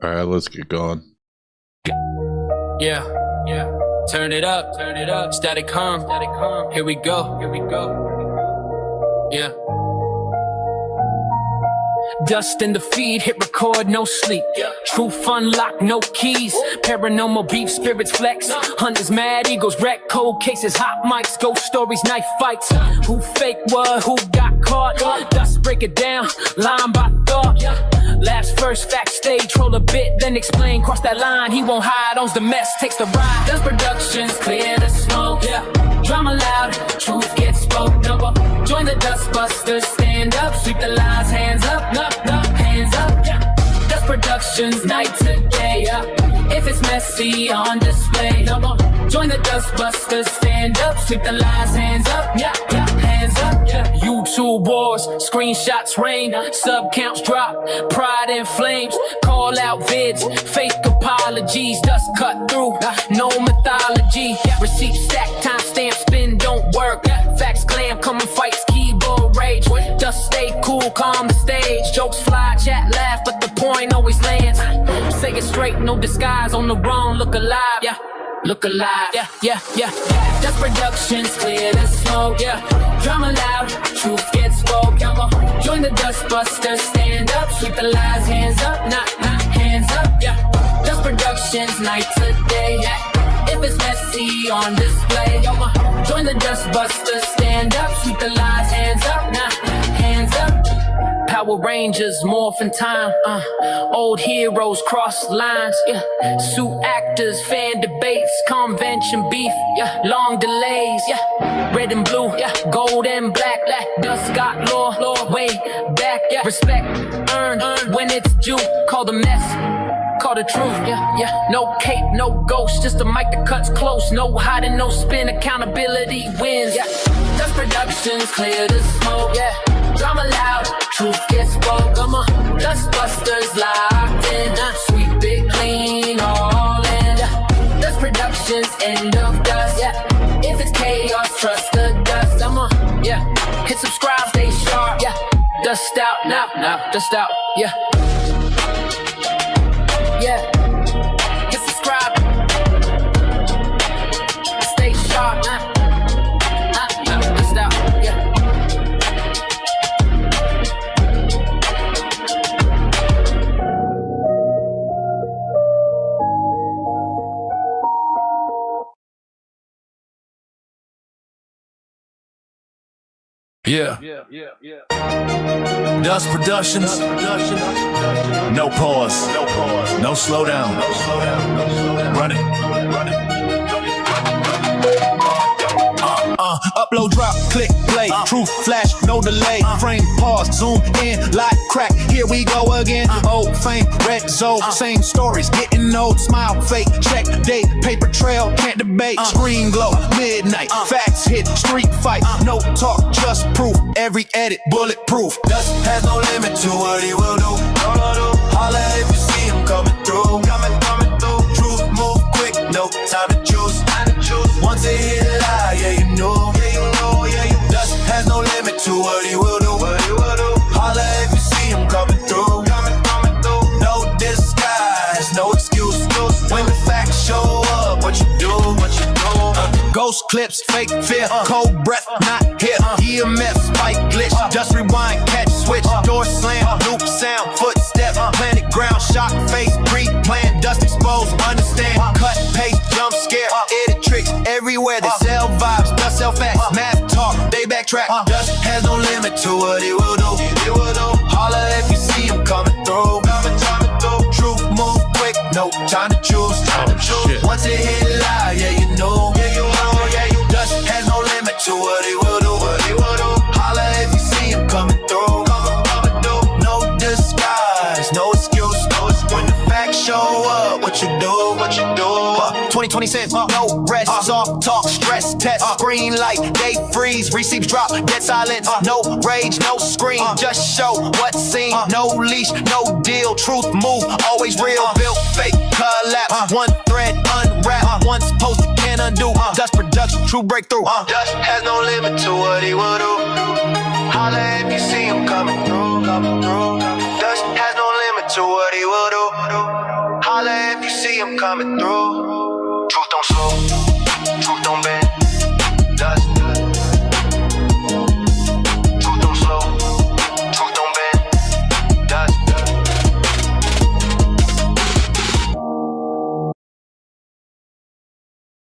Alright, let's get going. Yeah. Turn it up. Static hum. Here we go. Yeah. Dust in the feed, hit record, no sleep. Truth unlocked, no keys. Paranormal beef, spirits flex. Hunters mad, egos wreck. Cold cases, hot mics, ghost stories, knife fights. Who fake what, who got caught? Dust break it down, line by thought. Laughs first, facts stage, troll a bit, then explain. Cross that line, he won't hide, owns the mess, takes the ride. Dust productions, clear the smoke. Drama loud, truth gets spoke. Join the Dustbusters, stand up, sweep the lies, hands up, hands up. Dust Productions, night to day. If it's messy, on display. Join the Dustbusters, stand up, sweep the lies, hands up, hands up. YouTube wars, screenshots rain, sub counts drop, pride in flames. Call out vids, fake apologies, dust cut through, no mythology. Receipt stack, time stamp, spin don't work. Facts glam, come and fights, keyboard rage. Dust stay cool, calm the stage. Jokes fly, chat laugh, but the point always lands. Say it straight, no disguise, on the wrong, look alive. Look alive, yeah. Dust Productions, clear the smoke, Drama loud, truth gets spoke. Join the Dustbusters, stand up, sweep the lies, hands up, not hands up, Dust Productions, night to day. If it's messy, on display. Join the Dustbusters, stand up, sweep the lies, hands up, not hands up. Power Rangers, morphin' time, old heroes cross lines, suit actors, fan debates, convention beef, long delays, red and blue, gold and black, dust got law, way back, respect earned when it's due, call the mess. Call the truth, no cape, no ghost, just a mic that cuts close, no hiding, no spin, accountability wins, Dust Productions, clear the smoke, drama loud, truth gets spoke, Dustbusters locked in, sweep it clean, all in, Dust Productions, end of dust, if it's chaos, trust the dust, hit subscribe, stay sharp, dust out, now, dust out, hit subscribe, stay sharp, dust out, Yeah. Dust Productions. No pause. No slow down. Run it. Upload, drop, click, play. Truth, flash, no delay. Frame, pause, zoom in, light, crack. Here we go again. Old fame, red zone, same stories. Getting old, smile, fake. Check, date, paper trail, can't debate. Screen glow, midnight. Facts hit, street fight. No talk, just proof. Every edit, bulletproof. Dust has no limit to what he will do. Holla if you see him coming through. Coming through. Truth move quick, no time to choose. Once it hit a lie, you know. Dust has no limit to what he will do. Holla if you see him coming through. No disguise, no excuse. When the facts show up, what you do? Ghost clips, fake fear, cold breath, not here. EMF, spike glitch, just rewind, catch switch, door slam, loop sound, footstep, planet ground, shock face, pre-plan, dust exposed, understand, cut, paste, jump scare, edit tricks everywhere. They sell vibes, dust sell facts, math talk, they backtrack. Dust has no limit to what he will do. Holla if you see him coming through. Truth move quick, no time to choose. Once it hit live, you know. Dust has no limit to what he will do. Holla if you see him coming through. No disguise, no excuse. When the facts show up, what you do? 2020 cents, no rest, soft talk, stress test, green light, they freeze, receipts drop, dead silence, no rage, no scream, just show what's seen, no leash, no deal, truth move, always real, built fake, collapse, one thread, unwrap, once posted, can't undo, Dust Production, true breakthrough, Dust has no limit to what he will do, holla if you see him coming through, Dust has no limit to what he will do. coming through. Truth don't slow, truth don't bend. Dust. Truth don't slow, truth don't bend. Dust.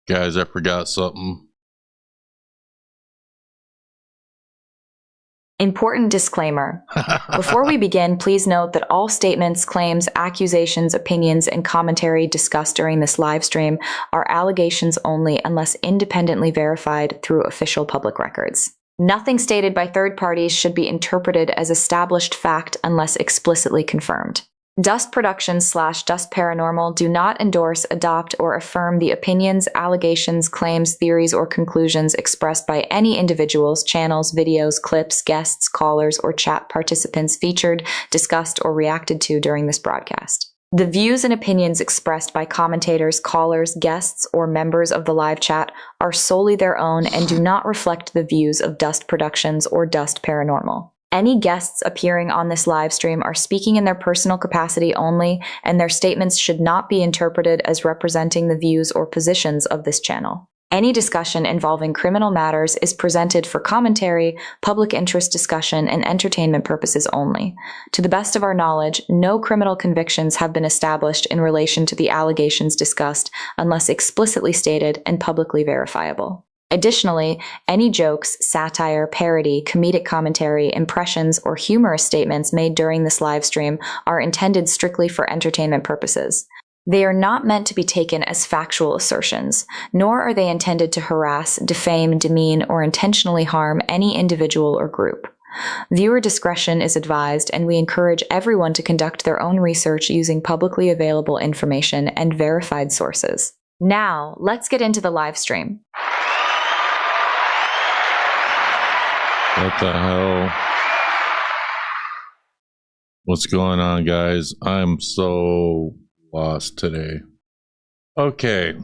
Guys, I forgot something. Important disclaimer. Before we begin, please note that all statements, claims, accusations, opinions, and commentary discussed during this live stream are allegations only unless independently verified through official public records. Nothing stated by third parties should be interpreted as established fact unless explicitly confirmed. Dust Productions / Dust Paranormal do not endorse, adopt, or affirm the opinions, allegations, claims, theories, or conclusions expressed by any individuals, channels, videos, clips, guests, callers, or chat participants featured, discussed, or reacted to during this broadcast. The views and opinions expressed by commentators, callers, guests, or members of the live chat are solely their own and do not reflect the views of Dust Productions or Dust Paranormal. Any guests appearing on this live stream are speaking in their personal capacity only, and their statements should not be interpreted as representing the views or positions of this channel. Any discussion involving criminal matters is presented for commentary, public interest discussion, and entertainment purposes only. To the best of our knowledge, no criminal convictions have been established in relation to the allegations discussed unless explicitly stated and publicly verifiable. Additionally, any jokes, satire, parody, comedic commentary, impressions, or humorous statements made during this live stream are intended strictly for entertainment purposes. They are not meant to be taken as factual assertions, nor are they intended to harass, defame, demean, or intentionally harm any individual or group. Viewer discretion is advised, and we encourage everyone to conduct their own research using publicly available information and verified sources. Now, let's get into the live stream. What the hell? What's going on, guys? I'm so lost today. Okay.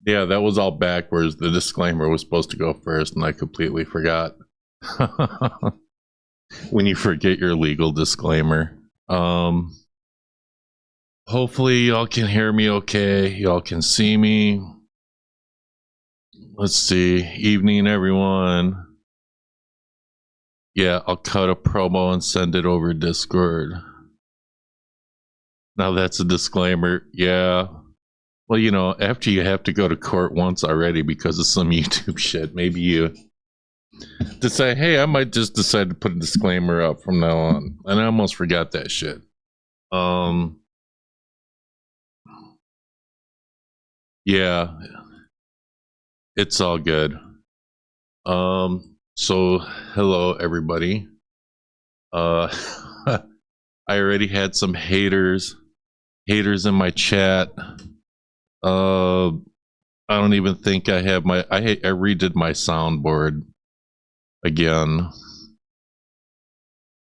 Yeah, that was all backwards. The disclaimer was supposed to go first, and I completely forgot. When you forget your legal disclaimer. Hopefully y'all can hear me okay. Y'all can see me. Let's see. Evening, everyone. Yeah, I'll cut a promo and send it over Discord. Now that's a disclaimer. Yeah. Well, you know, after you have to go to court once already because of some YouTube shit, maybe you decide, hey, I might just decide to put a disclaimer up from now on. And I almost forgot that shit. Yeah. It's all good. So hello everybody. I already had some haters in my chat. I don't even think I have my I redid my soundboard again.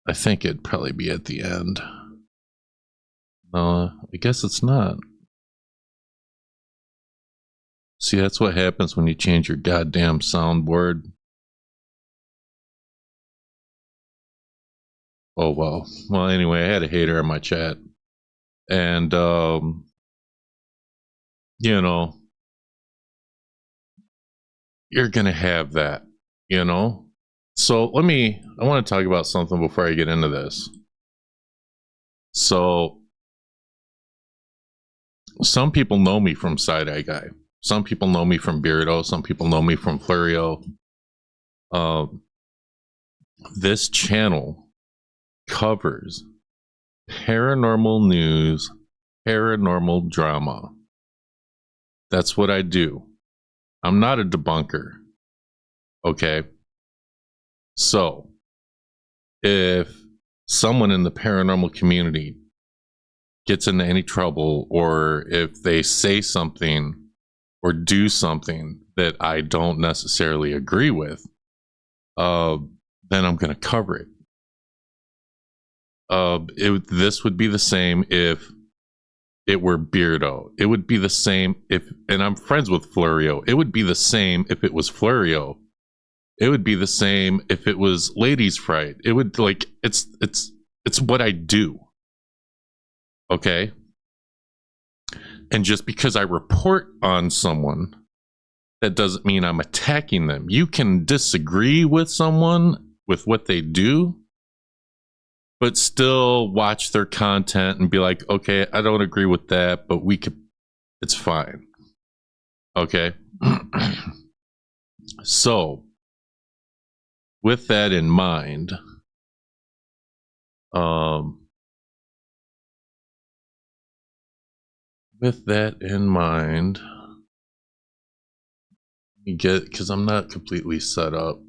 I think it'd probably be at the end. I guess it's not. See, that's what happens when you change your goddamn soundboard. Oh, well. Well, anyway, I had a hater in my chat. And, you know, you're going to have that, you know? So I want to talk about something before I get into this. So, some people know me from Side Eye Guy. Some people know me from Beardo. Some people know me from Florio. This channel covers paranormal news, paranormal drama. That's what I do. I'm not a debunker. Okay? So, if someone in the paranormal community gets into any trouble, or if they say something or do something that I don't necessarily agree with, then I'm going to cover it. This would be the same if it were Beardo. It would be the same if, and I'm friends with Florio. It would be the same if it was Florio. It would be the same if it was Ladies Fright. It would, like, it's what I do. Okay? And just because I report on someone, that doesn't mean I'm attacking them. You can disagree with someone with what they do, but still watch their content and be like, okay, I don't agree with that, but it's fine. Okay. So, with that in mind, because I'm not completely set up.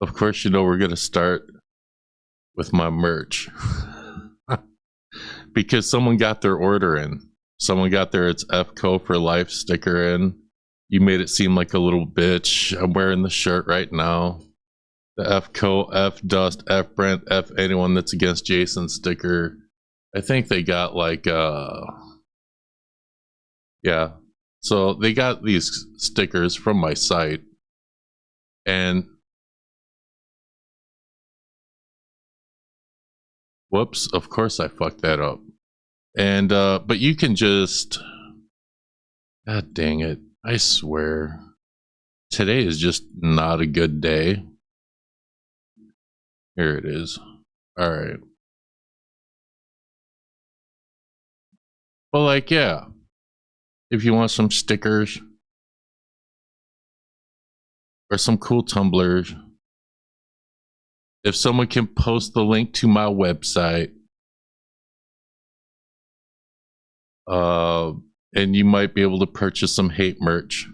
Of course, we're going to start with my merch. Because someone got their order in. Someone got their It's FCO for Life sticker in. You made it seem like a little bitch. I'm wearing the shirt right now. The FCO, F Dust, F Brent, F anyone that's against Jason sticker. I think they got like, yeah. So they got these stickers from my site. And whoops, of course I fucked that up. And, but you can just, God dang it, I swear, today is just not a good day. Here it is. All right. Well, like, yeah, if you want some stickers or some cool tumblers, if someone can post the link to my website, and you might be able to purchase some hate merch.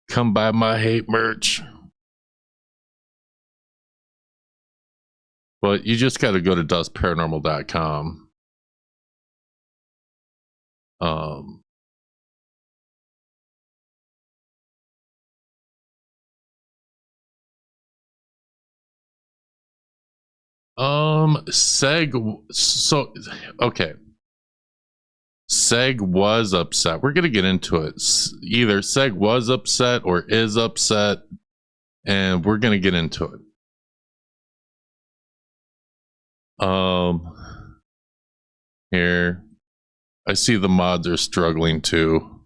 Come buy my hate merch. But you just got to go to dustparanormal.com. Okay. Seg was upset. We're going to get into it. Either Seg was upset or is upset, and we're going to get into it. Here. I see the mods are struggling too.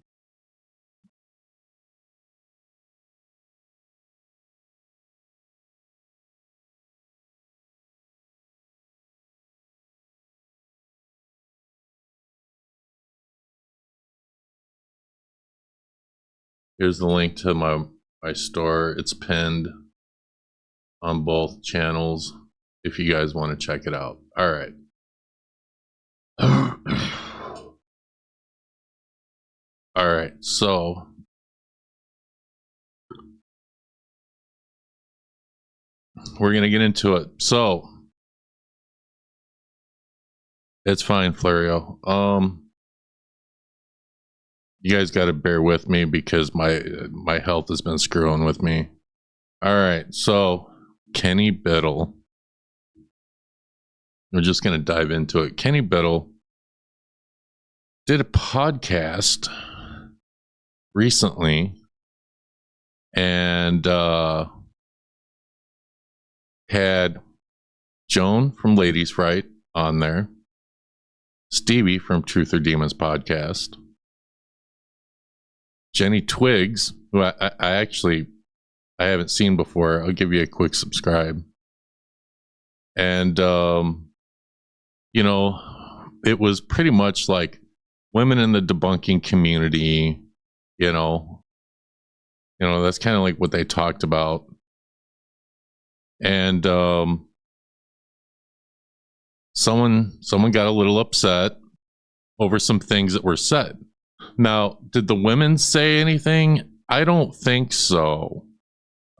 Here's the link to my store. It's pinned on both channels if you guys want to check it out. All right. All right. So we're going to get into it. So it's fine, Florio. You guys got to bear with me because my health has been screwing with me. All right, so Kenny Biddle. We're just going to dive into it. Kenny Biddle did a podcast recently and had Joan from Ladies Fright on there, Stevi from Truth or Demons podcast, Jenny Twigs, who I haven't seen before. I'll give you a quick subscribe. And, it was pretty much like women in the debunking community, that's kind of like what they talked about. And someone got a little upset over some things that were said. Now, did the women say anything? I don't think so.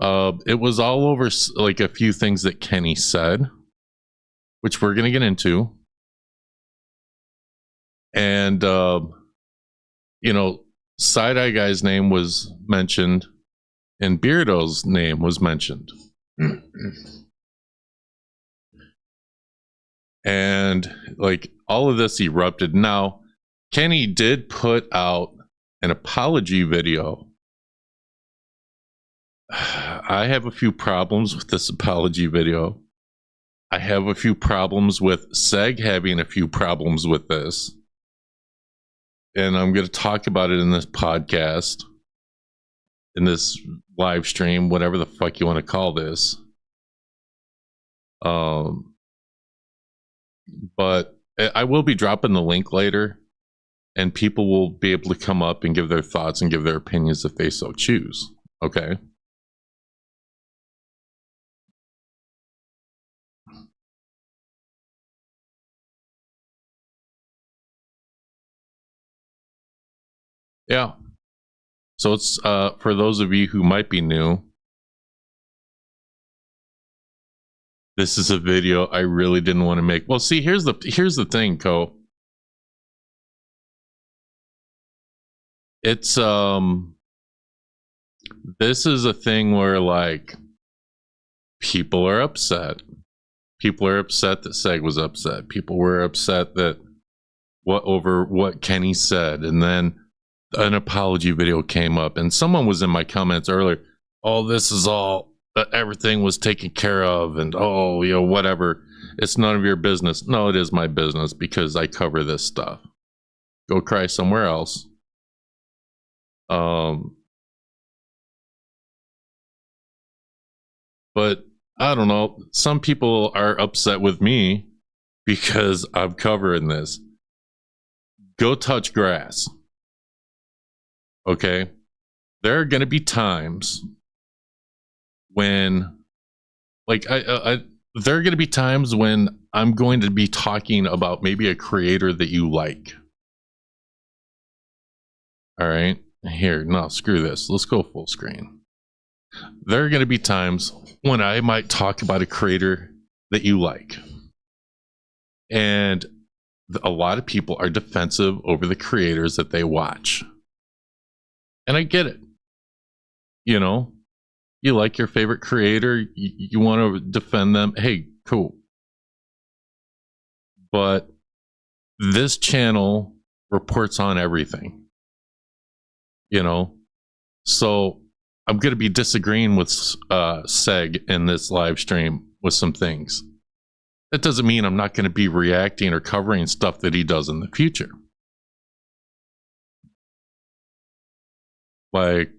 It was all over like a few things that Kenny said, which we're going to get into. And, Side-Eye Guy's name was mentioned and Beardo's name was mentioned. And like all of this erupted. Now, Kenny did put out an apology video. I have a few problems with this apology video. I have a few problems with Seg having a few problems with this. And I'm going to talk about it in this podcast, in this live stream, whatever the fuck you want to call this. But I will be dropping the link later, and people will be able to come up and give their thoughts and give their opinions if they so choose. Okay? Yeah. So it's for those of you who might be new, this is a video I really didn't want to make. Well, see, here's the thing, Co. It's this is a thing where like people are upset. People are upset that Seg was upset. People were upset that over what Kenny said, and then an apology video came up, and someone was in my comments earlier, oh, this is all, everything was taken care of, and oh, you know, whatever, it's none of your business. No, it is my business because I cover this stuff. Go cry somewhere else. But I don't know, some people are upset with me because I'm covering this. Go touch grass. Okay, there are going to be times when, like, there are going to be times when I'm going to be talking about maybe a creator that you like. All right, here, no, screw this. Let's go full screen. There are going to be times when I might talk about a creator that you like. And a lot of people are defensive over the creators that they watch. And I get it. You know, you like your favorite creator, you want to defend them. Hey, cool. But this channel reports on everything. You know, so I'm going to be disagreeing with Seg in this live stream with some things. That doesn't mean I'm not going to be reacting or covering stuff that he does in the future. Like,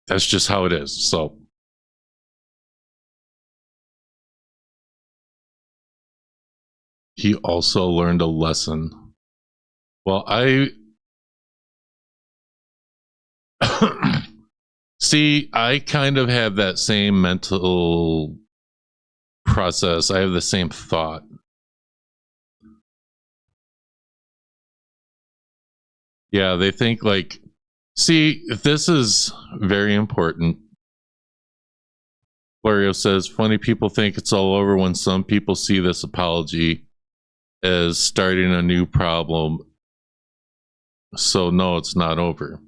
that's just how it is. So, he also learned a lesson. Well, see, I kind of have that same mental process. I have the same thought. Yeah, they think like, see, this is very important. Wario says, funny people think it's all over when some people see this apology as starting a new problem. So no, it's not over.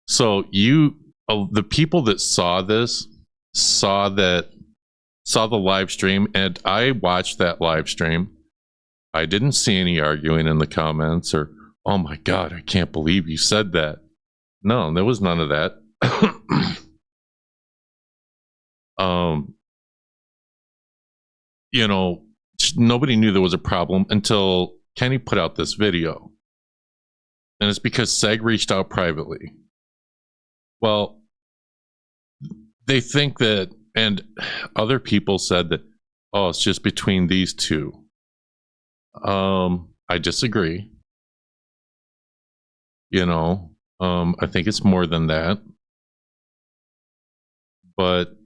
So the people that saw this, saw the live stream, and I watched that live stream. I didn't see any arguing in the comments or, oh my God, I can't believe you said that. No, there was none of that. You know, nobody knew there was a problem until Kenny put out this video. And it's because Seg reached out privately. Well, they think that, and other people said that, oh, it's just between these two. I disagree. You know, I think it's more than that. But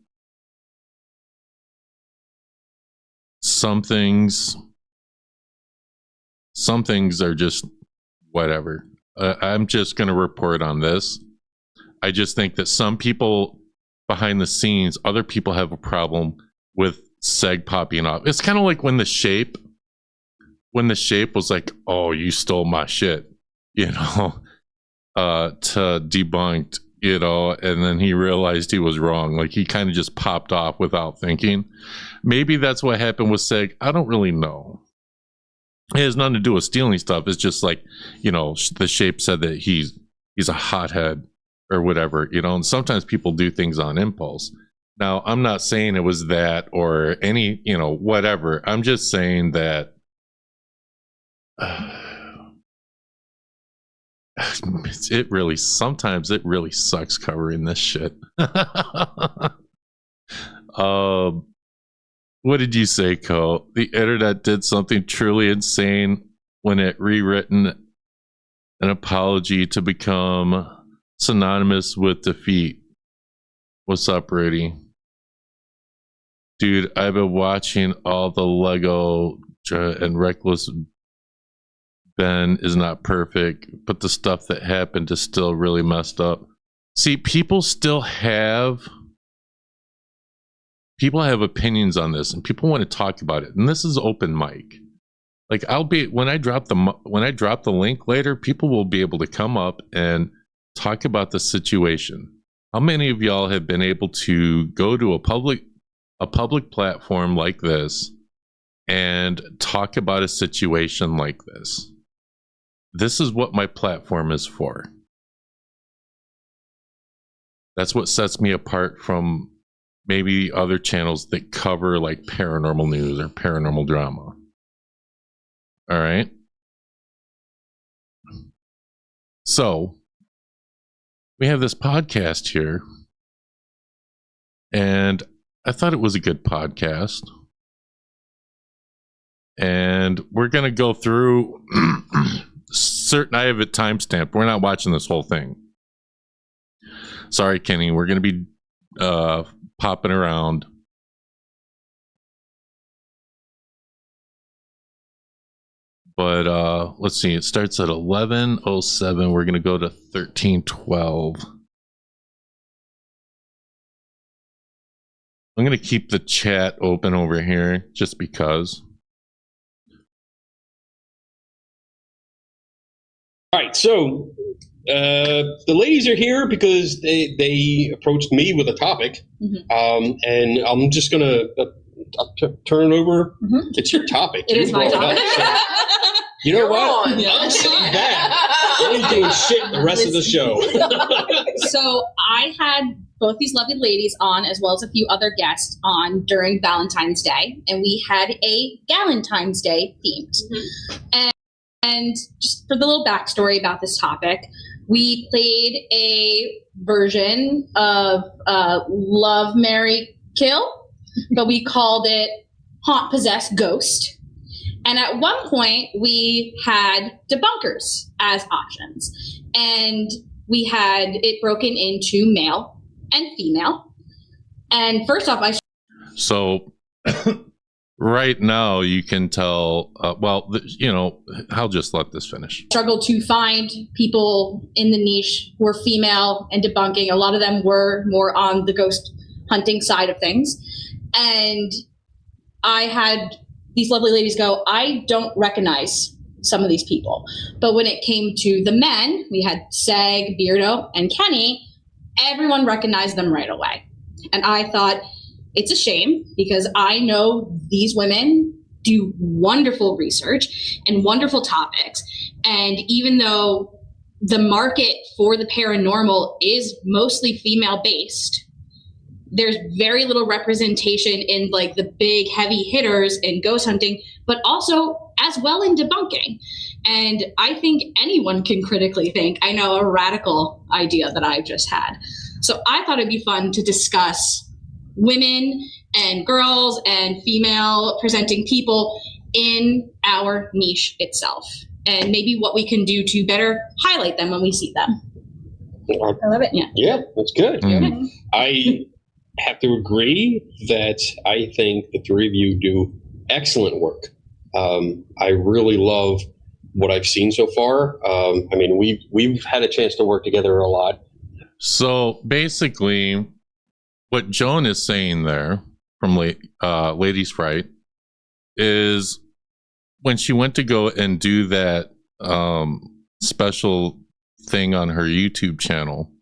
some things are just whatever. I'm just going to report on this. I just think that some people behind the scenes, other people have a problem with Seg popping up. It's kind of like when the shape was like, oh, you stole my shit, you know, to Debunked, you know, and then he realized he was wrong. Like he kind of just popped off without thinking. Maybe that's what happened with Seg. I don't really know. It has nothing to do with stealing stuff. It's just like, you know, the shape said that he's a hothead or whatever, you know, and sometimes people do things on impulse. Now, I'm not saying it was that or any, whatever. I'm just saying that sometimes it really sucks covering this shit. What did you say, Cole? The internet did something truly insane when it rewritten an apology to become synonymous with defeat. What's up, Rudy? Dude, I've been watching all the Lego and Reckless Ben is not perfect, but the stuff that happened is still really messed up. See, people have opinions on this, and people want to talk about it. And this is open mic. Like, when I drop the link later, people will be able to come up and talk about the situation. How many of y'all have been able to go to a public platform like this and talk about a situation like this? This is what my platform is for. That's what sets me apart from maybe other channels that cover like paranormal news or paranormal drama. All right. So we have this podcast here, and I thought it was a good podcast. And we're going to go through I have it timestamped. We're not watching this whole thing. Sorry, Kenny. We're going to be popping around. But let's see. It starts at 11:07. We're going to go to 13:12. I'm going to keep the chat open over here just because. All right, so the ladies are here because they approached me with a topic, and I'm just gonna turn it over. It's your topic. It is my topic. You know what? I'm sitting back. I ain't doing shit the rest of the show. So I had both these lovely ladies on, as well as a few other guests on during Valentine's Day, and we had a Galentine's Day themed. And just for the little backstory about this topic, we played a version of Love, Marry, Kill, but we called it Haunt, Possess, Ghost. And at one point, we had debunkers as options. And we had it broken into male and female. And first off, So... Right now, you can tell, I'll just let this finish. Struggled to find people in the niche who were female and debunking. A lot of them were more on the ghost hunting side of things. And I had these lovely ladies go, I don't recognize some of these people. But when it came to the men, we had Seg, Beardo, and Kenny, everyone recognized them right away. And I thought, it's a shame because I know these women do wonderful research and wonderful topics. And even though the market for the paranormal is mostly female based, there's very little representation in like the big heavy hitters in ghost hunting, but also as well in debunking. And I think anyone can critically think. I know a radical idea that I've just had. So I thought it'd be fun to discuss women and girls and female presenting people in our niche itself, and maybe what we can do to better highlight them when we see them. I love it. Yeah, that's good. I have to agree that I think the three of you do excellent work. I really love what I've seen so far. We've had a chance to work together a lot. So basically, what Joan is saying there from Ladies Fright is when she went to go and do that special thing on her YouTube channel,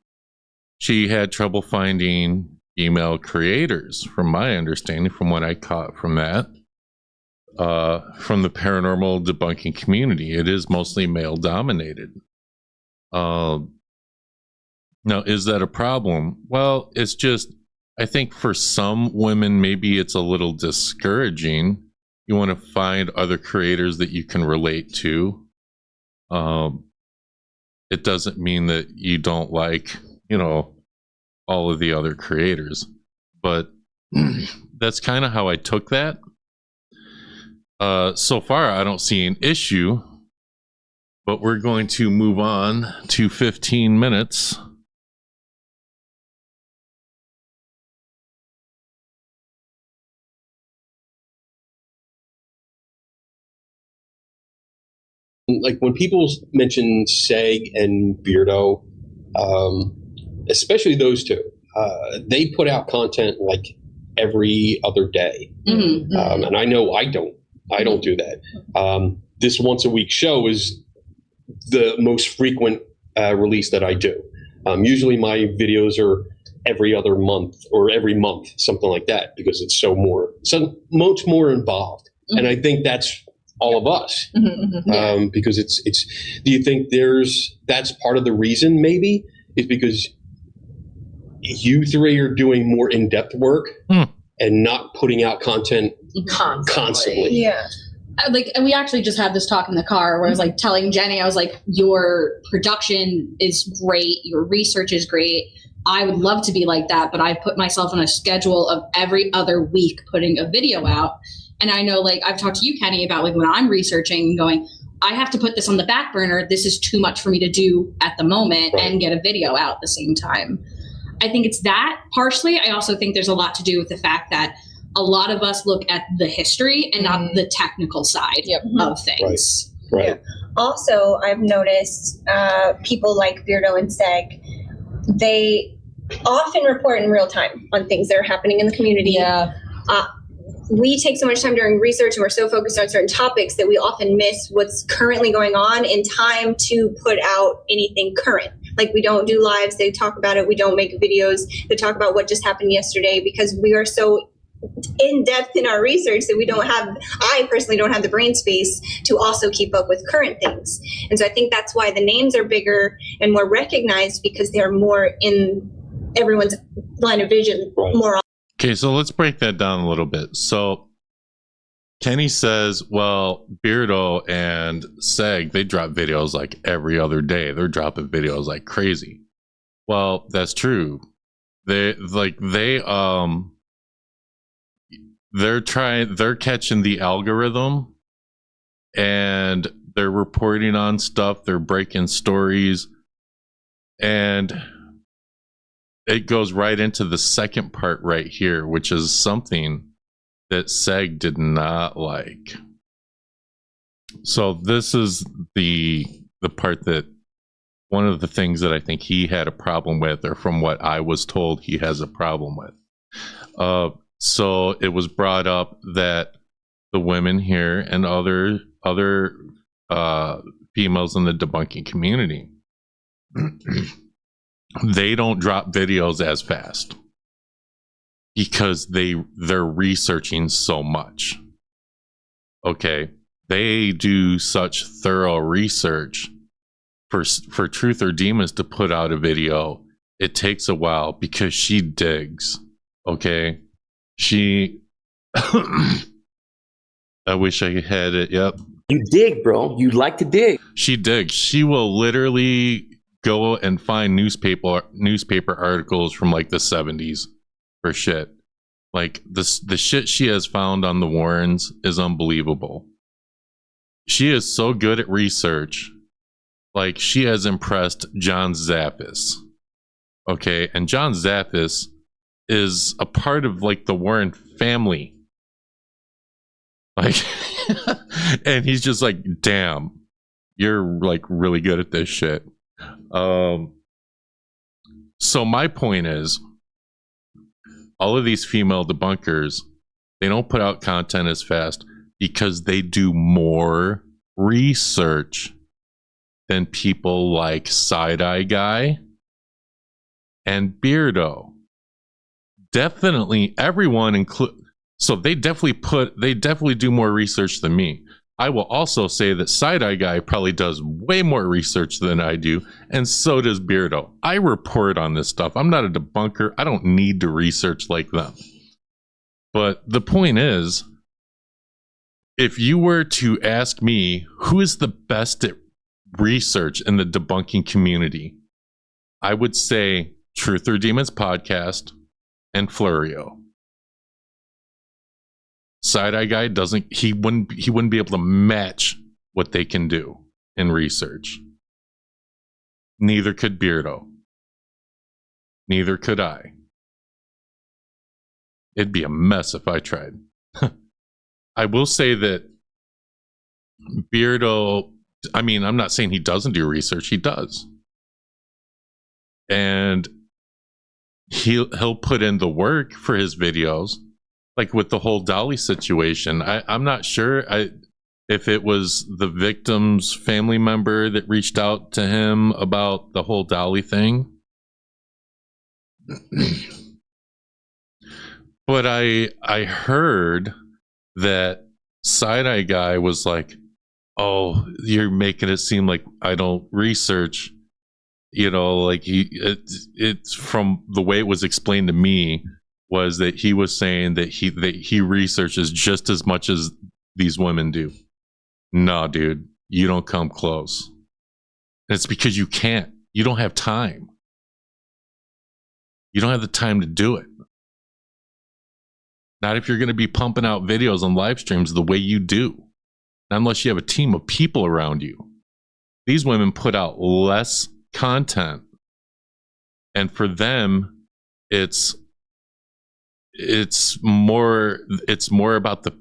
she had trouble finding female creators, from my understanding, from what I caught from that, from the paranormal debunking community. It is mostly male dominated. Now, is that a problem? Well, it's just I think for some women, maybe it's a little discouraging. You want to find other creators that you can relate to. It doesn't mean that you don't like, all of the other creators, but that's kind of how I took that. So far, I don't see an issue, but we're going to move on to 15 minutes. Like when people mention Seg and Beardo, especially those two, they put out content like every other day. Mm-hmm. And I know I don't do that. This once a week show is the most frequent release that I do. Usually my videos are every other month or every month, something like that, because it's so much more involved. Mm-hmm. And I think that's all of us, because it's, do you think that's part of the reason maybe is because you three are doing more in-depth work and not putting out content constantly? Yeah. And we actually just had this talk in the car where I was like telling Jenny, I was like, your production is great. Your research is great. I would love to be like that, but I put myself on a schedule of every other week putting a video out. And I know, like, I've talked to you, Kenny, about like when I'm researching and going, I have to put this on the back burner. This is too much for me to do at the moment and get a video out at the same time. I think it's that partially. I also think there's a lot to do with the fact that a lot of us look at the history and not the technical side of things. Right. Yeah. Also, I've noticed people like Beardo and Seg, they often report in real time on things that are happening in the community. Yeah. We take so much time during research and we're so focused on certain topics that we often miss what's currently going on in time to put out anything current. Like we don't do lives, they talk about it. We don't make videos that talk about what just happened yesterday because we are so in depth in our research that I personally don't have the brain space to also keep up with current things. And so I think that's why the names are bigger and more recognized because they're more in everyone's line of vision more often. Okay, so let's break that down a little bit. So Kenny says, well, Beardo and Seg, they drop videos like every other day. They're dropping videos like crazy. Well, that's true. They're catching the algorithm and they're reporting on stuff. They're breaking stories. And it goes right into the second part right here, which is something that Seg did not like. So this is the part that one of the things that I think he had a problem with, or from what I was told he has a problem with. So it was brought up that the women here and other females in the debunking community, they don't drop videos as fast because they're researching so much. Okay, they do such thorough research for Truth or Demons to put out a video. It takes a while because she digs. Okay, she. I wish I had it. Yep. You dig, bro. You like to dig. She digs. She will literally go and find newspaper articles from like the 70s for shit. Like the shit she has found on the Warrens is unbelievable. She is so good at research. Like she has impressed John Zaffis. Okay, and John Zaffis is a part of like the Warren family. Like and he's just like, damn, you're like really good at this shit. So my point is, all of these female debunkers, they don't put out content as fast because they do more research than people like Side-Eye Guy and Beardo. Definitely everyone so they definitely do more research than me. I will also say that Side-Eye Guy probably does way more research than I do, and so does Beardo. I report on this stuff. I'm not a debunker. I don't need to research like them. But the point is, if you were to ask me who is the best at research in the debunking community, I would say Truth or Demons podcast and Florio. Side-Eye Guy he wouldn't be able to match what they can do in research. Neither could Beardo. Neither could I. It'd be a mess if I tried. I will say that Beardo, I mean, I'm not saying he doesn't do research, he does. And he'll put in the work for his videos. Like with the whole Dolly situation, I'm not sure if it was the victim's family member that reached out to him about the whole Dolly thing. But I heard that Side-Eye Guy was like, oh, you're making it seem like I don't research. You know, like it's from the way it was explained to me, was that he was saying that he researches just as much as these women do. No, dude, you don't come close. And it's because you can't. You don't have time. You don't have the time to do it. Not if you're going to be pumping out videos on live streams the way you do. Not unless you have a team of people around you. These women put out less content. And for them, it's more about the,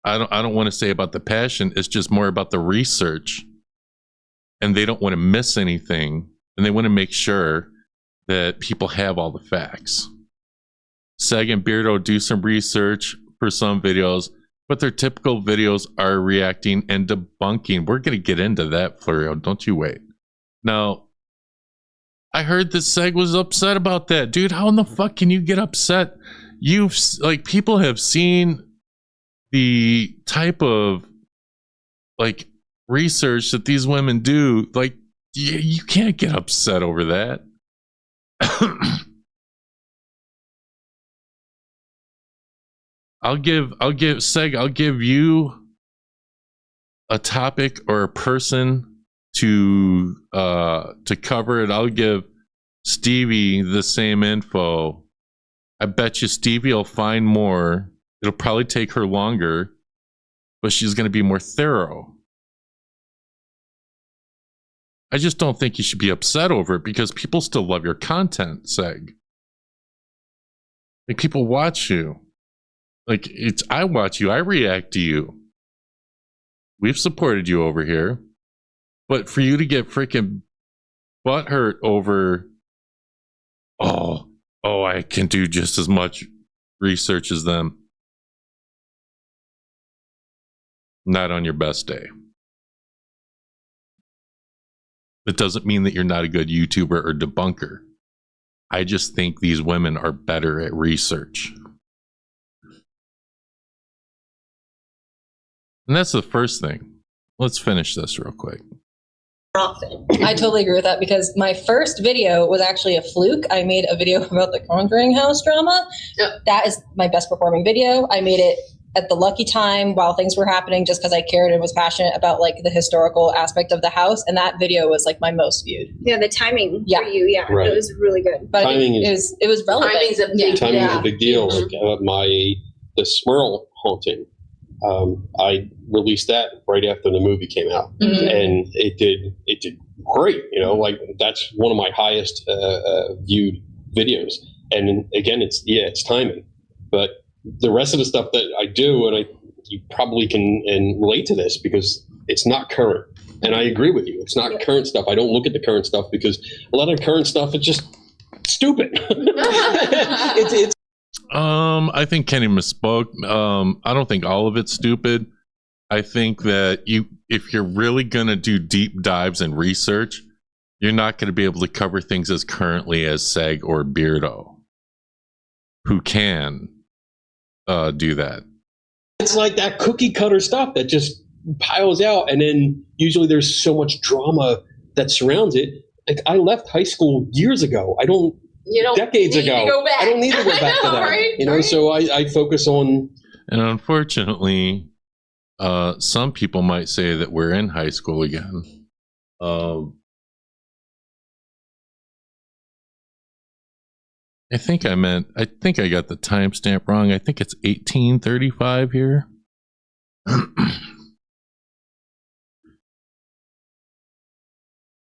I don't want to say about the passion, it's just more about the research. And they don't want to miss anything, and they want to make sure that people have all the facts. Seg and Beardo do some research for some videos, but their typical videos are reacting and debunking. We're going to get into that, Florio. Don't you wait. Now, I heard that Seg was upset about that. Dude, how in the fuck can you get upset? People have seen the type of, like, research that these women do. Like, you can't get upset over that. I'll give you a topic or a person to cover it. I'll give Stevi the same info. I bet you Stevi will find more. It'll probably take her longer, but she's going to be more thorough. I just don't think you should be upset over it, because people still love your content, Seg. Like, people watch you. Like, I watch you, I react to you. We've supported you over here. But for you to get freaking butthurt over, oh, I can do just as much research as them. Not on your best day. It doesn't mean that you're not a good YouTuber or debunker. I just think these women are better at research. And that's the first thing. Let's finish this real quick. Often. I totally agree with that, because my first video was actually a fluke. I made a video about the Conjuring House drama. Yep. That is my best performing video. I made it at the lucky time while things were happening, just because I cared and was passionate about, like, the historical aspect of the house. And that video was, like, my most viewed. Yeah, the timing for you, right. It was really good. But timing it was relevant. Timing's a big deal. Mm-hmm. Like the Smurl haunting. I released that right after the movie came out, and it did great. You know, like, that's one of my highest viewed videos. And again, it's timing. But the rest of the stuff that I do, and you probably can relate to this, because it's not current. And I agree with you. It's not current stuff. I don't look at the current stuff, because a lot of current stuff is just stupid. it's I think Kenny misspoke. I don't think all of it's stupid. I think that if you're really going to do deep dives and research, you're not going to be able to cover things as currently as Seg or Beardo, who can do that. It's like that cookie cutter stuff that just piles out, and then usually there's so much drama that surrounds it. Like, I left high school years ago. Decades ago. I don't need to go back to that. Right? So I focus on. And unfortunately, some people might say that we're in high school again. I think I got the timestamp wrong. I think it's 1835 here.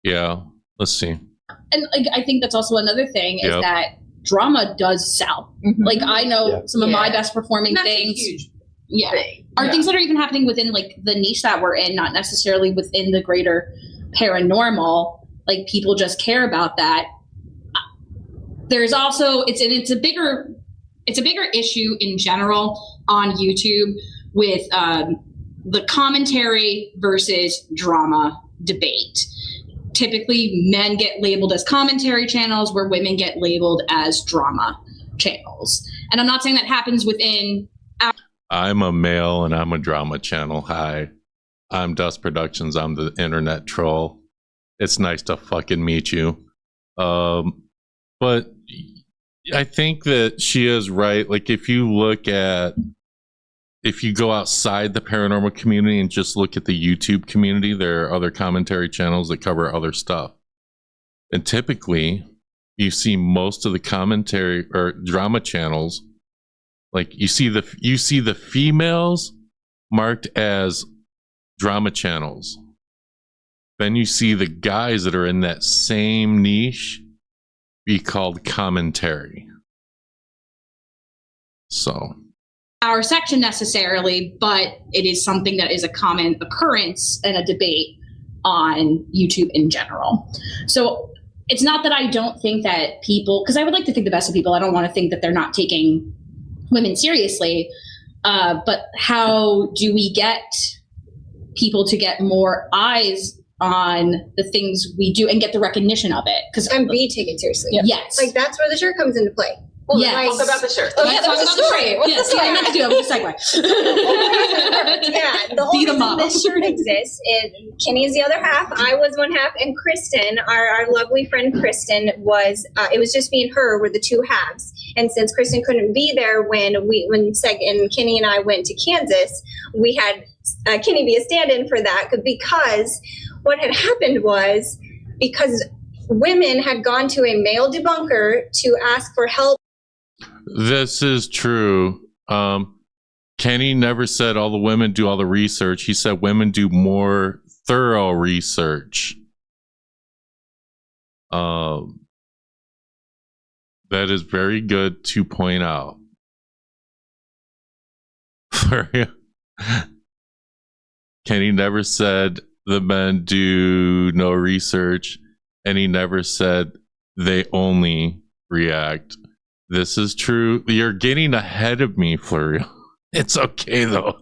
Yeah, let's see. And I think that's also another thing is that drama does sell. Mm-hmm. Like, I know some of my best performing things. Are things that are even happening within like the niche that we're in, not necessarily within the greater paranormal. Like, people just care about that. There's also it's a bigger issue in general on YouTube with the commentary versus drama debate. Typically, men get labeled as commentary channels, where women get labeled as drama channels. And I'm not saying that happens within. I'm a male and I'm a drama channel. Hi, I'm Dust Productions. I'm the internet troll. It's nice to fucking meet you. But I think that she is right. Like, if you go outside the paranormal community and just look at the YouTube community, there are other commentary channels that cover other stuff. And typically, you see most of the commentary or drama channels, like you see the females marked as drama channels. Then you see the guys that are in that same niche be called commentary. So, our section necessarily, but it is something that is a common occurrence and a debate on YouTube in general. So it's not that I don't think that people, because I would like to think the best of people. I don't want to think that they're not taking women seriously. But how do we get people to get more eyes on the things we do and get the recognition of it? And be taken seriously. Yes. Like, that's where the shirt comes into play. Well, talk about the shirt. Oh, That was the story. What's the story? I meant to do it with a segue. The whole reason this shirt exists is Kenny is the other half, I was one half, and Kristen, our lovely friend Kristen, was it was just me and her were the two halves. And since Kristen couldn't be there when Seg and Kenny and I went to Kansas, we had Kenny be a stand-in for that, because what had happened was, because women had gone to a male debunker to ask for help. This is true. Kenny never said all the women do all the research. He said women do more thorough research. That is very good to point out. Kenny never said the men do no research, and he never said they only react. This is true. You're getting ahead of me, Flurry. It's okay, though.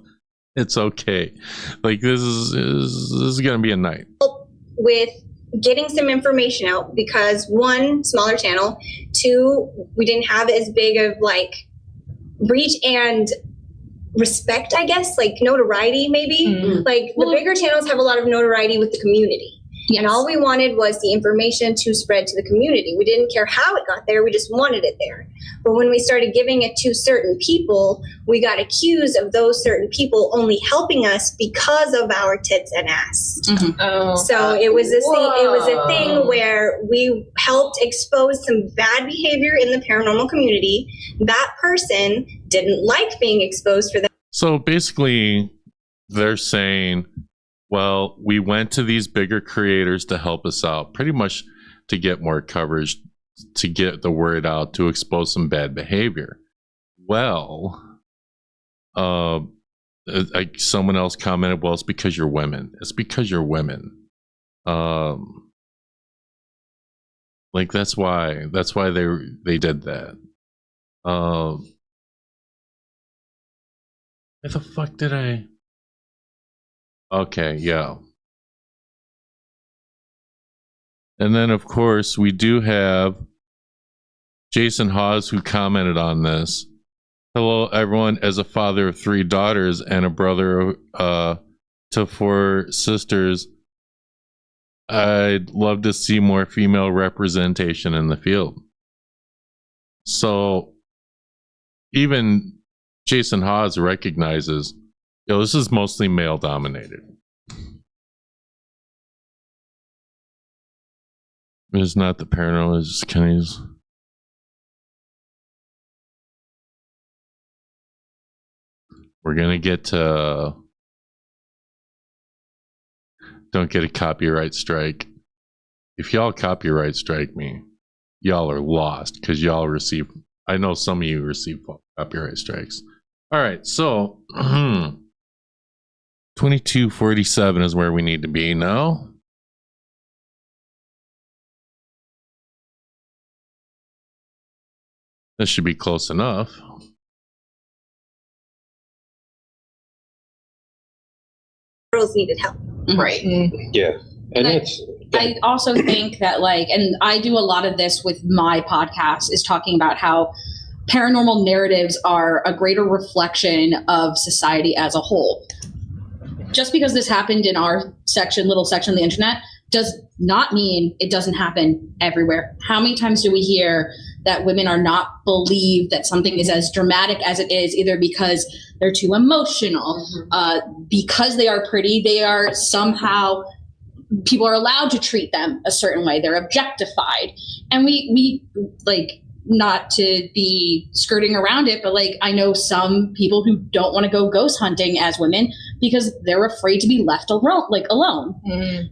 It's okay. Like, this is going to be a night. With getting some information out, because one, smaller channel, two, we didn't have as big of like reach and respect, I guess, like notoriety maybe. Mm-hmm. Like, the bigger channels have a lot of notoriety with the community. Yes. And all we wanted was the information to spread to the community. We didn't care how it got there. We just wanted it there. But when we started giving it to certain people, we got accused of those certain people only helping us because of our tits and ass. Mm-hmm. So it was this thing. It was a thing where we helped expose some bad behavior in the paranormal community. That person didn't like being exposed for that. So basically, they're saying, well, we went to these bigger creators to help us out, pretty much to get more coverage, to get the word out, to expose some bad behavior. Well, someone else commented, well, it's because you're women. It's because you're women. Like, that's why they did that. Where the fuck did I? Okay, yeah. And then, of course, we do have Jason Hawes, who commented on this. Hello, everyone. As a father of 3 daughters and a brother to 4 sisters, I'd love to see more female representation in the field. So even Jason Hawes recognizes, this is mostly male dominated. It's not the paranormal, it's just Kenny's. We're going to get to... Don't get a copyright strike. If y'all copyright strike me, y'all are lost because y'all receive... I know some of you receive copyright strikes. All right, so 2247 is where we need to be now. This should be close enough. Girls needed help. Right. Yeah. And I also think that, like, and I do a lot of this with my podcast, is talking about how paranormal narratives are a greater reflection of society as a whole. Just because this happened in our little section of the internet, does not mean it doesn't happen everywhere. How many times do we hear that women are not believed that something is as dramatic as it is, either because they're too emotional, because they are pretty, they are somehow, people are allowed to treat them a certain way, they're objectified. And we like, not to be skirting around it, but like, I know some people who don't want to go ghost hunting as women because they're afraid to be left alone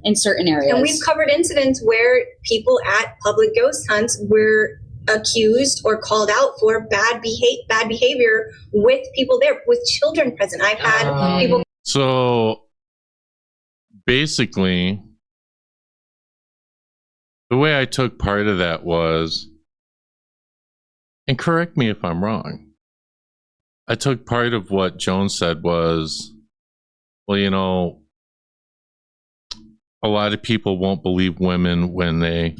in certain areas. And we've covered incidents where people at public ghost hunts were accused or called out for bad behavior with people there, with children present. I've had people. So basically, the way I took part of that was, and correct me if I'm wrong, I took part of what Joan said was, well, a lot of people won't believe women when they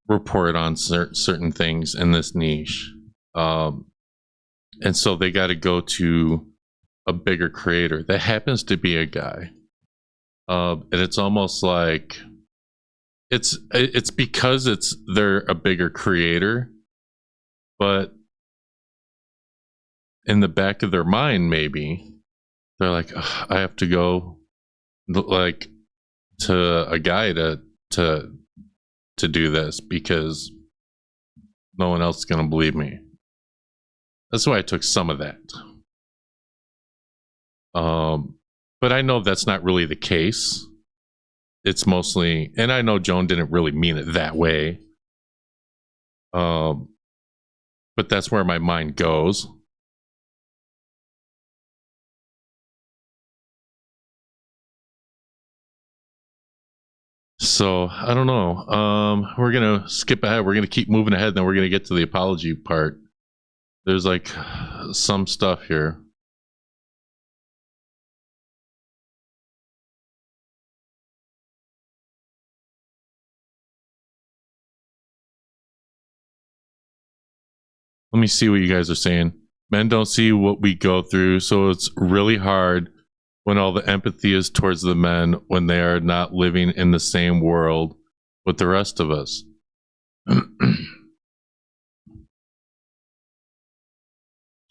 report on certain things in this niche. And so they got to go to a bigger creator that happens to be a guy. And it's almost like it's because they're a bigger creator, but in the back of their mind, maybe they're like, I have to go like to a guy to do this because no one else is going to believe me. That's why I took some of that. But I know that's not really the case. It's mostly, and I know Joan didn't really mean it that way. But that's where my mind goes. So I don't know. We're gonna skip ahead. We're gonna keep moving ahead, then we're gonna get to the apology part. There's like some stuff here. Let me see what you guys are saying. Men don't see what we go through, so it's really hard when all the empathy is towards the men when they are not living in the same world with the rest of us.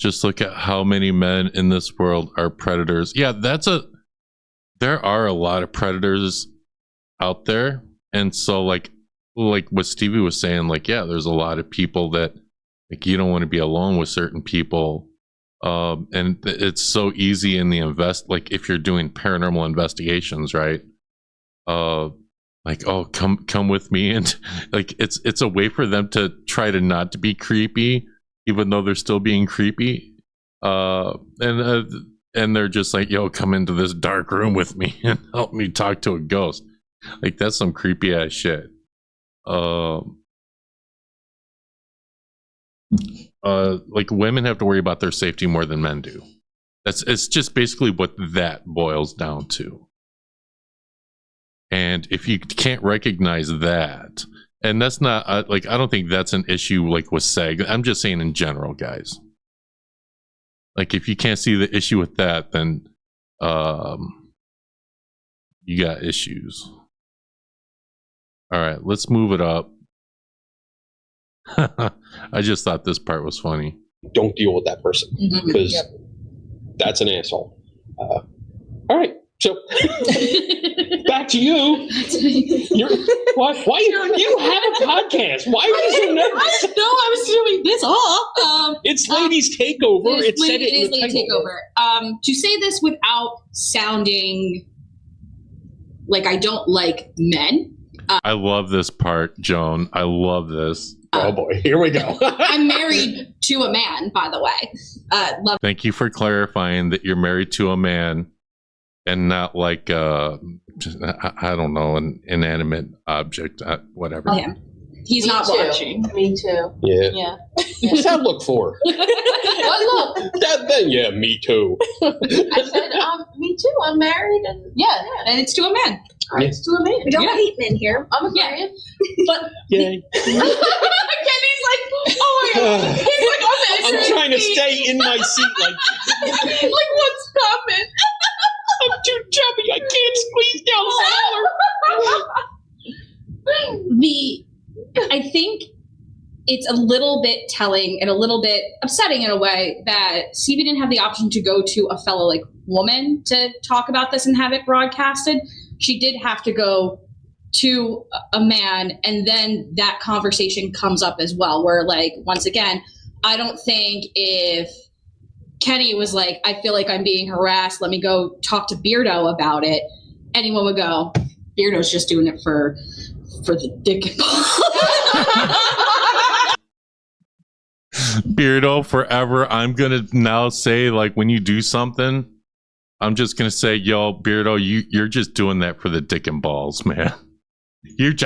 Just look at how many men in this world are predators. Yeah, there are a lot of predators out there. And so like what Stevi was saying, like, yeah, there's a lot of people that, like, you don't want to be alone with certain people. And it's so easy in the like if you're doing paranormal investigations, right? Like, oh, come with me. And like, it's a way for them to try to not to be creepy, even though they're still being creepy. And they're just like, yo, come into this dark room with me and help me talk to a ghost. Like, that's some creepy ass shit. Like, women have to worry about their safety more than men do. It's just basically what that boils down to. And if you can't recognize that And that's not like, I don't think that's an issue like with SAG. I'm just saying in general, guys. Like, if you can't see the issue with that, then you got issues. All right, let's move it up. I just thought this part was funny. Don't deal with that person because that's an asshole. All right, so back to you. Why you have a podcast? Why are you so nervous? No, I was doing this all. It's Ladies Takeover. It said it is in the Lady Takeover. To say this without sounding like I don't like men. I love this part, Joan. I love this. Oh boy, here we go. I'm married to a man, by the way. Thank you for clarifying that you're married to a man and not like, I don't know, an inanimate object, whatever. Him. He's not watching. Me too. Yeah. What's that look for? Oh, look. Yeah, me too. I said, me too. I'm married. And And it's to a man. It's to a man. We don't hate men here. I'm a man. But Yay. Kenny's like, oh my god. He's like, I'm trying to stay in my seat like what's coming? I'm too chubby. I can't squeeze down the I think it's a little bit telling and a little bit upsetting in a way that Stevi didn't have the option to go to a fellow like woman to talk about this and have it broadcasted. She did have to go to a man, and then that conversation comes up as well, where like, once again, I don't think if Kenny was like, I feel like I'm being harassed, let me go talk to Beardo about it, anyone would go, Beardo's just doing it for the dick and Beardo forever. I'm gonna now say, like, when you do something, I'm just gonna say, yo, Beardo, you're just doing that for the dick and balls, man.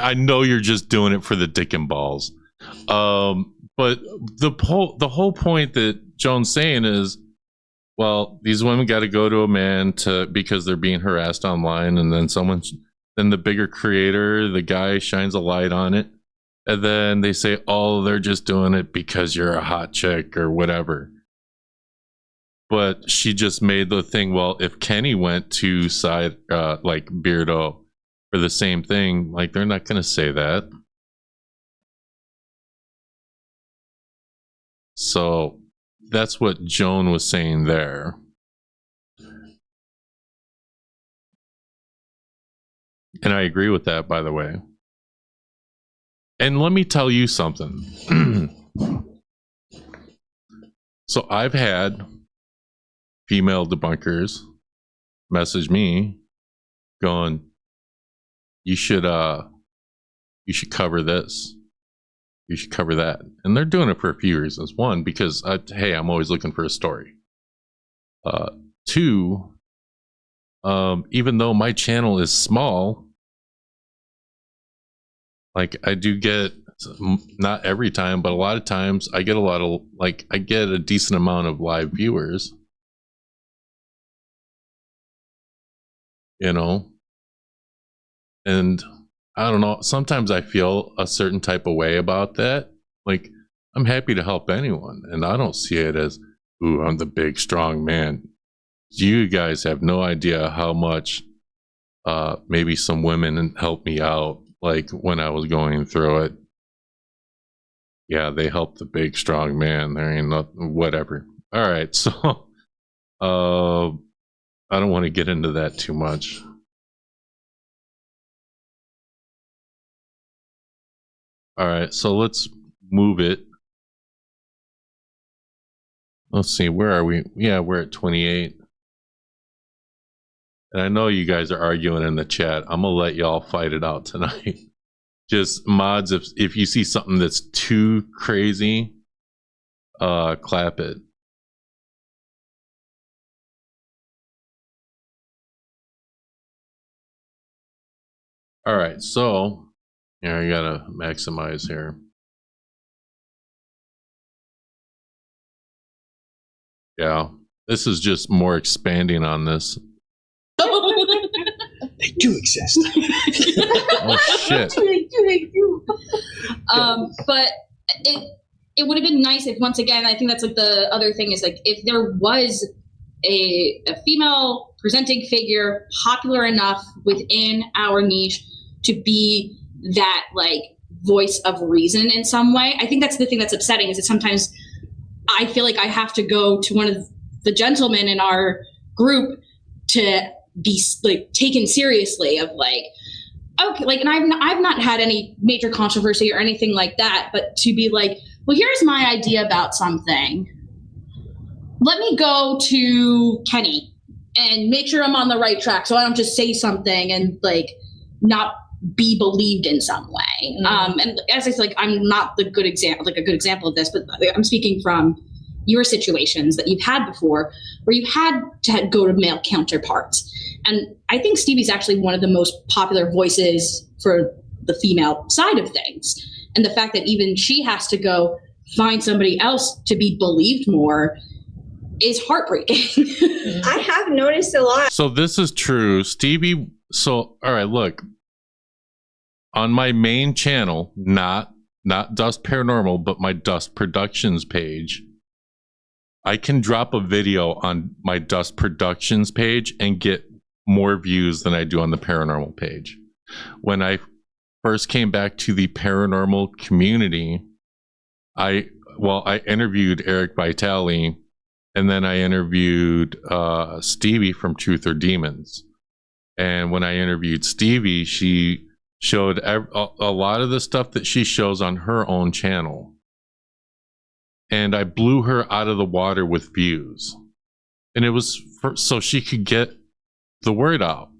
I know you're just doing it for the dick and balls. But the whole point that Joan's saying is, well, these women got to go to a man because they're being harassed online, and then the bigger creator, the guy, shines a light on it, and then they say, oh, they're just doing it because you're a hot chick or whatever. But she just made the thing, well, if Kenny went to side like Beardo for the same thing, like, they're not going to say that. So that's what Joan was saying there. And I agree with that, by the way. And let me tell you something. So I've had female debunkers message me going, you should cover this. You should cover that. And they're doing it for a few reasons. One, because hey, I'm always looking for a story. Two, even though my channel is small, like, I do get, not every time, but a lot of times I get I get a decent amount of live viewers. You know? And I don't know, sometimes I feel a certain type of way about that. Like, I'm happy to help anyone, and I don't see it as, ooh, I'm the big strong man. You guys have no idea how much maybe some women helped me out, like when I was going through it. Yeah, they helped the big strong man. There ain't nothing, whatever. All right, so I don't want to get into that too much. All right, so let's move it. Let's see, where are we? Yeah, we're at 28. And I know you guys are arguing in the chat. I'm gonna let y'all fight it out tonight. Just mods, if you see something that's too crazy, clap it. All right, so yeah, I gotta maximize here. Yeah, this is just more expanding on this. They do exist. Oh shit! They do. But it would have been nice if, once again, I think that's like the other thing is like if there was a female presenting figure popular enough within our niche to be that like voice of reason in some way. I think that's the thing that's upsetting is that sometimes I feel like I have to go to one of the gentlemen in our group to be like taken seriously of like, okay, like, and I've not had any major controversy or anything like that, but to be like, well, here's my idea about something. Let me go to Kenny and make sure I'm on the right track so I don't just say something and like not be believed in some way. And as I said, like, I'm not the good example, like a good example of this, but I'm speaking from your situations that you've had before where you had to go to male counterparts. And I think Stevie's actually one of the most popular voices for the female side of things. And the fact that even she has to go find somebody else to be believed more is heartbreaking. I have noticed a lot. So this is true. Stevie, so, all right, look. On my main channel, not Dust Paranormal, but my Dust Productions page, I can drop a video on my Dust Productions page and get more views than I do on the Paranormal page. When I first came back to the paranormal community, I interviewed Eric Vitale, and then I interviewed Stevi from Truth or Demons. And when I interviewed Stevi, she showed a lot of the stuff that she shows on her own channel. And I blew her out of the water with views. And it was so she could get the word out,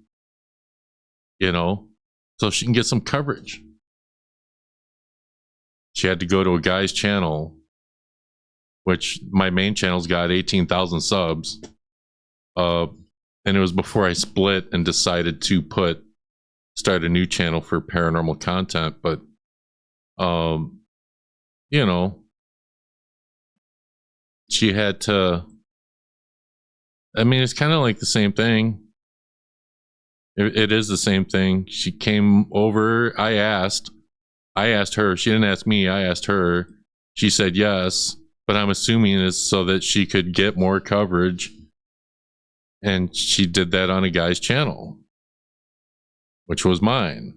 you know, so she can get some coverage. She had to go to a guy's channel, which my main channel's got 18,000 subs. And it was before I split and decided to start a new channel for paranormal content. But, you know, she had to, I mean, it's kind of like the same thing. It is the same thing. She came over. I asked her. She didn't ask me. I asked her. She said yes, but I'm assuming it's so that she could get more coverage. And she did that on a guy's channel, which was mine.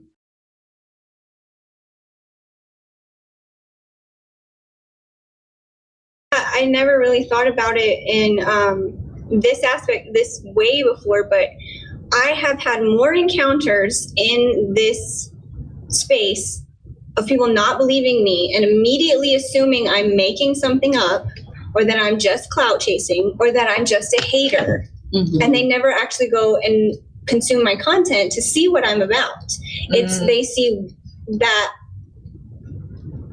I never really thought about it in this aspect, this way before, but I have had more encounters in this space of people not believing me and immediately assuming I'm making something up or that I'm just clout chasing or that I'm just a hater. Mm-hmm. And they never actually go and consume my content to see what I'm about. It's they see that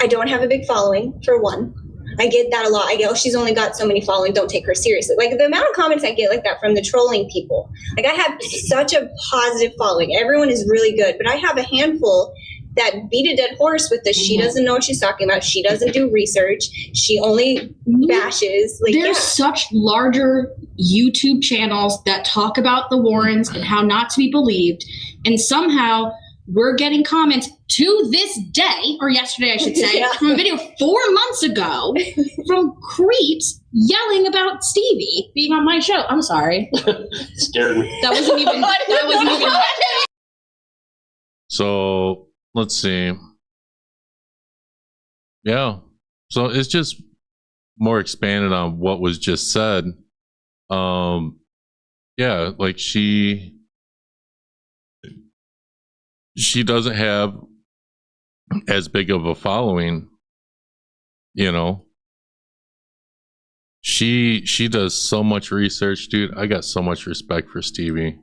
I don't have a big following, for one. I get that a lot. I get, oh, she's only got so many following, don't take her seriously. Like the amount of comments I get like that from the trolling people. Like I have such a positive following. Everyone is really good, but I have a handful that beat a dead horse with the she doesn't know what she's talking about. She doesn't do research. She only bashes. Like, there's such larger YouTube channels that talk about the Warrens and how not to be believed. And somehow we're getting comments to this day, or yesterday I should say, from a video 4 months ago from creeps yelling about Stevi being on my show. I'm sorry. Scared me. That wasn't even So let's see. Yeah. So it's just more expanded on what was just said. Yeah, like she doesn't have as big of a following, you know. She does so much research, dude. I got so much respect for Stevi.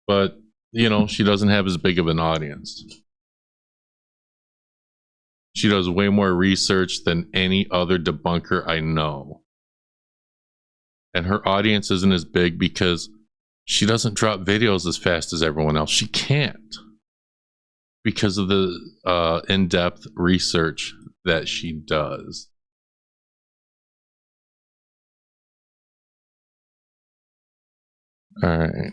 But, you know, she doesn't have as big of an audience. She does way more research than any other debunker I know. And her audience isn't as big because she doesn't drop videos as fast as everyone else. She can't. Because of the in-depth research that she does. All right.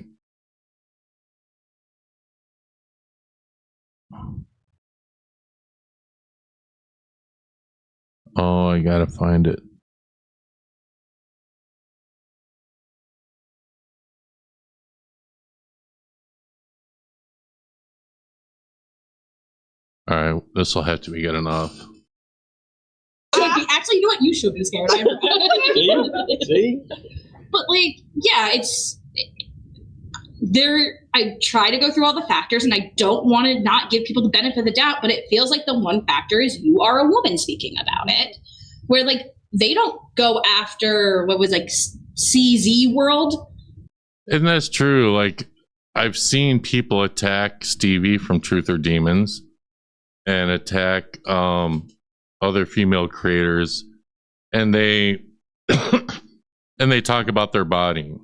Oh, I gotta find it. All right, this will have to be good enough. Actually, you know what? You should be scared. See? But like, yeah, it's there. I try to go through all the factors, and I don't want to not give people the benefit of the doubt. But it feels like the one factor is you are a woman speaking about it, where like they don't go after what was like CZ World. And that's true. Like, I've seen people attack Stevi from Truth or Demons and attack other female creators, and they and they talk about their body.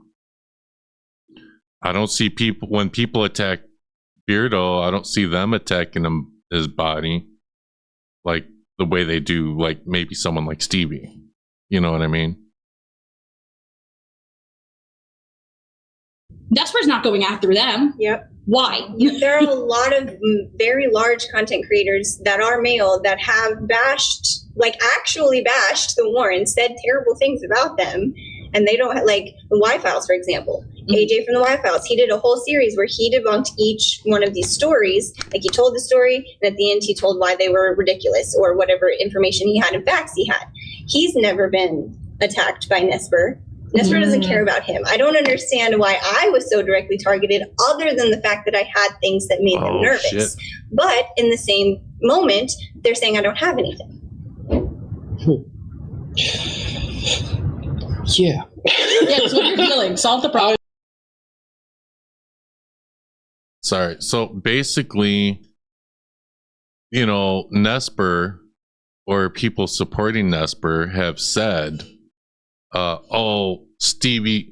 I don't see people when people attack Beardo, I don't see them attacking his body like the way they do like maybe someone like Stevi. You know what I mean? Nesper's not going after them. Yep. Why? There are a lot of very large content creators that are male that have bashed, like actually bashed the Warrens, said terrible things about them. And they don't, like the Y-Files, for example. AJ from the Y-Files, he did a whole series where he debunked each one of these stories. Like he told the story, and at the end he told why they were ridiculous or whatever information he had and facts he had. He's never been attacked by Nesper. Nesper doesn't care about him. I don't understand why I was so directly targeted other than the fact that I had things that made them nervous. Shit. But in the same moment, they're saying I don't have anything. Yeah. Yeah, that's what you're feeling. Solve the problem. Sorry. So basically, you know, Nesper or people supporting Nesper have said, oh, Stevi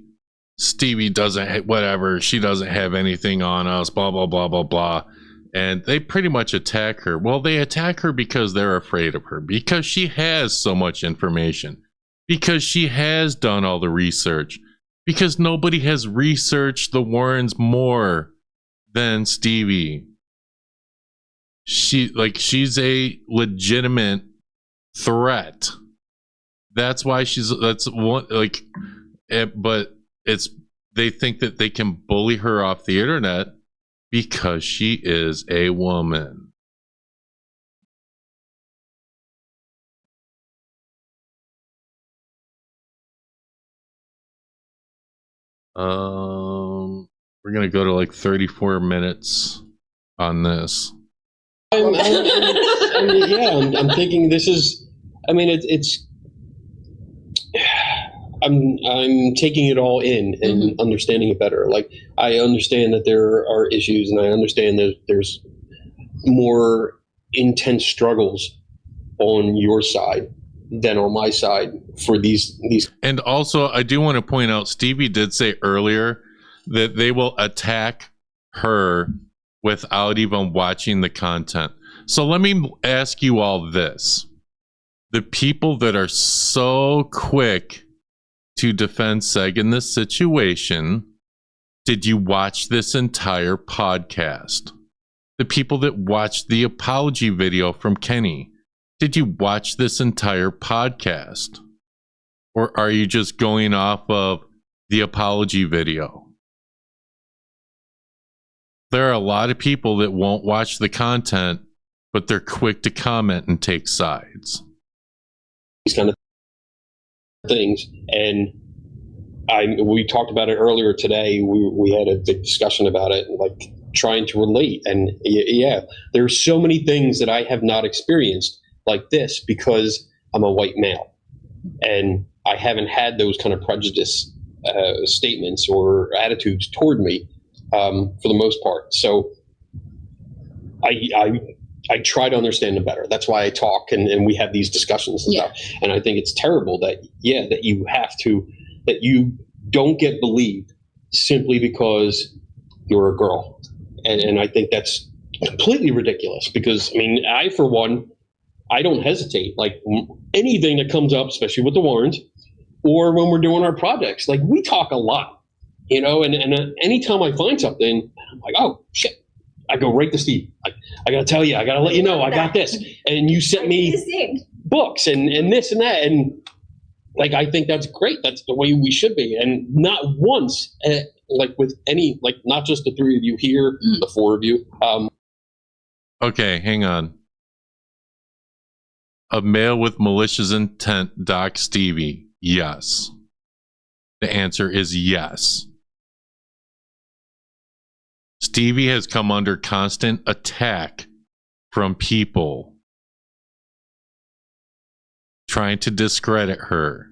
doesn't, whatever, she doesn't have anything on us, blah, blah, blah, blah, blah. And they pretty much attack her. Well, they attack her because they're afraid of her, because she has so much information, because she has done all the research, because nobody has researched the Warrens more than Stevi. She's a legitimate threat. That's why that's one, like, but it's, they think that they can bully her off the internet because she is a woman. We're gonna go to like 34 minutes on this. I'm thinking this is, I mean, it's I'm taking it all in and understanding it better. Like, I understand that there are issues, and I understand that there's more intense struggles on your side than on my side for these. And also, I do want to point out, Stevi did say earlier that they will attack her without even watching the content. So let me ask you all this. The people that are so quick to defend Seg in this situation, did you watch this entire podcast? The people that watched the apology video from Kenny, did you watch this entire podcast? Or are you just going off of the apology video? There are a lot of people that won't watch the content, but they're quick to comment and take sides. These kind of things, and we talked about it earlier today. We had a big discussion about it, like trying to relate. And yeah, there's so many things that I have not experienced like this because I'm a white male, and I haven't had those kind of prejudice statements or attitudes toward me for the most part. So I try to understand them better. That's why I talk and we have these discussions and stuff. And I think it's terrible that you don't get believed simply because you're a girl. And I think that's completely ridiculous because, I mean, I, for one, I don't hesitate. Like, anything that comes up, especially with the Warrens or when we're doing our projects, like, we talk a lot. you know, and anytime I find something, I'm like, oh shit, I go right to Steve. I got to tell you, I got to let you know, I got this. And you sent me books and this and that. And like, I think that's great. That's the way we should be. And not once, like with any, like not just the three of you here, the four of you. Okay, hang on. A male with malicious intent doc Stevie. Yes. The answer is yes. Stevie has come under constant attack from people trying to discredit her.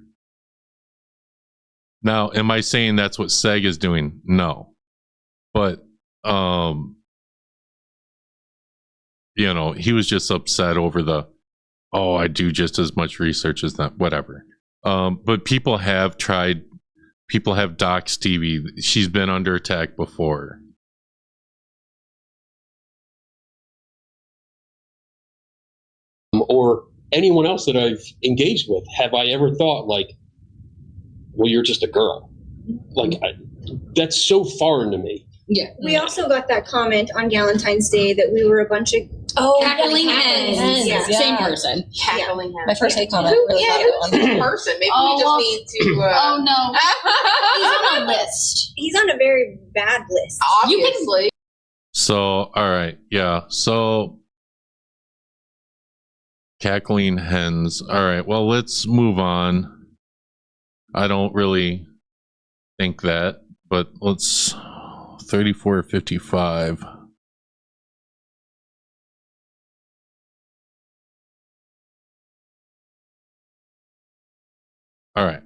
Now, am I saying that's what Seg is doing? No. But, you know, he was just upset over the, oh, I do just as much research as that, whatever. But people have tried, people have doxed Stevie. She's been under attack before. Or anyone else that I've engaged with, have I ever thought like, well, you're just a girl? Like, that's so foreign to me. Yeah. We also got that comment on Valentine's Day that we were a bunch of cackling hens. Yeah. Same person. Cackling hens. My first hate comment. Really thought that one. Person. Maybe we just need to. Oh no. He's on a list. He's on a very bad list. Obviously. So, all right. Yeah. So, cackling hens. All right. Well, let's move on. I don't really think that, but let's 3455. All right.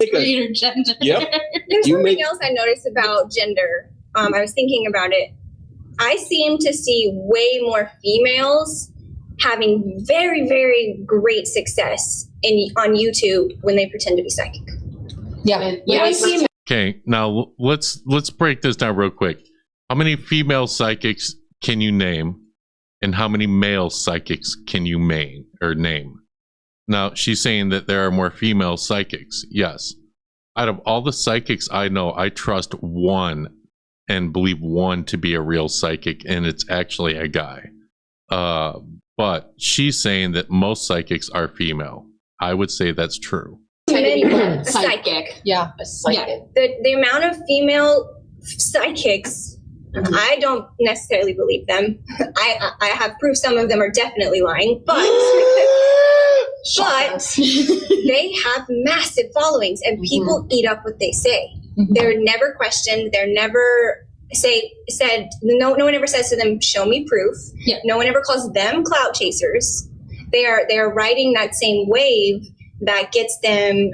Reader gender. Yep. There's something else I noticed about gender. I was thinking about it. I seem to see way more females having very, very great success on YouTube when they pretend to be psychic. Yeah. Okay, now let's break this down real quick. How many female psychics can you name, and how many male psychics can you name? Now, she's saying that there are more female psychics. Yes. Out of all the psychics I know, I trust one and believe one to be a real psychic, and it's actually a guy. But she's saying that most psychics are female. I would say that's true. Psychic. Yeah. A psychic. Yeah. The amount of female psychics, I don't necessarily believe them. I have proof some of them are definitely lying, but they have massive followings and people eat up what they say. They're never questioned. They're never said. No one ever says to them, "Show me proof." Yeah. No one ever calls them clout chasers. They are riding that same wave that gets them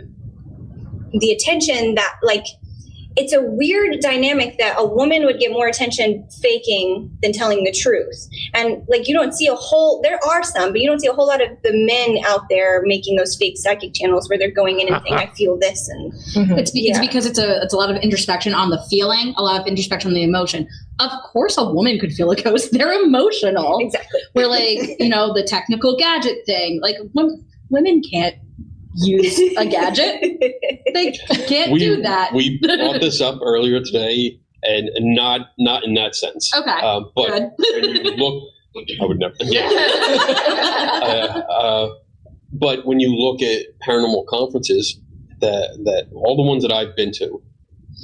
the attention that, like, it's a weird dynamic that a woman would get more attention faking than telling the truth. And like, you don't see there are some, but you don't see a whole lot of the men out there making those fake psychic channels where they're going in and saying, I feel this. And it's because it's a lot of introspection on the feeling, a lot of introspection on the emotion. Of course, a woman could feel a ghost. They're emotional. Exactly. We're like, the technical gadget thing. Like, women can't use a gadget. They can't do that. We brought this up earlier today, and not in that sense. Okay. But good. when you look, I would never. Yeah. But when you look at paranormal conferences, that all the ones that I've been to,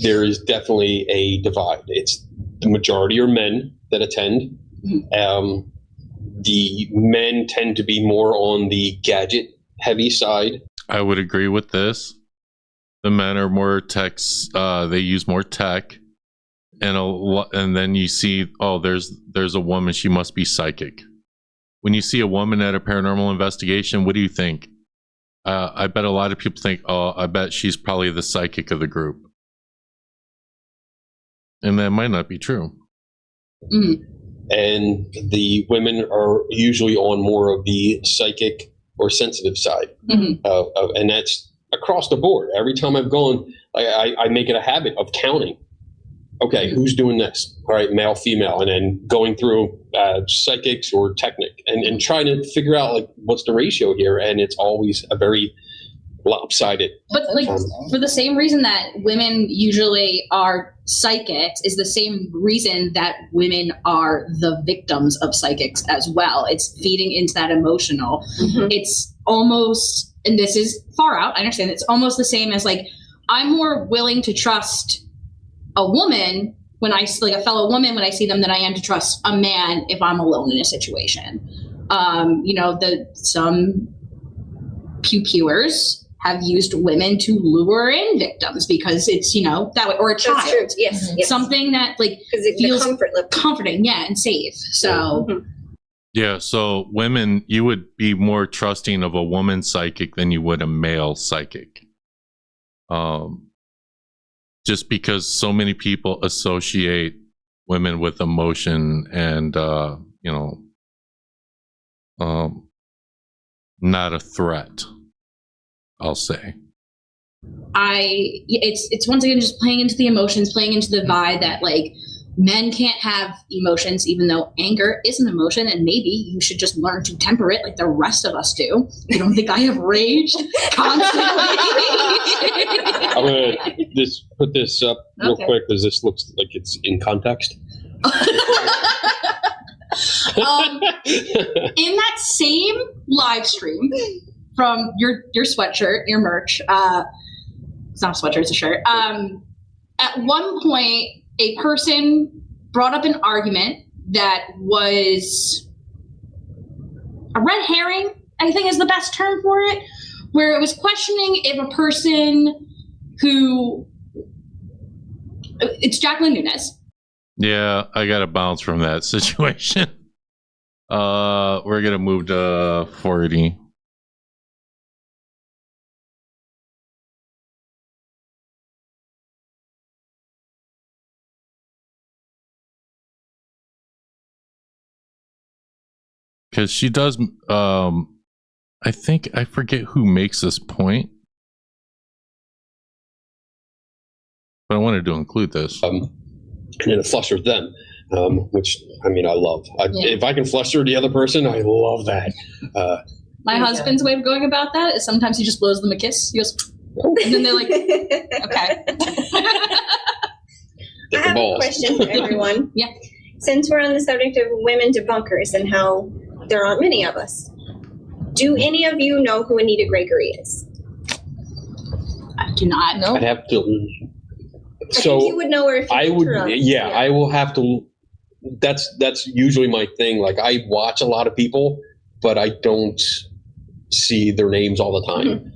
there is definitely a divide. It's the majority are men that attend. The men tend to be more on the gadget heavy side. I would agree with this. The men are more techs. They use more tech, and then you see, oh, there's a woman. She must be psychic. When you see a woman at a paranormal investigation, what do you think? I bet a lot of people think, oh, I bet she's probably the psychic of the group, and that might not be true. And the women are usually on more of the psychic or sensitive side. And that's across the board. Every time I've gone, I make it a habit of counting. Okay, who's doing this? All right, male, female, and then going through psychics or technic and trying to figure out like what's the ratio here. And it's always a very lopsided. But like for the same reason that women usually are psychics is the same reason that women are the victims of psychics as well. It's feeding into that emotional. It's almost, and this is far out, I understand, it's almost the same as like, I'm more willing to trust a woman when I, like a fellow woman, when I see them, than I am to trust a man if I'm alone in a situation. You know, some pew-pewers have used women to lure in victims because it's, you know, that way, or a child. That's true. Yes, yes. Something that like Because feels the comfort level. comforting, yeah, and safe. So Yeah, so women, you would be more trusting of a woman psychic than you would a male psychic. Just because so many people associate women with emotion and, you know, not a threat, I'll say. It's once again just playing into the emotions, playing into the vibe that like men can't have emotions, even though anger is an emotion, and maybe you should just learn to temper it like the rest of us do. You don't think I have rage constantly? I'm going to just put this up real quick because this looks like it's in context. In that same live stream from your sweatshirt, your merch, it's not a sweatshirt, it's a shirt. At one point, a person brought up an argument that was a red herring, I think is the best term for it, where it was questioning if a person who, it's Jacqueline Nunes. Yeah, I got to bounce from that situation. We're going to move to 40. Because she does, I forget who makes this point. But I wanted to include this. And then it flusters them, which, I mean, I love. If I can fluster the other person, I love that. My husband's way of going about that is sometimes he just blows them a kiss. He goes, and then they're like, okay. I have a question for everyone. Yeah. Since we're on the subject of women debunkers and how there aren't many of us, do any of you know who Anita Gregory is? I do not know. I'd have to. I think you would know her if you I would. looked her up. Yeah, I will have to. That's usually my thing. Like I watch a lot of people, but I don't see their names all the time.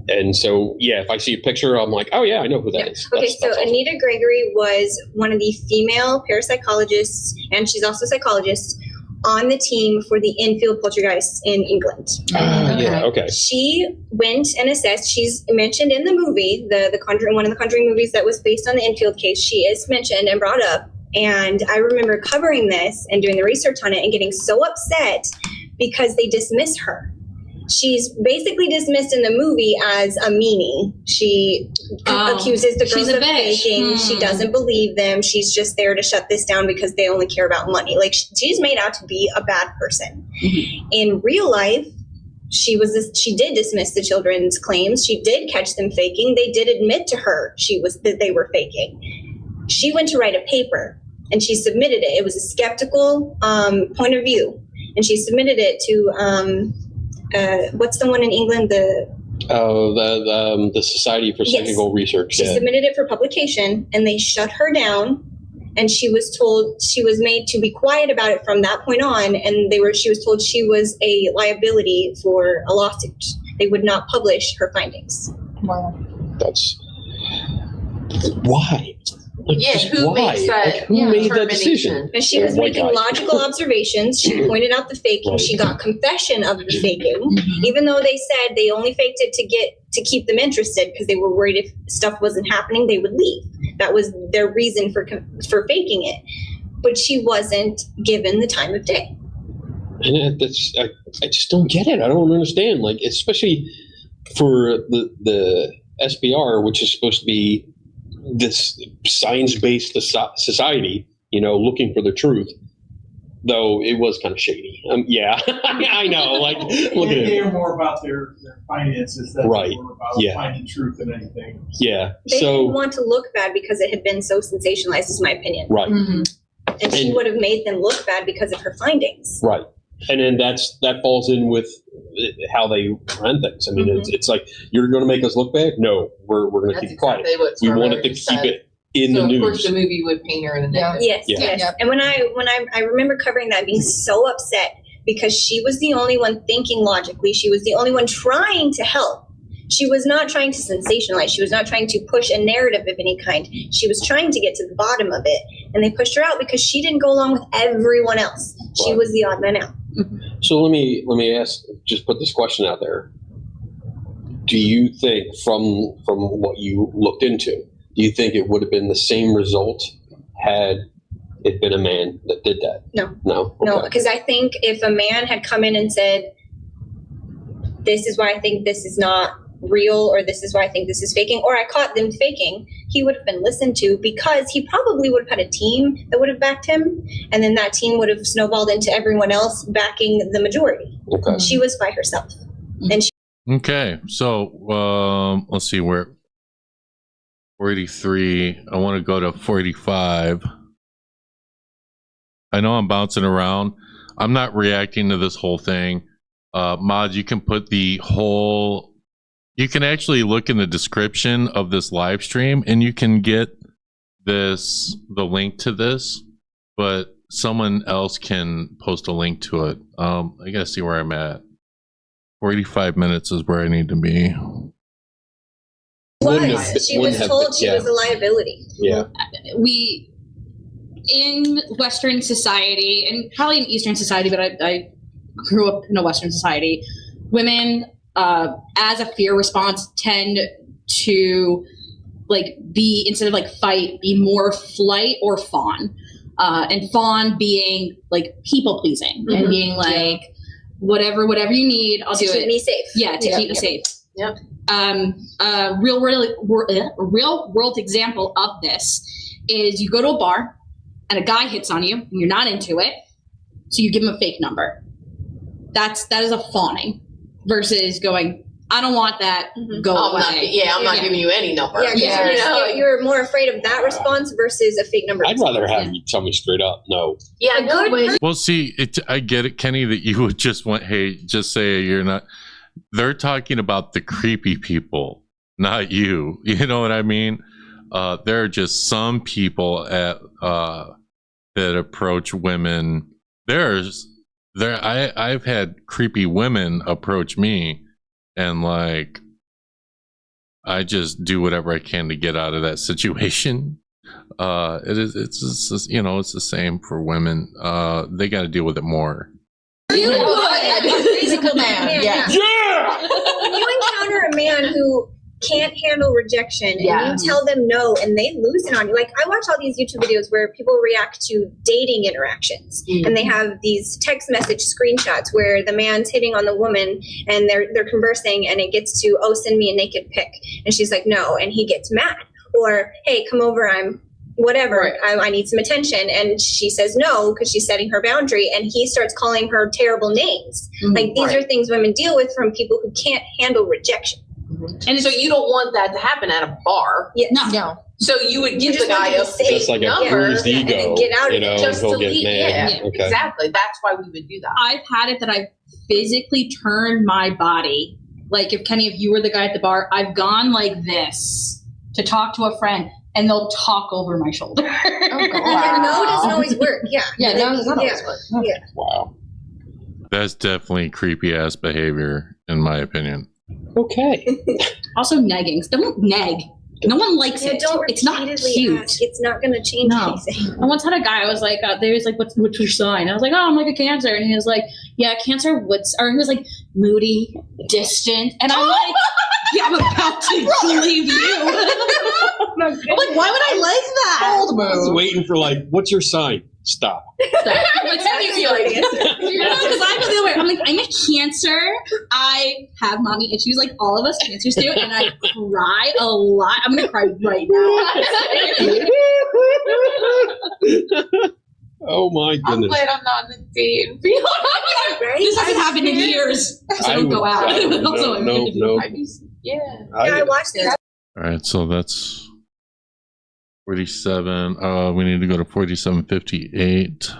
And so, yeah, if I see a picture, I'm like, oh yeah, I know who that is. Okay, so awesome. Anita Gregory was one of the female parapsychologists, and she's also a psychologist, on the team for the infield poltergeists in England. Yeah, okay. She went and assessed. She's mentioned in the movie, the Conjuring, one of the Conjuring movies that was based on the infield case. She is mentioned and brought up. And I remember covering this and doing the research on it and getting so upset because they dismiss her. She's basically dismissed in the movie as a meanie. She accuses the girls of faking. She doesn't believe them. She's just there to shut this down because they only care about money. Like, she's made out to be a bad person. In real life, she did dismiss the children's claims. She did catch them faking. They did admit to her that they were faking. She went to write a paper and she submitted it. It was a skeptical point of view, and she submitted it to what's the one in England? The Society for Psychical Research. She submitted it for publication, and they shut her down. And she was made to be quiet about it from that point on. And she was told she was a liability for a lawsuit. They would not publish her findings. Wow. That's why. Like, who makes that? Like, who made that decision? And she was making logical observations. She pointed out the faking. She got confession of the faking, even though they said they only faked it to keep them interested because they were worried if stuff wasn't happening, they would leave. That was their reason for faking it. But she wasn't given the time of day. And I just don't get it. I don't understand. Like, especially for the SBR, which is supposed to be this science-based society, looking for the truth. though it was kind of shady. Yeah, I know. Like, look at They it. are more about their finances than Right. they were about Yeah. finding truth in anything. Yeah. They didn't So want to look bad because it had been so sensationalized, is my opinion. right, And she And- would have made them look bad because of her findings. right, and then that falls in with how they run things. I mean, it's like, you're going to make us look bad. No, we're going to That's keep it quiet. exactly what We Stormare wanted to just keep said. it in So the of news. course the movie would paint her in a negative. Yes, Yeah. yes. Yep. And when I remember covering that, being so upset because she was the only one thinking logically. She was the only one trying to help. She was not trying to sensationalize. She was not trying to push a narrative of any kind. She was trying to get to the bottom of it. And they pushed her out because she didn't go along with everyone else. She Right. was the odd man out. So let me ask, just put this question out there. Do you think from what you looked into, do you think it would have been the same result had it been a man that did that? No. No? No, Okay. because I think if a man had come in and said, this is why I think this is not real, or this is why I think this is faking, or I caught them faking, he would have been listened to, because he probably would have had a team that would have backed him, and then that team would have snowballed into everyone else backing the majority. Okay. She was by herself. And she Okay, so let's see, where 43. I want to go to 45. I know I'm bouncing around. I'm not reacting to this whole thing. Mod, you can put the whole. You can actually look in the description of this live stream, and you can get the link to this, but someone else can post a link to it. I gotta see where I'm at. 45 minutes is where I need to be. she was told she was a liability. Yeah. We, in Western society, and probably in Eastern society, but I grew up in a Western society, women, as a fear response, tend to be, instead of fight, be more flight or fawn. And fawn being people pleasing and being whatever you need, I'll do it. Keep me safe. Yeah, to keep me safe. Yep. Real world example of this is you go to a bar and a guy hits on you and you're not into it, so you give him a fake number. That is a fawning versus going, I don't want that, go away. I'm not giving you any number. Yeah, you're more afraid of that response versus a fake number. I'd rather have you tell me straight up, no. Yeah, good way. Well, see, I get it, Kenny, that you would just want, hey, just say you're not. They're talking about the creepy people, not you. You know what I mean? There are just some people that approach women. I've had creepy women approach me, and I just do whatever I can to get out of that situation. It's the same for women. They got to deal with it more. Physical man. Yeah. When you encounter a man who can't handle rejection and you tell them no and they lose it on you. I watch all these YouTube videos where people react to dating interactions and they have these text message screenshots where the man's hitting on the woman and they're conversing and it gets to, oh, send me a naked pic. And she's like, no. And he gets mad. Or, hey, come over, I'm whatever, I need some attention. And she says no because she's setting her boundary, and he starts calling her terrible names. These are things women deal with from people who can't handle rejection. And so you don't want that to happen at a bar. Yeah. No. So you would give the guy a fake Just like a number bruised ego, and get out of it. just he'll to get leave. mad. Yeah, Okay. exactly. That's why we would do that. I've had it that I've physically turned my body. If Kenny, if you were the guy at the bar, I've gone like this to talk to a friend, and they'll talk over my shoulder. Oh, God. And no doesn't always work. Yeah. Yeah, no, it's not always work. Yeah. Wow. That's definitely creepy ass behavior, in my opinion. Okay. Also, neggings. Don't neg. No one likes Yeah, it. don't It's not repeatedly cute. ask. It's not going to change No. anything. I once had a guy, I was like, there's what's your sign? I was like, oh, I'm like a Cancer. And he was like, yeah, Cancer, or he was like, moody, distant. And I'm like, yeah, I'm about to leave you. I'm like, why would I like that? Old I was move. waiting for what's your sign? Stop. Because I go the other way. I'm like, I'm a Cancer. I have mommy issues like all of us Cancers do, and I cry a lot. I'm gonna cry right now. Oh my I'm goodness. glad I'm not in the feed. This hasn't happened in years. So I don't go out. No. Yeah. I watched these. All right, so that's 47. We need to go to 4758.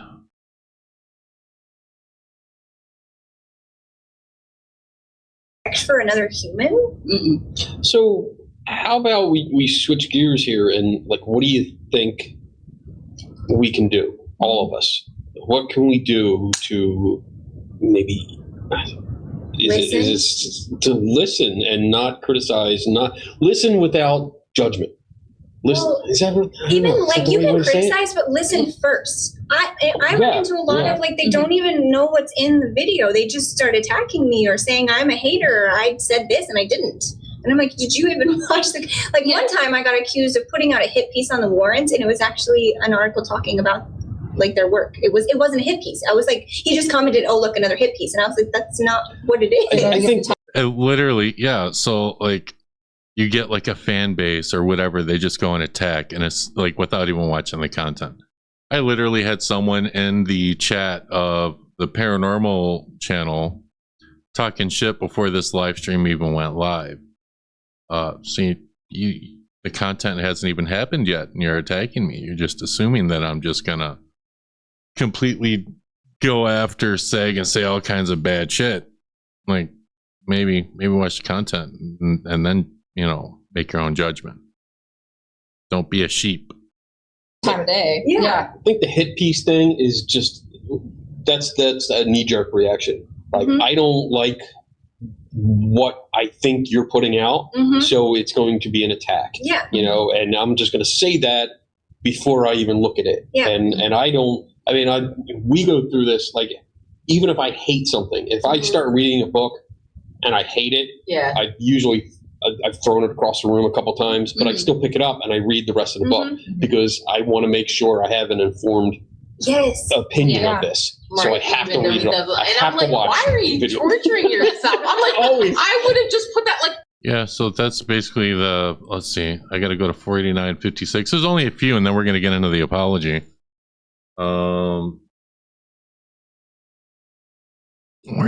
For another human? Mm-mm. So how about we switch gears here and like, what do you think we can do? All of us. What can we do to maybe is it to listen and not criticize, not listen without judgment? Listen, Well, is that what, Even know, like you can criticize, but listen first. I run into a lot of like they don't even know what's in the video. They just start attacking me or saying I'm a hater. Or I said this and I didn't. And I'm like, did you even watch the? Like one time I got accused of putting out a hit piece on the Warrens, and it was actually an article talking about like their work. It wasn't a hit piece. I was like, he just commented, "Oh, look, another hit piece," and I was like, that's not what it is. I think Literally, yeah. So like, you get like a fan base or whatever, they just go and attack, and it's like without even watching the content. I literally had someone in the chat of the Paranormal channel talking shit before this live stream even went live. So the content hasn't even happened yet, and you're attacking me. You're just assuming that I'm just gonna completely go after Seg and say all kinds of bad shit. Like maybe watch the content and then make your own judgment. Don't be a sheep. Time of day. I think the hit piece thing is just that's a knee-jerk reaction. Like I don't like what I think you're putting out, so it's going to be an attack. Yeah. And I'm just going to say that before I even look at it. Yeah. And I don't. I mean, we go through this like even if I hate something, if I start reading a book and I hate it, I've thrown it across the room a couple times, but I still pick it up and I read the rest of the book because I want to make sure I have an informed opinion of this. Right. So I have to read it. I have to watch. Why are you torturing yourself? I'm like, Always. I would have just put that like. Yeah, so that's basically let's see, I got to go to 4956. There's only a few, and then we're going to get into the apology. Where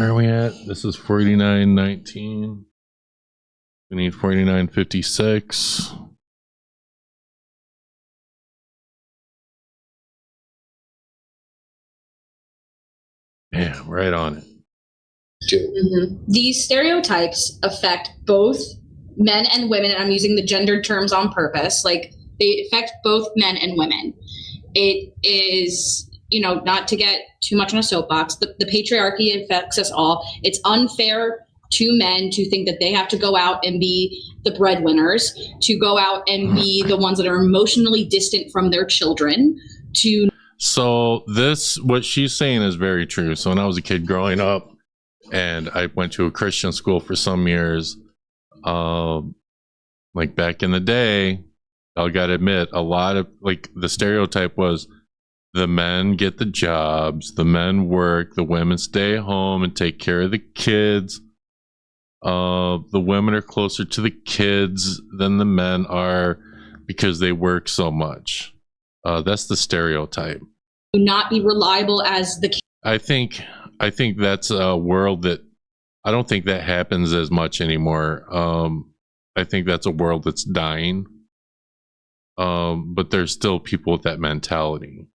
are we at? This is 4919. We need 4956. Yeah, right on it. These stereotypes affect both men and women, and I'm using the gendered terms on purpose. Like they affect both men and women. It is, not to get too much on a soapbox, the patriarchy affects us all. It's unfair to men to think that they have to go out and be the breadwinners, to go out and be the ones that are emotionally distant from their children, So what she's saying is very true. So when I was a kid growing up, and I went to a Christian school for some years, like back in the day, I gotta admit, a lot of like the stereotype was the men get the jobs, the men work, the women stay home and take care of the kids. The women are closer to the kids than the men are because they work so much. That's the stereotype. not be reliable as the. I think that's a world that I don't think that happens as much anymore. I think that's a world that's dying. But there's still people with that mentality.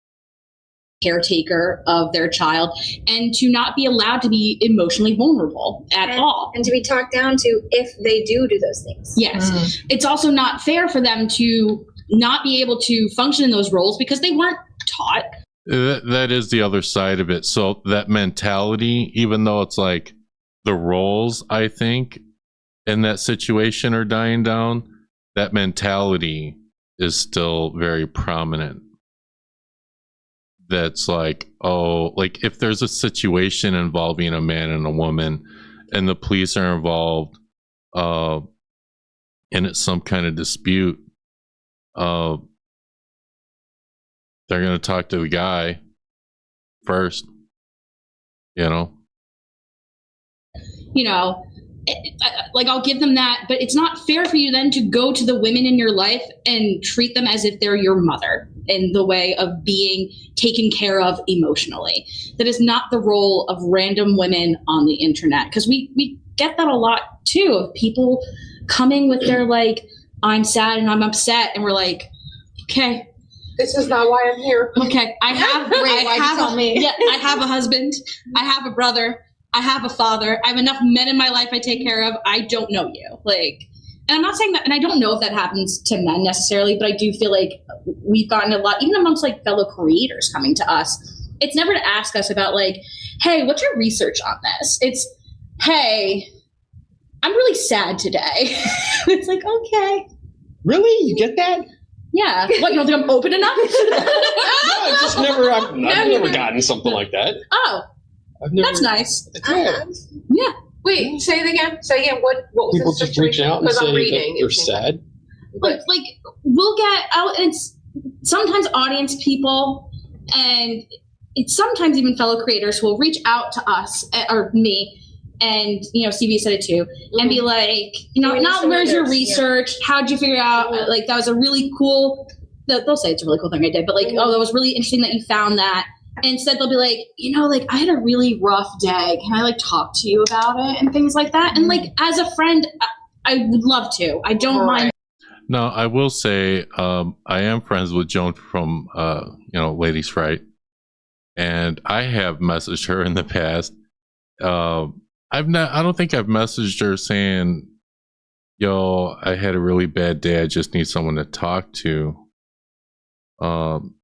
Caretaker of their child, and to not be allowed to be emotionally vulnerable at all, and to be talked down to if they do those things. Yes. It's also not fair for them to not be able to function in those roles because they weren't taught. That is the other side of it. So that mentality, even though it's like the roles, I think, in that situation are dying down, that mentality is still very prominent. That's like, oh, like if there's a situation involving a man and a woman and the police are involved, and it's some kind of dispute, they're going to talk to the guy first, like I'll give them that, but it's not fair for you then to go to the women in your life and treat them as if they're your mother. in the way of being taken care of emotionally. That is not the role of random women on the internet, because we get that a lot too, of people coming with their like, I'm sad and I'm upset, and we're like, okay, This is not why I'm here. okay, I have I have a husband, I have a brother, I have a father, I have enough men in my life I take care of. I don't know you. Like, and I'm not saying that, and I don't know if that happens to men necessarily, but I do feel like we've gotten a lot, even amongst like fellow creators coming to us. It's never to ask us about like, hey, what's your research on this? It's, hey, I'm really sad today. It's like, okay. Really? You get that? Yeah. What, you don't think I'm open enough? I've never gotten something like that. Oh, that's nice. Yeah. Wait, say it again. Say again. What was People the just reach situation? out and Because say I'm reading. that they're sad. Like we'll get out, it's sometimes audience people, and it's sometimes even fellow creators who will reach out to us, or me, and Stevi said it too, and be like, not where's your research, how'd you figure out, like that was a really cool, they'll say it's a really cool thing I did, but like, oh, that was really interesting that you found that. And instead they'll be like, like I had a really rough day, can I like talk to you about it, and things like that. And like as a friend, I would love to. I don't mind. No, I will say I am friends with Joan from Ladies Fright, and I have messaged her in the past. I don't think I've messaged her saying, yo, I had a really bad day, I just need someone to talk to.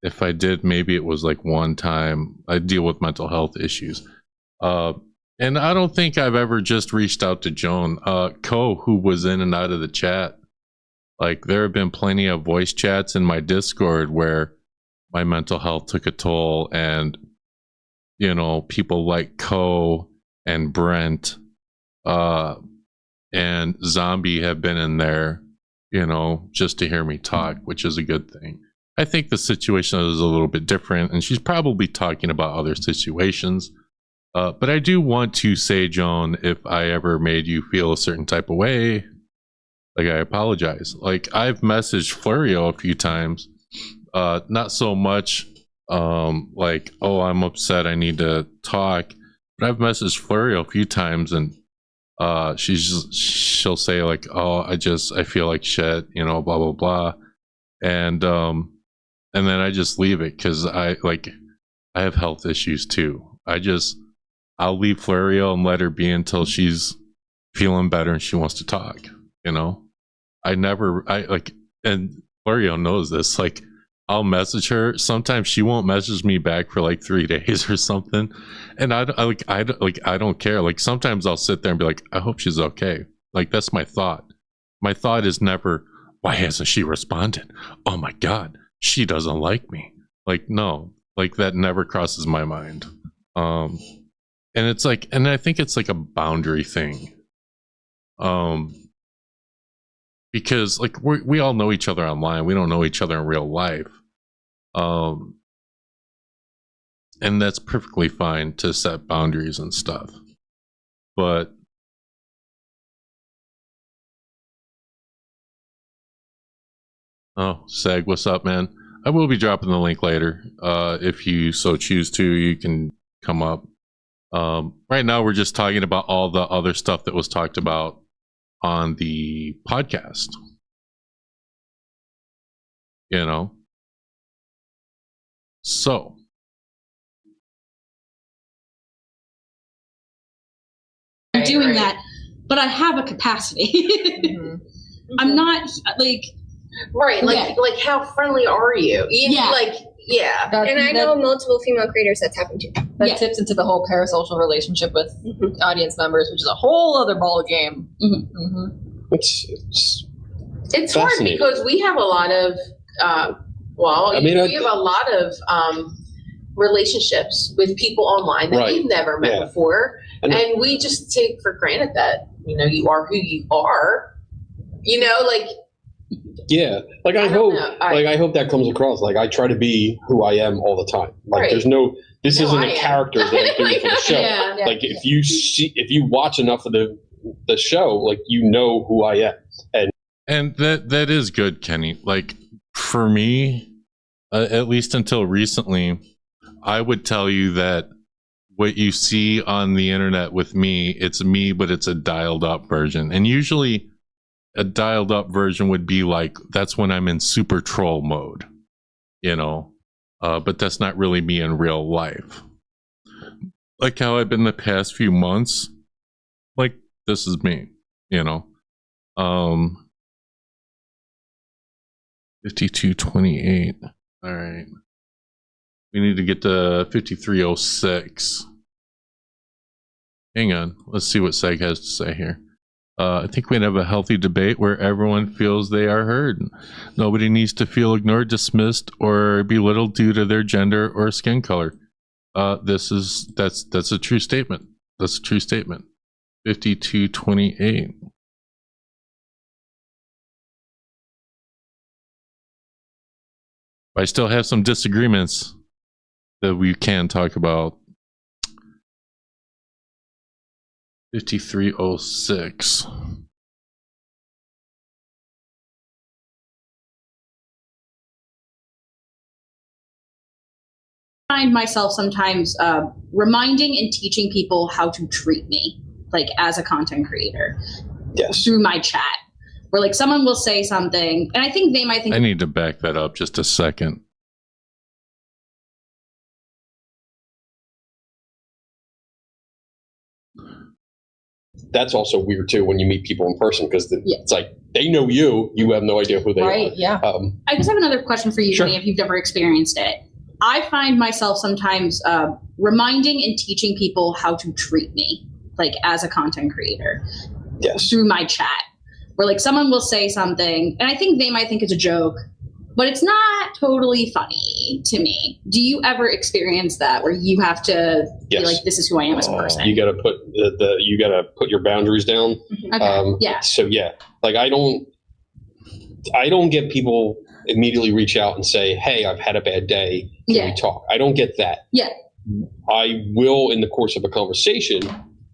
If I did, maybe it was like one time. I deal with mental health issues. And I don't think I've ever just reached out to Joan. Who was in and out of the chat, like there have been plenty of voice chats in my Discord where my mental health took a toll, and people like and Brent and Zombie have been in there, just to hear me talk, which is a good thing. I think the situation is a little bit different, and she's probably talking about other situations. But I do want to say, Joan, if I ever made you feel a certain type of way, like, I apologize. Like, I've messaged Florio a few times, not so much like, oh, I'm upset, I need to talk. But I've messaged Florio a few times, and she'll say like, oh, I feel like shit, blah blah blah, and then I just leave it, because I have health issues too. I'll leave Florio and let her be until she's feeling better and she wants to talk. And Florio knows this. Like, I'll message her. Sometimes she won't message me back for like 3 days or something, and I don't care. Like, sometimes I'll sit there and be like, I hope she's okay. Like, that's my thought. My thought is never, why hasn't she responded? Oh my God, she doesn't like me. Like, no, like that never crosses my mind. And it's like, and I think it's like a boundary thing. Because like we all know each other online. We don't know each other in real life. And that's perfectly fine to set boundaries and stuff. But oh, Sag, what's up, man? I will be dropping the link later. If you so choose to, you can come up. Right now, we're just talking about all the other stuff that was talked about on the podcast. So. I'm doing that, but I have a capacity. I'm not like. Right, like how friendly are you? Yeah. And I know multiple female creators that's happened to. That tips into the whole parasocial relationship with audience members, which is a whole other ball game. It's hard because we have a lot of we have a lot of relationships with people online that we've never met before, and we just take for granted that you are who you are. Yeah, like I hope that comes across. Like, I try to be who I am all the time. Like, this isn't a character that I'm doing for the show. Like, if you watch enough of the show, like, who I am, and that is good, Kenny. Like, for me, at least until recently, I would tell you that what you see on the internet with me, it's me, but it's a dialed up version. And usually a dialed up version would be like, that's when I'm in super troll mode, you know, but that's not really me in real life. Like how I've been the past few months, like this is me, you know. 5228. All right. We need to get to 5306. Hang on. Let's see what Seg has to say here. I think we'd have a healthy debate where everyone feels they are heard. Nobody needs to feel ignored, dismissed, or belittled due to their gender or skin color. That's a true statement. That's a true statement. 5228. I still have some disagreements that we can talk about. 5306. I find myself sometimes reminding and teaching people how to treat me, like as a content creator. Yes. Through my chat. Where like someone will say something, and I think they might think I need to back that up just a second. That's also weird too when you meet people in person, because it's like they know you have no idea who they are. Right, yeah. I just have another question for you, Sure. Jenny, if you've ever experienced it. I find myself sometimes reminding and teaching people how to treat me, like as a content creator. Yes. Through my chat. Where like someone will say something, and I think they might think it's a joke, but it's not totally funny to me. Do you ever experience that where you have to be like, this is who I am as a person? You got to put you got to put your boundaries down. Okay. Yeah. So yeah, like I don't get people immediately reach out and say, "Hey, I've had a bad day. Can we talk?" I don't get that. Yeah. I will, in the course of a conversation,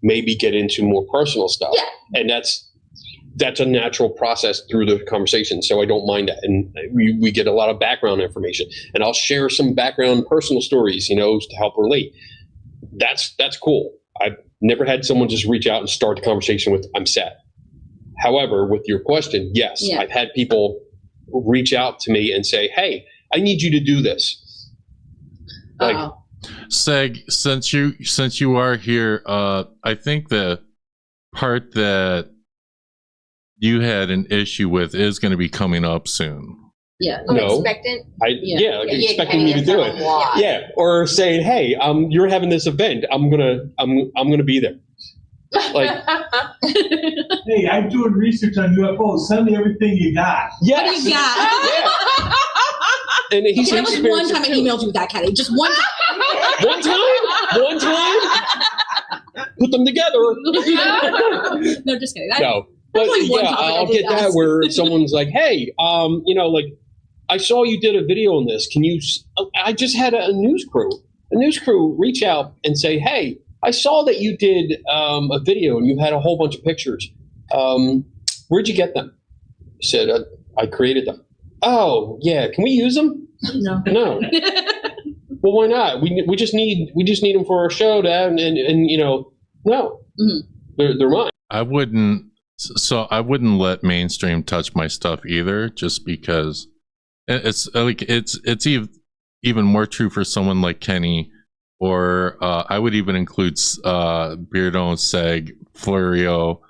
maybe get into more personal stuff. Yeah. And that's a natural process through the conversation, so I don't mind that. And we get a lot of background information, and I'll share some background personal stories, you know, to help relate. That's cool. I've never had someone just reach out and start the conversation with, "I'm sad." However, with your question, yes, I've had people reach out to me and say, "Hey, I need you to do this." Like, Seg, since you are here, I think the part that you had an issue with is going to be coming up soon. Yeah. No. Expectant? Expecting me to do it. Yeah. Or saying, "Hey, you're having this event. I'm gonna be there." Like, hey, I'm doing research on UFOs. Send me everything you got. Yes. What do you got? And he's that was one time I emailed you with that, Kenny. Just one time. One time. Put them together. No, just kidding. No. But yeah, I'll get that where someone's like, "Hey, you know, like, I saw you did a video on this. Can you?" I just had a news crew reach out and say, "Hey, I saw that you did a video and you had a whole bunch of pictures. Where'd you get them?" I said, "I created them." "Oh, yeah. Can we use them?" No. Well, why not? We just need them for our show, and you know, no, they're mine. I wouldn't let mainstream touch my stuff either, just because it's like it's even more true for someone like Kenny, or I would even include Beardo, Seg, Florio,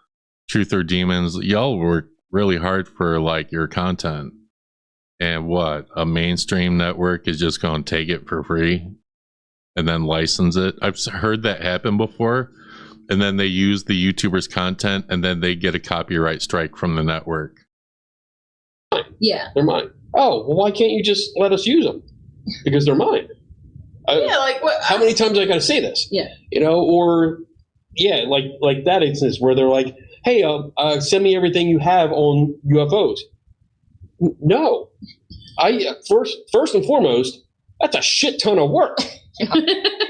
Truth or Demons. Y'all work really hard for like your content, and what a mainstream network is just going to take it for free and then license it. I've heard that happen before. And then they use the YouTuber's content, and then they get a copyright strike from the network. Yeah. They're mine. Oh, well, why can't you just let us use them? Because they're mine. Like what? How many times I got to say this? Yeah. You know, or like that instance where they're like, "Hey, send me everything you have on UFOs." No, first and foremost, that's a shit ton of work.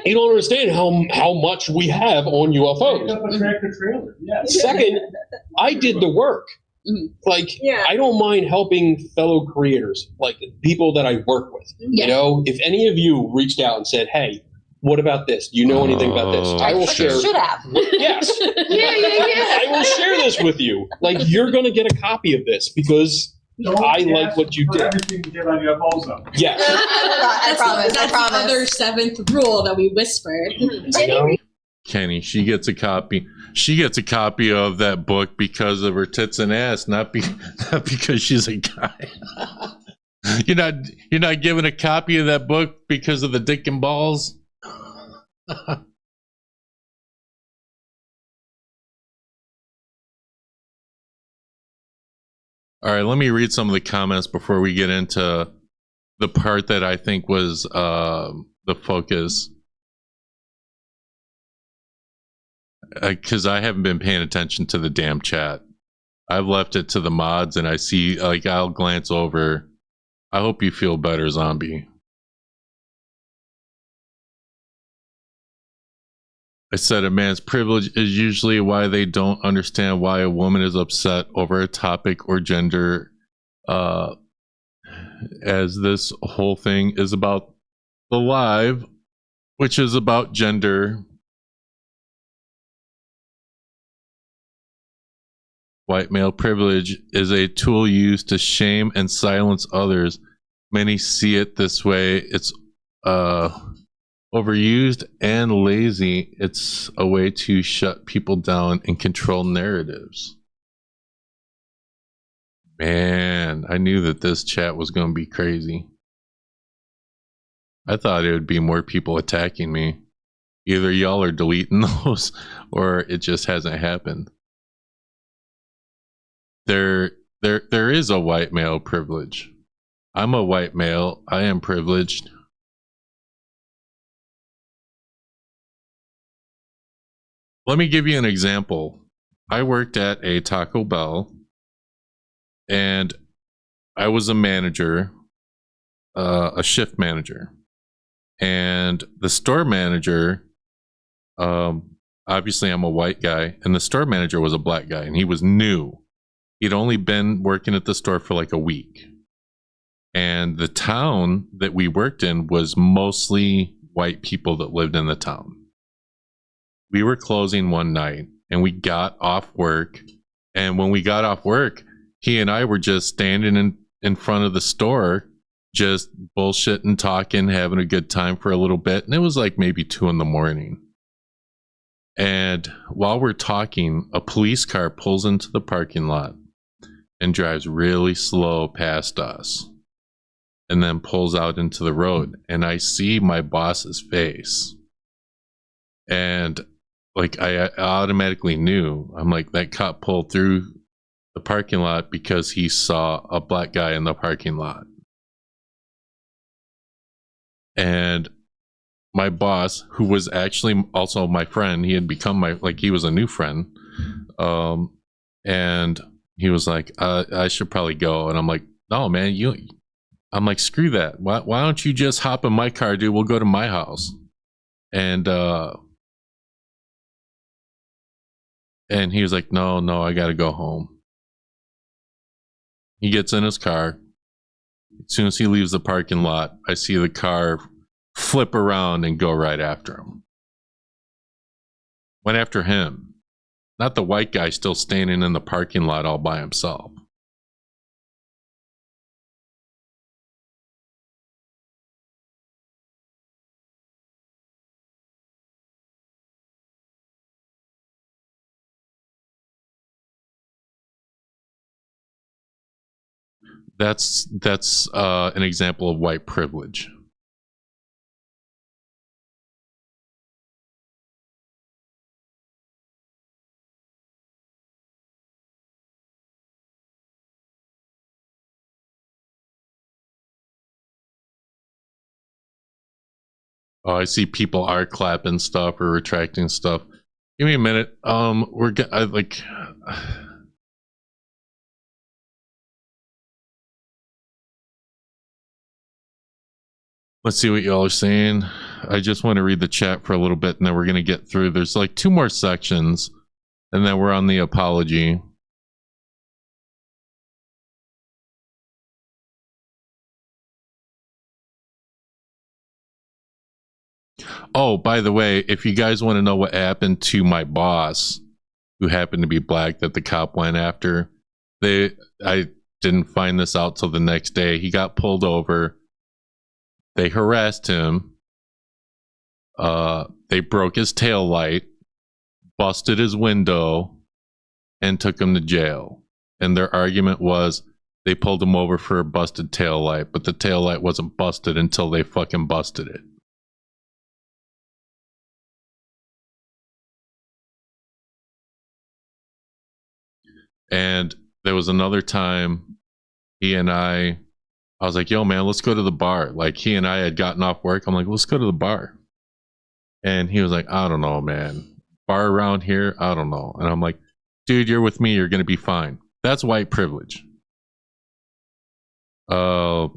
You don't understand how much we have on UFOs. Pick up a tractor trailer. Yeah. Second, I did the work. Like, I don't mind helping fellow creators, like people that I work with. You know, if any of you reached out and said, "Hey, what about this? Do you know anything about this?" I will share. Should have. Yes. I will share this with you. Like, you're going to get a copy of this because I like what you did. Everything you get on your also. Yes. I promise. That's the other seventh rule that we whispered. I know. Kenny, she gets a copy. She gets a copy of that book because of her tits and ass, not because she's a guy. You're not giving a copy of that book because of the dick and balls. All right, let me read some of the comments before we get into the part that I think was the focus. Because I haven't been paying attention to the damn chat. I've left it to the mods, and I see, like, I'll glance over. I hope you feel better, Zombie. I said a man's privilege is usually why they don't understand why a woman is upset over a topic or gender, as this whole thing is about the live, which is about gender. White male privilege is a tool used to shame and silence others. Many see it this way. It's overused and lazy. It's a way to shut people down and control narratives. Man, I knew that this chat was going to be crazy. I thought it would be more people attacking me. Either y'all are deleting those or it just hasn't happened. There is a white male privilege. I'm a white male. I am privileged. Let me give you an example. I worked at a Taco Bell, and I was a manager, a shift manager. And the store manager, obviously I'm a white guy, and the store manager was a black guy, and he was new. He'd only been working at the store for like a week. And the town that we worked in was mostly white people that lived in the town. We were closing one night and we got off work. And when we got off work, he and I were just standing in front of the store, just bullshitting, talking, having a good time for a little bit. And it was like maybe 2 a.m. And while we're talking, a police car pulls into the parking lot and drives really slow past us and then pulls out into the road, and I see my boss's face, and like I automatically knew. I'm like, that cop pulled through the parking lot because he saw a black guy in the parking lot. And my boss, who was actually also my friend, he had become he was a new friend, and he was like, I should probably go. And I'm like, no, man, I'm like, screw that. Why don't you just hop in my car, dude? We'll go to my house. And he was like, no, I got to go home. He gets in his car. As soon as he leaves the parking lot, I see the car flip around and go right after him. Went after him. Not the white guy still standing in the parking lot all by himself. That's an example of white privilege. Oh, I see people are clapping stuff or retracting stuff. Give me a minute. Let's see what y'all are saying. I just want to read the chat for a little bit, and then we're going to get through. There's like 2 more sections, and then we're on the apology. Oh, by the way, if you guys want to know what happened to my boss, who happened to be black, that the cop went after, I didn't find this out till the next day. He got pulled over. They harassed him. They broke his tail light, busted his window, and took him to jail. And their argument was they pulled him over for a busted tail light, but the tail light wasn't busted until they fucking busted it. And there was another time he and I was like, yo, man, let's go to the bar. Like, he and I had gotten off work. I'm like, let's go to the bar. And he was like, I don't know, man. Bar around here? I don't know. And I'm like, dude, you're with me. You're going to be fine. That's white privilege. If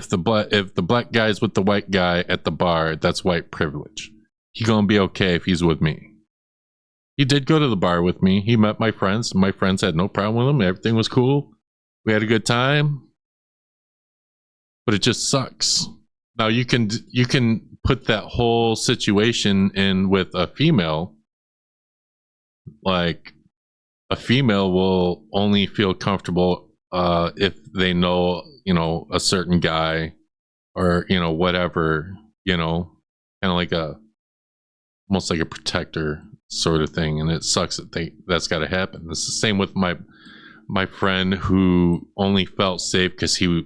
the black guy's with the white guy at the bar, that's white privilege. He going to be okay if he's with me. He did go to the bar with me. He met my friends. My friends had no problem with him. Everything was cool. We had a good time. But it just sucks. Now you can put that whole situation in with a female. Like, a female will only feel comfortable if they know, a certain guy or, whatever, kind of like almost like a protector sort of thing. And it sucks that that's got to happen. It's the same with my friend who only felt safe because he was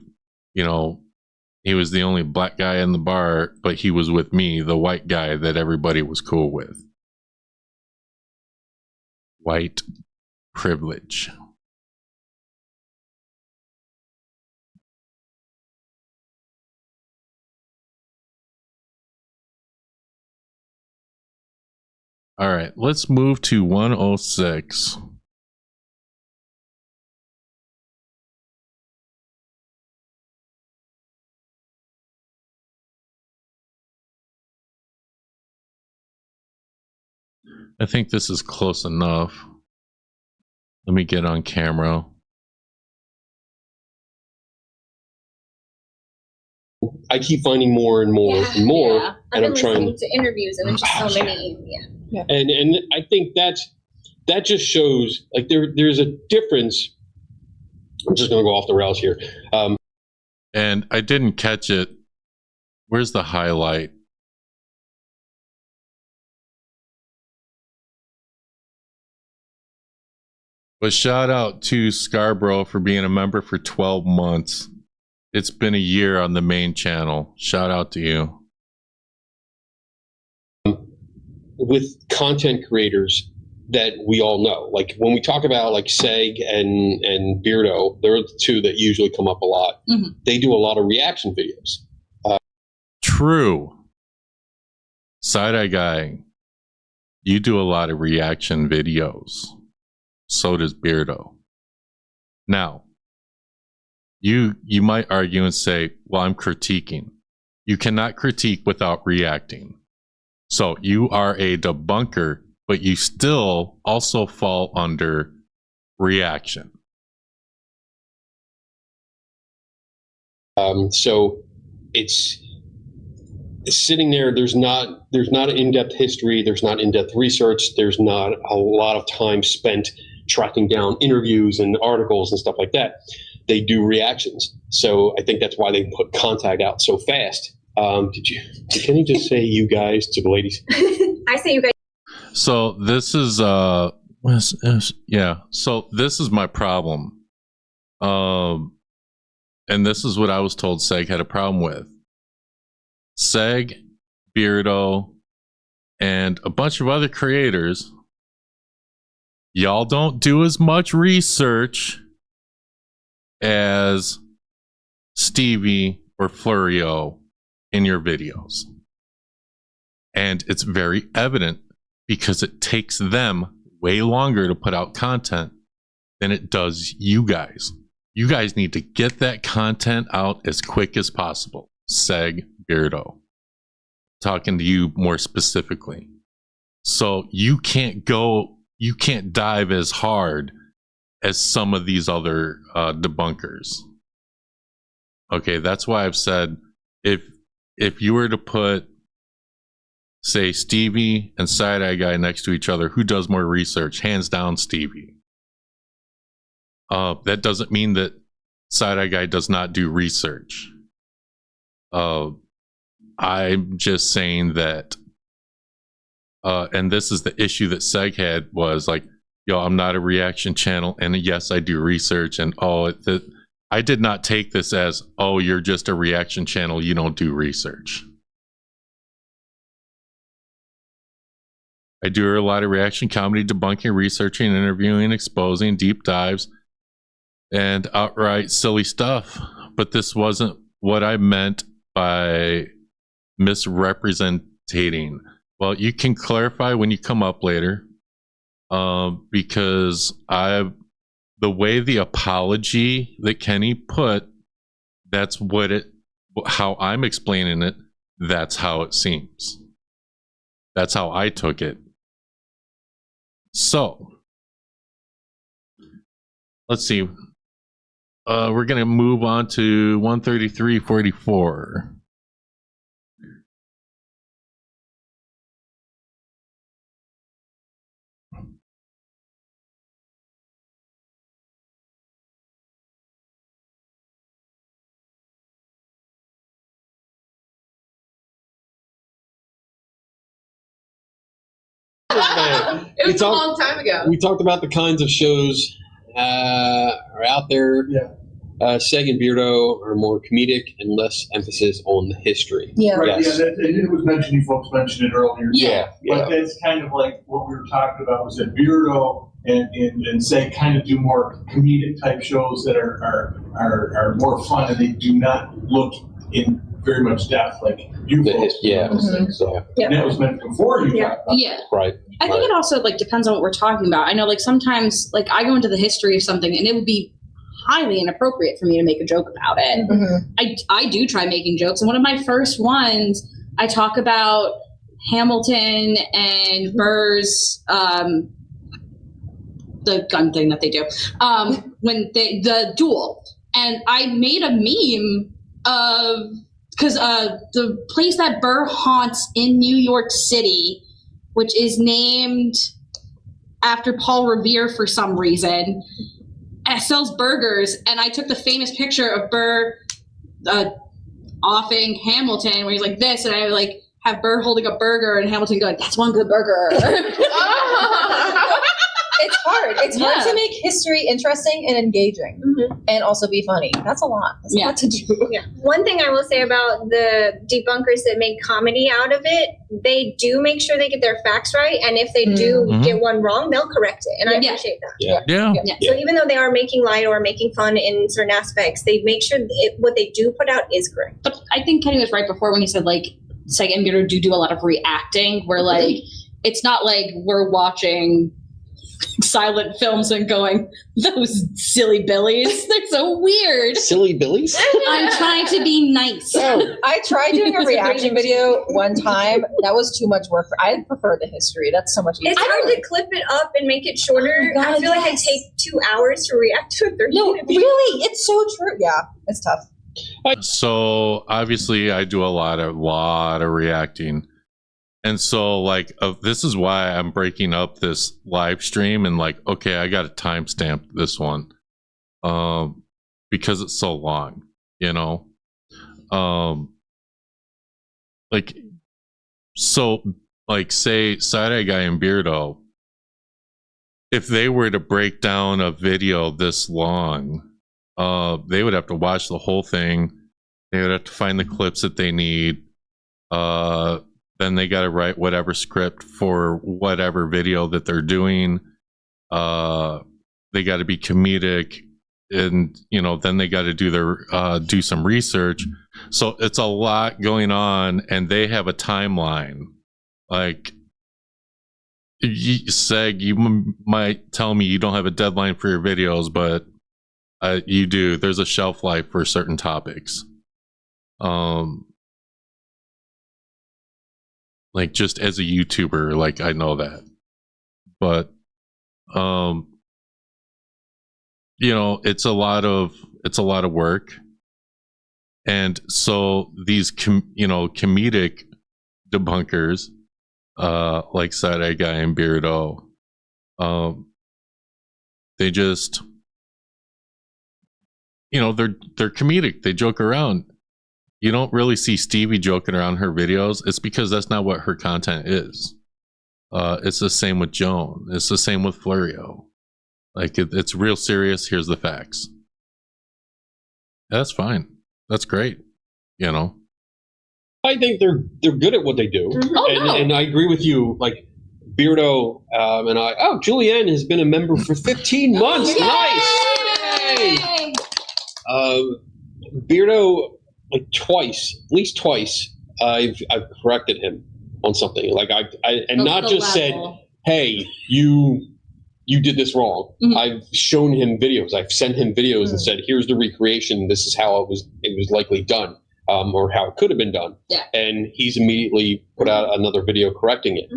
the only black guy in the bar, but he was with me, the white guy that everybody was cool with. White privilege. All right, let's move to 106. I think this is close enough. Let me get on camera. I keep finding more and more and more, Yeah. and I'm trying to interviews, and there's just so many. Yeah. And I think that just shows like there's a difference. I'm just going to go off the rails here. And I didn't catch it. Where's the highlight? But shout out to Scarborough for being a member for 12 months. It's been a year on the main channel. Shout out to you. With content creators that we all know, like when we talk about like Seg and Beardo, they're the two that usually come up a lot. Mm-hmm. They do a lot of reaction videos. True. Side-Eye Guy, you do a lot of reaction videos. So does Beardo. Now, you might argue and say, well, I'm critiquing. You cannot critique without reacting. So you are a debunker, but you still also fall under reaction. So it's sitting there. There's not an in-depth history. There's not in-depth research. There's not a lot of time spent tracking down interviews and articles and stuff like that. They do reactions. So I think that's why they put contact out so fast. Did Kenny just say you guys to the ladies? I say you guys. So this is yeah. So this is my problem. And this is what I was told Seg had a problem with. Seg, Beardo, and a bunch of other creators, y'all don't do as much research as Stevi or Florio in your videos. And it's very evident because it takes them way longer to put out content than it does you guys. You guys need to get that content out as quick as possible. Seg, Beardo. Talking to you more specifically. So you can't dive as hard as some of these other debunkers. Okay, that's why I've said if you were to put say Stevi and Side-Eye Guy next to each other, who does more research? Hands down, Stevi. That doesn't mean that Side-Eye Guy does not do research. I'm just saying that, and this is the issue that Seg had, was like, yo, I'm not a reaction channel, and yes, I do research, and I did not take this as, oh, you're just a reaction channel, you don't do research. I do a lot of reaction comedy, debunking, researching, interviewing, exposing, deep dives, and outright silly stuff. But this wasn't what I meant by misrepresenting. Well, you can clarify when you come up later, because the way the apology that Kenny put, that's how I'm explaining it, that's how it seems. That's how I took it. So, let's see. We're going to move on to 133.44. It was a long time ago. We talked about the kinds of shows are out there. Yeah. Seg and Beardo are more comedic and less emphasis on the history. Yeah. Right, Yes. yeah, it was mentioned, you folks mentioned it earlier. Yeah. But that's kind of like what we were talking about, was that Beardo and Seg kind of do more comedic type shows that are more fun, and they do not look in very much depth like you folks do. Yeah. Those things. So, Yeah. and that was meant before you talked about Yeah. Right. I think it also like depends on what we're talking about. I know like sometimes like I go into the history of something and it would be highly inappropriate for me to make a joke about it. Mm-hmm. I do try making jokes, and one of my first ones I talk about Hamilton and Burr's the gun thing that they do when the duel, and I made a meme of because the place that Burr haunts in New York City, which is named after Paul Revere for some reason, sells burgers, and I took the famous picture of Burr offing Hamilton where he's like this, and I like have Burr holding a burger and Hamilton going, "That's one good burger." It's hard. It's hard to make history interesting and engaging, and also be funny. That's a lot. That's a lot to do. Yeah. One thing I will say about the debunkers that make comedy out of it, they do make sure they get their facts right, and if they do get one wrong, they'll correct it, and I appreciate that. Yeah. So even though they are making light or making fun in certain aspects, they make sure what they do put out is correct. But I think Kenny was right before when he said like Seg and Beardo do a lot of reacting, where like it's not like we're watching silent films and going, those silly billies, they're so weird. Silly billies? I'm trying to be nice. I tried doing a reaction video one time. That was too much work. I prefer the history. That's so much easier. It's hard to clip it up and make it shorter. Oh God, I feel like it takes 2 hours to react to a 30 minute video. Really? It's so true. Yeah, it's tough. So obviously I do a lot of reacting. And so like this is why I'm breaking up this live stream and like, okay, I got to timestamp this one because it's so long, you know? Like, so like say Side-Eye Guy and Beardo, if they were to break down a video this long, they would have to watch the whole thing. They would have to find the clips that they need. Then they got to write whatever script for whatever video that they're doing. They got to be comedic, and you know, then they got to do their do some research. So it's a lot going on, and they have a timeline. Like, Seg, you might tell me you don't have a deadline for your videos, but you do. There's a shelf life for certain topics. Like just as a YouTuber, like I know that, but you know, it's a lot of work, and so these comedic debunkers, like Side Eye Guy and Beardo. They just, you know, they're comedic. They joke around. You don't really see Stevi joking around her videos. It's because that's not what her content is. It's the same with Joan. It's the same with Florio. Like it's real serious. Here's the facts. That's fine. That's great. You know. I think they're good at what they do, and I agree with you. Like Beardo and I. Oh, Julianne has been a member for 15 months. Yay! Nice. Beardo, like at least twice, I've corrected him on something. Like and not just said, "Hey, you did this wrong." Mm-hmm. I've shown him videos. I've sent him videos and said, "Here's the recreation. This is how it was likely done." Or how it could have been done. Yeah. And he's immediately put out another video correcting it,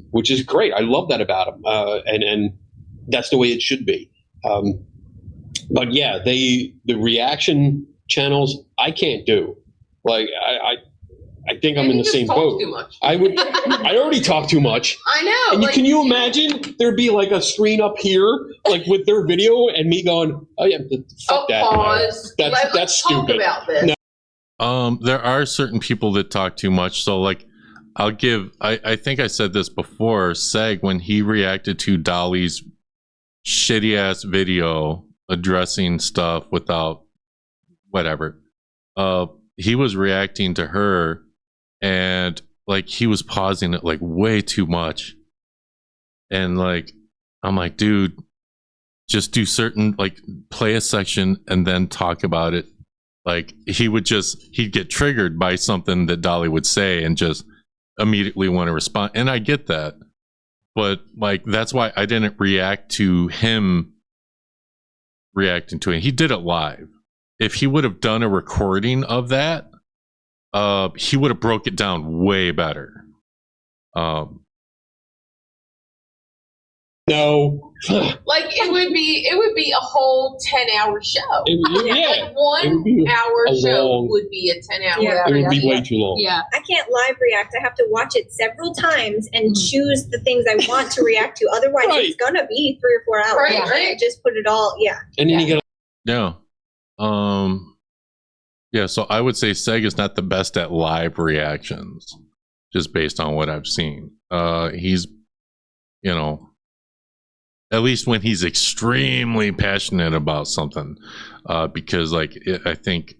which is great. I love that about him. And that's the way it should be. But yeah, the reaction channels, I can't do. Like, I think I'm in the same boat. Too much. I already talk too much. I know. And can you imagine there'd be like a screen up here, like with their video and me going, "Oh yeah, fuck that." Pause. That's Let's stupid. talk about this. No. There are certain people that talk too much. So like I'll give, I think I said this before, Seg, when he reacted to Dolly's shitty ass video addressing stuff without whatever, he was reacting to her and like he was pausing it like way too much. And like, I'm like, dude, just do certain, like play a section and then talk about it. Like he'd get triggered by something that Dolly would say and just immediately want to respond. And I get that. But like, that's why I didn't react to him reacting to it. He did it live. If he would have done a recording of that, he would have broke it down way better. No. Like it would be a whole 10-hour show. Like 1 hour show would be a 10-hour. Yeah. It would be way too long. Yeah. I can't live react. I have to watch it several times and choose the things I want to react to. Otherwise, it's gonna be 3 or 4 hours. Right, I right. can't just put it all. Yeah. And then you get. Yeah. Yeah, so I would say Seg is not the best at live reactions, just based on what I've seen. He's, you know, at least when he's extremely passionate about something, because like I think,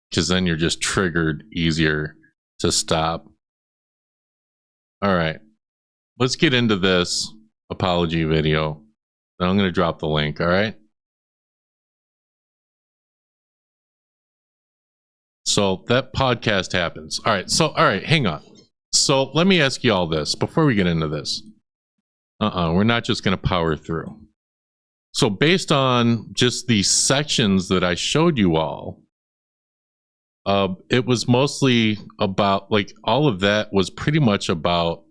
because then you're just triggered easier to stop. All right, let's get into this apology video. Then I'm going to drop the link. All right. So that podcast happens. All right. So, all right, hang on. So let me ask you all this before we get into this. We're not just going to power through. So based on just the sections that I showed you all, it was mostly about, like, all of that was pretty much about,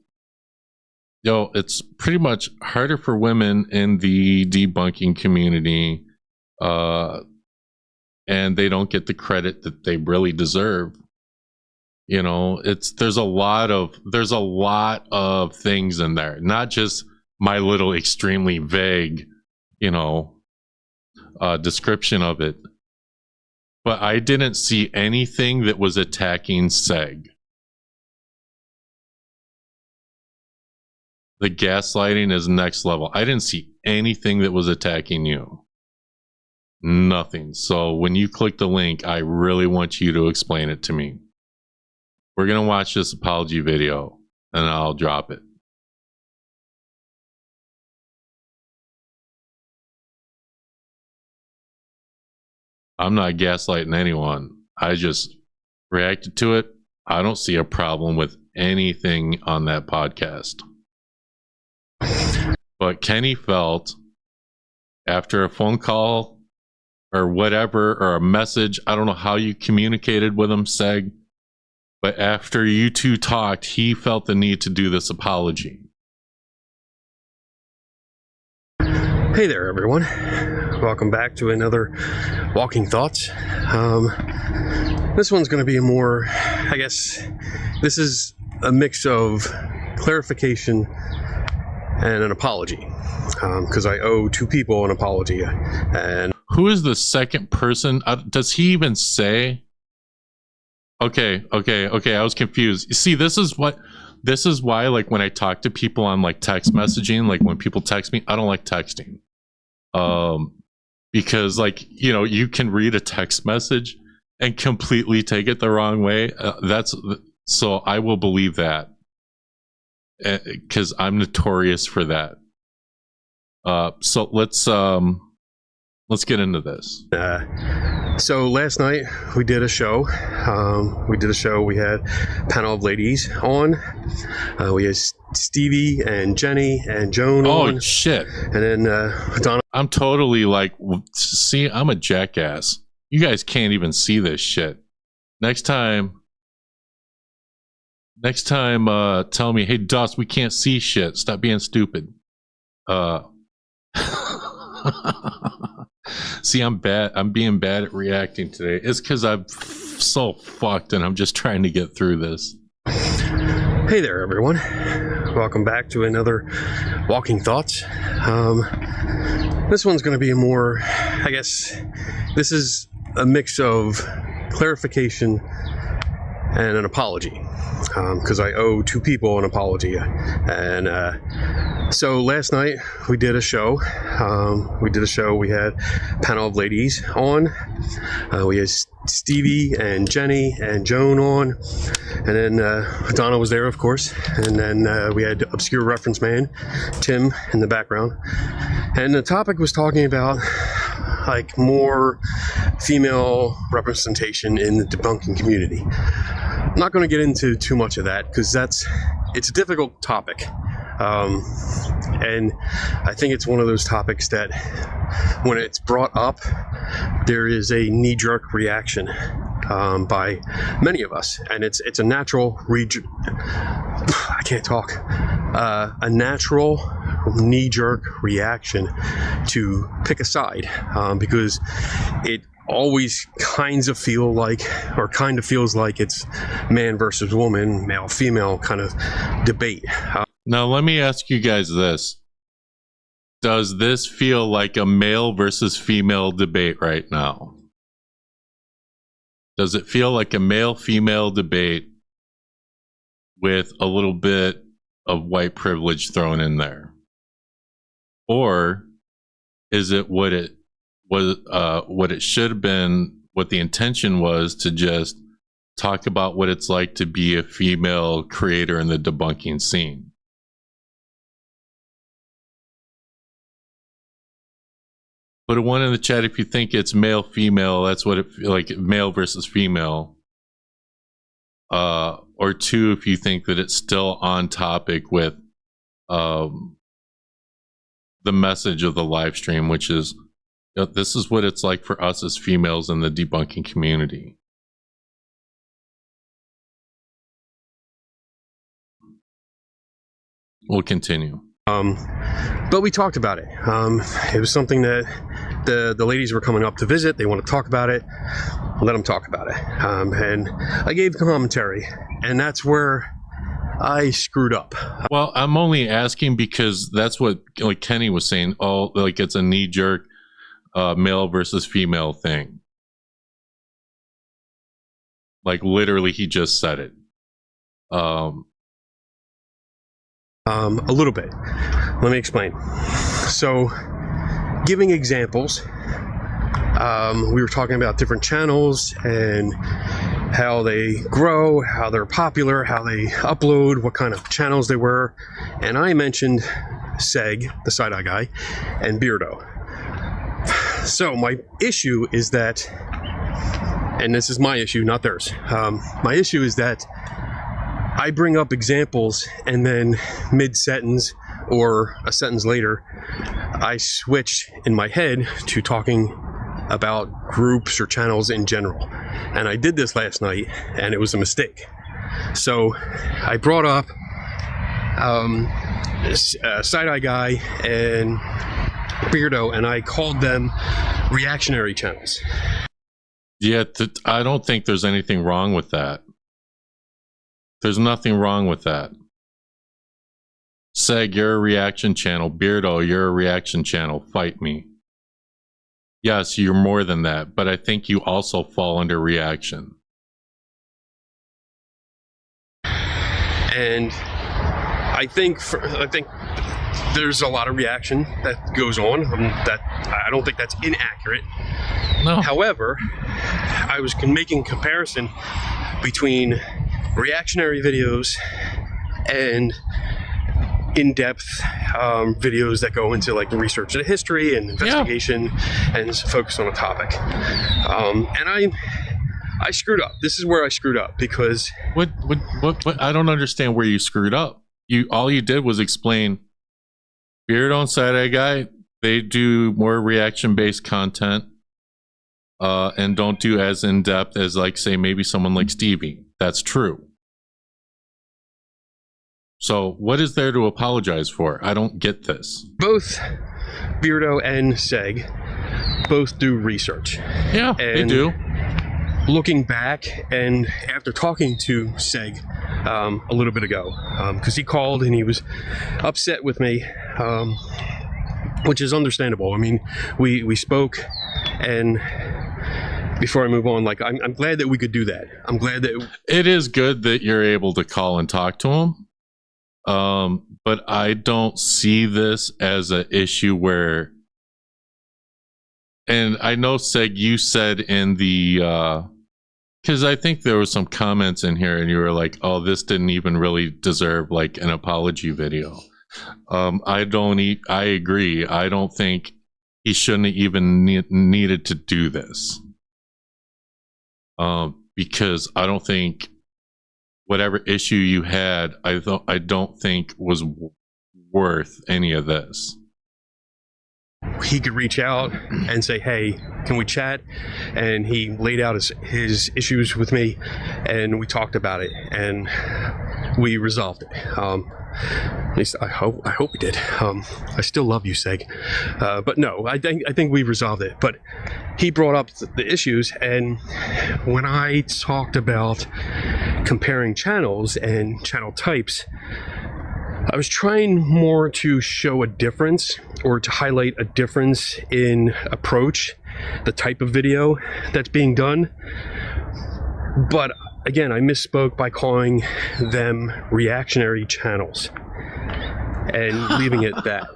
you know, it's pretty much harder for women in the debunking community, and they don't get the credit that they really deserve. You know, there's a lot of things in there, not just my little extremely vague, you know, description of it. But I didn't see anything that was attacking Seg. The gaslighting is next level. I didn't see anything that was attacking you. Nothing. So when you click the link, I really want you to explain it to me. We're going to watch this apology video and I'll drop it. I'm not gaslighting anyone. I just reacted to it. I don't see a problem with anything on that podcast. But Kenny felt after a phone call or whatever, or a message, I don't know how you communicated with him, Seg, but after you two talked, he felt the need to do this apology. Hey there, everyone. Welcome back to another Walking Thoughts. This one's going to be a more, I guess, this is a mix of clarification and an apology, because I owe two people an apology. And who is the second person? Does he even say? Okay. I was confused. You see, this is why, like, when I talk to people on like text messaging, like when people text me, I don't like texting. Because, like, you know, you can read a text message and completely take it the wrong way. So I will believe that, because I'm notorious for that. So let's get into this. So last night we did a show. We had a panel of ladies on. We had Stevi and Jenny and Joan on. Oh shit! And then Donna. I'm totally like, see, I'm a jackass. You guys can't even see this shit. Next time, tell me, hey Dust, we can't see shit. Stop being stupid. See, I'm bad. I'm being bad at reacting today. It's because I'm so fucked and I'm just trying to get through this. Hey there, everyone. Welcome back to another Walking Thoughts. This one's going to be a more, I guess, this is a mix of clarification and an apology, because I owe two people an apology. And so last night we did a show. We had a panel of ladies on. We had Stevi and Jenny and Joan on. And then Donna was there, of course. And then we had Obscure Reference Man, Tim, in the background. And the topic was talking about like more female representation in the debunking community. I'm not going to get into too much of that because it's a difficult topic. And I think it's one of those topics that when it's brought up, there is a knee-jerk reaction by many of us, and it's a natural I can't talk. A natural knee-jerk reaction to pick a side, because it always kind of feels like it's man versus woman, male female kind of debate. Now let me ask you guys this: does this feel like a male versus female debate right now? Does it feel like a male-female debate with a little bit of white privilege thrown in there? Or is it what it was, what it should have been, what the intention was, to just talk about what it's like to be a female creator in the debunking scene? Put a 1 in the chat if you think it's male-female. That's what it feels like, male versus female. Or 2 if you think that it's still on topic with the message of the live stream, which is, this is what it's like for us as females in the debunking community. We'll continue. But we talked about it. It was something that the ladies were coming up to visit. They want to talk about it. Let them talk about it. And I gave commentary, and that's where I screwed up. Well, I'm only asking because that's what, like, Kenny was saying. Oh, like, it's a knee-jerk male versus female thing. Like, literally, he just said it. A little bit. Let me explain. So, giving examples, we were talking about different channels and how they grow, how they're popular, how they upload, what kind of channels they were, and I mentioned Seg, the side-eye guy, and Beardo. So my issue is that, and this is my issue, not theirs, my issue is that I bring up examples and then mid-sentence or a sentence later, I switch in my head to talking about groups or channels in general. And I did this last night and it was a mistake. So I brought up Side-Eye Guy and Beardo, and I called them reactionary channels. Yeah, I don't think there's anything wrong with that. There's nothing wrong with that. Seg, you're a reaction channel. Beardo, you're a reaction channel. Fight me. Yes, you're more than that, but I think you also fall under reaction. And I think there's a lot of reaction that goes on. That I don't think that's inaccurate. No. However, I was making a comparison between reactionary videos and in-depth videos that go into like the research and history and investigation and focus on a topic. And I screwed up. This is where I screwed up because what I don't understand where you screwed up. All you did was explain Beard on Side Eye Guy, they do more reaction-based content and don't do as in-depth as, like, say, maybe someone like Stevi. That's true. So what is there to apologize for? I don't get this. Both Beardo and Seg both do research. Yeah, they do. Looking back, and after talking to Seg a little bit ago, because he called and he was upset with me, which is understandable. I mean, we spoke, and before I move on, like I'm glad that we could do that. I'm glad that it is good that you're able to call and talk to him. But I don't see this as an issue where, and I know Seg, you said in the because I think there was some comments in here and you were like, oh, this didn't even really deserve like an apology video. I agree. I don't think he shouldn't have even needed to do this. Because I don't think whatever issue you had, I don't think was worth any of this. He could reach out and say, hey, can we chat? And he laid out his issues with me, and we talked about it, and we resolved it. At least I hope we did. I still love you, Seg. But no, I think we resolved it. But he brought up the issues, and when I talked about comparing channels and channel types, I was trying more to show a difference or to highlight a difference in approach, the type of video that's being done. But again, I misspoke by calling them reactionary channels and leaving it at that.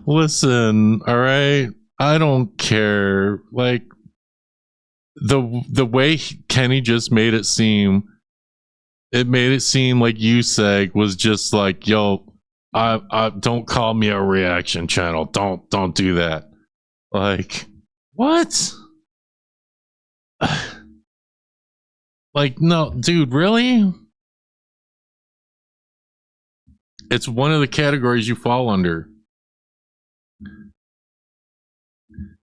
Listen, all right, I don't care. Like, the way Kenny just made it seem like you, Seg, was just like, yo, I don't call me a reaction channel. Don't do that. Like, what? Like, no, dude, really? It's one of the categories you fall under.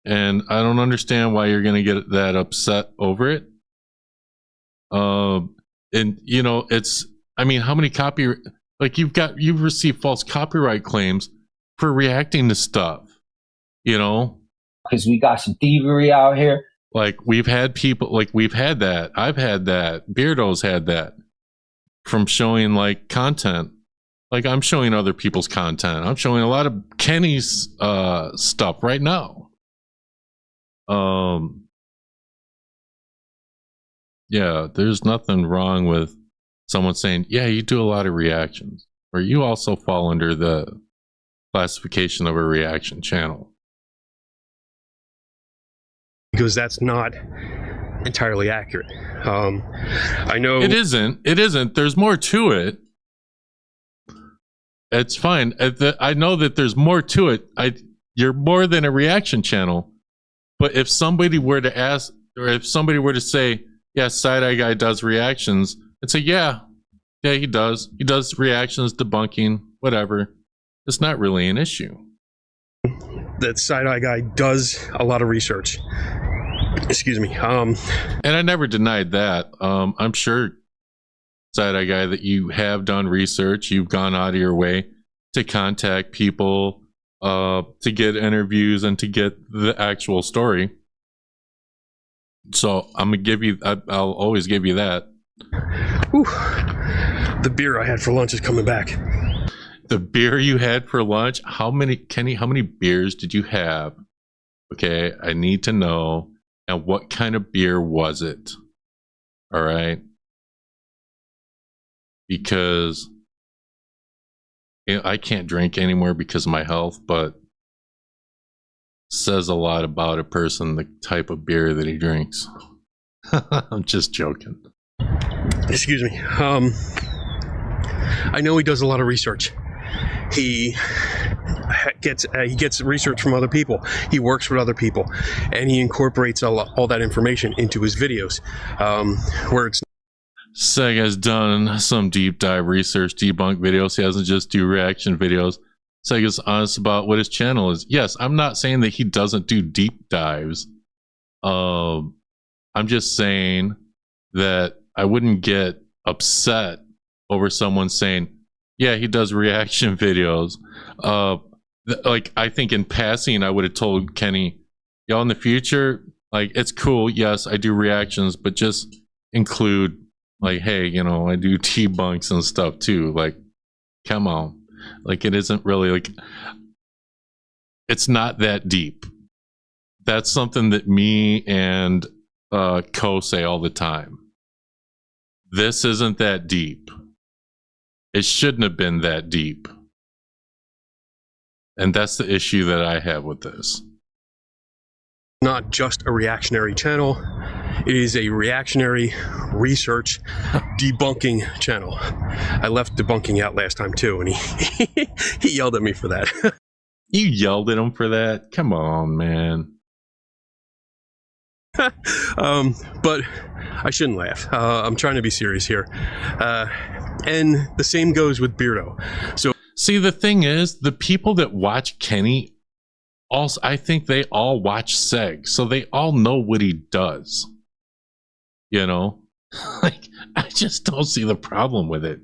And I don't understand why you're going to get that upset over it. And you know, I mean, how many you've received false copyright claims for reacting to stuff, you know? Because we got some thievery out here. Like, we've had people, like, we've had that. I've had that. Beardo's had that from showing, like, content. Like, I'm showing other people's content. I'm showing a lot of Kenny's stuff right now. Yeah, there's nothing wrong with someone saying, yeah, you do a lot of reactions, or you also fall under the classification of a reaction channel. Because that's not entirely accurate. I know it isn't. There's more to it. It's fine. I know that there's more to it. You're more than a reaction channel. But if somebody were to ask, or if somebody were to say, yeah, Side Eye Guy does reactions, I'd say, yeah, he does. He does reactions, debunking, whatever. It's not really an issue. That Side Eye Guy does a lot of research. Excuse me. And I never denied that. I'm sure, Side Eye Guy, that you have done research. You've gone out of your way to contact people, to get interviews and to get the actual story. So I'm gonna give you. I'll always give you that. Whew. The beer I had for lunch is coming back. The beer you had for lunch? How many, Kenny? How many beers did you have? Okay, I need to know. And what kind of beer was it? All right, because I can't drink anymore because of my health, but says a lot about a person, the type of beer that he drinks. I'm just joking. Excuse me. I know he does a lot of research. He gets research from other people. He works with other people, and he incorporates all that information into his videos. Where it's Seg has done some deep dive research, debunk videos. He doesn't just do reaction videos. Seg is honest about what his channel is. Yes, I'm not saying that he doesn't do deep dives. I'm just saying that I wouldn't get upset over someone saying, yeah, he does reaction videos. Like, I think in passing, I would have told Kenny, y'all, in the future, like, it's cool. Yes, I do reactions, but just include, like, hey, you know, I do debunks and stuff too. Like, come on. Like, it isn't really, like, it's not that deep. That's something that me and Co say all the time. This isn't that deep. It shouldn't have been that deep. And that's the issue that I have with this. not just a reactionary channel. It is a reactionary research debunking channel. I left debunking out last time too, and he yelled at me for that. You yelled at him for that? Come on, man. But I shouldn't laugh. I'm trying to be serious here. And the same goes with Beardo. So see, the thing is, the people that watch Kenny, also, I think they all watch Seg, so they all know what he does. You know, like, I just don't see the problem with it.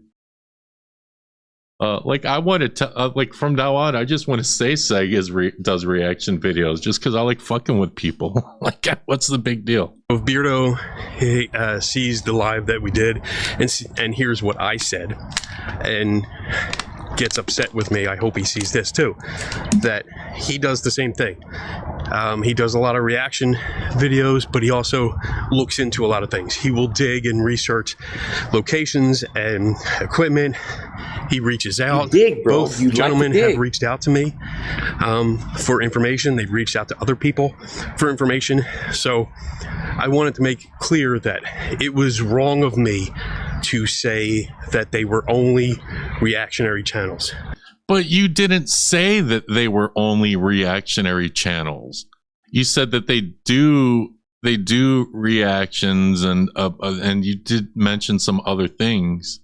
Like, I want to like, from now on, I just want to say Seg does reaction videos just because I like fucking with people. Like, what's the big deal? If Beardo sees the live that we did and hears what I said and gets upset with me, I hope he sees this too, that he does the same thing. He does a lot of reaction videos, but he also looks into a lot of things. He will dig and research locations and equipment. He reaches out. You dig, bro. Both gentlemen have reached out to me for information. They've reached out to other people for information. So I wanted to make clear that it was wrong of me to say that they were only reactionary channels. But you didn't say that they were only reactionary channels. You said that they do reactions, and you did mention some other things.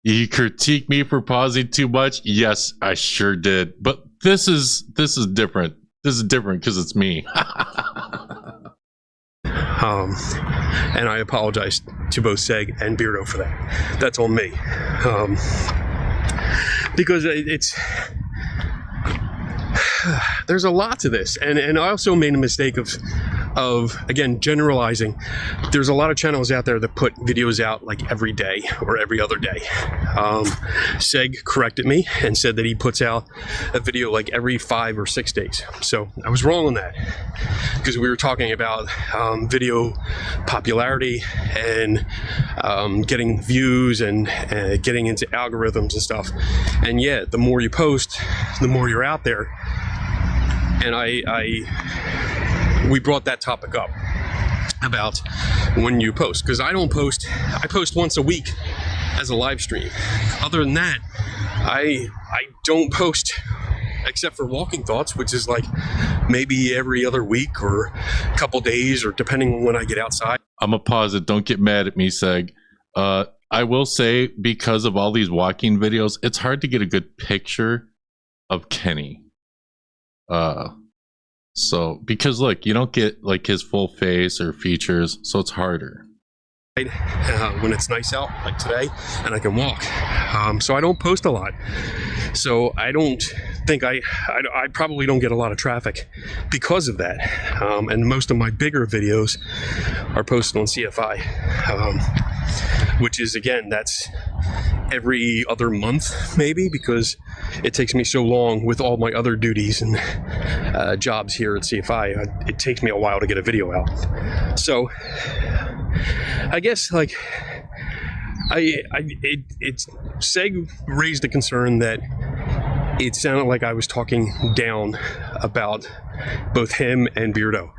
You critique me for pausing too much? Yes, I sure did. But this is different. This is different because it's me. And I apologize to both Seg and Beardo for that. That's on me. Because it's there's a lot to this, and I also made a mistake of again generalizing. There's a lot of channels out there that put videos out like every day or every other day. Seg corrected me and said that he puts out a video like every 5 or 6 days. So I was wrong on that, because we were talking about video popularity and getting views and getting into algorithms and stuff. And yeah, the more you post, the more you're out there. And we brought that topic up about when you post, because I don't post. I post once a week as a live stream. Other than that, I don't post except for walking thoughts, which is like maybe every other week or a couple days, or depending on when I get outside. I'm gonna pause it. Don't get mad at me, Seg. I will say, because of all these walking videos, it's hard to get a good picture of Kenny. So, because look, you don't get like his full face or features, so it's harder. When it's nice out, like today, and I can walk. So I don't post a lot. So I don't think I probably don't get a lot of traffic because of that. And most of my bigger videos are posted on CFI, which is, again, that's every other month maybe, because it takes me so long with all my other duties and jobs here at CFI. It takes me a while to get a video out. So I guess, like, Seg raised a concern that it sounded like I was talking down about both him and Beardo.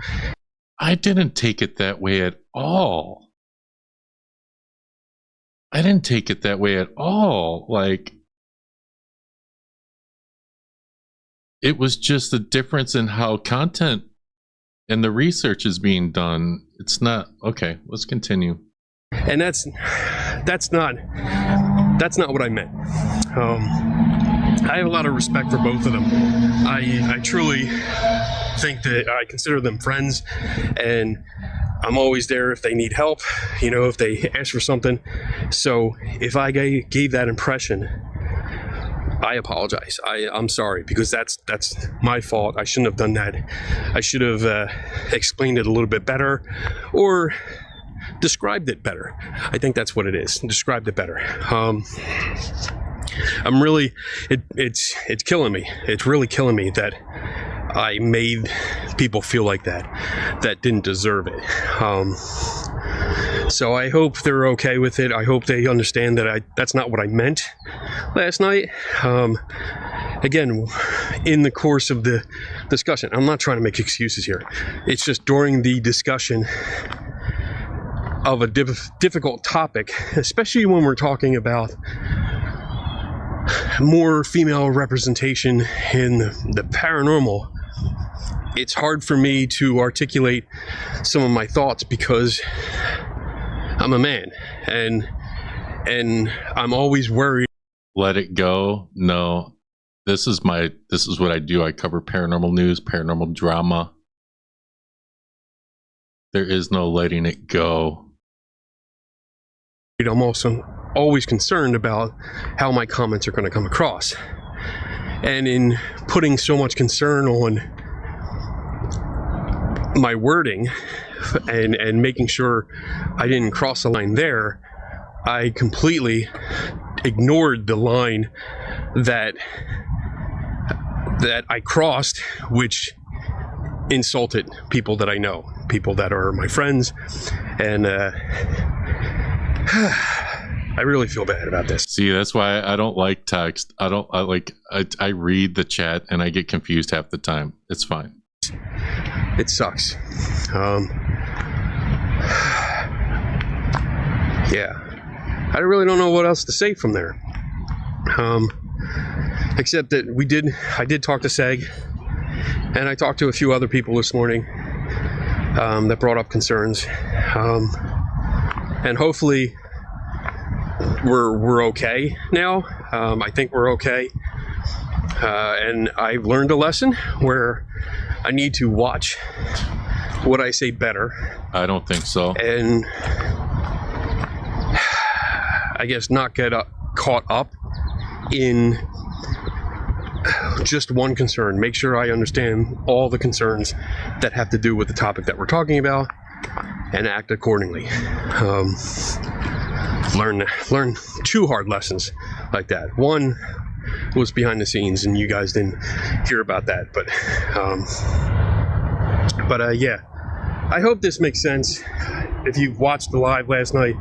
I didn't take it that way at all. I didn't take it that way at all. Like, it was just a difference in how content and the research is being done. It's not okay. Let's continue. And that's not what I meant. I have a lot of respect for both of them. I truly think that I consider them friends, and I'm always there if they need help, you know, if they ask for something. So if I gave that impression, I apologize. I'm sorry, because that's my fault. I shouldn't have done that. I should have explained it a little bit better, or described it better. I think that's what it is. Described it better. I'm really, it's killing me. It's really killing me that I made people feel like that didn't deserve it. So I hope they're okay with it. I hope they understand that that's not what I meant last night. Again, in the course of the discussion, I'm not trying to make excuses here. It's just during the discussion of a difficult topic, especially when we're talking about more female representation in the paranormal, it's hard for me to articulate some of my thoughts because I'm a man, and I'm always worried. Let it go. No, this is what I do. I cover paranormal news, paranormal drama. There is no letting it go. I'm also always concerned about how my comments are going to come across. And in putting so much concern on my wording and making sure I didn't cross the line there, I completely ignored the line that I crossed, which insulted people that I know, people that are my friends, and I really feel bad about this. See, that's why I don't like text. I read the chat and I get confused half the time. It's fine. It sucks. Yeah. I really don't know what else to say from there. Except that I did talk to Seg, and I talked to a few other people this morning that brought up concerns. And hopefully we're okay now. I think we're okay. And I've learned a lesson where I need to watch what I say better. I don't think so. And I guess not get caught up in just one concern. Make sure I understand all the concerns that have to do with the topic that we're talking about, and act accordingly. Learn 2 hard lessons like that. One was behind the scenes, and you guys didn't hear about that. But yeah, I hope this makes sense. If you watched the live last night,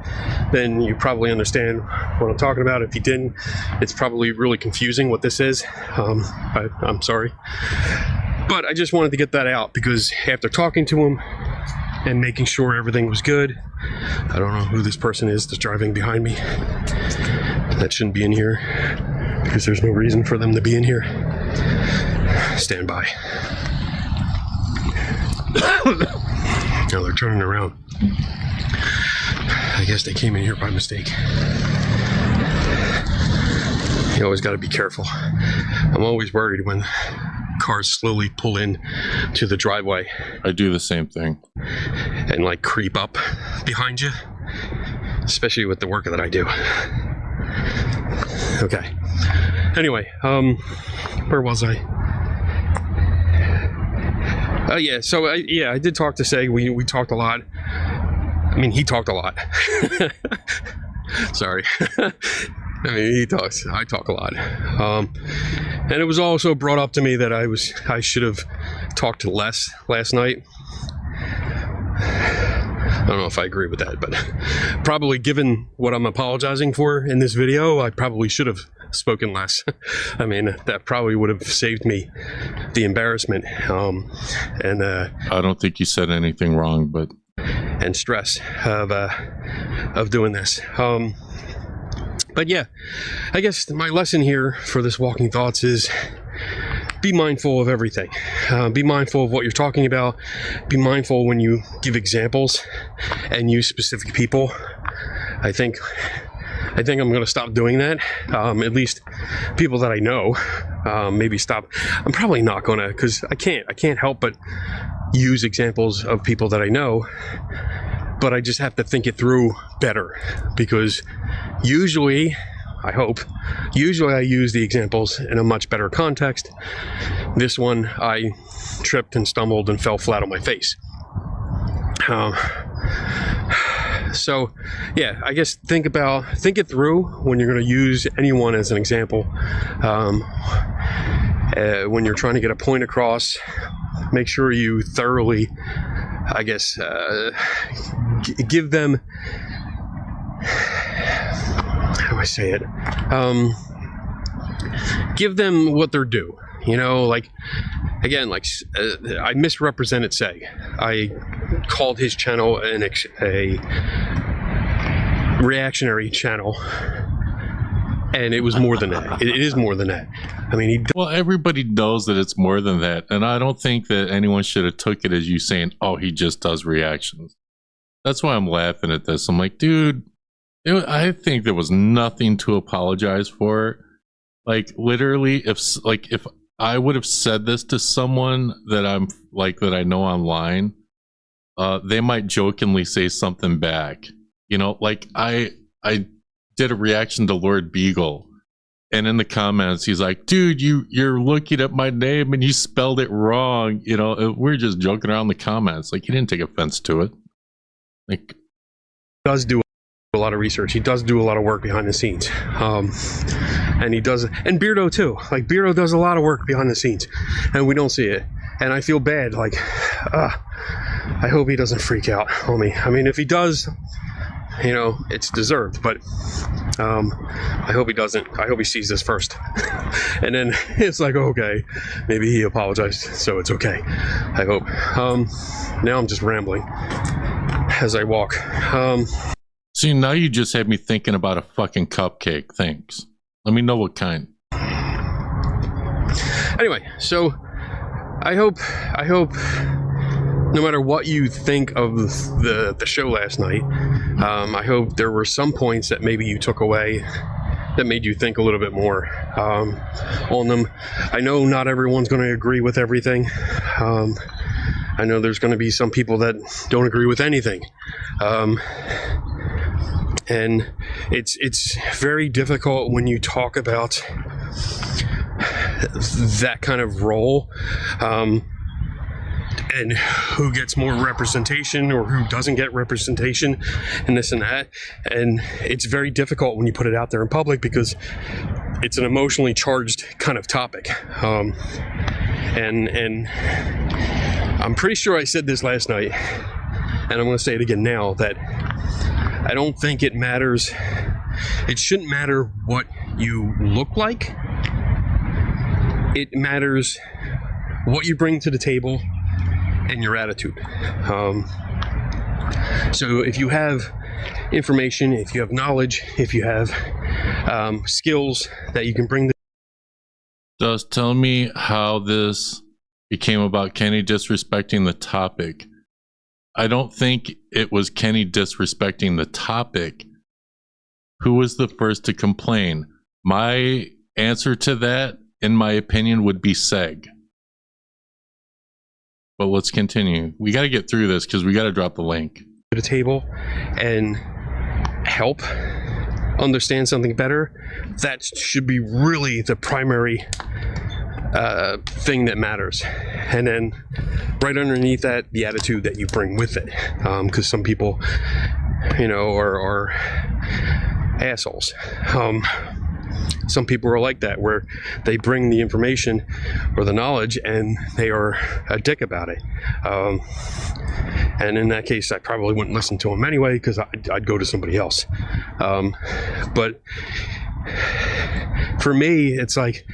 then you probably understand what I'm talking about. If you didn't, it's probably really confusing what this is. I'm sorry. But I just wanted to get that out, because after talking to him and making sure everything was good, I don't know who this person is that's driving behind me. That shouldn't be in here, because there's no reason for them to be in here. Stand by. Now they're turning around. I guess they came in here by mistake. You always got to be careful. I'm always worried when cars slowly pull in to the driveway. I do the same thing. And like creep up behind you, especially with the work that I do. Okay. Anyway, where was I? Oh yeah, so I did talk to Seg. We talked a lot. I mean, he talked a lot. Sorry. I mean, he talks. I talk a lot. And it was also brought up to me that I should have talked less last night. I don't know if I agree with that, but probably given what I'm apologizing for in this video, I probably should have spoken less. I mean, that probably would have saved me the embarrassment. And I don't think you said anything wrong, but and stress of doing this. But yeah, I guess my lesson here for this Walking Thoughts is be mindful of everything. Be mindful of what you're talking about. Be mindful when you give examples and use specific people. I think I'm going to stop doing that. At least people that I know. Maybe stop. I'm probably not going to, because I can't help but use examples of people that I know. But I just have to think it through better, because usually I use the examples in a much better context. This one, I tripped and stumbled and fell flat on my face. So yeah, I guess think it through when you're going to use anyone as an example. When you're trying to get a point across, make sure you thoroughly, I guess, give them, how do I say it? Give them what they're due. You know, like, again, like, I misrepresented Seg. I called his channel a reactionary channel, and it was more than that. It is more than that. I mean, well, everybody knows that it's more than that, and I don't think that anyone should have took it as you saying, "Oh, he just does reactions." That's why I'm laughing at this. I'm like, dude, I think there was nothing to apologize for. Like, literally, if I would have said this to someone that I know online, they might jokingly say something back. You know, like I did a reaction to Lord Beagle, and in the comments he's like, dude, you're looking at my name and you spelled it wrong. You know, we're just joking around in the comments. Like, he didn't take offense to it. Like, does do a lot of research. He does do a lot of work behind the scenes. And he does, and Beardo too. Like, Beardo does a lot of work behind the scenes, and we don't see it. And I feel bad. Like, I hope he doesn't freak out on me. I mean, if he does, you know, it's deserved. But I hope he doesn't. I hope he sees this first, and then it's like, okay, maybe he apologized, so it's okay. I hope. Now I'm just rambling as I walk. See, now you just had me thinking about a fucking cupcake. Thanks. Let me know what kind. Anyway, so I hope no matter what you think of the show last night, I hope there were some points that maybe you took away that made you think a little bit more on them. I know not everyone's going to agree with everything. I know there's going to be some people that don't agree with anything. And it's very difficult when you talk about that kind of role, and who gets more representation or who doesn't get representation, and this and that. And it's very difficult when you put it out there in public, because it's an emotionally charged kind of topic. And I'm pretty sure I said this last night, and I'm going to say it again now, that I don't think it matters. It shouldn't matter what you look like. It matters what you bring to the table and your attitude. So if you have information, if you have knowledge, if you have skills that you can bring. Just tell me how this became about Kenny disrespecting the topic. I don't think it was Kenny disrespecting the topic. Who was the first to complain? My answer to that, in my opinion, would be Seg. But let's continue. We got to get through this because we got to drop the link. To the table and help understand something better. That should be really the primary thing that matters, and then right underneath that, the attitude that you bring with it, because some people, you know, are assholes. Some people are like that, where they bring the information or the knowledge and they are a dick about it. And in that case, I probably wouldn't listen to them anyway, because I'd go to somebody else. But for me, it's like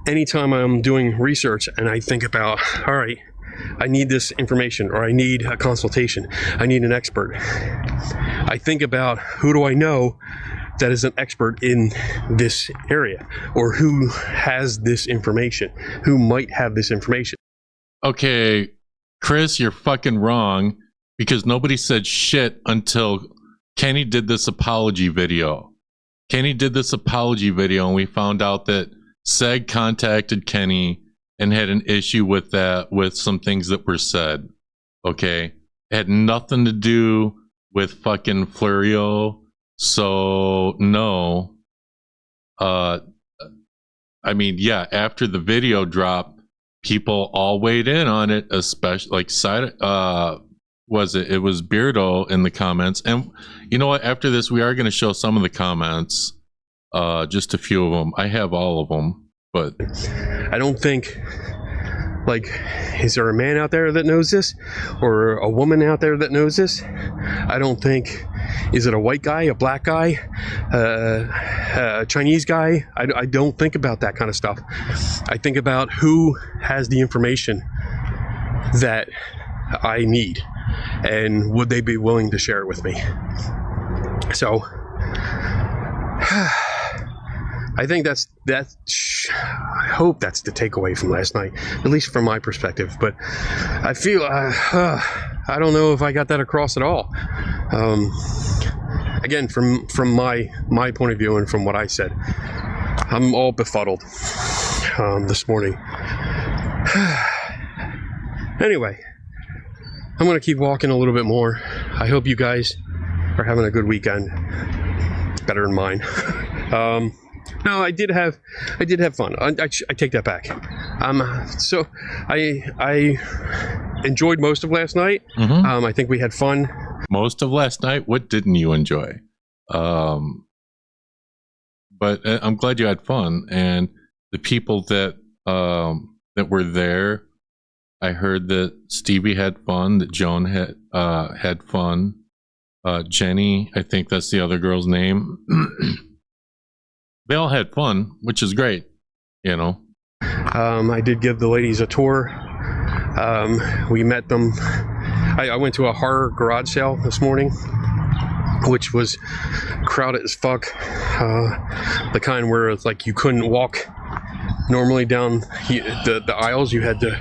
anytime I'm doing research and I think about, all right, I need this information, or I need a consultation, I need an expert, I think about, who do I know that is an expert in this area, or who has this information, who might have this information. Okay, Chris, you're fucking wrong, because nobody said shit until Kenny did this apology video. Kenny did this apology video, and we found out that Seg contacted Kenny and had an issue with that, with some things that were said. Okay, it had nothing to do with fucking Florio. So no, I mean, yeah, after the video dropped, people all weighed in on it, especially like it was Beardo in the comments. And you know what, after this we are going to show some of the comments, just a few of them. I have all of them, but I don't think, like, is there a man out there that knows this, or a woman out there that knows this? I don't think. Is it a white guy, a black guy, a Chinese guy? I don't think about that kind of stuff. I think about who has the information that I need, and would they be willing to share it with me? So I think that's I hope that's the takeaway from last night, at least from my perspective. But I feel I don't know if I got that across at all. Again, from my point of view and from what I said, I'm all befuddled this morning. Anyway, I'm going to keep walking a little bit more. I hope you guys are having a good weekend. Better than mine. No, I did have fun. I take that back. So I enjoyed most of last night. Mm-hmm. I think we had fun. Most of last night? What didn't you enjoy? But I'm glad you had fun, and the people that were there. I heard that Stevi had fun, that Joan had fun. Jenny, I think that's the other girl's name. They all had fun, which is great, you know. I did give the ladies a tour. We met them. I went to a horror garage sale this morning, which was crowded as fuck. The kind where it's like you couldn't walk normally down the aisles. You had to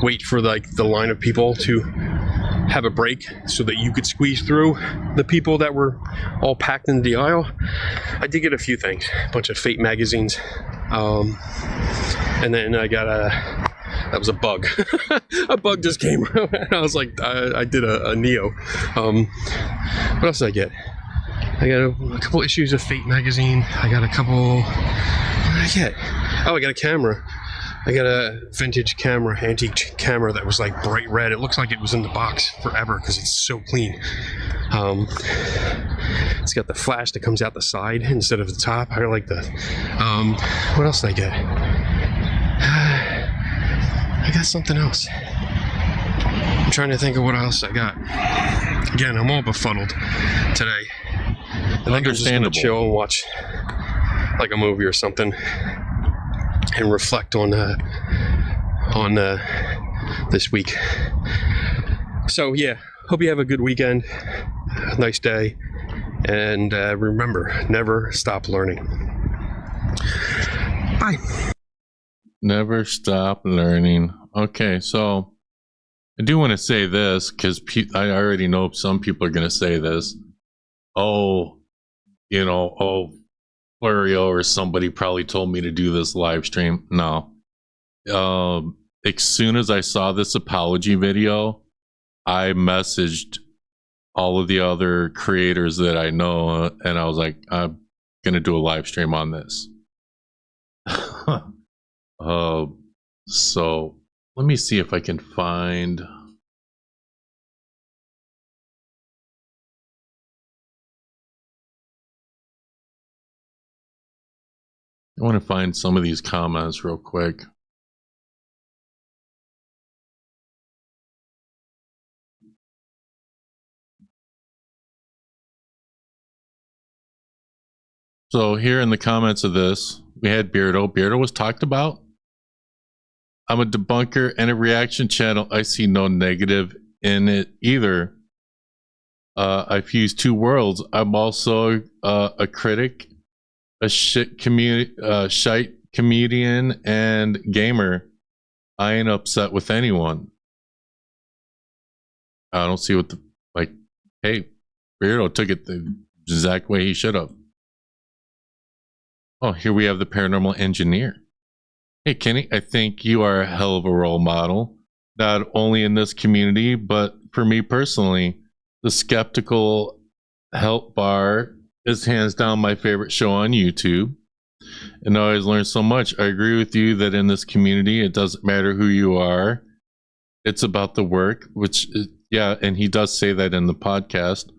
wait for like the line of people to have a break so that you could squeeze through the people that were all packed into the aisle. I did get a few things, a bunch of Fate magazines, and then I got that was a bug. A bug just came and I was like, I did a Neo. What else did I get? I got a couple issues of Fate magazine. I got a couple, what did I get? Oh, I got a camera. I got a vintage camera, antique camera that was like bright red. It looks like it was in the box forever because it's so clean. It's got the flash that comes out the side instead of the top. I like that. What else did I get? I got something else. I'm trying to think of what else I got. Again, I'm all befuddled today. I think I'm just gonna chill and watch like a movie or something and reflect on this week. So yeah, hope you have a good weekend, a nice day, and remember, never stop learning. Bye. Never stop learning. Okay, so I do want to say this because I already know some people are going to say this. Florio or somebody probably told me to do this live stream. No. As soon as I saw this apology video, I messaged all of the other creators that I know, and I was like, I'm going to do a live stream on this. So let me see if I can find. I want to find some of these comments real quick. So here in the comments of this, we had Beardo. Beardo was talked about. I'm a debunker and a reaction channel. I see no negative in it either. I fuse two worlds. I'm also a critic, a shite comedian, and gamer. I ain't upset with anyone. I don't see what the, like, hey, Beardo took it the exact way he should have. Oh, here we have the paranormal engineer. Hey, Kenny, I think you are a hell of a role model, not only in this community, but for me personally. The Skeptical Help Bar is hands down my favorite show on YouTube, and I always learn so much. I agree with you that in this community, it doesn't matter who you are. It's about the work, which, yeah, and he does say that in the podcast.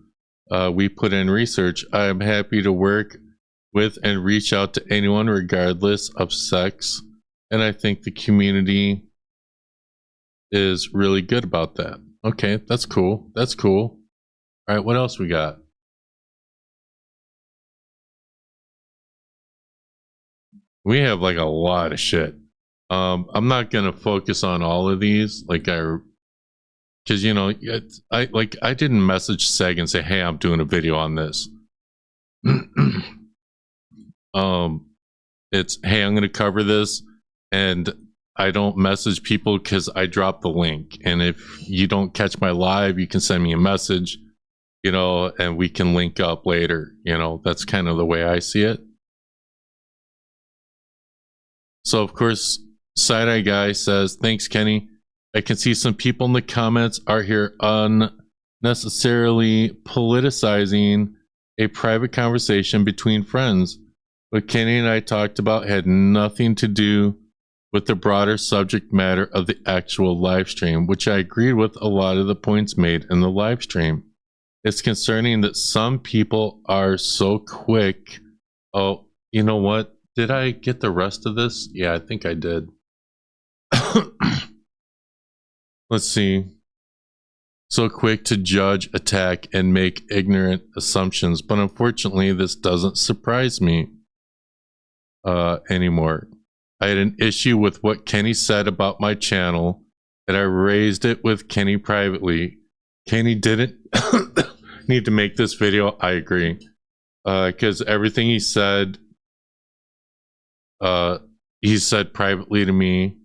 We put in research. I am happy to work with and reach out to anyone regardless of sex, and I think the community is really good about that. Okay, that's cool. That's cool. All right, what else we got? We have like a lot of shit. I'm not gonna focus on all of these, like because you know, I didn't message Seg and say, hey, I'm doing a video on this. It's, hey, I'm going to cover this, and I don't message people because I drop the link. And if you don't catch my live, you can send me a message, you know, and we can link up later. You know, that's kind of the way I see it. So, of course, Side Eye Guy says, thanks, Kenny. I can see some people in the comments are here unnecessarily politicizing a private conversation between friends. What Kenny and I talked about had nothing to do with the broader subject matter of the actual live stream, which I agreed with a lot of the points made in the live stream. It's concerning that some people are so quick. Oh, you know what? Did I get the rest of this? Yeah, I think I did. Let's see. So quick to judge, attack, and make ignorant assumptions. But unfortunately, this doesn't surprise me anymore. I had an issue with what Kenny said about my channel, and I raised it with Kenny privately. Kenny didn't need to make this video. I agree. Because everything he said privately to me,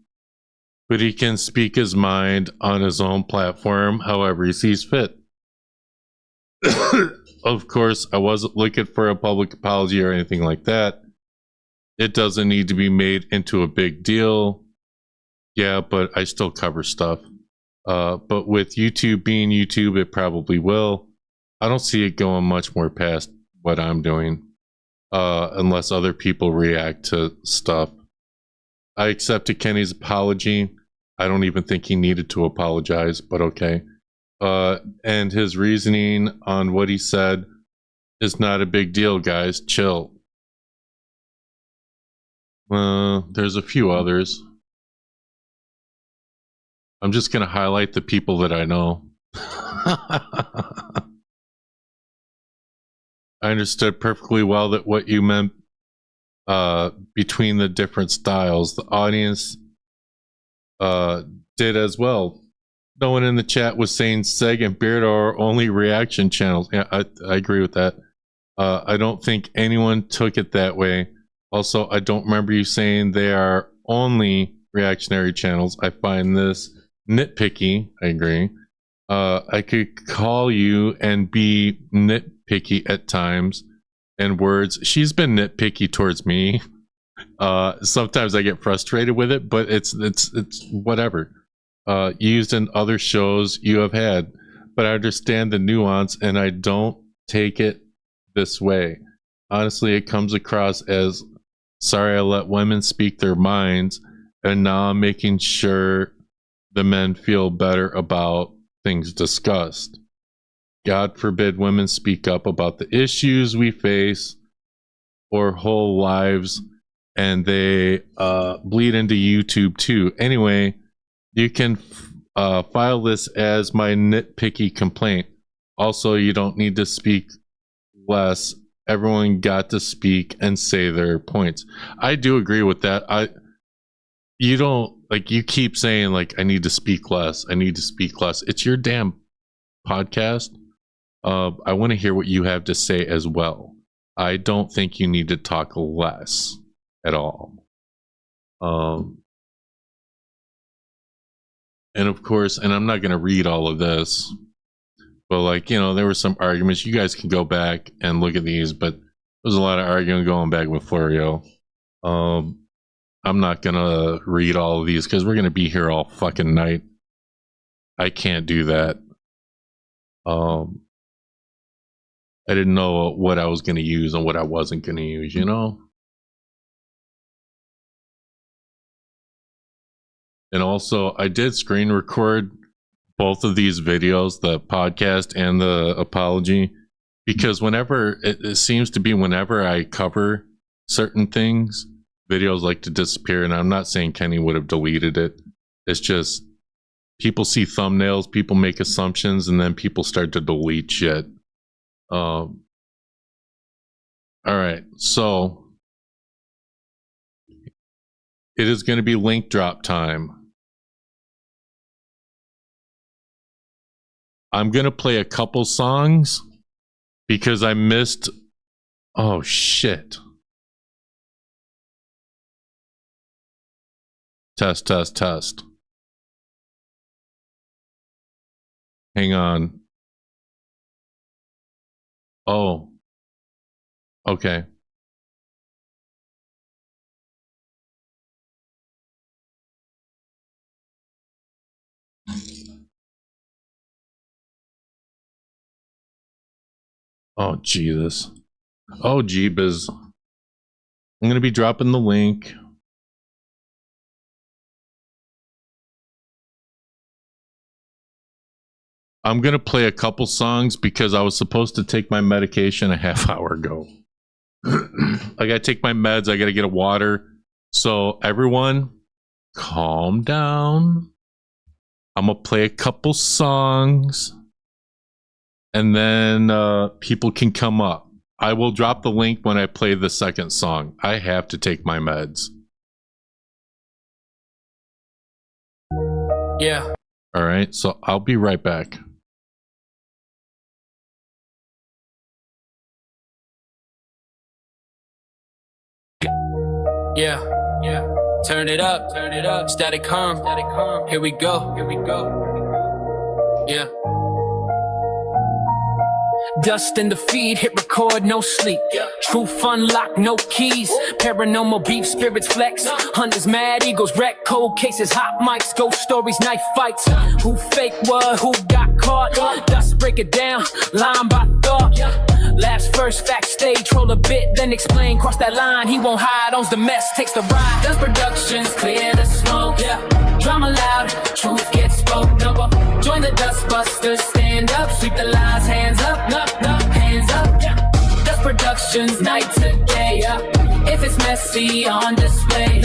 but he can speak his mind on his own platform however he sees fit. Of course, I wasn't looking for a public apology or anything like that. It doesn't need to be made into a big deal. Yeah, but I still cover stuff. But with YouTube being YouTube, it probably will. I don't see it going much more past what I'm doing, unless other people react to stuff. I accepted Kenny's apology. I don't even think he needed to apologize, but okay. And his reasoning on what he said is not a big deal, guys. Chill. There's a few others. I'm just going to highlight the people that I know. I understood perfectly well that what you meant between the different styles. The audience did as well. No one in the chat was saying Seg and Beard are only reaction channels. Yeah, I agree with that. I don't think anyone took it that way. Also, I don't remember you saying they are only reactionary channels. I find this nitpicky. I agree. I could call you and be nitpicky at times, and words. She's been nitpicky towards me. Sometimes I get frustrated with it, but it's whatever. Used in other shows you have had, but I understand the nuance, and I don't take it this way. Honestly, it comes across as, sorry I let women speak their minds, and now I'm making sure the men feel better about things discussed. God forbid women speak up about the issues we face or whole lives, and they bleed into YouTube too. Anyway, you can file this as my nitpicky complaint. Also, you don't need to speak less. Everyone got to speak and say their points. I do agree with that. You don't, like, you keep saying, like, I need to speak less. I need to speak less. It's your damn podcast. I want to hear what you have to say as well. I don't think you need to talk less at all. And of course, and I'm not going to read all of this, but, like, you know, there were some arguments. You guys can go back and look at these, but there's a lot of arguing going back with Florio. I'm not going to read all of these because we're going to be here all fucking night. I can't do that. I didn't know what I was going to use and what I wasn't going to use, you know? And also, I did screen record both of these videos, the podcast and the apology, because whenever, it seems to be whenever I cover certain things, videos like to disappear. And I'm not saying Kenny would have deleted it. It's just people see thumbnails, people make assumptions, and then people start to delete shit. All right, so it is going to be link drop time. I'm going to play a couple songs because I missed. Oh shit. Test. Hang on. Oh. Okay. Oh, Jesus. Oh, Jeebus. I'm going to be dropping the link. I'm going to play a couple songs because I was supposed to take my medication a half hour ago. I got to take my meds. I got to get a water. So everyone, calm down. I'm going to play a couple songs. And then people can come up. I will drop the link when I play the second song. I have to take my meds. Yeah. All right. So I'll be right back. Yeah. Turn it up. Static calm. Here we go. Yeah. Dust in the feed, hit record, no sleep. Truth unlocked, no keys. Paranormal beef, spirits flex. Hunters mad, eagles wreck. Cold cases, hot mics, ghost stories, knife fights. Who fake what, who got caught? Dust break it down, line by thought. Laughs first, facts stay, troll a bit, then explain. Cross that line, he won't hide, owns the mess, takes the ride. Dust productions, clear the smoke. Drama loud, truth gets spoke. Join the dust busters, stand up, sweep the lines, hands up, hands up. Dust productions, night to day. If it's messy, on display.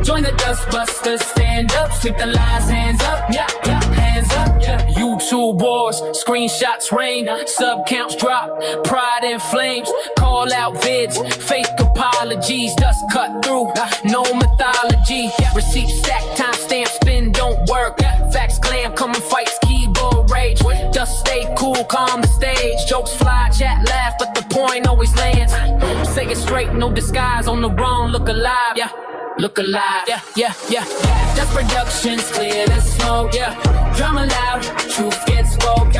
Join the dust busters, stand up, sweep the lines, hands up, hands up. YouTube wars, screenshots rain, sub counts drop, pride in flames. Call out vids, fake apologies, dust cut through, no mythology. Receipts stack, time stamp, spin don't work. Facts glam, come and fights, keyboard rage. Dust stay cool, calm the stage. Jokes fly, chat laugh, but the point always lands. Say it straight, no disguise, on the wrong, look alive, look alive, Dust productions, clear the smoke, Drama loud, truth gets spoke,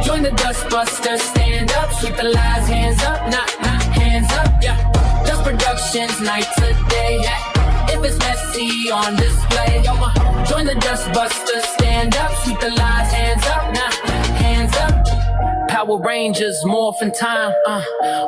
Join the dust busters, stand up, sweep the lies, hands up, not hands up, Dust productions, night to day, If it's messy, on display, Join the dust busters, stand up, sweep the lies, hands up, not hands up. Power Rangers, morphin' time.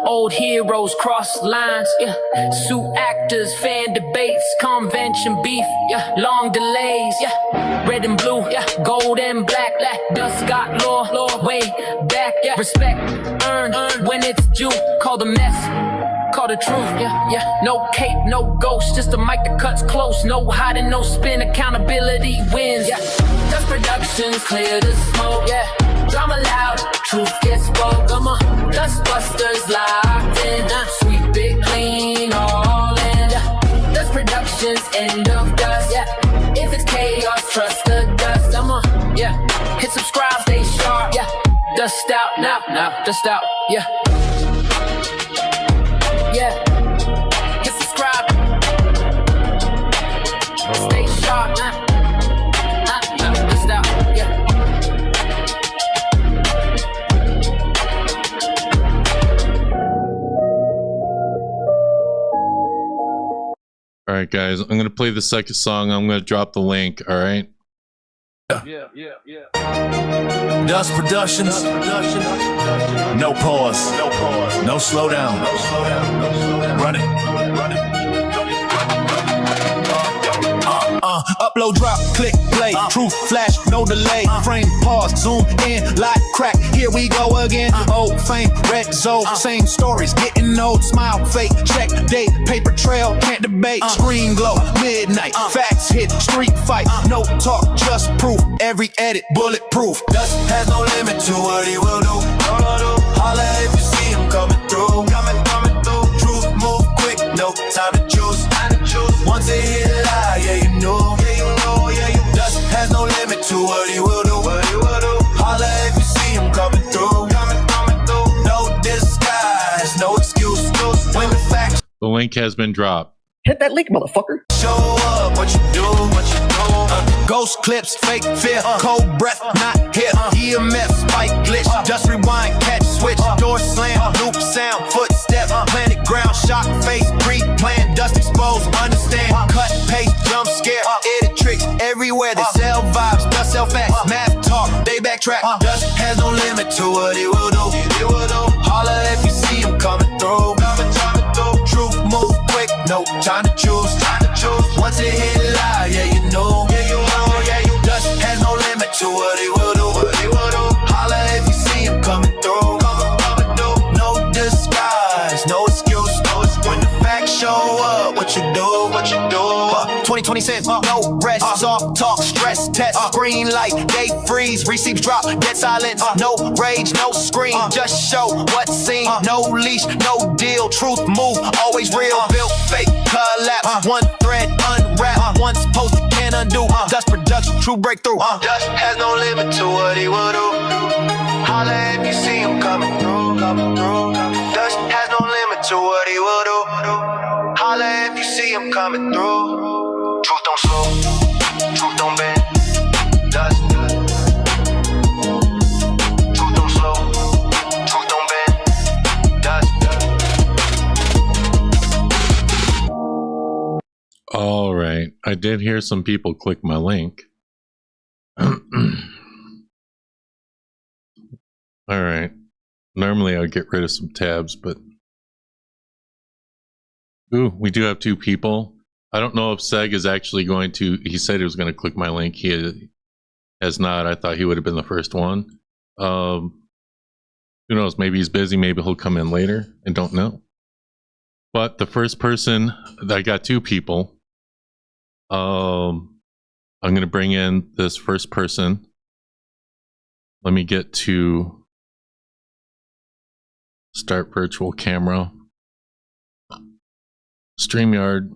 Old heroes cross lines. Yeah. Suit actors, fan debates, convention beef. Yeah. Long delays. Yeah. Red and blue. Yeah. Gold and black. Dust got law. Way back. Yeah. Respect earned when it's due. Call the mess. Call the truth, yeah. No cape, no ghost, just a mic that cuts close. No hiding, no spin, accountability wins, yeah. Dust Productions, clear the smoke, yeah. Drama loud, truth gets spoke. I'm a Dustbusters locked in, sweep it clean, all in, yeah. Dust Productions, end of dust, yeah. If it's chaos, trust the dust. I'm a, yeah. Hit subscribe, stay sharp, yeah. Dust out, now, dust out, yeah. Yeah, hit subscribe. Stay sharp, just out, yeah. All right, guys, I'm going to play the second song. I'm going to drop the link, all right? Yeah. Dust Productions. No pause. No slowdown. Run it. Upload, drop, click, play. Truth, flash, no delay. Frame, pause, zoom in, light, crack. Here we go again. Old fame, red zone, same stories. Getting old, smile, fake. Check, date, paper trail, can't debate. Screen glow, midnight. Facts hit, street fight. No talk, just proof. Every edit, bulletproof. Dust has no limit to what he will do. Holla if you see him coming through. Coming through. Truth move quick, no time to choose. Once it hit a lie, yeah, you know. Dust has no limit to what he will do. Holla if you see him coming through. No disguise, no excuse. When the facts. The link has been dropped. Hit that link, motherfucker. Show up, what you do. Ghost clips, fake fear, cold breath, not here. EMF, spike, glitch, just rewind, catch, switch, door slam, loop sound, footstep, planet ground, shock face, pre-plan, dust exposed, understand, cut, paste, jump scare, edit tricks everywhere. They sell vibes, dust sell facts, math talk, they backtrack. Dust has no limit to what he will do. Holla if you see him coming through. Truth move quick, no time to choose. Once it hit a lie, yeah, you know. Dust has no limit to what he will do. Holla if you see him coming through. No disguise, no excuse. When the facts show up, what you do? 2020 cents, no rest, soft talk, stress test, green light, they freeze, receipts drop, dead silence, no rage, no scream, just show what's seen, no leash, no deal, truth move, always real, built fake, collapse, one thread, unwrap, once posted, can undo, Dust Production, true breakthrough, Dust has no limit to what he will do, holla if you see him coming through, Dust has no limit to what he will do, holla if you see him coming through. Truth don't slow, truth don't bend, dust. Truth don't slow, truth don't bend, dust. All right. I did hear some people click my link. All right. Normally I would get rid of some tabs, but... Ooh, we do have two people. I don't know if Seg is actually going to... He said he was going to click my link. He has not. I thought he would have been the first one. Who knows? Maybe he's busy. Maybe he'll come in later. I don't know. But the first person... I got two people. I'm going to bring in this first person. Let me get to... Start virtual camera. StreamYard.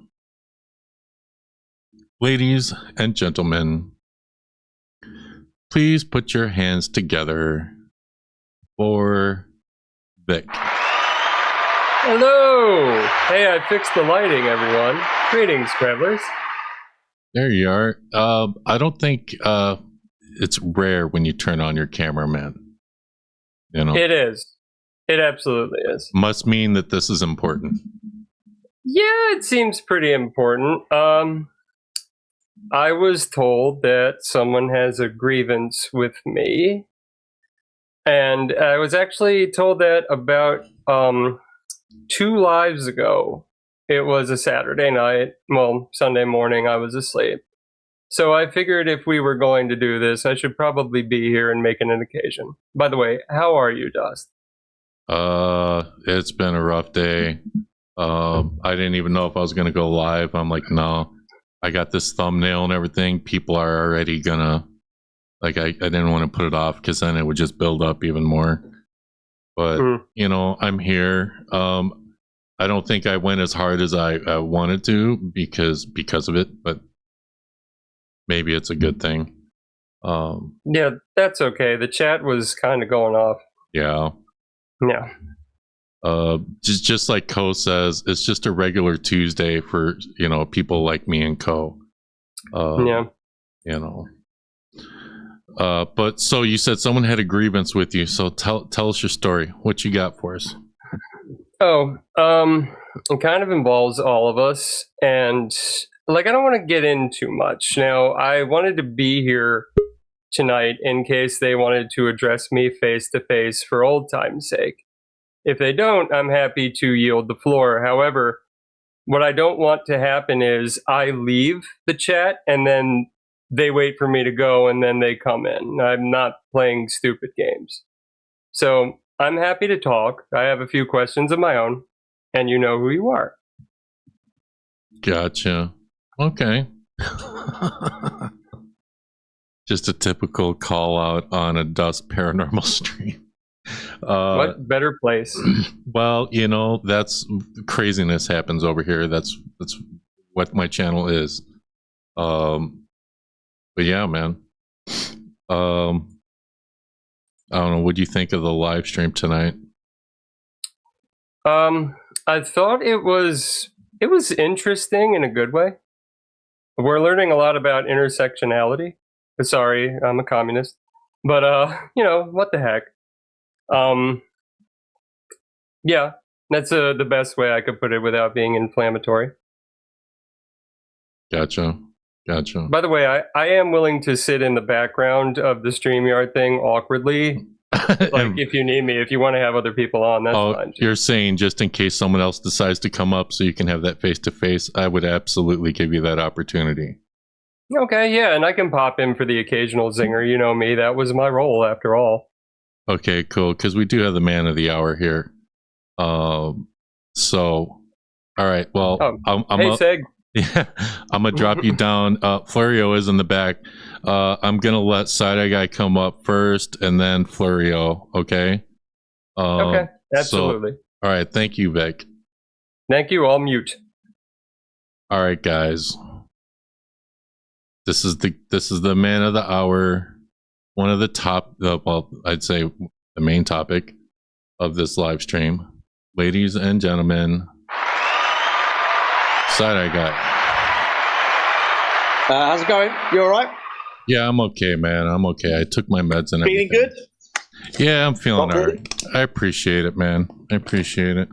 Ladies and gentlemen, please put your hands together for Vic. Hello! Hey, I fixed the lighting, everyone. Greetings, Scrabblers. There you are. I don't think it's rare when you turn on your camera, man. You know? It is. It absolutely is. Must mean that this is important. Yeah, it seems pretty important. I was told that someone has a grievance with me, And I was actually told that about 2 lives ago. It was a Saturday night. Well, Sunday morning, I was asleep. So I figured if we were going to do this, I should probably be here and make it an occasion. By the way, how are you, Dust? It's been a rough day. I didn't even know if I was going to go live. I'm like, no, I got this thumbnail and everything. People are already gonna, like, I didn't want to put it off because then it would just build up even more. But, you know, I'm here. I don't think I went as hard as I wanted to because of it, but maybe it's a good thing. Yeah, that's okay. The chat was kind of going off. Yeah. Yeah. Just like Co says, it's just a regular Tuesday for, you know, people like me and Co. Yeah. You know. But so you said someone had a grievance with you, so tell us your story. What you got for us? Oh, it kind of involves all of us, and like I don't want to get in too much. Now, I wanted to be here tonight in case they wanted to address me face to face for old time's sake. If they don't, I'm happy to yield the floor. However, what I don't want to happen is I leave the chat and then they wait for me to go and then they come in. I'm not playing stupid games. So I'm happy to talk. I have a few questions of my own, and you know who you are. Gotcha. Okay. Just a typical call out on a Dust Paranormal stream. What better place? Well, you know, that's craziness happens over here. That's what my channel is. But yeah, man. I don't know. What do you think of the live stream tonight? I thought it was interesting in a good way. We're learning a lot about intersectionality. Sorry, I'm a communist, but you know, what the heck? Yeah, that's the best way I could put it without being inflammatory. Gotcha. By the way, I am willing to sit in the background of the StreamYard thing awkwardly. Like, if you need me, if you want to have other people on, that's fine. You're saying just in case someone else decides to come up so you can have that face-to-face, I would absolutely give you that opportunity. Okay, yeah, and I can pop in for the occasional zinger. You know me, that was my role after all. Okay, cool, because we do have the man of the hour here. So, all right, well, hey, Seg. Yeah, I'm gonna drop you down. Florio is in the back. I'm gonna let Side Eye Guy come up first, and then Florio. Okay. Okay. Absolutely. So, all right. Thank you, Vic. Thank you. I'll mute. All right, guys. This is the man of the hour. One of the top. Well, I'd say the main topic of this live stream, ladies and gentlemen. Side Eye Guy. How's it going? You all right? Yeah, I'm okay, man. I'm okay. I took my meds and feeling everything. Good? Yeah, I'm feeling all right. I appreciate it, man. I appreciate it.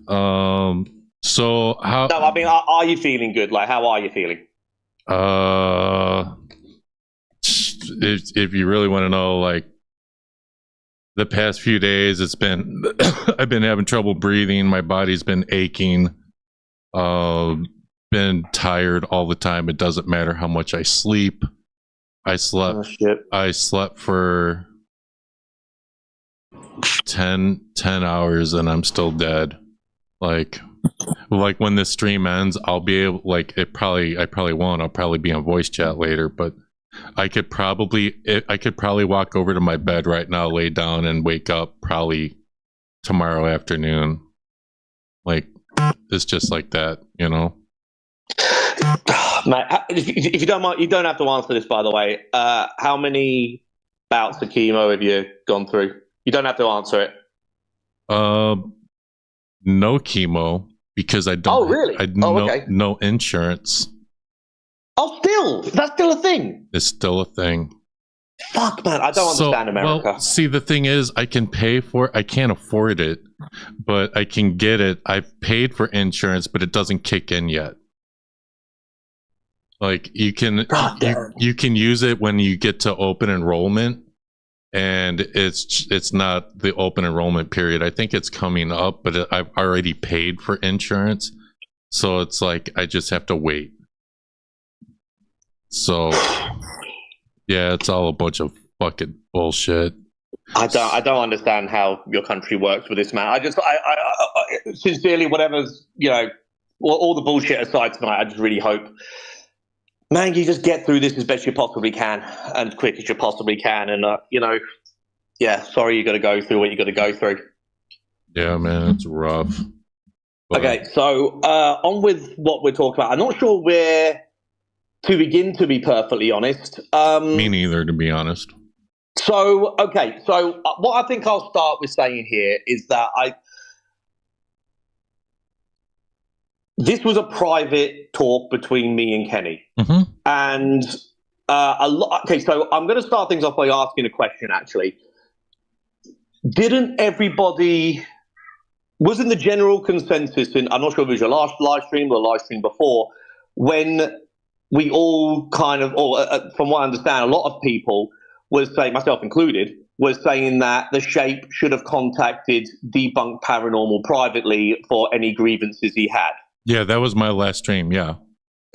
So how? No, I mean, are you feeling good? Like, how are you feeling? If you really want to know, like, the past few days, it's been I've been having trouble breathing. My body's been aching. Been tired all the time. It doesn't matter how much I sleep. I slept for 10 hours and I'm still dead. Like when this stream ends, I'll be able, like, I probably won't. I'll probably be on voice chat later, but I could probably walk over to my bed right now, lay down and wake up probably tomorrow afternoon. Like, it's just like that, you know. Mate, if you don't mind, you don't have to answer this, by the way. How many bouts of chemo have you gone through? You don't have to answer it. No chemo because I don't. Oh, really? Okay. No insurance. Oh, that's still a thing. It's still a thing. Fuck, man, I don't understand America. Well, see, the thing is, I can pay for it. I can't afford it, but I can get it. I've paid for insurance, but it doesn't kick in yet. Like, you can use it when you get to open enrollment, and it's not the open enrollment period. I think it's coming up, but I've already paid for insurance, so it's like I just have to wait. So yeah, it's all a bunch of fucking bullshit. I don't understand how your country works with this, man. I sincerely, whatever's, all the bullshit aside tonight, I just really hope, man, you just get through this as best you possibly can and quick as you possibly can. And, sorry you got to go through what you got to go through. Yeah, man, it's rough. But... Okay, so on with what we're talking about. I'm not sure where to begin, to be perfectly honest. Me neither, to be honest. So what I think I'll start with saying here is that this was a private talk between me and Kenny. Mm-hmm. And so I'm going to start things off by asking a question, actually. Wasn't the general consensus, and I'm not sure if it was your last live stream or live stream before, when we all kind of, from what I understand, a lot of people was saying, myself included, was saying that the Shape should have contacted Debunk Paranormal privately for any grievances he had. Yeah, that was my last stream. Yeah,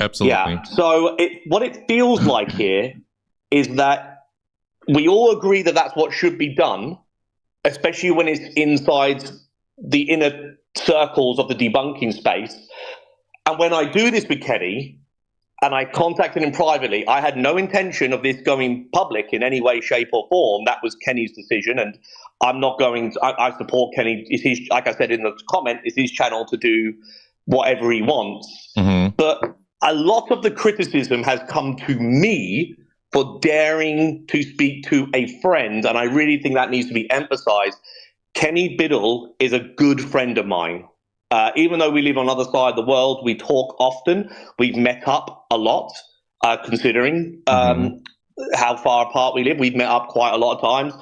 absolutely. Yeah. So what it feels like here is that we all agree that that's what should be done, especially when it's inside the inner circles of the debunking space. And when I do this with Kenny, and I contacted him privately, I had no intention of this going public in any way, shape, or form. That was Kenny's decision, and I'm not going to, I support Kenny. It's his, like I said in the comment, it's his channel to do whatever he wants. Mm-hmm. But a lot of the criticism has come to me for daring to speak to a friend, and I really think that needs to be emphasized. Kenny Biddle is a good friend of mine. Even though we live on the other side of the world, we talk often. We've met up a lot, considering how far apart we live. We've met up quite a lot of times.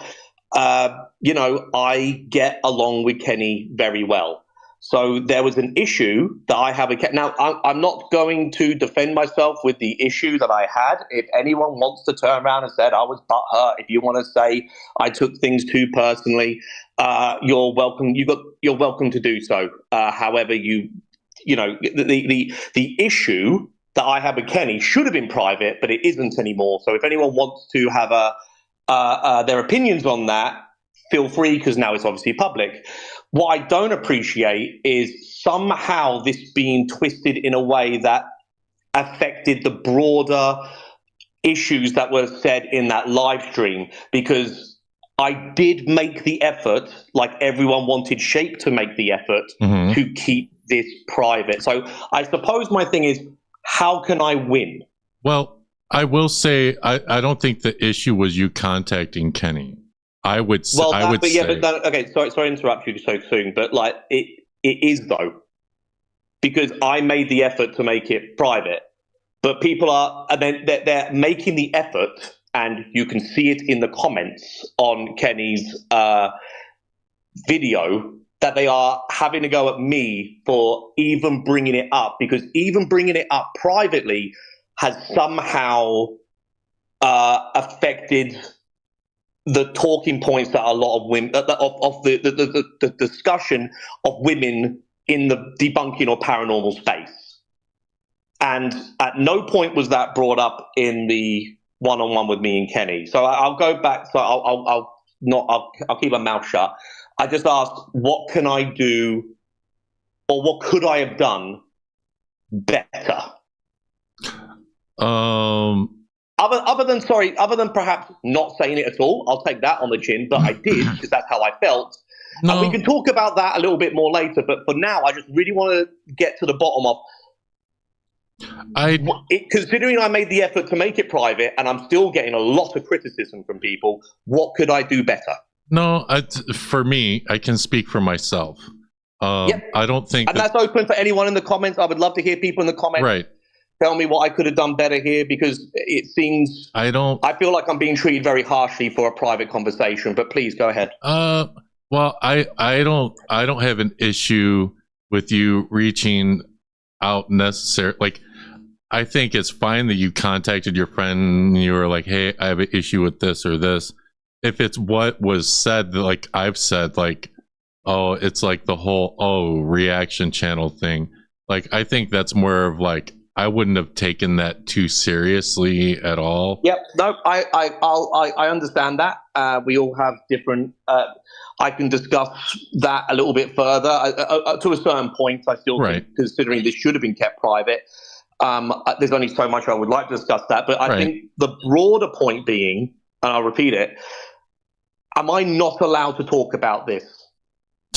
I get along with Kenny very well. So there was an issue that I have. Now, I'm not going to defend myself with the issue that I had. If anyone wants to turn around and say I was butthurt, if you want to say I took things too personally, you're welcome. You're welcome to do so. However, the issue that I have with Kenny should have been private, but it isn't anymore. So if anyone wants to have their opinions on that, feel free, because now it's obviously public. What I don't appreciate is somehow this being twisted in a way that affected the broader issues that were said in that live stream, because I did make the effort, like everyone wanted Shape to make the effort, to keep this private. So I suppose my thing is, how can I win? Well, I will say I don't think the issue was you contacting Kenny. I would say. Okay, sorry to interrupt you so soon, but like it is though, because I made the effort to make it private, but people they're making the effort, and you can see it in the comments on Kenny's video that they are having to go at me for even bringing it up, because even bringing it up privately has somehow affected the talking points that a lot of women of the discussion of women in the debunking or paranormal space. And at no point was that brought up in the one-on-one with me and Kenny. So I'll go back. So I'll keep my mouth shut. I just asked, what can I do, or what could I have done better? Other than perhaps not saying it at all, I'll take that on the chin, but I did, because that's how I felt. No. And we can talk about that a little bit more later, but for now, I just really want to get to the bottom of considering I made the effort to make it private, and I'm still getting a lot of criticism from people, what could I do better? No, for me, I can speak for myself. I don't think... And that's open for anyone in the comments. I would love to hear people in the comments. Right. Tell me what I could have done better here, because it seems I feel like I'm being treated very harshly for a private conversation. But please go ahead. Well, I don't have an issue with you reaching out necessarily. Like, I think it's fine that you contacted your friend and you were like, "Hey, I have an issue with this or this." if it's what was said, like I've said, like, oh, it's like the whole reaction channel thing. Like, I think that's more of like, I wouldn't have taken that too seriously at all. Yep. No, I understand that. We all have different. I can discuss that a little bit further. To a certain point, I still think, considering this should have been kept private, there's only so much I would like to discuss that. But I think the broader point being, and I'll repeat it, am I not allowed to talk about this?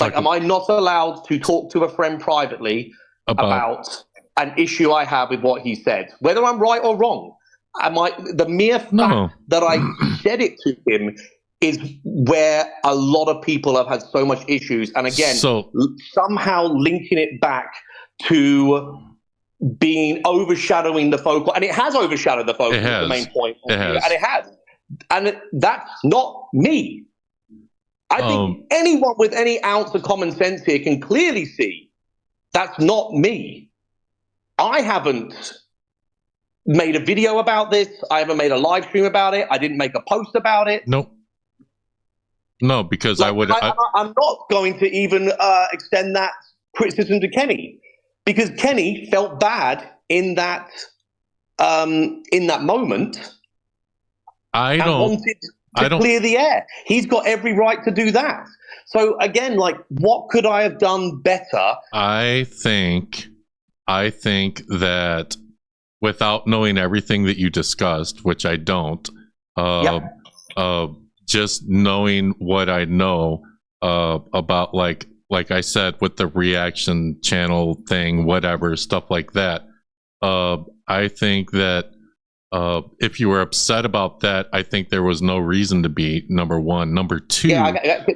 Like, am I not allowed to talk to a friend privately about an issue I have with what he said, whether I'm right or wrong? The mere fact that I said it to him is where a lot of people have had so much issues. And again, somehow linking it back to being overshadowing the focal, and it has overshadowed the focal, the main point. And it has. And that's not me. I think anyone with any ounce of common sense here can clearly see that's not me. I haven't made a video about this. I haven't made a live stream about it. I didn't make a post about it. Nope. No, because I'm not going to even extend that criticism to Kenny, because Kenny felt bad in that moment. Wanted to clear the air. He's got every right to do that. So again, like, what could I have done better? I think that without knowing everything that you discussed, which I don't, just knowing what I know about, like I said, with the reaction channel thing, whatever, stuff like that, I think that if you were upset about that, I think there was no reason to be, number one. Number two,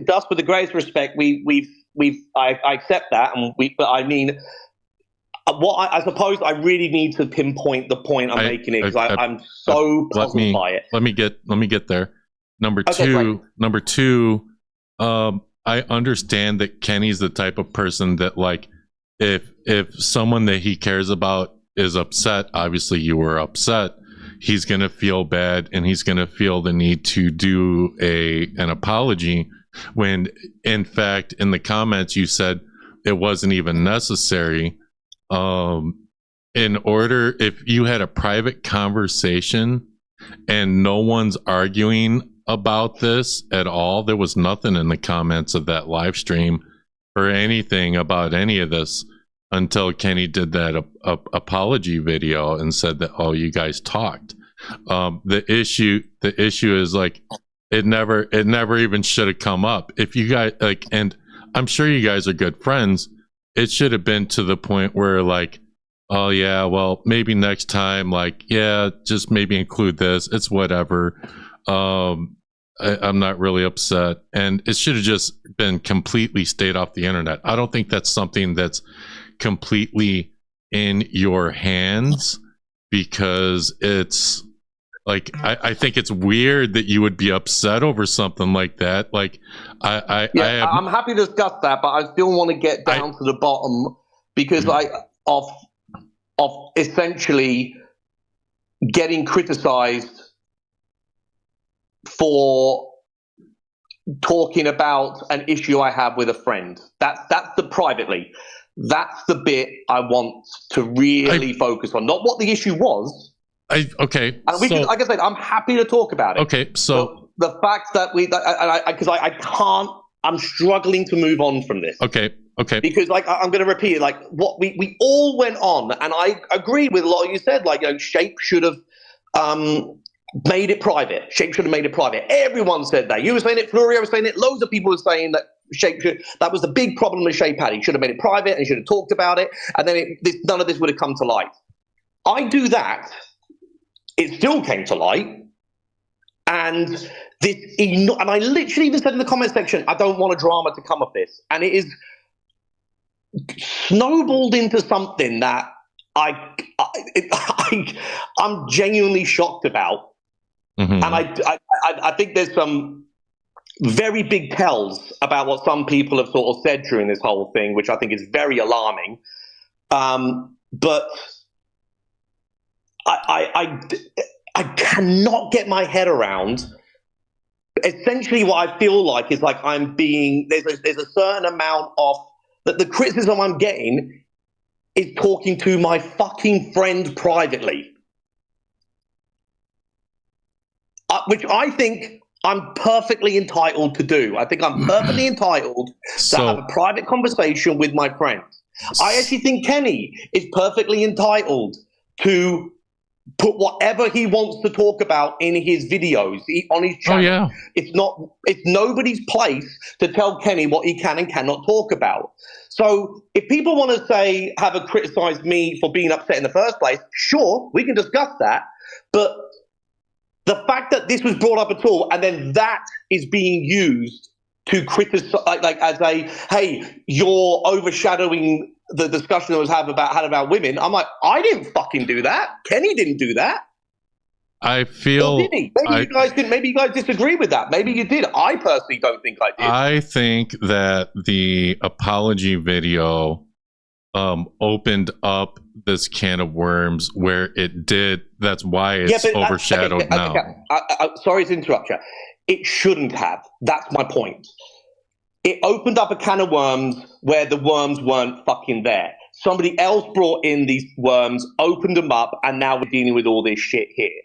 Dust, with the greatest respect, I accept that, but I mean, I suppose I really need to pinpoint the point I'm making it, because I'm so puzzled by it. Let me get there. Number two, I understand that Kenny's the type of person that, like, if someone that he cares about is upset, obviously you were upset, he's going to feel bad and he's going to feel the need to do an apology, when in fact in the comments you said it wasn't even necessary. If you had a private conversation and no one's arguing about this at all, there was nothing in the comments of that live stream or anything about any of this until Kenny did that apology video and said that, oh, you guys talked. The issue is, like, it never even should have come up. If you guys, like, and I'm sure you guys are good friends, it should have been to the point where, like, oh yeah, well, maybe next time, like, yeah, just maybe include this. It's whatever. I'm not really upset. And it should have just been completely stayed off the internet. I don't think that's something that's completely in your hands, because it's like, I think it's weird that you would be upset over something like that. Like, I'm happy to discuss that, but I still want to get down to the bottom, because of essentially getting criticized for talking about an issue I have with a friend. That's the privately. That's the bit I want to really focus on, not what the issue was. Okay. And we can, like I said, I'm happy to talk about it. Okay, so the fact that because I can't, I'm struggling to move on from this. Okay. Because, like, I'm going to repeat it, like, what we all went on, and I agree with a lot you said, like, you know, Shape should have made it private. Shape should have made it private. Everyone said that. You were saying it, Florio was saying it, loads of people were saying that that was the big problem with Shape had. He should have made it private and he should have talked about it, and then none of this would have come to light. I do that. It still came to light. And I literally even said in the comment section, I don't want a drama to come of this. And it is snowballed into something that I'm genuinely shocked about. Mm-hmm. And I think there's some very big tells about what some people have sort of said during this whole thing, which I think is very alarming. But I cannot get my head around essentially what I feel like is like I'm being, there's a certain amount of, that the criticism I'm getting is talking to my fucking friend privately. Which I think I'm perfectly entitled to do. I think I'm perfectly entitled to have a private conversation with my friends. I actually think Kenny is perfectly entitled to put whatever he wants to talk about in his videos, on his channel. Oh, yeah. It's nobody's place to tell Kenny what he can and cannot talk about. So if people want to say, criticize me for being upset in the first place, sure, we can discuss that. But the fact that this was brought up at all, and then that is being used to criticize, like as a, hey, you're overshadowing the discussion that was had about women. I'm like, I didn't fucking do that. Kenny didn't do that. I feel. Or did he? Maybe you guys disagree with that. Maybe you did. I personally don't think I did. I think that the apology video opened up this can of worms where it did. That's why it's overshadowed now. Sorry to interrupt you. It shouldn't have. That's my point. It opened up a can of worms where the worms weren't fucking there. Somebody else brought in these worms, opened them up, and now we're dealing with all this shit here.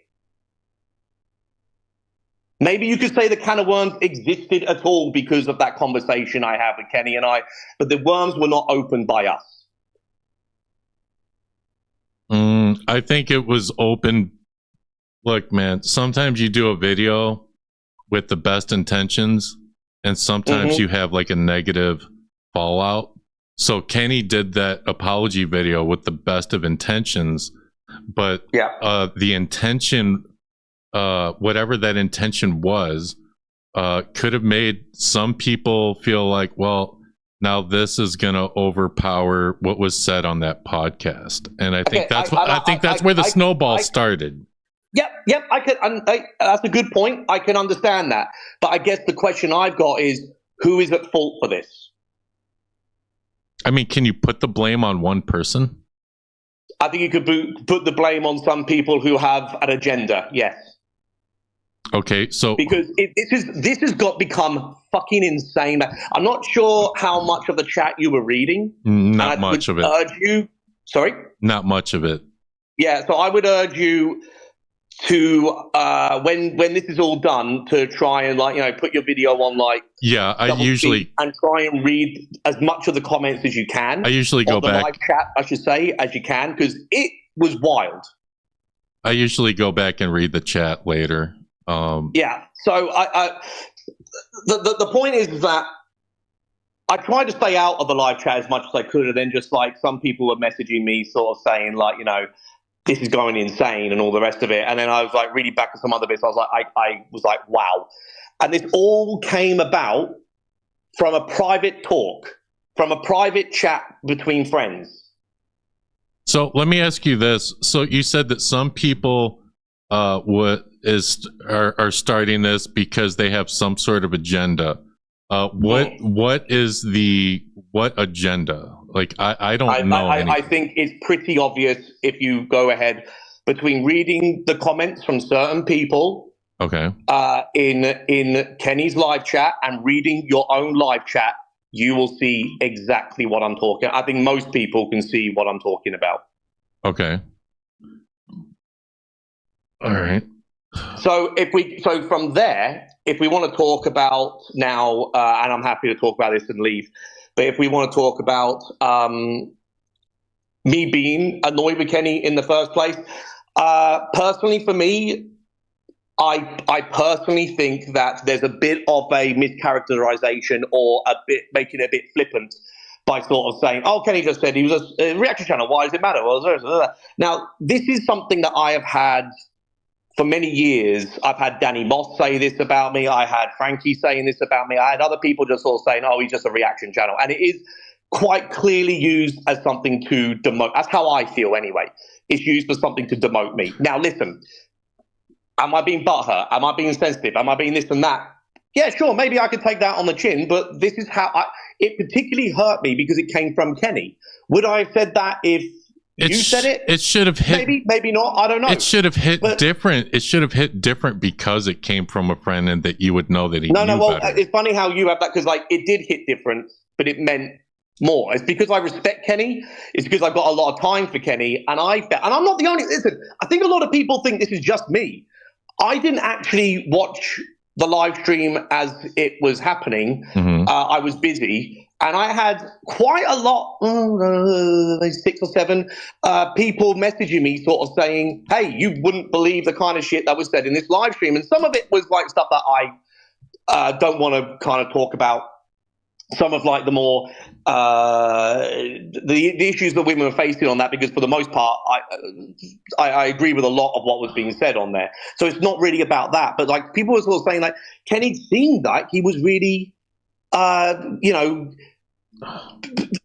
Maybe you could say the can of worms existed at all because of that conversation I had with Kenny and I, but the worms were not opened by us. I think it was open. Look, man, sometimes you do a video with the best intentions, and sometimes you have like a negative fallout. So Kenny did that apology video with the best of intentions, but the intention, whatever that intention was, could have made some people feel like, well, now this is going to overpower what was said on that podcast. And I think that's where the snowball started. Yep. That's a good point. I can understand that. But I guess the question I've got is, who is at fault for this? I mean, can you put the blame on one person? I think you could put the blame on some people who have an agenda, yes. Okay, so because this has become fucking insane. I'm not sure how much of the chat you were reading. Not much of it. Sorry? Not much of it. Yeah, so I would urge you to when this is all done to try and put your video on I usually and try and read as much of the comments as you can. I usually go back live chat, I should say, as you can, because it was wild. I usually go back and read the chat later. So the point is that I tried to stay out of the live chat as much as I could, and then just some people were messaging me sort of saying this is going insane and all the rest of it. And then I was reading back at some other bits. I was like, wow. And this all came about from a private talk, from a private chat between friends. So let me ask you this. So you said that some people are starting this because they have some sort of agenda. What agenda? I don't know. I think it's pretty obvious if you go ahead between reading the comments from certain people. Okay. In Kenny's live chat and reading your own live chat, you will see exactly what I'm talking. I think most people can see what I'm talking about. Okay. All right. So from there, if we want to talk about now, and I'm happy to talk about this and leave, but if we want to talk about me being annoyed with Kenny in the first place, personally for me, I personally think that there's a bit of a mischaracterization or a bit making it a bit flippant by sort of saying, oh, Kenny just said he was a reaction channel. Why does it matter? Now, this is something that I have had for many years. I've had Danny Moss say this about me. I had Frankie saying this about me. I had other people just sort of saying, oh, he's just a reaction channel. And it is quite clearly used as something to demote. That's how I feel anyway. It's used for something to demote me. Now, listen, am I being butthurt? Am I being sensitive? Am I being this and that? Yeah, sure, maybe I could take that on the chin, but this is how it particularly hurt me because it came from Kenny. Would I have said that if You said it. It should have hit. Maybe not. I don't know. It should have hit different. It should have hit different because it came from a friend and that you would know that he knew well, better. It's funny how you have that because like it did hit different, but it meant more. It's because I respect Kenny. It's because I've got a lot of time for Kenny, and I'm not the only. Listen, I think a lot of people think this is just me. I didn't actually watch the live stream as it was happening. I was busy. And I had quite a lot, 6 or 7 people messaging me sort of saying, hey, you wouldn't believe the kind of shit that was said in this live stream. And some of it was like stuff that I don't want to kind of talk about. Some of like the more, the issues that women were facing on that, because for the most part, I agree with a lot of what was being said on there. So it's not really about that. But like people were sort of saying like, Kenny seemed like he was really,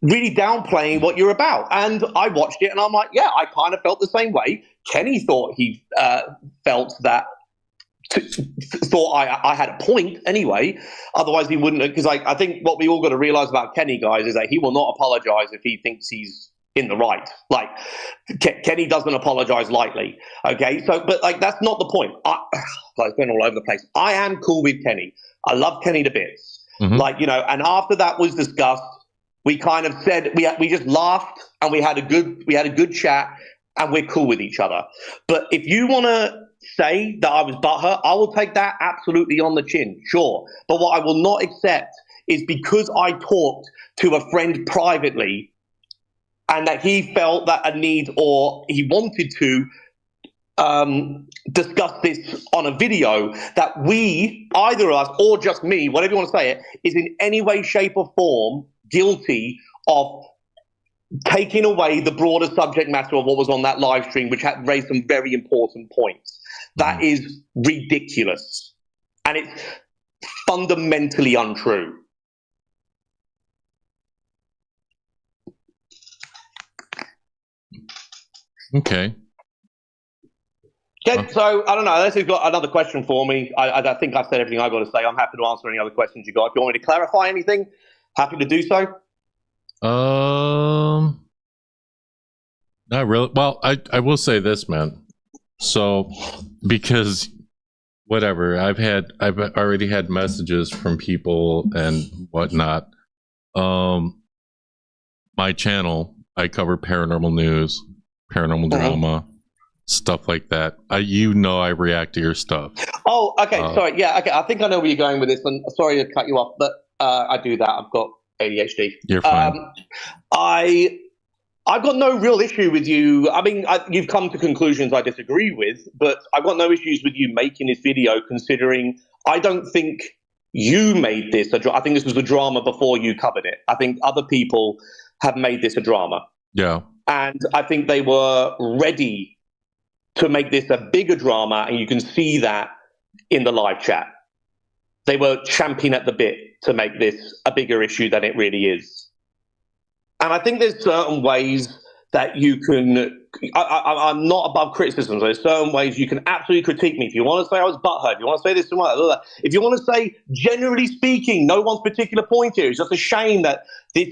really downplaying what you're about. And I watched it and I'm like, yeah, I kind of felt the same way. Kenny thought he felt that, thought I had a point anyway. Otherwise he wouldn't, because I think what we all got to realize about Kenny, guys, is that he will not apologize if he thinks he's in the right. Like Kenny doesn't apologize lightly. Okay. So, but like, that's not the point. It's been all over the place. I am cool with Kenny. I love Kenny to bits. Like, and after that was discussed, we kind of said, we just laughed and we had a good chat and we're cool with each other. But if you want to say that I was butthurt, I will take that absolutely on the chin, sure. But what I will not accept is because I talked to a friend privately and that he felt that a need or he wanted to discuss this on a video, that we, either of us or just me, whatever you want to say it, is in any way, shape or form guilty of taking away the broader subject matter of what was on that live stream, which had raised some very important points. That is ridiculous. And it's fundamentally untrue. Okay. So, I don't know, unless you've got another question for me. I think I've said everything I've got to say. I'm happy to answer any other questions you got. If you want me to clarify anything, happy to do so. Not really. Well, I will say this, man. So, because whatever, I've already had messages from people and whatnot. My channel, I cover paranormal news, paranormal drama, stuff like that. I react to your stuff. Oh, okay. Sorry. Yeah. Okay. I think I know where you're going with this. And sorry to cut you off, but I do that. I've got ADHD. You're fine. I've got no real issue with you. I mean, you've come to conclusions I disagree with, but I've got no issues with you making this video, considering I don't think you made this I think this was a drama before you covered it. I think other people have made this a drama. Yeah. And I think they were ready to make this a bigger drama, and you can see that in the live chat. They were champing at the bit to make this a bigger issue than it really is. And I think there's certain ways that you can, I'm not above criticism. There's certain ways you can absolutely critique me. If you want to say I was butthurt, if you want to say this and that, if you want to say, generally speaking, no one's particular point here, it's just a shame that this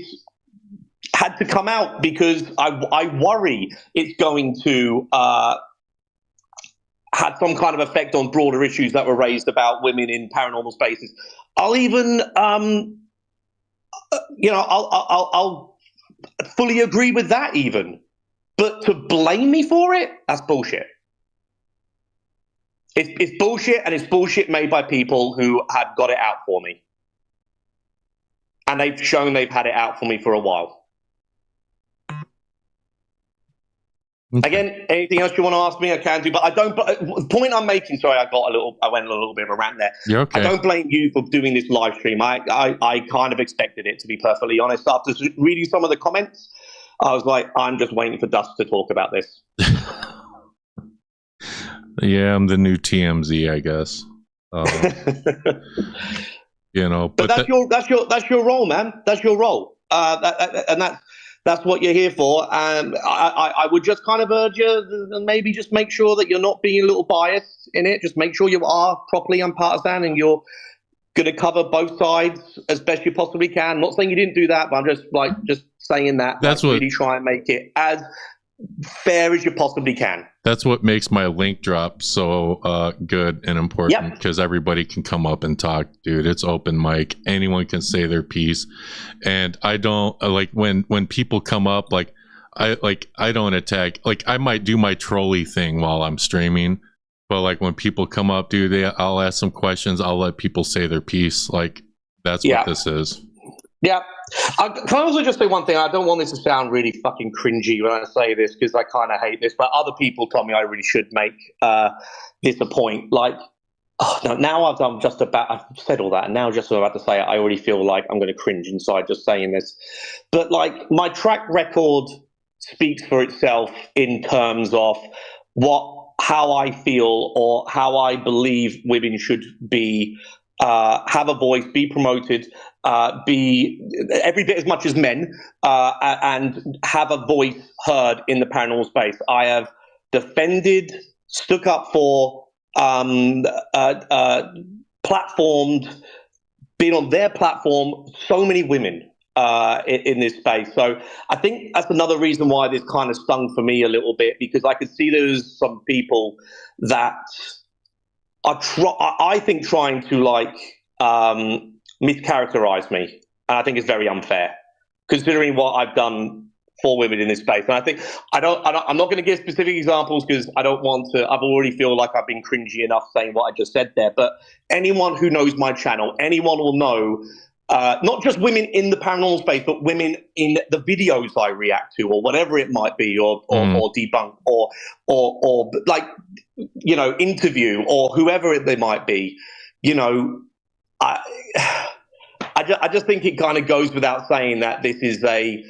had to come out, because I worry it's going to have some kind of effect on broader issues that were raised about women in paranormal spaces. I'll even, I'll fully agree with that even. But to blame me for it, that's bullshit. It's bullshit, and it's bullshit made by people who had got it out for me. And they've shown they've had it out for me for a while. Again, anything else you want to ask me, I can do, but I don't. But the point I'm making, sorry, I went a little bit of a rant there. You're okay. I don't blame you for doing this live stream. I kind of expected it, to be perfectly honest. After reading some of the comments, I was like, I'm just waiting for Dust to talk about this. Yeah, I'm the new TMZ, I guess. But that's your role, man. That's your role, that's what you're here for. And I would just kind of urge you, maybe just make sure that you're not being a little biased in it. Just make sure you are properly unpartisan and you're going to cover both sides as best you possibly can. I'm not saying you didn't do that, but I'm just saying that. That's really try and make it as fair as you possibly can. That's what makes my link drop so good and important, because everybody can come up and talk, dude. It's open mic. Anyone can say their piece. And I don't like when people come up, I don't attack. Like, I might do my trolley thing while I'm streaming, but like when people come up, dude, I'll ask some questions. I'll let people say their piece. Like, that's what this is. Yeah. Can I also just say one thing? I don't want this to sound really fucking cringy when I say this, because I kind of hate this, but other people told me I really should make this a point. Like, now I've said all that, and now just what I'm about to say, I already feel like I'm going to cringe inside just saying this. But like, my track record speaks for itself in terms of how I feel or how I believe women should be, have a voice, be promoted, be every bit as much as men, and have a voice heard in the paranormal space. I have defended, stuck up for, platformed, been on their platform, so many women in this space. So I think that's another reason why this kind of stung for me a little bit, because I could see there's some people that are I think trying to like mischaracterize me, and I think it's very unfair considering what I've done for women in this space. And I think I'm not going to give specific examples because I don't want to. I've already feel like I've been cringy enough saying what I just said there. But anyone who knows my channel, anyone will know. Not just women in the paranormal space, but women in the videos I react to, or whatever it might be, or debunk, or like, you know, interview, or whoever they might be. You know, I just think it kind of goes without saying that this is a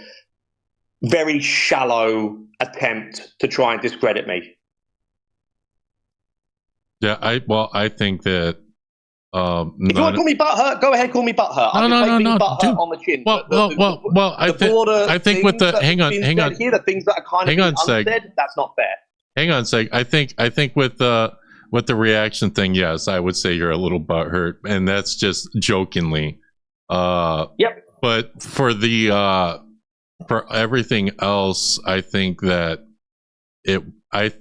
very shallow attempt to try and discredit me. Yeah, I think that. If you want to call me butthurt, go ahead, call me butthurt. No, butthurt on the chin. I think with the hang on, here, the things that are kind of unsaid, that's not fair. Hang on a sec. I think with the reaction thing, yes, I would say you're a little butthurt, and that's just jokingly. Yep. But for the for everything else, I think that I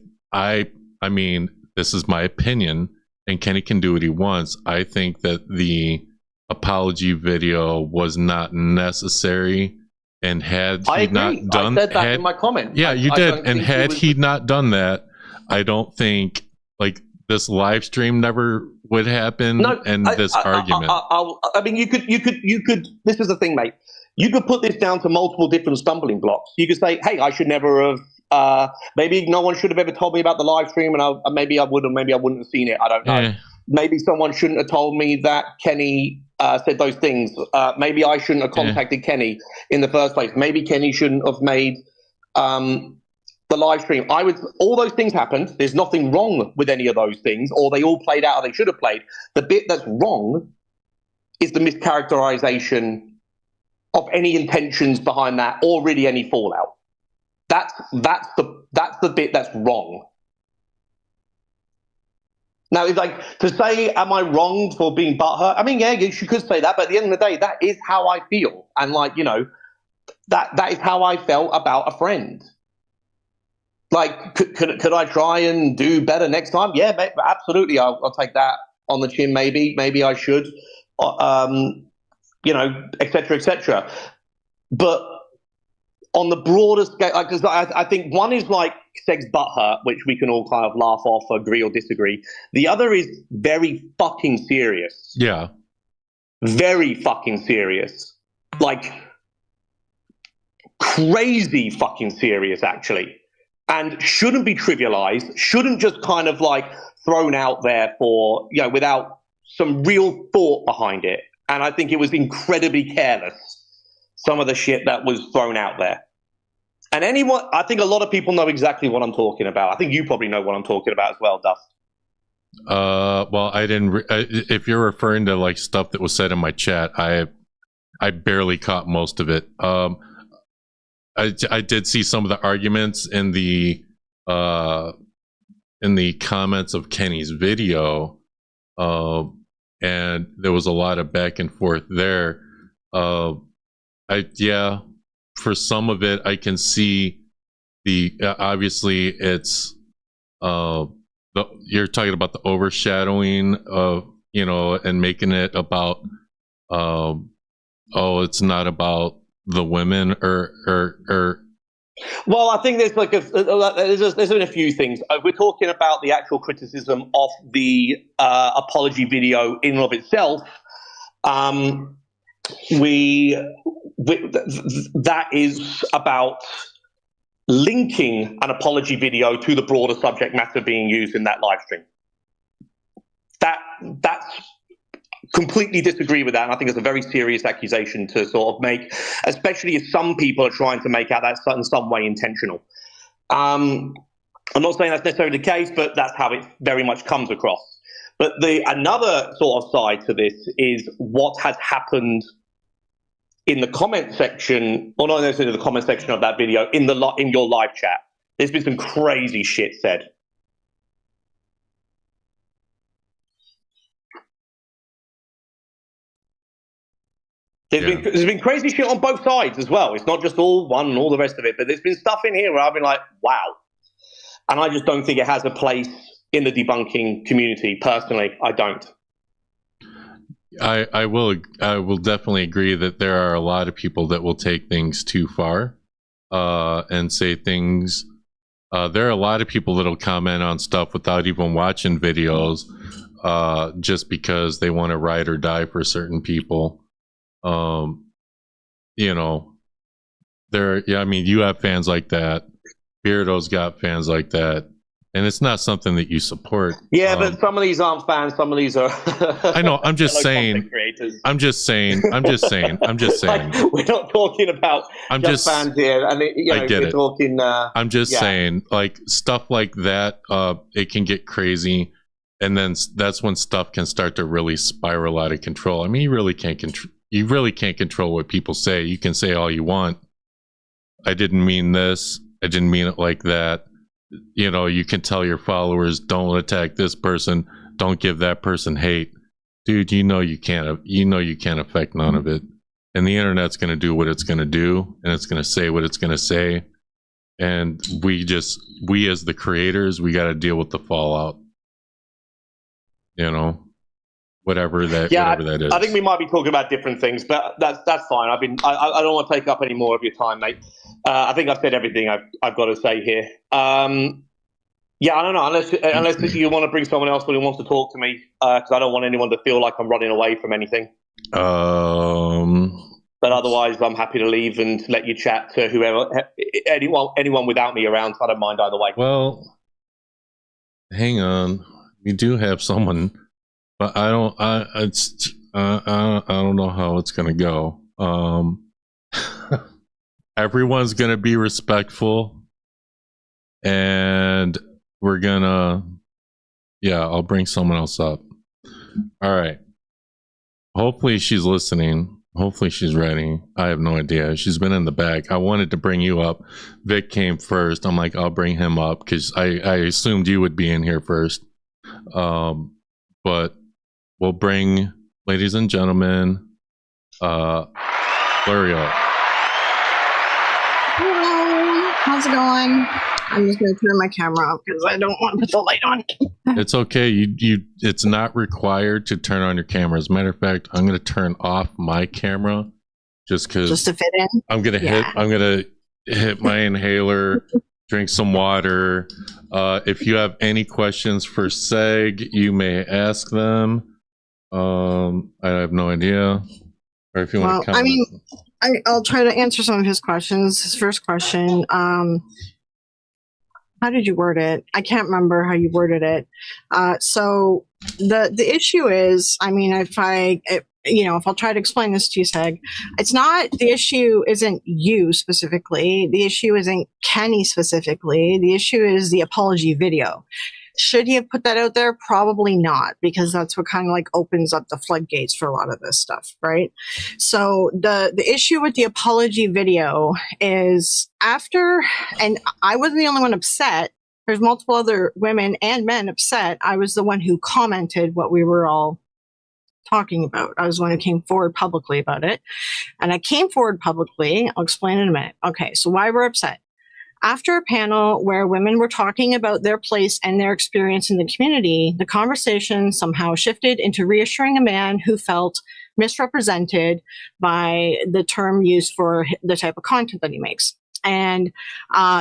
mean, this is my opinion. And Kenny can do what he wants. I think that the apology video was not necessary, and had he not done, I said that in my comment. Yeah, you did. And had he not done that, I don't think like this live stream never would happen. This argument. I mean, you could. This is the thing, mate. You could put this down to multiple different stumbling blocks. You could say, "Hey, I should never have." Maybe no one should have ever told me about the live stream, and maybe I would have, maybe I wouldn't have seen it. I don't know. Yeah. Maybe someone shouldn't have told me that Kenny said those things. Maybe I shouldn't have contacted Kenny in the first place. Maybe Kenny shouldn't have made the live stream. All those things happened. There's nothing wrong with any of those things, or they all played out how they should have played. The bit that's wrong is the mischaracterization of any intentions behind that, or really any fallout. That's the bit that's wrong. Now, it's like to say, am I wrong for being butthurt? I mean, yeah, you could say that, but at the end of the day, that is how I feel. And like, you know, that is how I felt about a friend. Like, could I try and do better next time? Yeah, absolutely. I'll take that on the chin. Maybe I should, you know, et cetera. But on the broader scale, because I think one is like sex butthurt, which we can all kind of laugh off, agree or disagree. The other is very fucking serious. Yeah. Very fucking serious. Like, crazy fucking serious, actually. And shouldn't be trivialized, shouldn't just kind of like thrown out there for, you know, without some real thought behind it. And I think it was incredibly careless, some of the shit that was thrown out there. And I think a lot of people know exactly what I'm talking about. I think you probably know what I'm talking about as well, Dust. Well, I didn't. If you're referring to like stuff that was said in my chat, I barely caught most of it. I did see some of the arguments in the comments of Kenny's video, and there was a lot of back and forth there. For some of it, I can see obviously it's you're talking about the overshadowing of, you know, and making it about it's not about the women or well, I think there's like there's been a few things. We're talking about the actual criticism of the apology video in and of itself. That is about linking an apology video to the broader subject matter being used in that live stream. That's completely disagree with that, and I think it's a very serious accusation to sort of make, especially if some people are trying to make out that in some way intentional. I'm not saying that's necessarily the case, but that's how it very much comes across. But another sort of side to this is what has happened in the comment section, or not necessarily the comment section of that video, in your live chat. There's been some crazy shit said. There's been crazy shit on both sides as well. It's not just all one and all the rest of it, but there's been stuff in here where I've been like, wow. And I just don't think it has a place in the debunking community. Personally, I don't. I will definitely agree that there are a lot of people that will take things too far and say things. There are a lot of people that'll comment on stuff without even watching videos just because they want to ride or die for certain people. You know, I mean, you have fans like that. Beardo's got fans like that. And it's not something that you support. Yeah, but some of these aren't fans. Some of these are. I know. I'm just saying. I'm just saying. Like, we're not talking about just fans here. And I get it. Talking, I'm just saying, like, stuff like that. It can get crazy, and then that's when stuff can start to really spiral out of control. I mean, you really can't control what people say. You can say all you want. I didn't mean this. I didn't mean it like that. You know, you can tell your followers, don't attack this person, don't give that person hate. Dude, you know you can't affect none of it. And the internet's going to do what it's going to do, and it's going to say what it's going to say. And we as the creators, we got to deal with the fallout. You know, whatever that is. I think we might be talking about different things, but that's fine. I don't want to take up any more of your time, mate. I think I've said everything I've got to say here. I don't know, unless you want to bring someone else who wants to talk to me, because I don't want anyone to feel like I'm running away from anything. But otherwise, I'm happy to leave and let you chat to whoever, anyone without me around. So I don't mind either way. Well, hang on, we do have someone, but I don't know how it's gonna go. Everyone's gonna be respectful, and we're gonna, I'll bring someone else up. All right. Hopefully she's listening. Hopefully she's ready. I have no idea. She's been in the back. I wanted to bring you up. Vic came first. I'm like, I'll bring him up because I assumed you would be in here first. But we'll bring, ladies and gentlemen, L'Oreal. Hello, how's it going? I'm just going to turn my camera off because I don't want to put the light on. It's okay. It's not required to turn on your camera. As a matter of fact, I'm going to turn off my camera just to fit in. I'm going to hit my inhaler, drink some water. If you have any questions for Seg, you may ask them. I have no idea. Or if you want to comment. I'll try to answer some of his questions. His first question, how did you word it? I can't remember how you worded it. So the issue is, if I'll try to explain this to you, Seg, it's not, the issue isn't you specifically. The issue isn't Kenny specifically. The issue is the apology video. Should he have put that out there? Probably not, because that's what kind of like opens up the floodgates for a lot of this stuff, right? So the issue with the apology video is after, and I wasn't the only one upset. There's multiple other women and men upset. I was the one who commented what we were all talking about. I was the one who came forward publicly about it. And I came forward publicly. I'll explain in a minute. Okay, so why we're upset. After a panel where women were talking about their place and their experience in the community, the conversation somehow shifted into reassuring a man who felt misrepresented by the term used for the type of content that he makes. And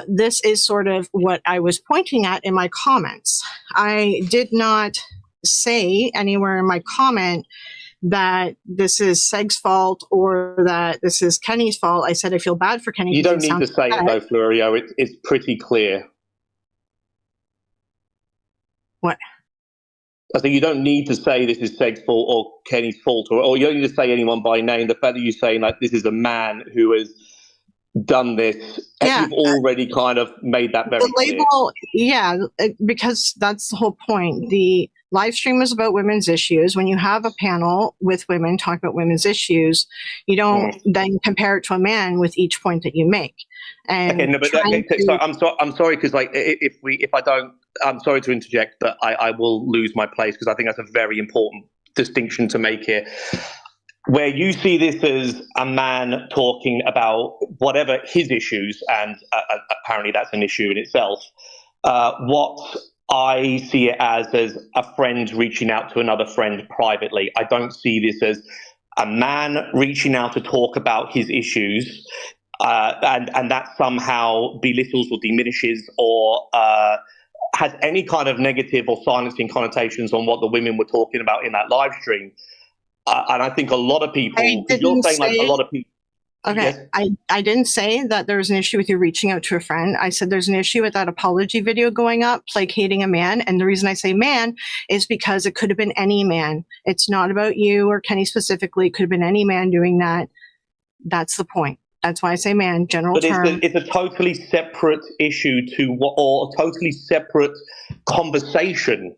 this is sort of what I was pointing at in my comments. I did not say anywhere in my comment that this is Seg's fault or that this is Kenny's fault. I said I feel bad for Kenny. You don't need to say it though, Florio. It's pretty clear. What? I think you don't need to say this is Seg's fault or Kenny's fault, or you don't need to say anyone by name. The fact that you're saying like this is a man who has done this, yeah, you've already kind of made that very label, clear. Yeah, because that's the whole point. The live stream is about women's issues. When you have a panel with women talk about women's issues, you don't then compare it to a man with each point that you make. And okay, no, but I'm sorry because like if I don't, I'm sorry to interject, but I will lose my place because I think that's a very important distinction to make here. Where you see this as a man talking about whatever his issues, and apparently that's an issue in itself. What I see it as a friend reaching out to another friend privately. I don't see this as a man reaching out to talk about his issues, and that somehow belittles or diminishes or has any kind of negative or silencing connotations on what the women were talking about in that live stream. And I think a lot of people, you're saying like a lot of people. Okay, yes. I didn't say that there was an issue with you reaching out to a friend. I said there's an issue with that apology video going up, placating a man. And the reason I say man is because it could have been any man. It's not about you or Kenny specifically. It could have been any man doing that. That's the point. That's why I say man, general term. But it's a totally separate issue or a totally separate conversation.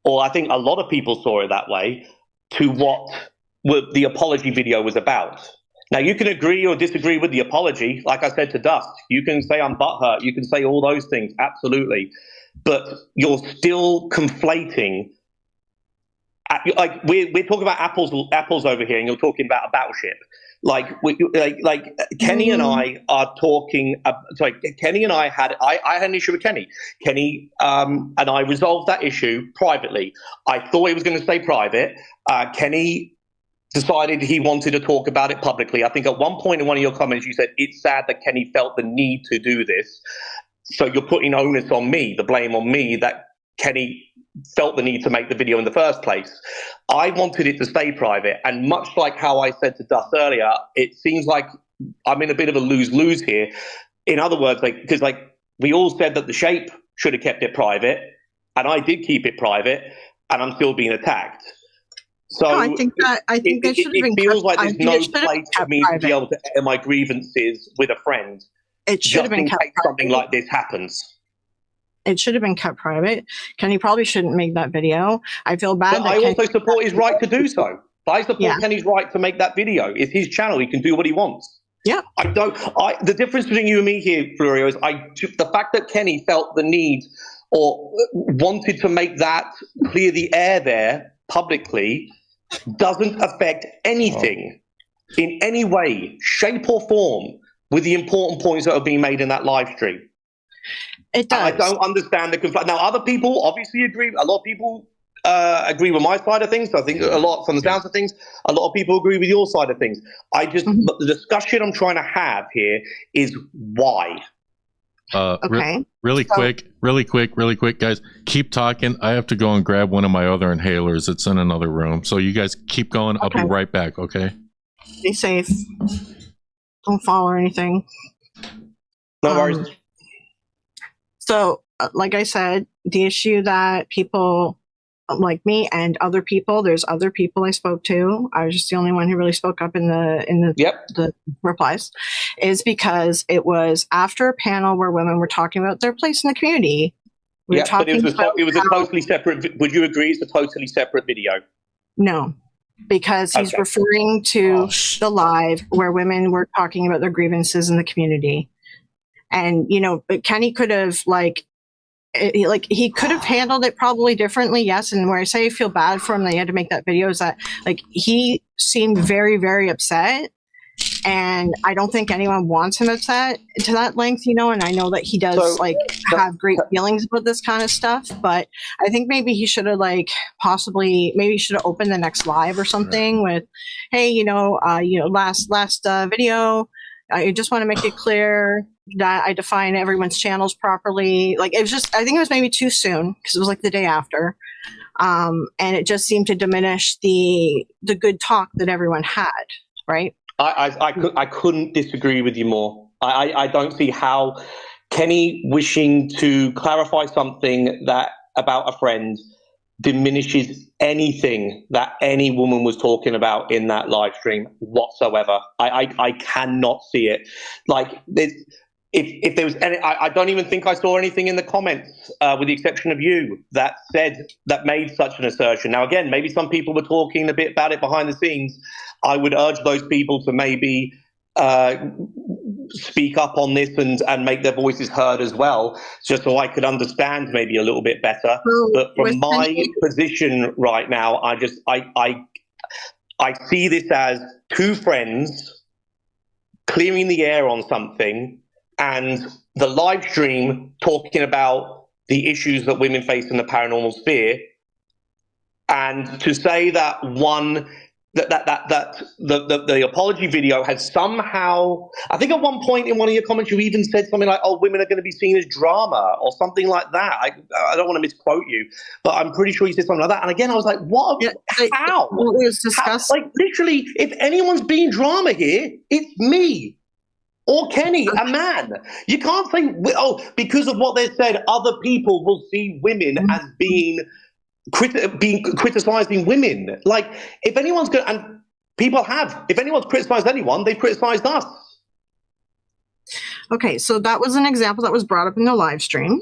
Or I think a lot of people saw it that way, to what the apology video was about. Now, you can agree or disagree with the apology. Like I said to Dust, you can say I'm butthurt. You can say all those things, absolutely. But you're still conflating. Like we're talking about apples over here, and you're talking about a battleship. Like Kenny and I are talking. Kenny and I had an issue with Kenny. Kenny and I resolved that issue privately. I thought it was going to stay private. Kenny decided he wanted to talk about it publicly. I think at one point in one of your comments you said it's sad that Kenny felt the need to do this. So you're putting onus on me, the blame on me that Kenny felt the need to make the video in the first place. I wanted it to stay private, and much like how I said to Dust earlier, it seems like I'm in a bit of a lose-lose here. In other words, because we all said that the shape should have kept it private, and I did keep it private, and I'm still being attacked. So no, I think it should have been. It feels like there's no place for me to be able to air my grievances with a friend. It should have been kept private. Something like this happens. It should have been kept private. Kenny probably shouldn't make that video. I feel bad. But I also support his right to do so. I support Kenny's right to make that video. It's his channel. He can do what he wants. Yeah. The difference between you and me here, Florio, is the fact that Kenny felt the need or wanted to make that clear the air there publicly doesn't affect anything in any way, shape or form with the important points that are being made in that live stream. It does. I don't understand the conflict. Now, other people obviously agree. A lot of people agree with my side of things. I think a lot, from the sounds of things, a lot of people agree with your side of things. The discussion I'm trying to have here is why. Okay. Really quick, guys. Keep talking. I have to go and grab one of my other inhalers. It's in another room. So you guys keep going. I'll be right back, okay? Be safe. Don't fall or anything. No worries. So, like I said, the issue that people like me and other people, there's other people I spoke to. I was just the only one who really spoke up in the replies, is because it was after a panel where women were talking about their place in the community. But it was a totally separate. Would you agree it's a totally separate video? No, because he's referring to the live where women were talking about their grievances in the community. And, Kenny could have he could have handled it probably differently. Yes. And where I say I feel bad for him that he had to make that video is that he seemed very, very upset And I don't think anyone wants him to that length, you know, and I know that he does have great feelings about this kind of stuff, but I think maybe he should have maybe he should have opened the next live or something with, hey, last video, I just want to make it clear that I define everyone's channels properly. Like, it was just, I think it was maybe too soon because it was like the day after. And it just seemed to diminish the good talk that everyone had, right? I couldn't disagree with you more. I don't see how Kenny wishing to clarify something that about a friend diminishes anything that any woman was talking about in that live stream whatsoever. I cannot see it. Like, if there was any, I don't even think I saw anything in the comments, with the exception of you, that made such an assertion. Now, again, maybe some people were talking a bit about it behind the scenes. I would urge those people to maybe speak up on this and make their voices heard as well, just so I could understand maybe a little bit better. But from my position right now, I see this as two friends clearing the air on something, and the live stream talking about the issues that women face in the paranormal sphere. And to say that the apology video has somehow, I think at one point in one of your comments you even said something like, oh, women are going to be seen as drama or something like that. I don't want to misquote you, but I'm pretty sure you said something like that. And again, I was like, what? How? It was discussed. Like, literally, if anyone's being drama here, it's me or Kenny, a man. You can't say, oh, because of what they said, other people will see women as being criticizing women. Like, if anyone's going, and people have, if anyone's criticized anyone, they've criticized us. Okay, so that was an example that was brought up in the live stream,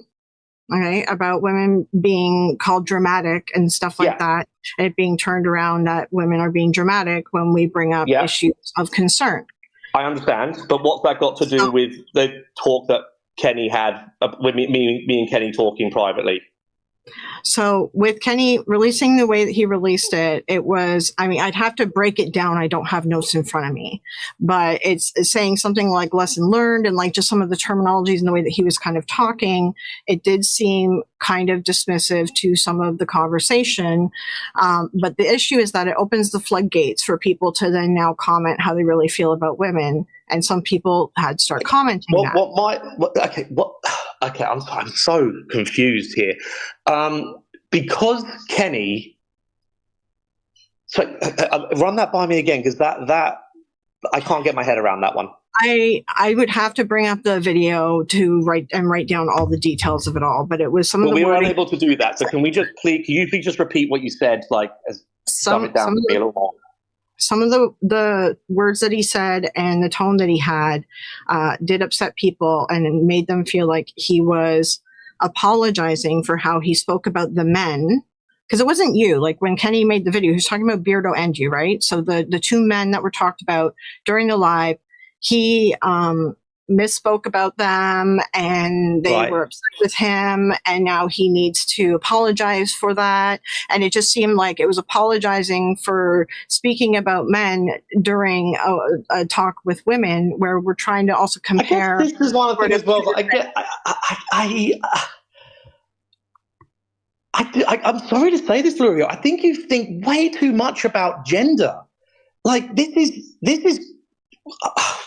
okay, about women being called dramatic and stuff like that, and it being turned around that women are being dramatic when we bring up issues of concern. I understand, but what's that got to do with the talk that Kenny had, with me and Kenny talking privately? So with Kenny releasing the way that he released it, it was, I mean, I'd have to break it down. I don't have notes in front of me, but it's saying something like lesson learned, and like just some of the terminologies and the way that he was kind of talking, it did seem kind of dismissive to some of the conversation. But the issue is that it opens the floodgates for people to then now comment how they really feel about women. And some people had to start commenting. Okay, I'm so confused here. Because Kenny, run that by me again, because that I can't get my head around that one. I would have to bring up the video to write down all the details of it all, but it was some of the we were unable to do that. So can you please just repeat what you said, like, dumb it down to me a little more? Some of the words that he said and the tone that he had did upset people, and it made them feel like he was apologizing for how he spoke about the men. Because it wasn't you. Like, when Kenny made the video, he was talking about Beardo and you, right? So the two men that were talked about during the live, he misspoke about them, and they were upset with him, and now he needs to apologize for that. And it just seemed like it was apologizing for speaking about men during a talk with women, where we're trying to also compare. I guess this is one of the things as well. I'm sorry to say this, Lurio. I think you think way too much about gender. Like, this is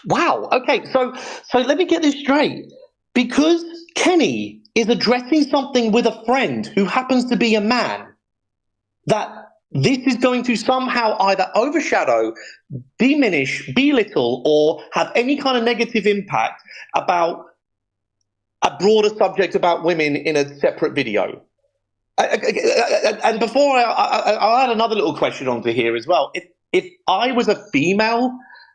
wow. Okay, so let me get this straight. Because Kenny is addressing something with a friend who happens to be a man, that this is going to somehow either overshadow, diminish, belittle, or have any kind of negative impact about a broader subject about women in a separate video. And before I'll add another little question onto here as well. If I was a female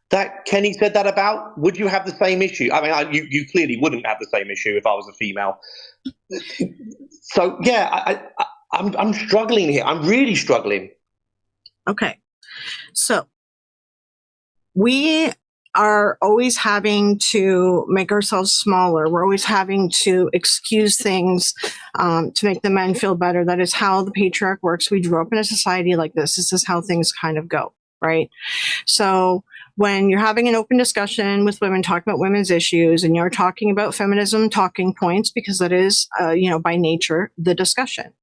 that Kenny said that about, would you have the same issue? I mean, you clearly wouldn't have the same issue if I was a female. So yeah, I'm struggling here. I'm really struggling. Okay, so we are always having to make ourselves smaller. We're always having to excuse things to make the men feel better. That is how the patriarch works. We grew up in a society like this. This is how things kind of go. right? So when you're having an open discussion with women talking about women's issues and you're talking about feminism talking points, because that is, by nature, the discussion.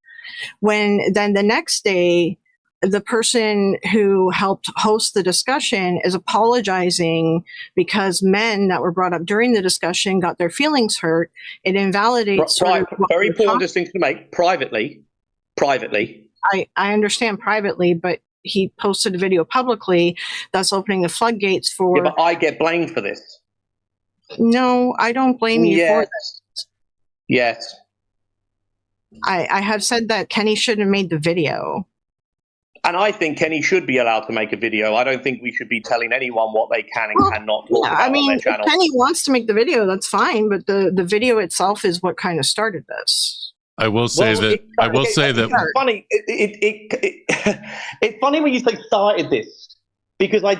When then the next day, the person who helped host the discussion is apologizing because men that were brought up during the discussion got their feelings hurt, it invalidates. Very important distinction to make. Privately. I understand privately, but he posted a video publicly, thus opening the floodgates for. Yeah, but I get blamed for this. No, I don't blame you for this. Yes. I have said that Kenny shouldn't have made the video. And I think Kenny should be allowed to make a video. I don't think we should be telling anyone what they can and cannot talk about on their channel. If Kenny wants to make the video, that's fine, but the video itself is what kind of started this. I will say that. It's funny. It's funny when you say started this, because I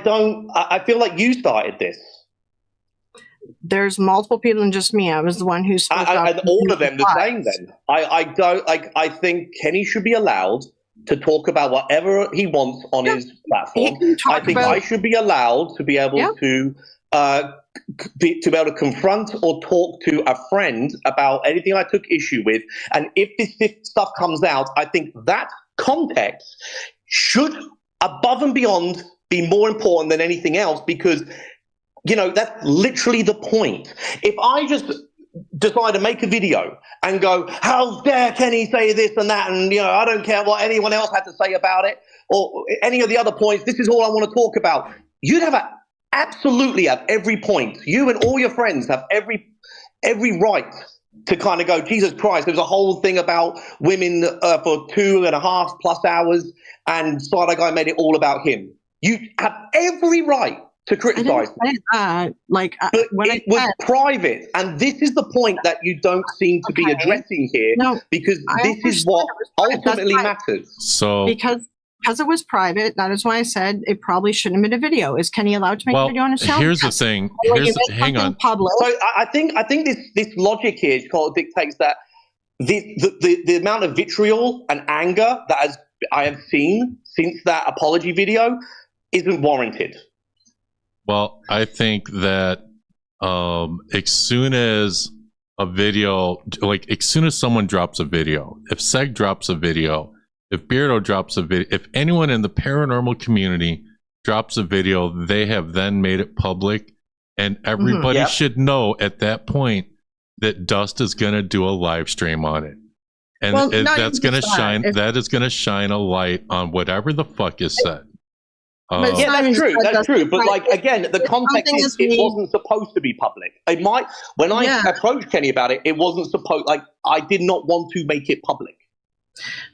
feel like you started this. There's multiple people than just me. I was the one who spoke up. And all of them the same. Then I think Kenny should be allowed to talk about whatever he wants on his platform. I think I should be allowed to be able to. Be able to confront or talk to a friend about anything I took issue with. And if this stuff comes out, I think that context should, above and beyond, be more important than anything else, because, that's literally the point. If I just decide to make a video and go, how dare Kenny say this and that, and, I don't care what anyone else had to say about it, or any of the other points, this is all I want to talk about, you'd have absolutely have every point. You and all your friends have every right to kind of go, Jesus Christ, there's a whole thing about women for 2.5+ hours, and Side Guy made it all about him. You have every right to criticize me. But it was private, and this is the point that you don't seem to be addressing here, because this is what ultimately matters. So because it was private, that is why I said it probably shouldn't have been a video. Is Kenny allowed to make a video on his channel? Here's the thing. Hang on. Public. So I think this logic here dictates that the amount of vitriol and anger that I have seen since that apology video isn't warranted. Well, I think that as soon as a video, as soon as someone drops a video, if Seg drops a video, if Beardo drops a video, if anyone in the paranormal community drops a video, they have then made it public, and everybody should know at that point that Dust is going to do a live stream on it, and that's going to shine. That is going to shine a light on whatever the fuck is said. That's true. That's true. But again, the context is it wasn't supposed to be public. It might. When I approached Kenny about it, it wasn't supposed. I did not want to make it public.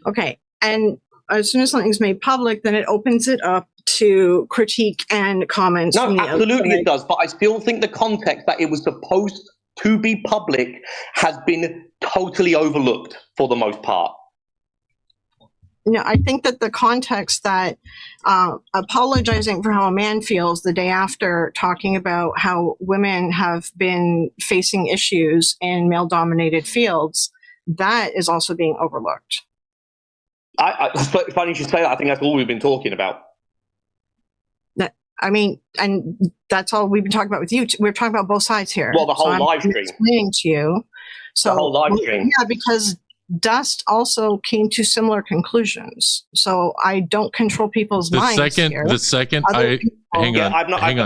Okay. And as soon as something's made public, then it opens it up to critique and comments. No, absolutely it does. But I still think the context that it was supposed to be public has been totally overlooked for the most part. No, I think that the context that apologizing for how a man feels the day after talking about how women have been facing issues in male-dominated fields, that is also being overlooked. It's funny you should say that. I think that's all we've been talking about. And that's all we've been talking about with you. We're talking about both sides here. Well, the whole live stream. Explaining to you. So, the whole live stream. Yeah, because Dust also came to similar conclusions. So I don't control people's minds here. The second I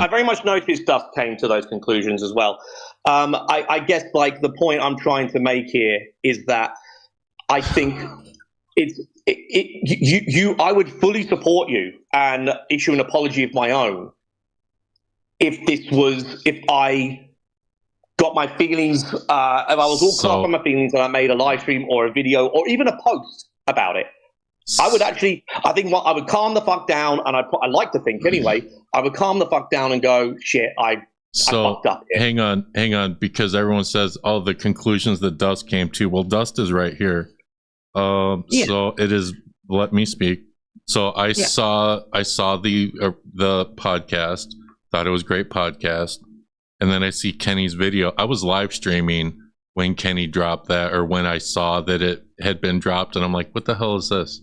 very much noticed Dust came to those conclusions as well. I guess the point I'm trying to make here is that I think I would fully support you and issue an apology of my own if I got my feelings, if I was all caught up on my feelings and I made a live stream or a video or even a post about it. I would I would calm the fuck down, and I like to think anyway, I would calm the fuck down and go, shit, I fucked up here. Hang on, because everyone says all the conclusions that Dust came to. Well, Dust is right here. So it is, let me speak. So I saw the podcast, thought it was a great podcast. And then I see Kenny's video. I was live streaming when Kenny dropped that, or when I saw that it had been dropped, and I'm like, what the hell is this?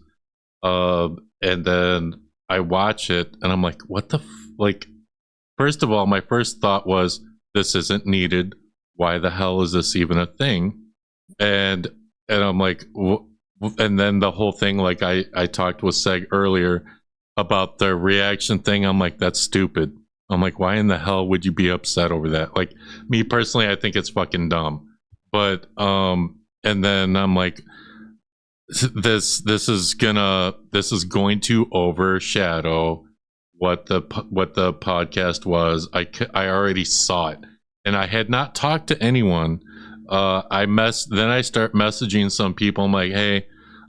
And then I watch it and I'm like, what the like? First of all, my first thought was, this isn't needed. Why the hell is this even a thing? And I'm like, and then the whole thing, like I talked with Seg earlier about the reaction thing. I'm like, that's stupid. I'm like, why in the hell would you be upset over that? Like, me personally, I think it's fucking dumb. But and then I'm like, this is going to overshadow what the podcast was. I already saw it, and I had not talked to anyone. Then I start messaging some people. I'm like, hey,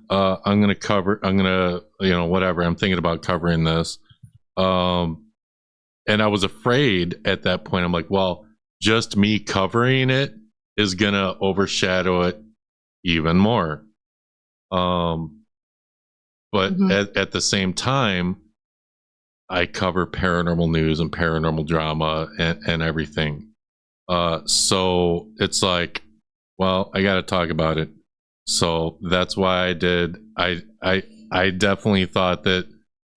I'm gonna whatever. I'm thinking about covering this. And I was afraid at that point. I'm like, well, just me covering it is gonna overshadow it even more. But at the same time, I cover paranormal news and paranormal drama and everything. So it's like, well, I got to talk about it. So that's why I did. I definitely thought that.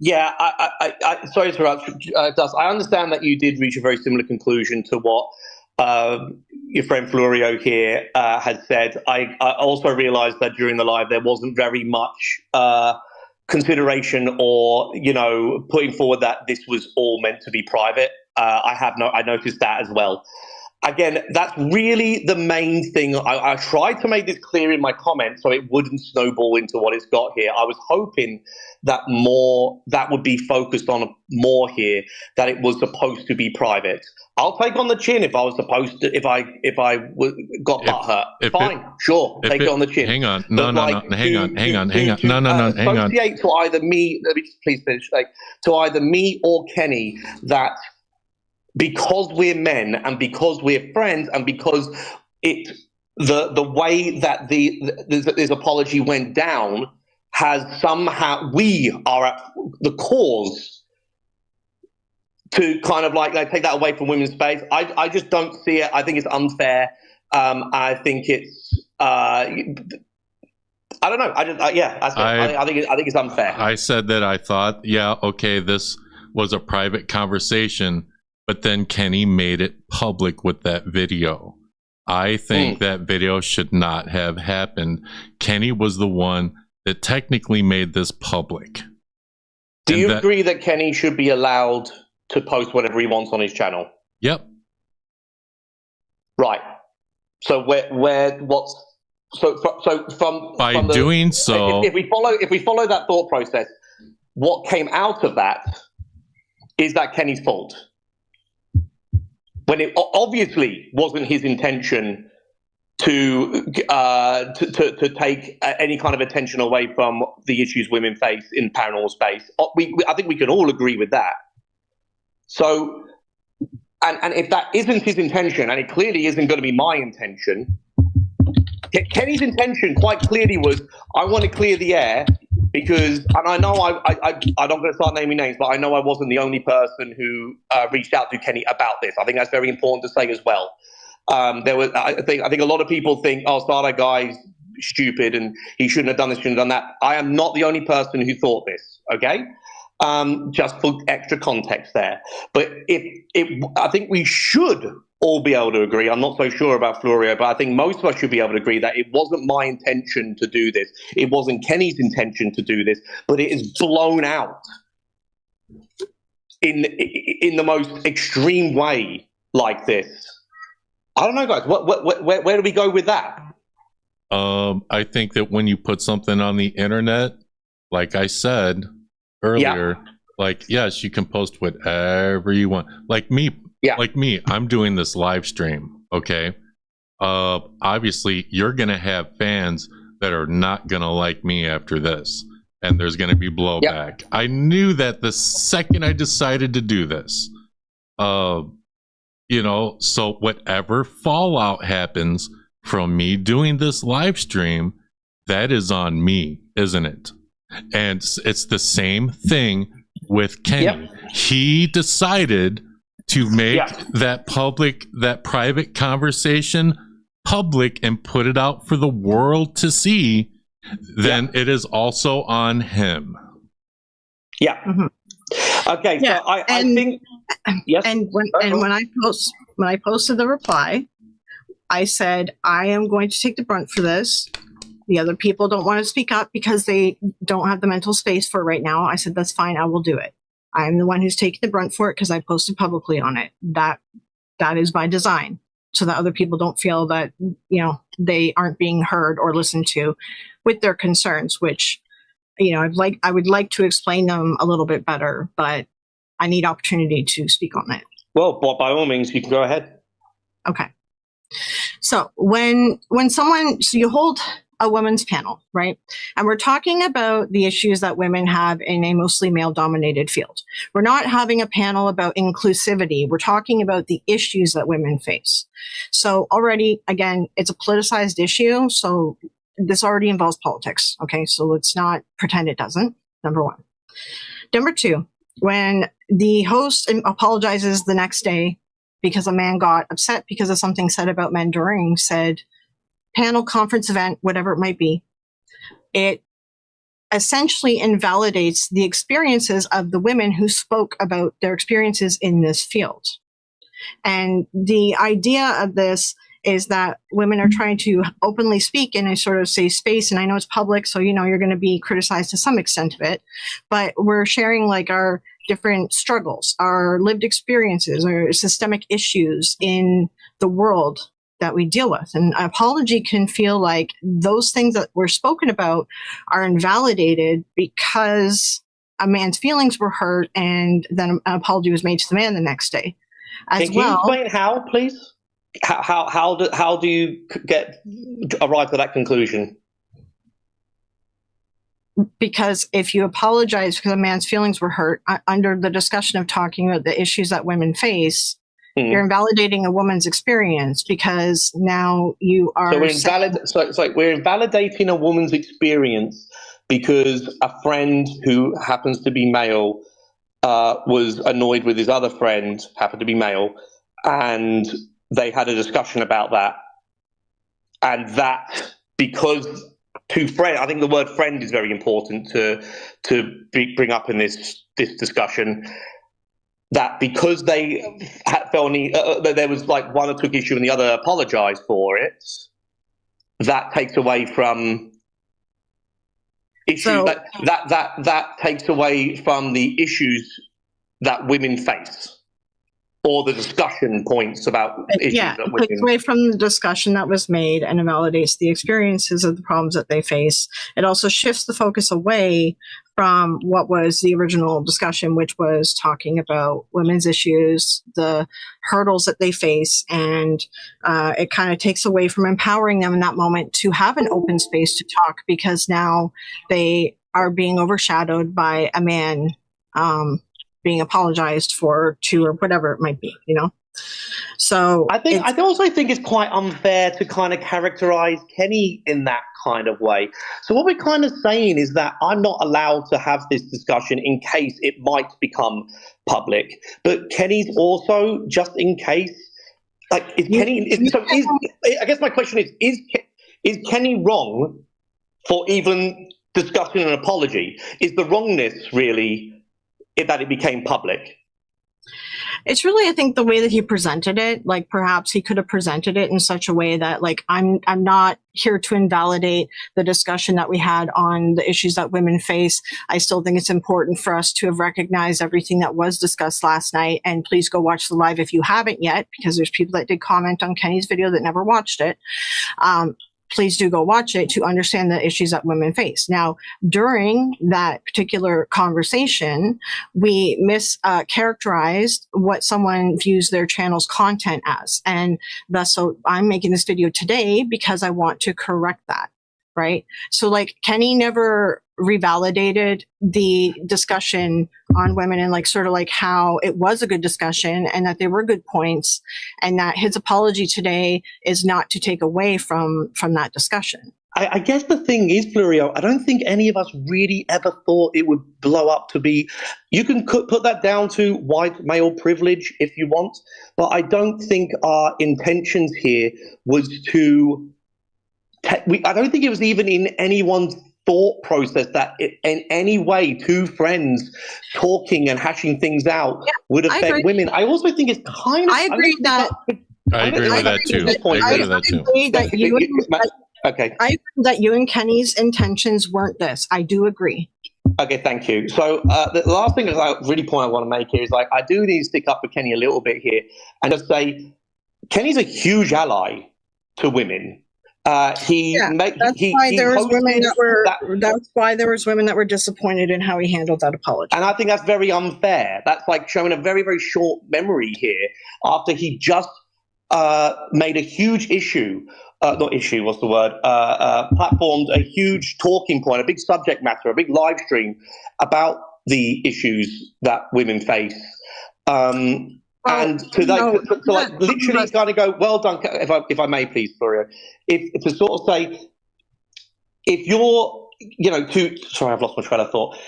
Yeah, I sorry to interrupt, Dust. I understand that you did reach a very similar conclusion to what your friend Florio here had said. I also realized that during the live there wasn't very much consideration or, putting forward that this was all meant to be private. I noticed that as well. Again, that's really the main thing. I tried to make this clear in my comments so it wouldn't snowball into what it's got here. I was hoping that that would be focused on more here, that it was supposed to be private. I'll take on the chin if I was supposed to, if I got butthurt. Fine, sure, take it on the chin. Hang on, hang on. Associate to either me, let me just please finish, to either me or Kenny, that because we're men and because we're friends and because the way that this apology went down has somehow, we are at the cause to kind of like take that away from women's space. I just don't see it. I think it's unfair. I think it's I don't know. I think it's unfair. I said that I thought, yeah, okay, this was a private conversation, but then Kenny made it public with that video. I think that video should not have happened. Kenny was the one that technically made this public. Do you agree that Kenny should be allowed to post whatever he wants on his channel? Yep. Right. So doing so, if we follow that thought process, what came out of that is that Kenny's fault. When it obviously wasn't his intention to take any kind of attention away from the issues women face in paranormal space. I think we can all agree with that. So, and if that isn't his intention, and it clearly isn't going to be my intention, Kenny's intention quite clearly was, I want to clear the air because, and I know I'm not going to start naming names, but I know I wasn't the only person who reached out to Kenny about this. I think that's very important to say as well. I think a lot of people think, oh, Starlight Guy's stupid and he shouldn't have done this, shouldn't have done that. I am not the only person who thought this, okay? Just for extra context there. But I think we should all be able to agree. I'm not so sure about Florio, but I think most of us should be able to agree that it wasn't my intention to do this. It wasn't Kenny's intention to do this, but it is blown out in the most extreme way like this. I don't know, guys. Where do we go with that? I think that when you put something on the internet, like I said earlier, like, yes, you can post whatever you want. Like me, I'm doing this live stream. Okay. Obviously, you're gonna have fans that are not gonna like me after this, and there's gonna be blowback. Yep. I knew that the second I decided to do this. So whatever fallout happens from me doing this live stream, that is on me, isn't it? And it's the same thing with Kenny. Yep. He decided to make that private conversation public and put it out for the world to see. Then it is also on him. Yeah. Mm-hmm. Okay, Yeah, so I think yes. And when I posted the reply, I said I am going to take the brunt for this. The other people don't want to speak up because they don't have the mental space for it right now. I said that's fine. I will do it. I'm the one who's taking the brunt for it because I posted publicly on it. That is by design, so that other people don't feel that they aren't being heard or listened to with their concerns, which I would like to explain them a little bit better, but I need opportunity to speak on it. Well, by all means, you can go ahead. Okay. So when you hold a women's panel, right? And we're talking about the issues that women have in a mostly male-dominated field. We're not having a panel about inclusivity. We're talking about the issues that women face. So already, again, it's a politicized issue. So this already involves politics. Okay. So let's not pretend it doesn't. Number one. Number two, when the host apologizes the next day because a man got upset because of something said about men during said panel, conference, event, whatever it might be, it essentially invalidates the experiences of the women who spoke about their experiences in this field. And the idea of this is that women are trying to openly speak in a sort of safe space. And I know it's public, so you're going to be criticized to some extent of it, but we're sharing like our different struggles, our lived experiences, or systemic issues in the world that we deal with. And an apology can feel like those things that were spoken about are invalidated because a man's feelings were hurt and then an apology was made to the man the next day. Can you explain how, please? How do you arrive at that conclusion? Because if you apologize because a man's feelings were hurt under the discussion of talking about the issues that women face, you're invalidating a woman's experience because now you are. So we're invalidating a woman's experience because a friend who happens to be male was annoyed with his other friend, happened to be male, and they had a discussion about that. And that, because two friends, I think the word friend is very important to bring up in this discussion, that because they felt that there was like one who took issue and the other apologized for it, that takes away from issues that takes away from the issues that women face, or the discussion points about issues that women. It takes away from the discussion that was made and invalidates the experiences of the problems that they face. It also shifts the focus away from what was the original discussion, which was talking about women's issues, the hurdles that they face, and it kind of takes away from empowering them in that moment to have an open space to talk, because now they are being overshadowed by a man being apologized for to, or whatever it might be, So I also think it's quite unfair to kind of characterize Kenny in that kind of way. So what we're kind of saying is that I'm not allowed to have this discussion in case it might become public, but Kenny's also just in case. Like, is Kenny? I guess my question is Kenny wrong for even discussing an apology? Is the wrongness really that it became public? It's really, I think, the way that he presented it. Like, perhaps he could have presented it in such a way that, like, I'm not here to invalidate the discussion that we had on the issues that women face. I still think it's important for us to have recognized everything that was discussed last night. And please go watch the live if you haven't yet, because there's people that did comment on Kenny's video that never watched it. Please do go watch it to understand the issues that women face. Now, during that particular conversation, we mischaracterized what someone views their channel's content as. And thus, so I'm making this video today because I want to correct that, right? So, like, Kenny never revalidated the discussion on women and, like, sort of like how it was a good discussion and that there were good points, and that his apology today is not to take away from that discussion. I guess the thing is, Florio, I don't think any of us really ever thought it would blow up to be. You can put that down to white male privilege if you want, but I don't think our intentions here was to. I don't think it was even in anyone's thought process that in any way two friends talking and hashing things out would affect women. I also think it's kind of. I agree that. I agree with that too. I agree with that too. Okay. I agree that you and Kenny's intentions weren't this. I do agree. Okay, thank you. So the last thing that I want to make here is like I do need to stick up for Kenny a little bit here and just say Kenny's a huge ally to women. That's why there was women that were disappointed in how he handled that apology. And I think that's very unfair. That's like showing a very, very short memory here after he just made a huge platformed a huge talking point, a big subject matter, a big live stream about the issues that women face. And literally kind of go, well done, if I may please, Florio, to sort of say, if you're, sorry, I've lost my train of thought.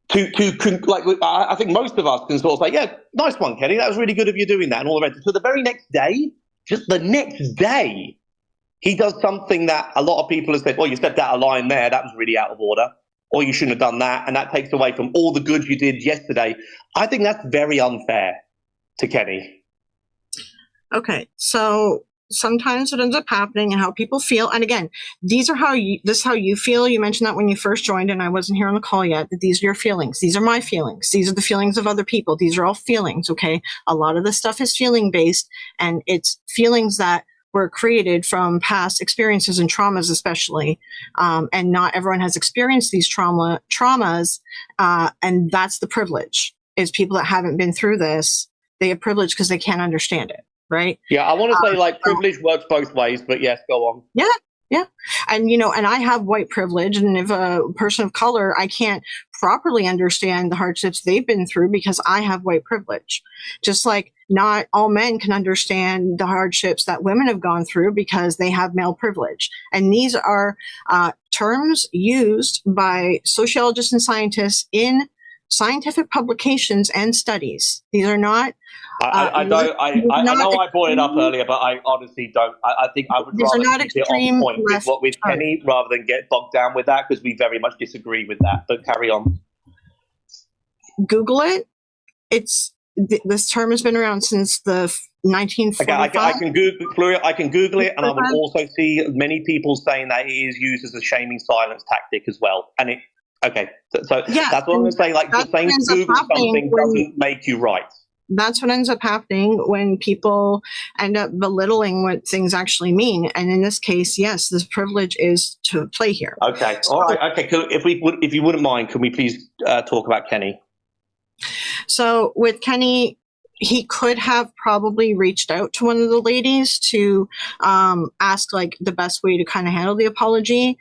I think most of us can sort of say, yeah, nice one, Kenny, that was really good of you doing that, and all the rest. So the very next day, just the next day, he does something that a lot of people have said, well, you stepped out of line there, that was really out of order, or you shouldn't have done that, and that takes away from all the good you did yesterday. I think that's very unfair to Kenny. Okay, so sometimes what ends up happening and how people feel, and again, this is how you feel. You mentioned that when you first joined, and I wasn't here on the call yet, that these are your feelings. These are my feelings. These are the feelings of other people. These are all feelings, okay? A lot of this stuff is feeling based, and it's feelings that were created from past experiences and traumas, especially. And not everyone has experienced these traumas. And that's the privilege, is people that haven't been through this, they have privilege because they can't understand it, right? Yeah, I want to say privilege works both ways, but yes, go on. Yeah. And, and I have white privilege, and if a person of color, I can't properly understand the hardships they've been through because I have white privilege. Just like not all men can understand the hardships that women have gone through because they have male privilege. And these are terms used by sociologists and scientists in scientific publications and studies. These are not. I know I brought it up earlier, but I honestly don't. I think I would rather keep it on point with Kenny rather than get bogged down with that, because we very much disagree with that. But carry on. Google it. This term has been around since the 1945. Okay, I can Google it, and I would also see many people saying that it is used as a shaming silence tactic as well. And that's what I'm going to say. Like, just saying Google something doesn't make you right. That's what ends up happening when people end up belittling what things actually mean. And in this case, yes, this privilege is to play here. Okay. All right. Okay. Cool. If you wouldn't mind, can we please talk about Kenny? So with Kenny, he could have probably reached out to one of the ladies to ask like the best way to kind of handle the apology,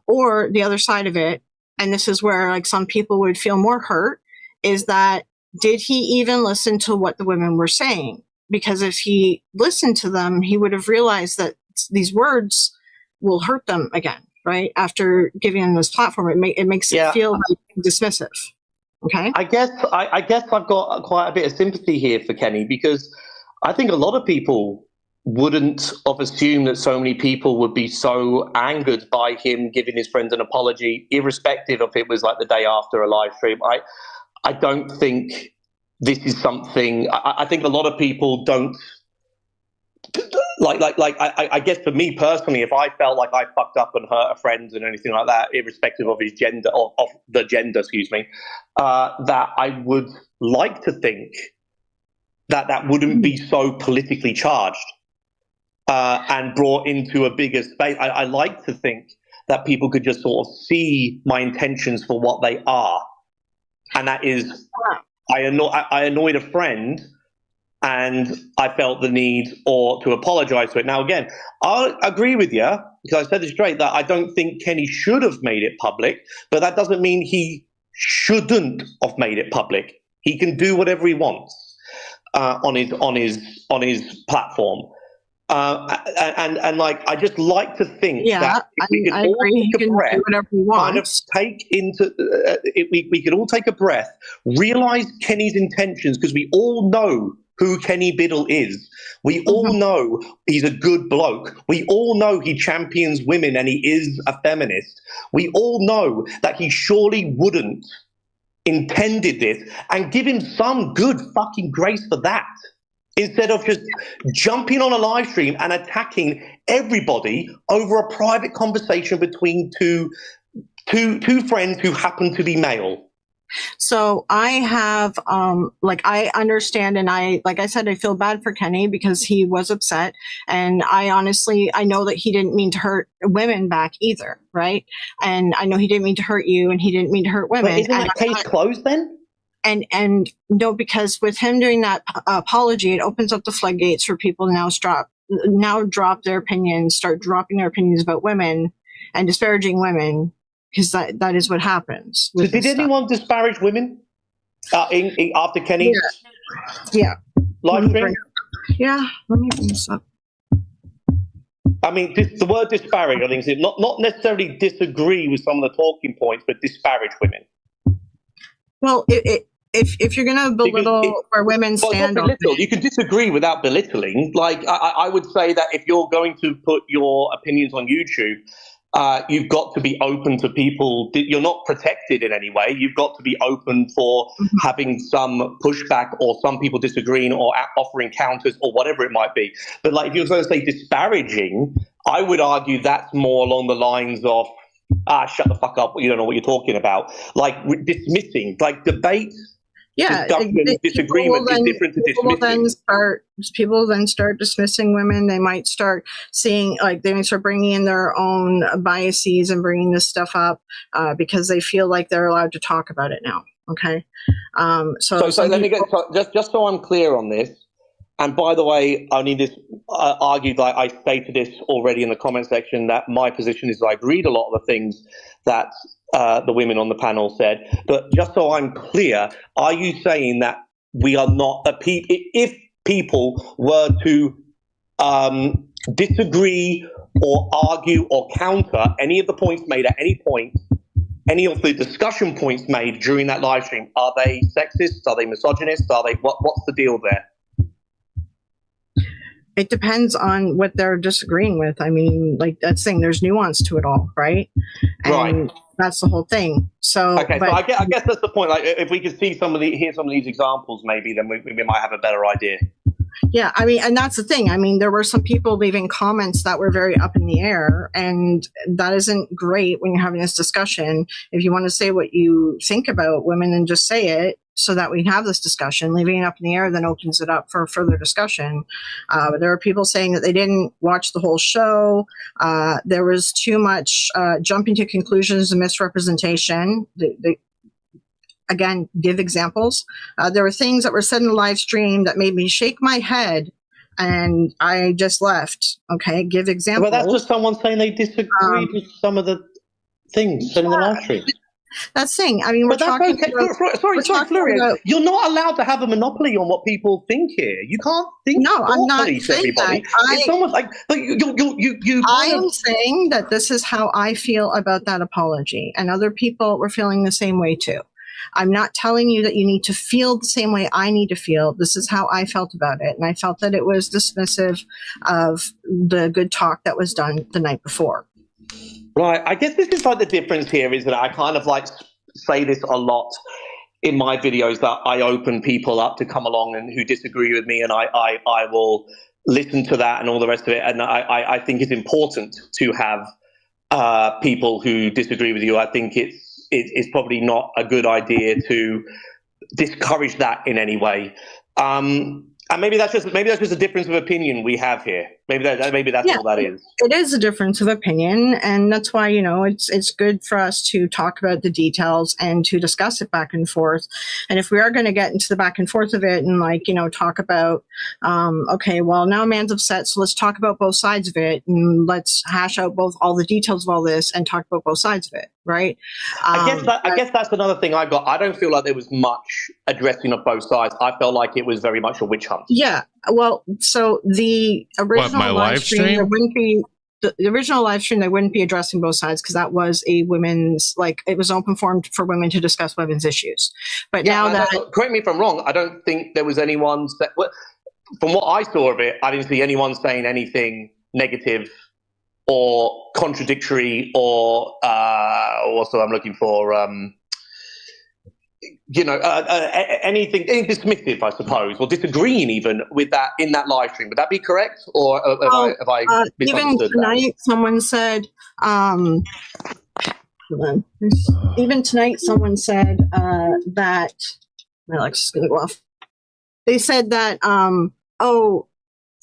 or the other side of it. And this is where like some people would feel more hurt, is that did he even listen to what the women were saying? Because if he listened to them, he would have realized that these words will hurt them again, right? After giving them this platform, it makes it feel like dismissive. Okay. I guess I've got quite a bit of sympathy here for Kenny, because I think a lot of people wouldn't have assumed that so many people would be so angered by him giving his friends an apology, irrespective of it was like the day after a live stream. I don't think this is something. I think a lot of people don't like. I guess for me personally, if I felt like I fucked up and hurt a friend and anything like that, irrespective of his gender, of the gender, that I would like to think that wouldn't be so politically charged and brought into a bigger space. I like to think that people could just sort of see my intentions for what they are. And that is, I annoyed a friend, and I felt the need to apologize to it. Now, again, I agree with you, because I said this straight, that I don't think Kenny should have made it public, but that doesn't mean he shouldn't have made it public. He can do whatever he wants on his platform. And like, I just like to think that if we could all take a breath, kind of take into, we could all take a breath, realize Kenny's intentions, because we all know who Kenny Biddle is. We all know he's a good bloke. We all know he champions women and he is a feminist. We all know that he surely wouldn't intended this, and give him some good fucking grace for that, instead of just jumping on a live stream and attacking everybody over a private conversation between two friends who happen to be male. So I have, I understand, and like I said, I feel bad for Kenny because he was upset, and I know that he didn't mean to hurt women back either, right? And I know he didn't mean to hurt you, and he didn't mean to hurt women. But isn't that case closed then? And no, because with him doing that apology, it opens up the floodgates for people to now drop their opinions, start dropping their opinions about women and disparaging women. Because that is what happens. So did anyone disparage women after Kenny's live stream? Yeah, let me bring this up. I mean, the word disparage, I think, is not necessarily disagree with some of the talking points, but disparage women. Well, if you're going to belittle where women stand on, you can disagree without belittling. Like I would say that if you're going to put your opinions on YouTube, you've got to be open to people. You're not protected in any way. You've got to be open for having some pushback or some people disagreeing or offering counters or whatever it might be. But like if you're going to say disparaging, I would argue that's more along the lines of, shut the fuck up, you don't know what you're talking about. Like dismissing, like debate. Yeah, disagreement is different to dismissing. People then start dismissing women. They might start seeing, they might start bringing in their own biases and bringing this stuff up because they feel like they're allowed to talk about it now. Okay, so let me get just so I'm clear on this. And by the way, I need this argued. Like I stated this already in the comment section, that my position is I agreed a lot of the things that the women on the panel said. But just so I'm clear, are you saying that we are not if people were to disagree or argue or counter any of the points made at any point, any of the discussion points made during that live stream, are they sexist? Are they misogynist? Are they what's the deal there? It depends on what they're disagreeing with. I mean, like that's saying there's nuance to it all, right? And that's the whole thing. So, okay, so I guess that's the point. Like, if we could hear some of these examples, maybe then we might have a better idea. Yeah, I mean, and that's the thing. I mean, there were some people leaving comments that were very up in the air, and that isn't great when you're having this discussion. If you want to say what you think about women, then just say it so that we have this discussion. Leaving it up in the air then opens it up for further discussion. There are people saying that they didn't watch the whole show. There was too much jumping to conclusions and misrepresentation. Again, give examples. There were things that were said in the live stream that made me shake my head, and I just left. Okay, give examples. Well, that's just someone saying they disagreed with some of the things said in the live stream. That's thing. I mean, we're talking about. You're not allowed to have a monopoly on what people think here. You can't think. No, I'm not saying everybody. that. It's almost like, but you. I am saying that this is how I feel about that apology, and other people were feeling the same way too. I'm not telling you that you need to feel the same way I need to feel. This is how I felt about it. And I felt that it was dismissive of the good talk that was done the night before. Right. I guess this is like the difference here is that I kind of like say this a lot in my videos, that I open people up to come along and who disagree with me, and I will listen to that and all the rest of it. And I think it's important to have people who disagree with you. I think it's probably not a good idea to discourage that in any way. And maybe that's just a difference of opinion we have here. Maybe that's all that is. It is a difference of opinion, and that's why it's good for us to talk about the details and to discuss it back and forth. And if we are going to get into the back and forth of it and talk about okay, well now man's upset, so let's talk about both sides of it and let's hash out all the details of all this and talk about both sides of it, right? I guess that's another thing I got. I don't feel like there was much addressing of both sides. I felt like it was very much a witch hunt. Yeah. Well, so the original my live stream? there wouldn't be. the original live stream, they wouldn't be addressing both sides because that was a women's, like, it was open forum for women to discuss women's issues. But now that, correct me if I'm wrong, I don't think there was anyone from what I saw of it, I didn't see anyone saying anything negative or contradictory or also I'm looking for anything dismissive, I suppose, or disagreeing even with that in that live stream. Would that be correct, or have I even tonight someone said even tonight someone said that my Alexa's gonna go off. They said that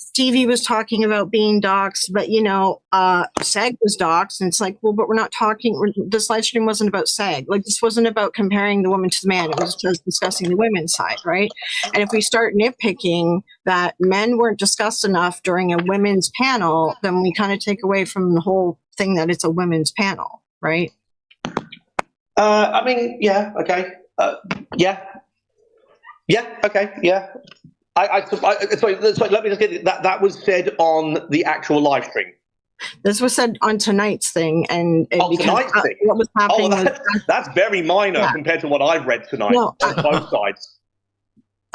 Stevi was talking about being doxxed, but Seg was doxxed, and it's like, well, but we're not talking. This live stream wasn't about Seg. Like, this wasn't about comparing the woman to the man. It was just discussing the women's side, right? And if we start nitpicking that men weren't discussed enough during a women's panel, then we kind of take away from the whole thing that it's a women's panel, right? I mean, yeah, okay, yeah, okay, yeah. Sorry, let me just get that. That was said on the actual live stream. This was said on tonight's thing, and tonight's thing. What was happening? That's very minor compared to what I've read tonight on both sides.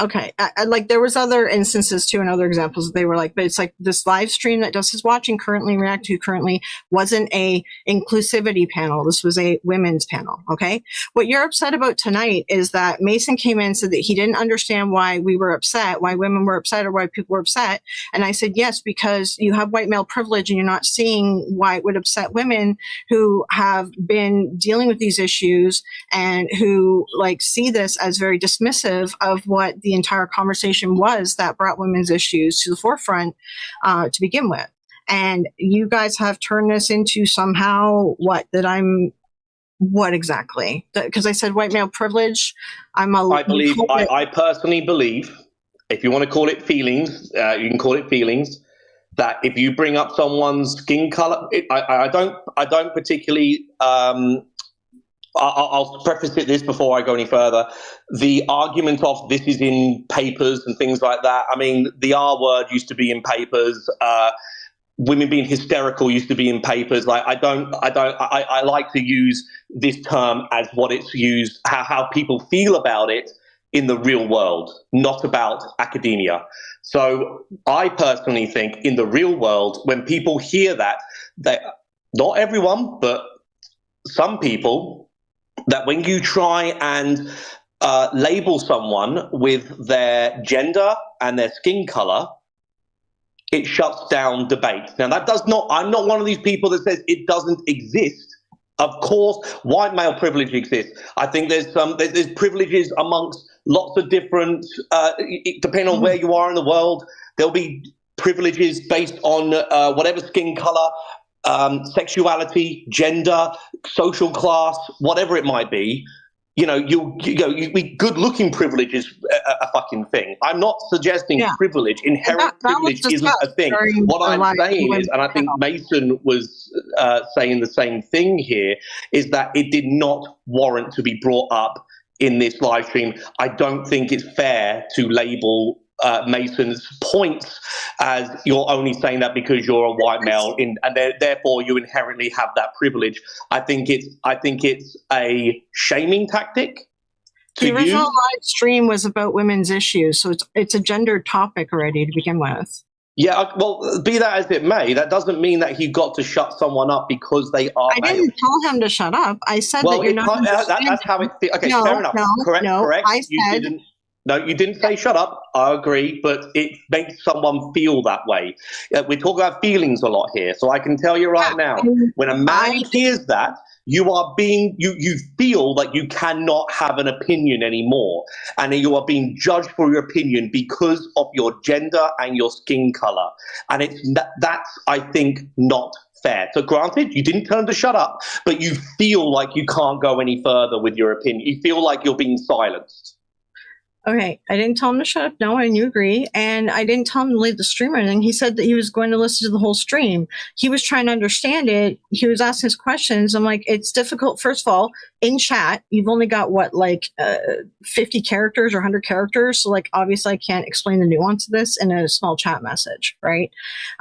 Okay, like there was other instances too and other examples. They were like, but it's like this live stream that Dust is watching currently, react to currently, wasn't a inclusivity panel. This was a women's panel. Okay, what you're upset about tonight is that Mason came in and said that he didn't understand why we were upset, why women were upset, or why people were upset. And I said, yes, because you have white male privilege and you're not seeing why it would upset women who have been dealing with these issues and who like see this as very dismissive of what the entire conversation was that brought women's issues to the forefront to begin with. And you guys have turned this into somehow what exactly? Because I said white male privilege. I personally believe, if you want to call it feelings, you can call it feelings, that if you bring up someone's skin color, I don't particularly, I'll preface this before I go any further. The argument of this is in papers and things like that. I mean, the R word used to be in papers. Women being hysterical used to be in papers. Like, I like to use this term as what it's used, how people feel about it in the real world, not about academia. So I personally think in the real world, when people hear that not everyone, but some people, that when you try and label someone with their gender and their skin color, it shuts down debate. Now, I'm not one of these people that says it doesn't exist. Of course, white male privilege exists. I think there's privileges amongst lots of different, depending on where you are in the world, there'll be privileges based on whatever skin color, sexuality, gender, social class, whatever it might be. Good-looking privilege is a fucking thing. I'm not suggesting privilege, inherent privilege isn't a thing. What I'm saying is, and I think Mason was saying the same thing here, is that it did not warrant to be brought up in this live stream. I don't think it's fair to label Mason's points as you're only saying that because you're a white male, and therefore you inherently have that privilege. I think it's a shaming tactic. The original live stream was about women's issues, so it's a gendered topic already to begin with. Yeah, well, be that as it may, that doesn't mean that he got to shut someone up because they are I didn't tell him to shut up. I said that you're not. That's how it. Okay, no, fair enough. No, correct. No, correct. I said. You didn't say shut up. I agree, but it makes someone feel that way. We talk about feelings a lot here, so I can tell you right now, when a man hears that, you feel like you cannot have an opinion anymore, and you are being judged for your opinion because of your gender and your skin color, and that's I think not fair. So granted, you didn't tell him to shut up, but you feel like you can't go any further with your opinion. You feel like you're being silenced. Okay, I didn't tell him to shut up. No, and you agree. And I didn't tell him to leave the stream or anything. He said that he was going to listen to the whole stream. He was trying to understand it. He was asking his questions. I'm like, it's difficult. First of all, in chat, you've only got 50 characters or 100 characters. So like, obviously I can't explain the nuance of this in a small chat message, right?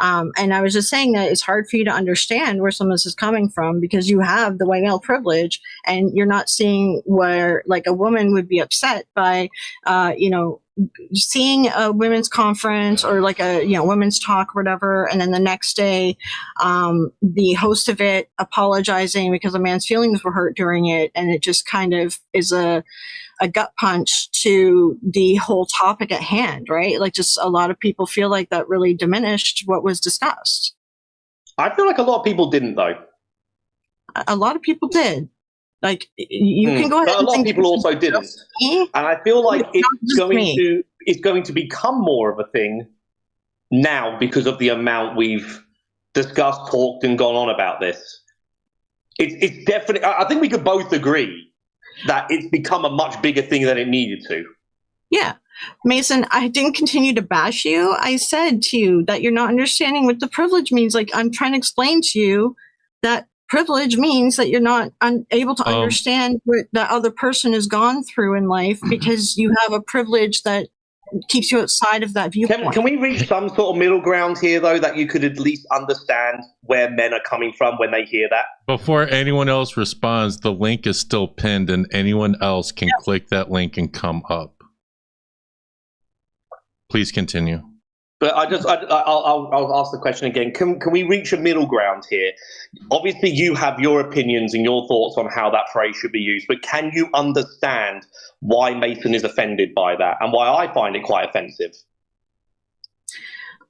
And I was just saying that it's hard for you to understand where some of this is coming from because you have the white male privilege and you're not seeing where like a woman would be upset by, seeing a women's conference or like a, women's talk or whatever. And then the next day, the host of it apologizing because a man's feelings were hurt during it. And it just kind of is a gut punch to the whole topic at hand, right? Like just a lot of people feel like that really diminished what was discussed. I feel like a lot of people didn't though. A lot of people did. Like you can go ahead. But a lot of people also didn't, and I feel like it's going to become more of a thing now because of the amount we've discussed, talked, and gone on about this. It's definitely. I think we could both agree that it's become a much bigger thing than it needed to. Yeah, Mason, I didn't continue to bash you. I said to you that you're not understanding what the privilege means. Like I'm trying to explain to you that. Privilege means that you're not able to understand what the other person has gone through in life because you have a privilege that keeps you outside of that viewpoint. Can we reach some sort of middle ground here, though, that you could at least understand where men are coming from when they hear that? Before anyone else responds, the link is still pinned and anyone else can click that link and come up. Please continue. But I'll ask the question again. Can we reach a middle ground here? Obviously, you have your opinions and your thoughts on how that phrase should be used, but can you understand why Mason is offended by that and why I find it quite offensive?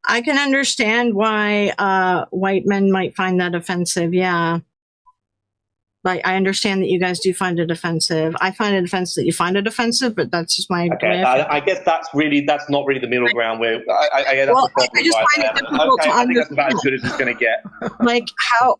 I can understand why white men might find that offensive, yeah. Like, I understand that you guys do find it offensive. I find it offensive that you find it offensive, but that's just my... Okay, I guess that's not really the middle ground where... I just find it difficult to understand. I think that's about as good as it's going to get. Like,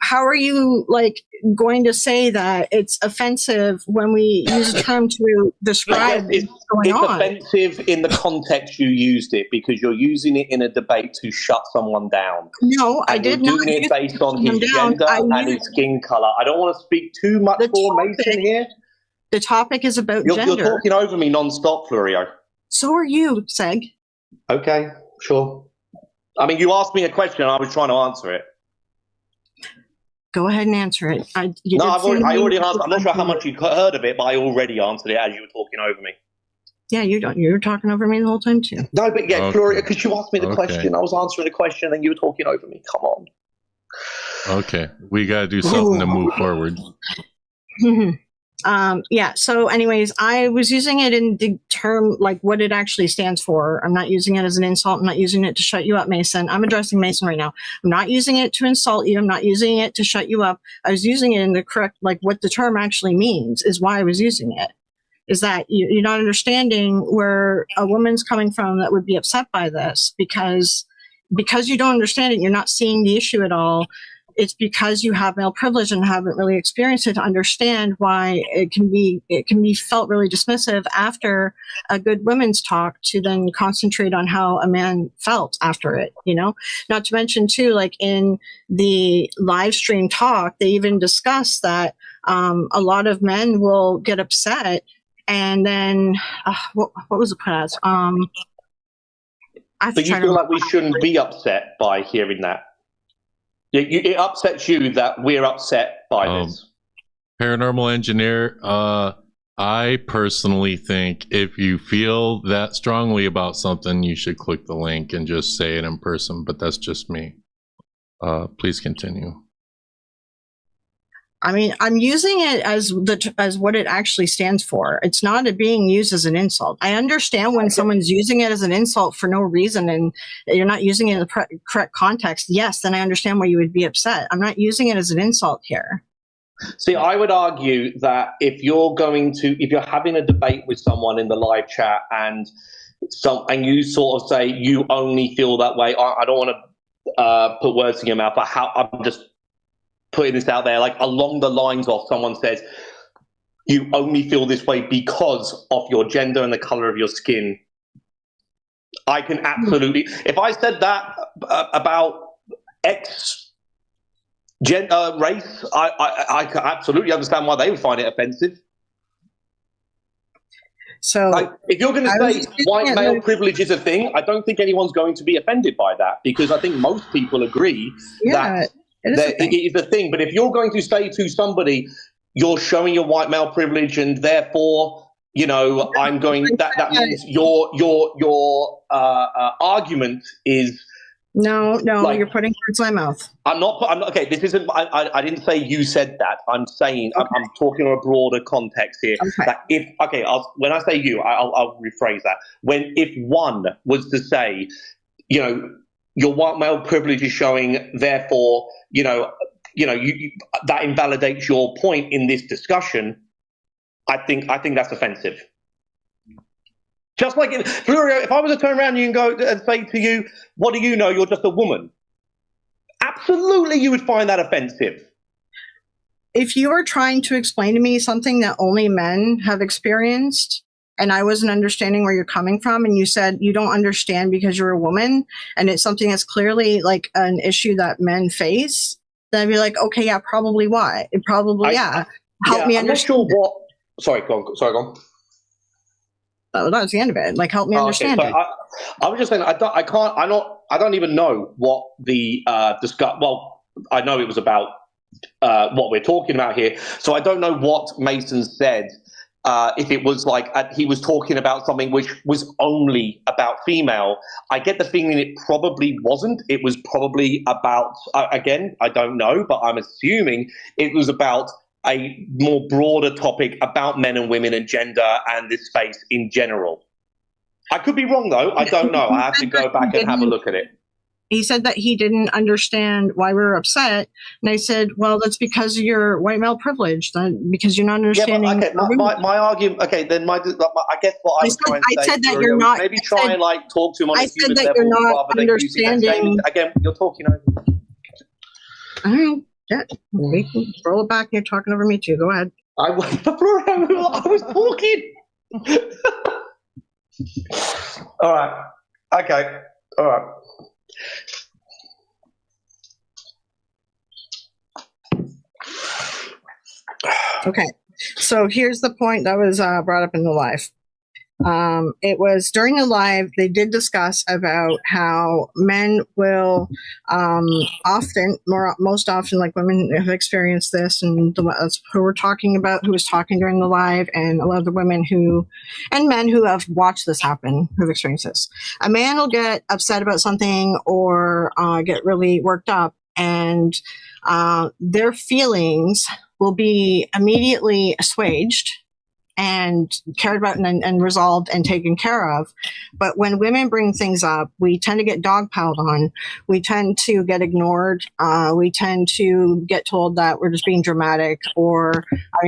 how are you, like, going to say that it's offensive when we use a term to describe what's going on? It's offensive in the context you used it, because you're using it in a debate to shut someone down. No, I did not. You're doing it based on his gender and his skin color. I don't want to speak too much for Mason here. The topic is about gender. You're talking over me non-stop, Florio. So are you, Seg. Okay, sure. I mean, you asked me a question and I was trying to answer it. Go ahead and answer it. I already answered. I'm not sure how much you heard of it, but I already answered it as you were talking over me. Yeah, you were talking over me the whole time too. No, but yeah, okay. Florio, because you asked me the question. I was answering the question and you were talking over me. Come on. Okay, we got to do something to move forward. Yeah, so anyways, I was using it in the term, like what it actually stands for. I'm not using it as an insult. I'm not using it to shut you up, Mason. I'm addressing Mason right now. I'm not using it to insult you. I'm not using it to shut you up. I was using it in the correct, like what the term actually means is why I was using it. Is that you're not understanding where a woman's coming from that would be upset by this because you don't understand it. You're not seeing the issue at all. It's because you have male privilege and haven't really experienced it to understand why it can be felt really dismissive after a good women's talk to then concentrate on how a man felt after it, Not to mention too, like in the live stream talk, they even discuss that a lot of men will get upset and then what was it put as? But you feel like we shouldn't be upset by hearing that? It upsets you that we're upset by this. Paranormal engineer, I personally think if you feel that strongly about something, you should click the link and just say it in person, but that's just me. Please continue. I mean, I'm using it as what it actually stands for. It's not being used as an insult. I understand when someone's using it as an insult for no reason and you're not using it in the correct context. Yes, then I understand why you would be upset. I'm not using it as an insult here. See, I would argue that if you're having a debate with someone in the live chat and you sort of say you only feel that way, I don't want to put words in your mouth, but I'm just putting this out there, like along the lines of someone says, you only feel this way because of your gender and the color of your skin. I can absolutely, if I said that about X race, I can absolutely understand why they would find it offensive. So, like, if you're going to say white male privilege is a thing, I don't think anyone's going to be offended by that, because I think most people agree that it is a thing. But if you're going to say to somebody, you're showing your white male privilege, and therefore, you know, I'm going, that means your argument is. No, like, you're putting words in my mouth. I'm not, okay, this isn't, I didn't say you said that. I'm saying, okay. I'm talking in a broader context here. Okay. That when I say you, I'll rephrase that. If one was to say, you know, your white male privilege is showing, therefore, you that invalidates your point in this discussion, I think that's offensive. Just like, if I was to turn around you and go and say to you, what do you know? You're just a woman. Absolutely, you would find that offensive. If you were trying to explain to me something that only men have experienced, and I wasn't understanding where you're coming from, and you said you don't understand because you're a woman, and it's something that's clearly like an issue that men face, then I'd be like, okay, yeah, probably why. It probably, Help me understand. I'm not sure what. Sorry, go on. That was the end of it. Like, help me understand it. I was just saying, I don't even know what the discuss. Well, I know it was about what we're talking about here. So I don't know what Mason said. If it was like he was talking about something which was only about female, I get the feeling it probably wasn't. It was probably about, again, I don't know, but I'm assuming it was about a more broader topic about men and women and gender and this space in general. I could be wrong, though. I don't know. I have to go back and have a look at it. He said that he didn't understand why we were upset. And I said, well, that's because of your white male privilege, because you're not understanding. Yeah, but, okay, my argument, okay, then I guess what I was trying to say. I said that you're not. Maybe try and like talk to him on a human level. I said that you're not understanding. Again, you're talking over. All right. Yeah, we can roll it back. You're talking over me too. Go ahead. I was talking. All right. Okay. All right. Okay. So here's the point that was brought up in the live. It was during the live, they did discuss about how men will most often, like women have experienced this, and that's who we're talking about, who was talking during the live, and a lot of the women and men who have watched this happen, who have experienced this. A man will get upset about something or get really worked up, and their feelings will be immediately assuaged and cared about and resolved and taken care of. But when women bring things up, we tend to get dogpiled on. We tend to get ignored. We tend to get told that we're just being dramatic, or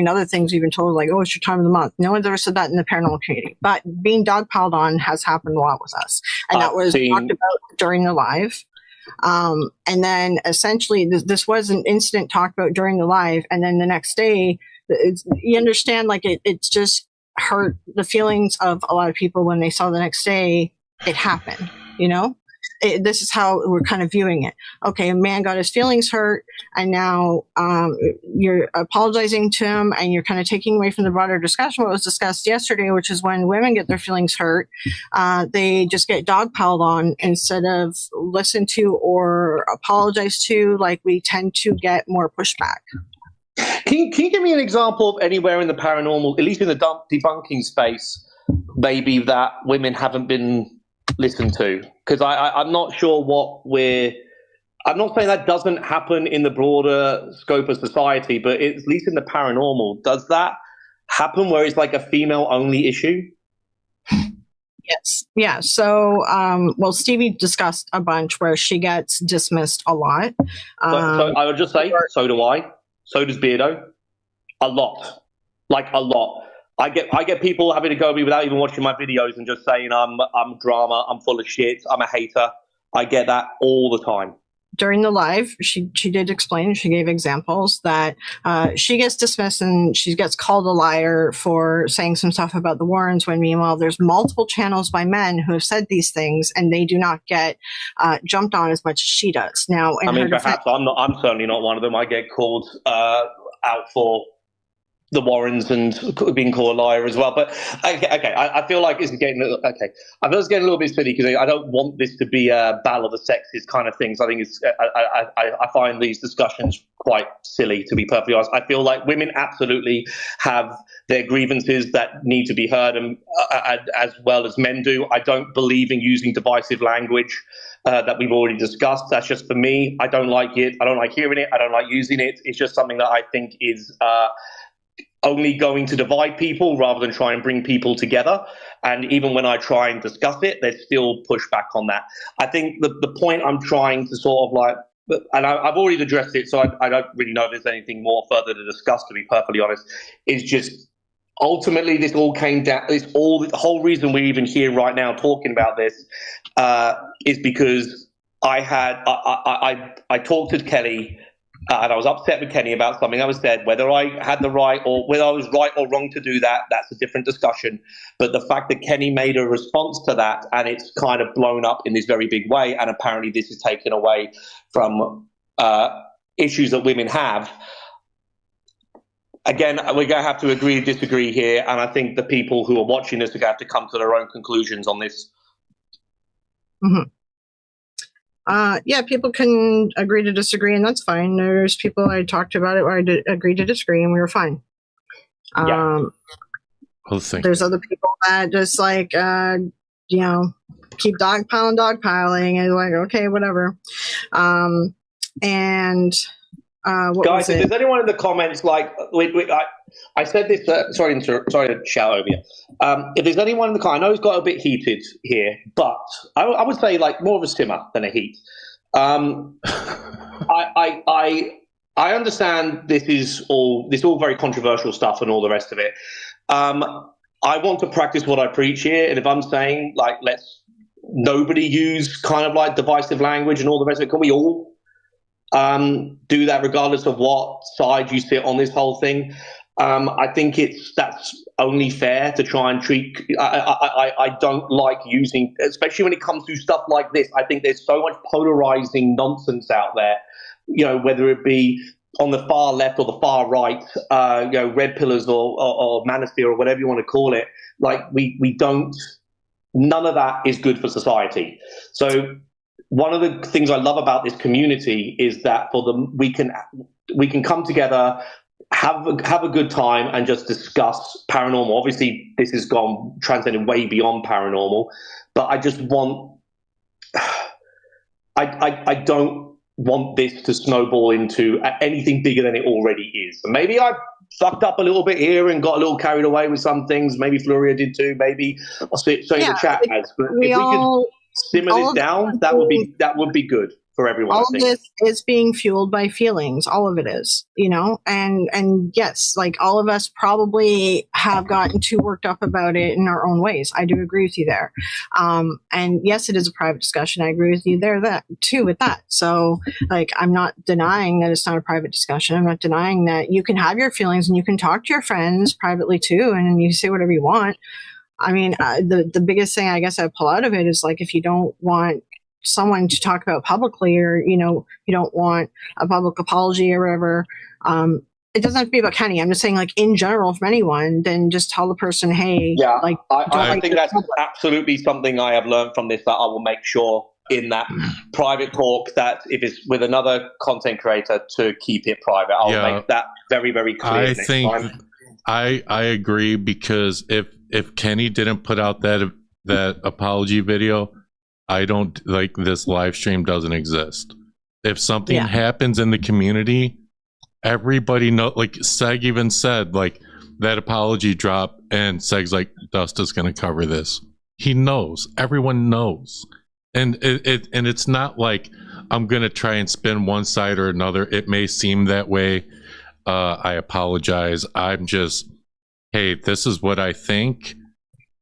other things we've been told, like, oh, it's your time of the month. No one's ever said that in the paranormal community. But being dogpiled on has happened a lot with us. And that was talked about during the live. And then essentially this was an incident talked about during the live. And then the next day, you understand, like it's just hurt the feelings of a lot of people when they saw the next day it happened. This is how we're kind of viewing it. Okay, a man got his feelings hurt, and now you're apologizing to him, and you're kind of taking away from the broader discussion what was discussed yesterday, which is when women get their feelings hurt, they just get dogpiled on instead of listened to or apologized to. Like, we tend to get more pushback. Can you give me an example of anywhere in the paranormal, at least in the debunking space, maybe that women haven't been listened to? Because I'm not sure I'm not saying that doesn't happen in the broader scope of society, but at least in the paranormal, does that happen where it's like a female-only issue? Yes. Yeah. So, Stevi discussed a bunch where she gets dismissed a lot. So I would just say, so do I. So does Beardo. A lot. Like a lot. I get people having to go at me without even watching my videos and just saying I'm drama, I'm full of shit, I'm a hater. I get that all the time. during the live, she did explain, she gave examples that she gets dismissed and she gets called a liar for saying some stuff about the Warrens, when meanwhile there's multiple channels by men who have said these things and they do not get jumped on as much as she does. Now, in I mean, her perhaps I'm certainly not one of them. I get called out for the Warrens and being called a liar as well. But okay, I feel like it's getting okay. I feel it's getting a little bit silly because I don't want this to be a battle of the sexes kind of thing. So I think it's I find these discussions quite silly, to be perfectly honest. I feel like women absolutely have their grievances that need to be heard, and as well as men do. I don't believe in using divisive language that we've already discussed. That's just for me. I don't like it. I don't like hearing it. I don't like using it. It's just something that I think is only going to divide people rather than try and bring people together. And even when I try and discuss it, there's still pushback on that. I think the point I'm trying to sort of like, and I've already addressed it, so I don't really know if there's anything more further to discuss, to be perfectly honest, is just ultimately this all came down, the whole reason we're even here right now talking about this is because I talked to Kelly, and I was upset with Kenny about something I was said. Whether I had the right or whether I was right or wrong to do that, that's a different discussion. But the fact that Kenny made a response to that, and it's kind of blown up in this very big way, and apparently this is taken away from issues that women have. Again, we're going to have to agree to disagree here, and I think the people who are watching this are going to have to come to their own conclusions on this. Mm-hmm. Yeah, people can agree to disagree, and that's fine. There's people I talked about it where I agreed to disagree, and we were fine. There's other people that just like, keep dogpiling, and like, okay, whatever. What guys, if was it? there's anyone in the comments, like, I said this, sorry to shout over you. If there's anyone in the comments, I know it's got a bit heated here, but I would say like more of a simmer than a heat. I understand this is all very controversial stuff and all the rest of it. I want to practice what I preach here, and if I'm saying like let's nobody use kind of like divisive language and all the rest of it, can we all do that regardless of what side you sit on this whole thing? I think that's only fair to try and treat. I don't like using, especially when it comes to stuff like this. I think there's so much polarizing nonsense out there, whether it be on the far left or the far right, red pillars or manosphere or whatever you want to call it. Like we don't, none of that is good for society. So one of the things I love about this community is that we can come together, have a good time, and just discuss paranormal. Obviously, this has transcended way beyond paranormal, but I just want, I don't want this to snowball into anything bigger than it already is. And maybe I fucked up a little bit here and got a little carried away with some things. Maybe Floria did too. Maybe I'll say in the chat. But if we could simmer this down, that would be good for everyone. All of this is being fueled by feelings. All of it is, and yes, like all of us probably have gotten too worked up about it in our own ways. I do agree with you there. And yes, it is a private discussion. I agree with you there with that. So like, I'm not denying that it's not a private discussion. I'm not denying that you can have your feelings and you can talk to your friends privately too. And you say whatever you want. I mean, the biggest thing I guess I pull out of it is like, if you don't want someone to talk about publicly, or you don't want a public apology or whatever, it doesn't have to be about Kenny. I'm just saying, like, in general, from anyone, then just tell the person, hey, like, I think that's absolutely something I have learned from this, that I will make sure in that private talk that if it's with another content creator to keep it private. I'll make that very, very clear next time. I agree, because if Kenny didn't put out that apology video, I don't, like, this live stream doesn't exist. If something happens in the community, everybody know, like Seg even said, like, that apology drop, and Seg's like, Dusta's gonna cover this. He knows. Everyone knows. And it's not like I'm gonna try and spin one side or another. It may seem that way. I apologize. I'm just, hey, this is what I think.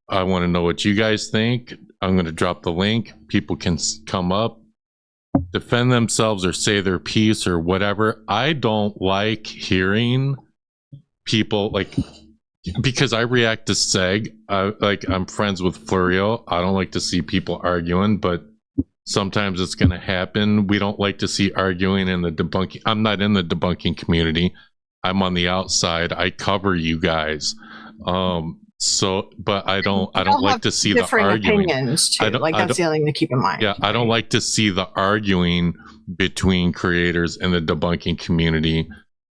I want to know what you guys think. I'm going to drop the link. People can come up. defend themselves or say their piece or whatever. I don't like hearing people like, because I react to Seg. I'm friends with Florio. I don't like to see people arguing, but sometimes it's going to happen. We don't like to see arguing in the debunking. I'm not in the debunking community. I'm on the outside. I cover you guys. But I don't like to see the arguing. Opinions too. That's the other thing to keep in mind. Yeah, I don't like to see the arguing between creators and the debunking community.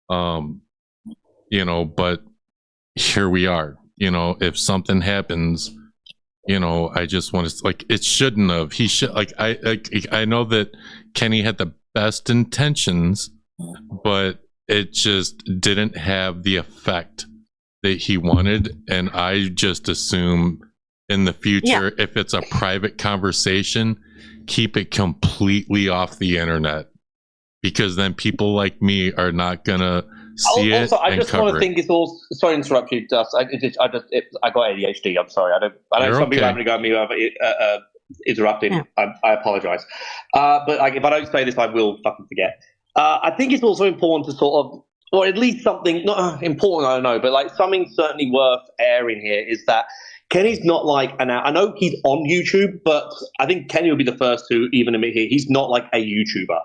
But here we are. If something happens, I just want to, like, it shouldn't have. He should, I know that Kenny had the best intentions, but it just didn't have the effect that he wanted. And I just assume in the future, if it's a private conversation, keep it completely off the internet, because then people like me are not gonna see it. I just want to think it's all. Sorry to interrupt you, Dust. I got ADHD. I'm sorry. I know some people haven't got me interrupting. Yeah. I apologize. But if I don't say this, I will fucking forget. I think it's also important to sort of, or at least something not important. I don't know, but like something certainly worth airing here is that Kenny's not like I know he's on YouTube, but I think Kenny will be the first to even admit here he's not like a YouTuber.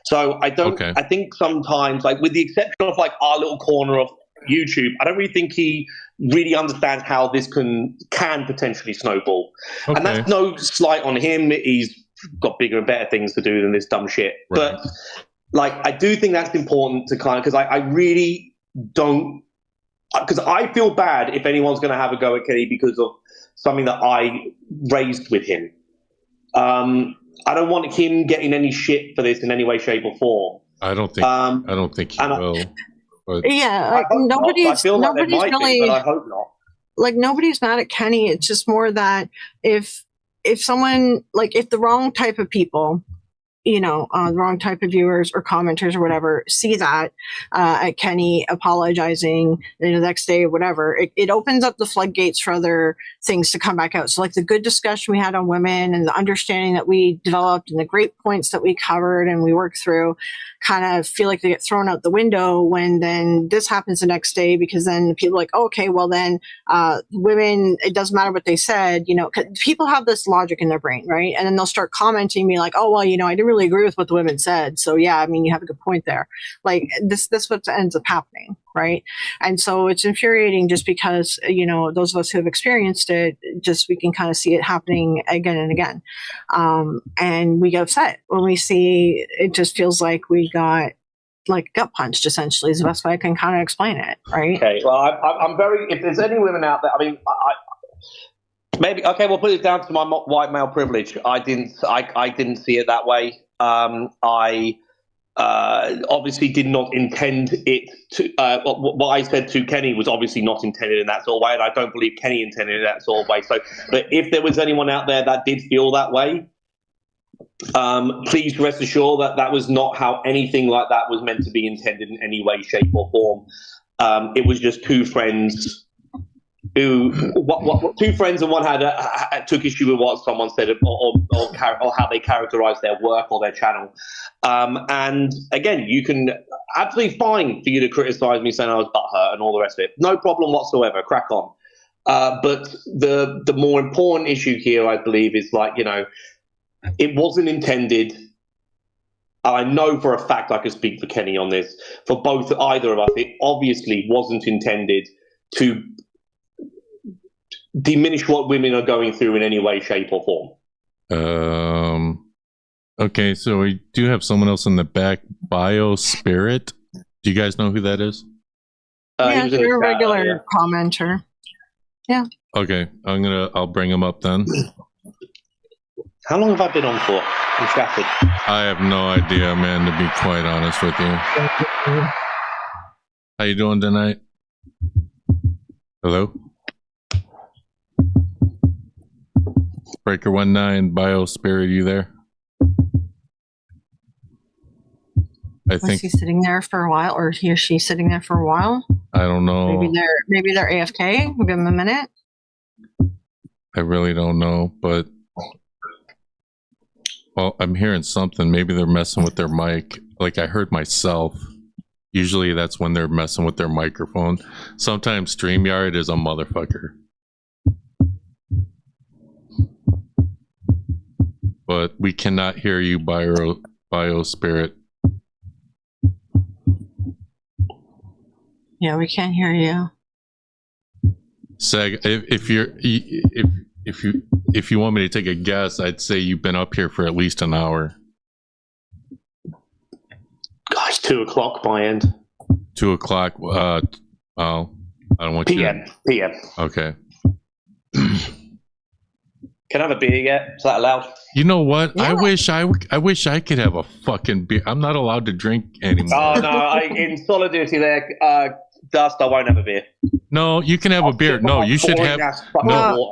So I don't. Okay. I think sometimes, like with the exception of like our little corner of YouTube, I don't really think he really understands how this can potentially snowball. Okay. And that's no slight on him. He's got bigger and better things to do than this dumb shit. Right. But like, I do think that's important to kind of, because I really don't, because I feel bad if anyone's going to have a go at Kenny because of something that I raised with him. I don't want him getting any shit for this in any way, shape, or form. I don't think he will. But yeah, like nobody's really. But I hope not. Like nobody's mad at Kenny. It's just more that if someone, like, if the wrong type of people, the wrong type of viewers or commenters or whatever see that at Kenny apologizing the next day or whatever, it opens up the floodgates for other things to come back out. So like the good discussion we had on women and the understanding that we developed and the great points that we covered and we worked through kind of feel like they get thrown out the window when then this happens the next day, because then people are like, oh, okay, well then women, it doesn't matter what they said, 'cause people have this logic in their brain, right? And then they'll start commenting me like, oh, well, I didn't really agree with what the women said. So yeah, I mean, you have a good point there. Like this what ends up happening, right? And so it's infuriating just because, those of us who have experienced it, just we can kind of see it happening again and again. And we get upset when we see it. Just feels like we got like gut punched, essentially, is the best way I can kind of explain it, right? Okay, well, I'm very, if there's any women out there, I mean, maybe, okay, we'll put it down to my white male privilege. I didn't see it that way. I obviously did not intend it to, what I said to Kenny was obviously not intended in that sort of way, and I don't believe Kenny intended it in that sort of way. So, but if there was anyone out there that did feel that way, please rest assured that was not how anything like that was meant to be intended in any way, shape, or form. It was just two friends who, two friends, and one took issue with what someone said or how they characterized their work or their channel. And again, you can absolutely fine for you to criticize me saying I was butthurt and all the rest of it. No problem whatsoever. Crack on. But the more important issue here, I believe, is like, it wasn't intended. I know for a fact I could speak for Kenny on this. For either of us, it obviously wasn't intended to diminish what women are going through in any way, shape, or form. Okay, so we do have someone else in the back, Biospirit. Do you guys know who that is? Yeah, you're a regular commenter. Yeah. Okay, I'll bring him up then. How long have I been on for? I'm shattered. I have no idea, man, to be quite honest with you. How you doing tonight? Hello? Breaker 19, Biospirit, you there? I think he's sitting there for a while, or he or she sitting there for a while. I don't know. Maybe they're AFK. We'll give them a minute. I really don't know, but Well, I'm hearing something. Maybe they're messing with their mic. Like I heard myself. Usually that's when they're messing with their microphone. Sometimes StreamYard is a motherfucker. But we cannot hear you, Bio Spirit. Yeah, we can't hear you. Seg, if you want me to take a guess, I'd say you've been up here for at least an hour. Gosh, 2:00 my end. 2:00. Oh, I don't want you. PM. Okay. Can I have a beer yet? Is that allowed? You know what? Yeah. I wish I could have a fucking beer. I'm not allowed to drink anymore. Oh no! In solidarity, there, Dust. I won't have a beer. No, you can have a beer. No, you should have.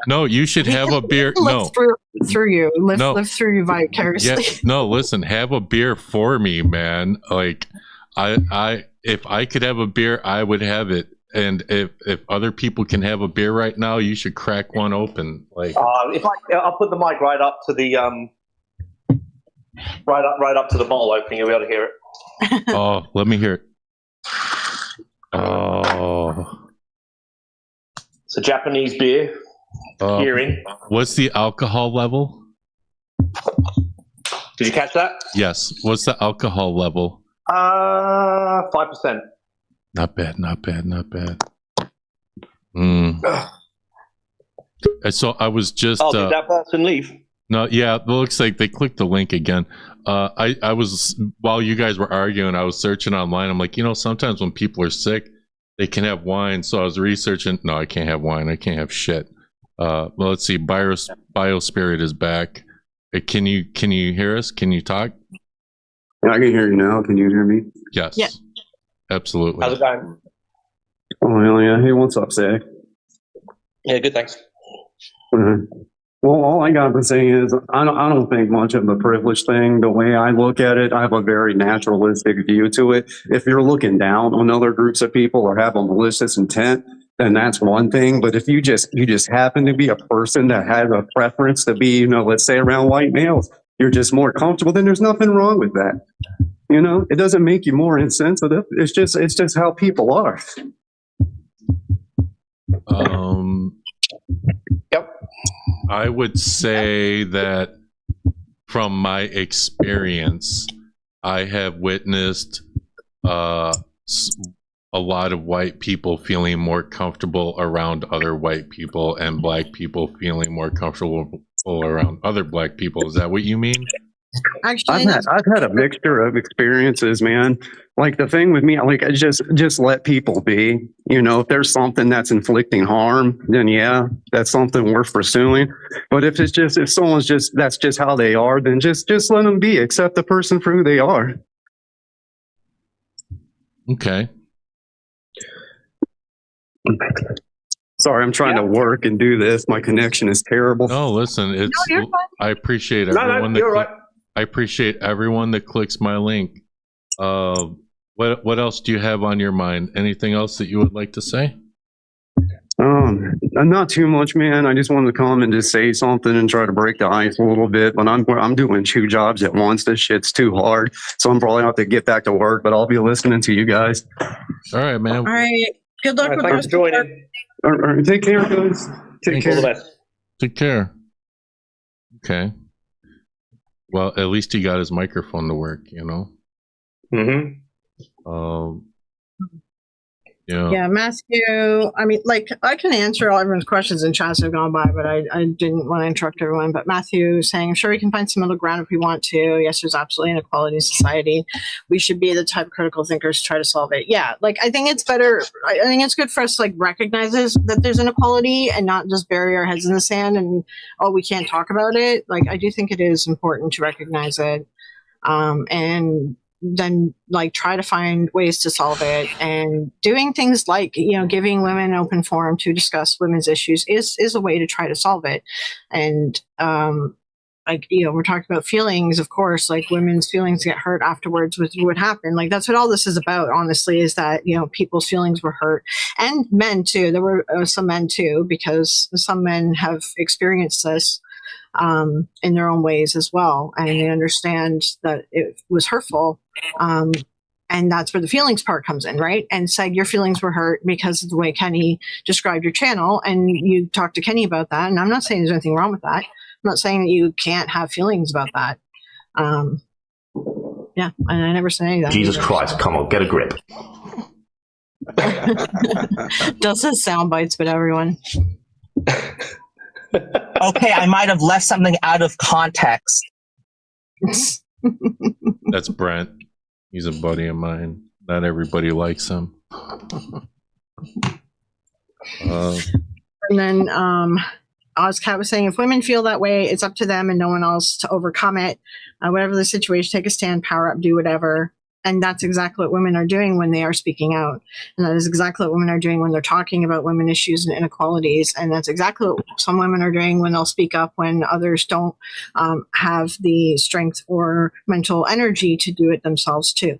No, you should have a beer. No, live through you. Live through you vicariously. Yeah, no, listen. Have a beer for me, man. Like, if I could have a beer, I would have it. And if other people can have a beer right now, you should crack one open. Like, I'll put the mic right up to the right up to the bottle opening, you'll be able to hear it. Oh, let me hear it. Oh, it's a Japanese beer. Hearing. What's the alcohol level? Did you catch that? Yes. What's the alcohol level? 5%. Not bad. So I was just. Oh, did that person leave? No, yeah, it looks like they clicked the link again. I was, while you guys were arguing, I was searching online. I'm like, sometimes when people are sick, they can have wine. So I was researching. No, I can't have wine. I can't have shit. Well, let's see. Biospirit is back. Can you hear us? Can you talk? Yeah, I can hear you now. Can you hear me? Yes. Yeah. Absolutely. How's it going? Oh, hell yeah. Hey, what's up, Zach? Yeah, good, thanks. Well, all I got to say is I don't think much of a privilege thing. The way I look at it, I have a very naturalistic view to it. If you're looking down on other groups of people or have a malicious intent, then that's one thing. But if you just happen to be a person that has a preference to be, let's say around white males, you're just more comfortable, then there's nothing wrong with that. It doesn't make you more insensitive. It's just how people are. Yep. I would say that from my experience, I have witnessed a lot of white people feeling more comfortable around other white people and black people feeling more comfortable around other black people. Is that what you mean? Actually, I've had a mixture of experiences, man. Like the thing with me, like I just let people be. If there's something that's inflicting harm, then yeah, that's something worth pursuing. But if someone's that's just how they are, then just let them be. Accept the person for who they are. Okay. Sorry, I'm trying to work and do this. My connection is terrible. No, listen, I appreciate everyone. I appreciate everyone that clicks my link. What else do you have on your mind? Anything else that you would like to say? Not too much, man. I just wanted to come and just say something and try to break the ice a little bit. But I'm doing 2 jobs at once. This shit's too hard, so I'm probably have to get back to work. But I'll be listening to you guys. All right, man. All right. Good luck with thanks for joining. All right, take care, guys. Take care. All the best. Take care. Okay. Well, at least he got his microphone to work, Mm-hmm. Yeah, Matthew. I mean, I can answer all everyone's questions in chats that have gone by, but I didn't want to interrupt everyone. But Matthew is saying, I'm sure we can find some middle ground if we want to. Yes, there's absolutely inequality in society. We should be the type of critical thinkers to try to solve it. Yeah, I think it's better. I think it's good for us to recognize that there's inequality and not just bury our heads in the sand and, we can't talk about it. I do think it is important to recognize it. And then try to find ways to solve it, and doing things like giving women an open forum to discuss women's issues is a way to try to solve it. And we're talking about feelings, of course, women's feelings get hurt afterwards with what happened. That's what all this is about, honestly, is that people's feelings were hurt, and men too. There were some men too, because some men have experienced this. in their own ways as well. And they understand that it was hurtful. And that's where the feelings part comes in, right? And Seg, your feelings were hurt because of the way Kenny described your channel. And you talked to Kenny about that. And I'm not saying there's anything wrong with that. I'm not saying that you can't have feelings about that. Yeah, and I never said any of that. Jesus Christ, come on, get a grip. Does his sound bites, but everyone. Okay, I might have left something out of context. That's Brent. He's a buddy of mine. Not everybody likes him. And then Ozcat was saying, if women feel that way, it's up to them and no one else to overcome it. Whatever the situation, take a stand, power up, do whatever. And that's exactly what women are doing when they are speaking out. And that is exactly what women are doing when they're talking about women issues and inequalities. And that's exactly what some women are doing when they'll speak up when others don't have the strength or mental energy to do it themselves too.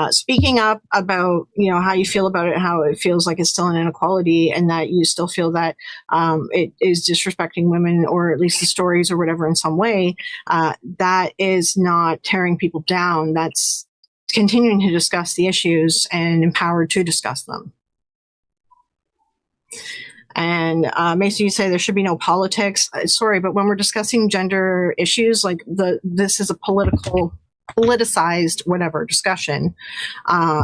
Speaking up about, how you feel about it, how it feels like it's still an inequality and that you still feel that it is disrespecting women or at least the stories or whatever in some way, that is not tearing people down. That's continuing to discuss the issues and empowered to discuss them. And Mason, you say there should be no politics. Sorry, but when we're discussing gender issues, like this is a politicized whatever discussion.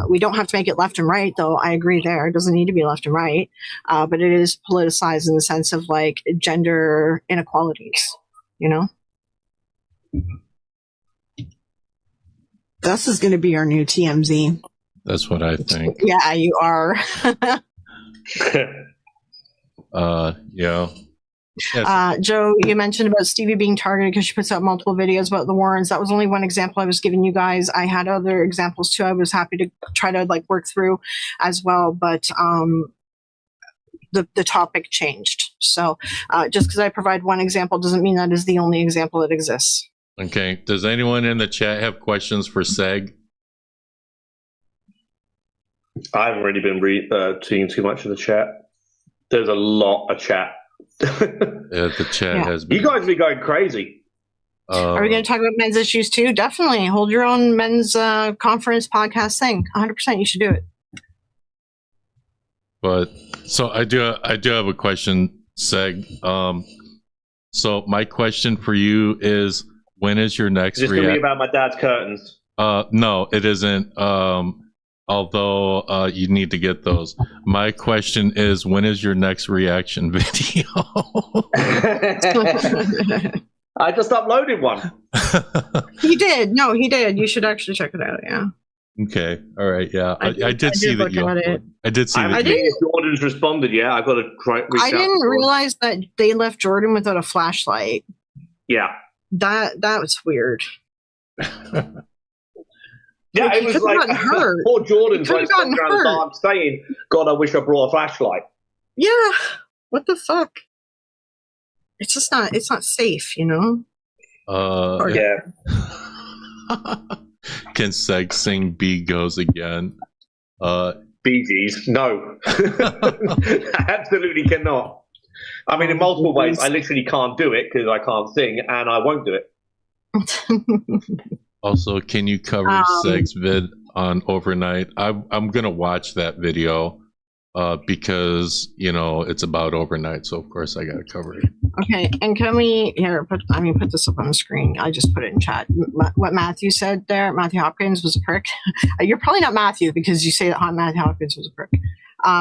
We don't have to make it left and right, though. I agree there. It doesn't need to be left and right, but it is politicized in the sense of like gender inequalities, This is going to be our new TMZ. That's what I think. Yeah, you are. Yeah. Joe, you mentioned about Stevi being targeted because she puts out multiple videos about the Warrens. That was only one example I was giving you guys. I had other examples too. I was happy to try to work through as well, but the topic changed. So just because I provide one example doesn't mean that is the only example that exists. Okay. Does anyone in the chat have questions for Seg? I haven't really been seeing too much of the chat. There's a lot of chat. The chat has been. You guys be going crazy. Are we going to talk about men's issues too? Definitely. Hold your own men's conference podcast thing. 100% you should do it. But so I do have a question, Seg. So my question for you is, when is your next? Is this going to be about my dad's curtains? No, it isn't. Although you need to get those. My question is, when is your next reaction video? I just uploaded one. He did. No, he did. You should actually check it out. Yeah. Okay. All right. Yeah. I did see that you. I did see that. I didn't. If Jordan's responded, yeah, I've got to try. I didn't realize that they left Jordan without a flashlight. Yeah. That was weird. Yeah, it was like poor Jordan trying to stand around the dark saying, God, I wish I brought a flashlight. Yeah. What the fuck? It's just not, it's not safe, Yeah. Can Seg sing B Goes Again? Bee Gees? No. Absolutely cannot. I mean, in multiple ways, I literally can't do it because I can't sing and I won't do it. Also, can you cover Seg's vid on overnight? I'm gonna watch that video because it's about overnight, so of course I gotta cover it. Okay, and can we put this up on the screen? I just put it in chat. What Matthew said there, Matthew Hopkins was a prick. You're probably not Matthew because you say that Matthew Hopkins was a prick.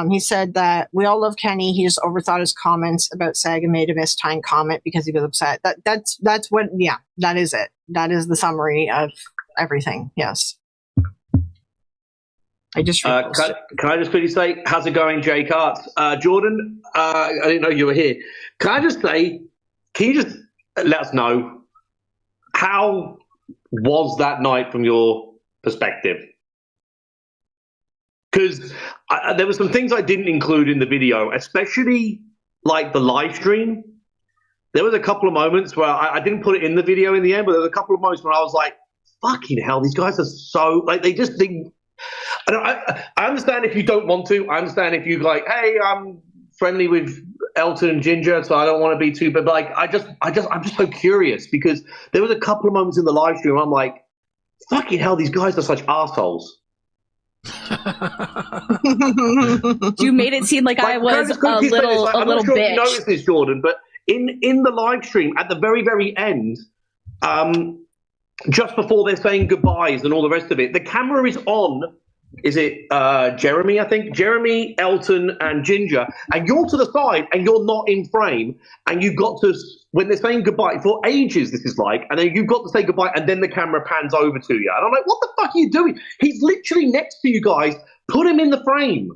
He said that we all love Kenny. He just overthought his comments about Seg and made a mistimed comment because he was upset. That's what. Yeah, that is it. That is the summary of everything. Yes. I just can I just quickly say, how's it going, Jay Carts? Jordan, I didn't know you were here. Can I just say, can you just let us know how was that night from your perspective? Because there were some things I didn't include in the video, especially like the live stream. There was a couple of moments where I didn't put it in the video in the end, but there was a couple of moments where I was like, fucking hell, these guys are so, like, they just think, I understand if you don't want to. I understand if you like, hey, I'm friendly with Elton and Ginger, so I don't want to be too, but like, I'm just so curious because there was a couple of moments in the live stream I'm like, fucking hell, these guys are such assholes. You made it seem like I was a little I'm not sure bitch. if you noticed this, Jordan, but in the live stream at the very, very end, just before they're saying goodbyes and all the rest of it, the camera is on. Is it Jeremy, I think? Jeremy, Elton, and Ginger. And you're to the side, and you're not in frame. And you've got to, when they're saying goodbye, for ages this is like, and then you've got to say goodbye, and then the camera pans over to you. And I'm like, what the fuck are you doing? He's literally next to you guys. Put him in the frame.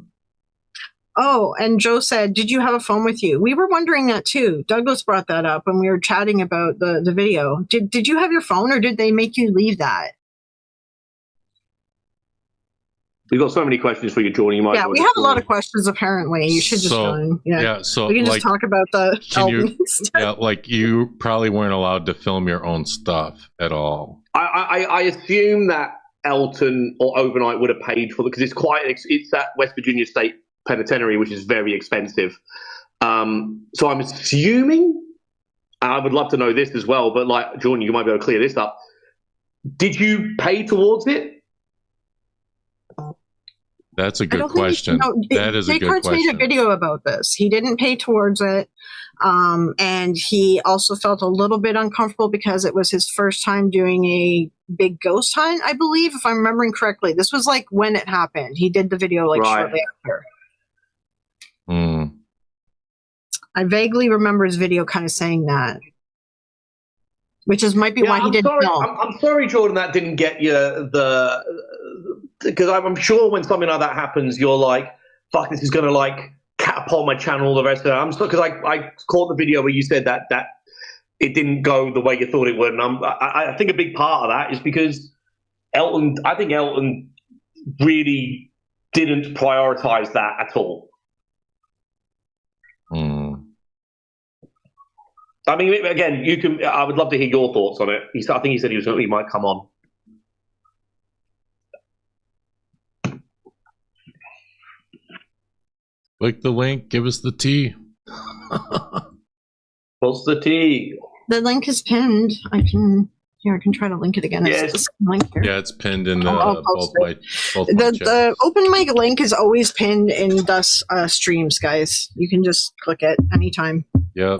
Oh, and Joe said, did you have a phone with you? We were wondering that too. Douglas brought that up when we were chatting about the video. Did you have your phone, or did they make you leave that? We've got so many questions for you, Jordan. You might. Yeah, we have a lot of questions. Apparently, you should just join. Yeah. So we can just talk about the. Like you probably weren't allowed to film your own stuff at all. I assume that Elton or Overnight would have paid for it because it's at West Virginia State Penitentiary, which is very expensive. So I'm assuming. I would love to know this as well, but like Jordan, you might be able to clear this up. Did you pay towards it? That's a good question. That is a good question. Made a video about this. He didn't pay towards it. And he also felt a little bit uncomfortable because it was his first time doing a big ghost hunt, I believe, if I'm remembering correctly. This was like when it happened. He did the video like shortly after. I vaguely remember his video kind of saying that. Which might be why he didn't know. I'm sorry, Jordan, that didn't get you because I'm sure when something like that happens, you're like, fuck, this is going to like catapult my channel, the rest of it. I'm still, because I caught the video where you said that it didn't go the way you thought it would. And I think a big part of that is because Elton really didn't prioritize that at all. I mean, again, I would love to hear your thoughts on it. I think he said he might come on. Click the link. Give us the tea. What's the tea? The link is pinned. I can try to link it again. Yes. Yeah, it's pinned in both my the open mic link is always pinned in the streams, guys. You can just click it anytime. Yep.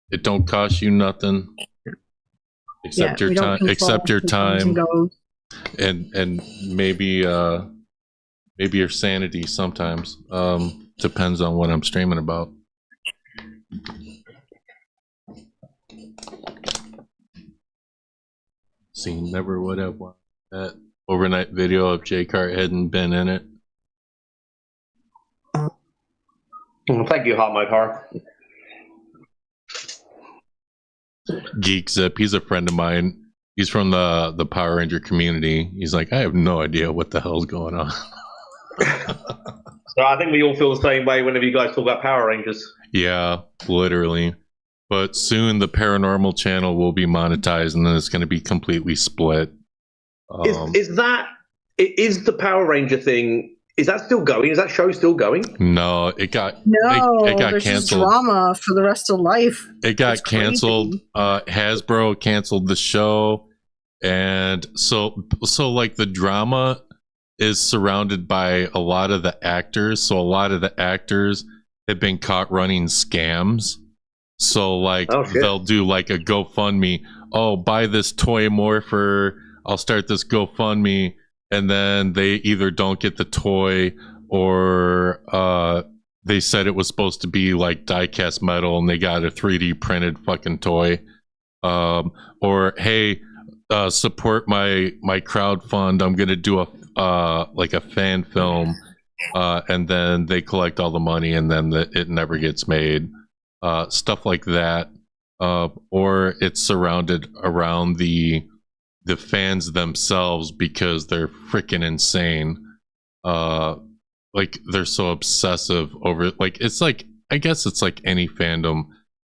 It don't cost you nothing except your time. Except your time, and maybe your sanity sometimes. Depends on what I'm streaming about. See, never would have watched that overnight video if J Cart hadn't been in it. Well, thank you, Hot Mike Hart. Geek Zip, he's a friend of mine. He's from the Power Ranger community. He's like, I have no idea what the hell's going on. So I think we all feel the same way whenever you guys talk about Power Rangers. Yeah, literally. But soon the Paranormal channel will be monetized, and then it's going to be completely split. Is the Power Ranger thing? Is that still going? Is that show still going? No, it got canceled. Drama for the rest of life. It got canceled. Hasbro canceled the show, and so like the drama is surrounded by a lot of the actors. So a lot of the actors have been caught running scams. So like they'll do like a GoFundMe. Oh, buy this toy morpher. I'll start this GoFundMe. And then they either don't get the toy, or they said it was supposed to be like die-cast metal and they got a 3D printed fucking toy. Or hey, support my crowdfund. I'm gonna do a fan film, and then they collect all the money and then it never gets made. Stuff like that, or it's surrounded around the fans themselves because they're freaking insane. Like they're so obsessive over, like, it's like, I guess it's like any fandom,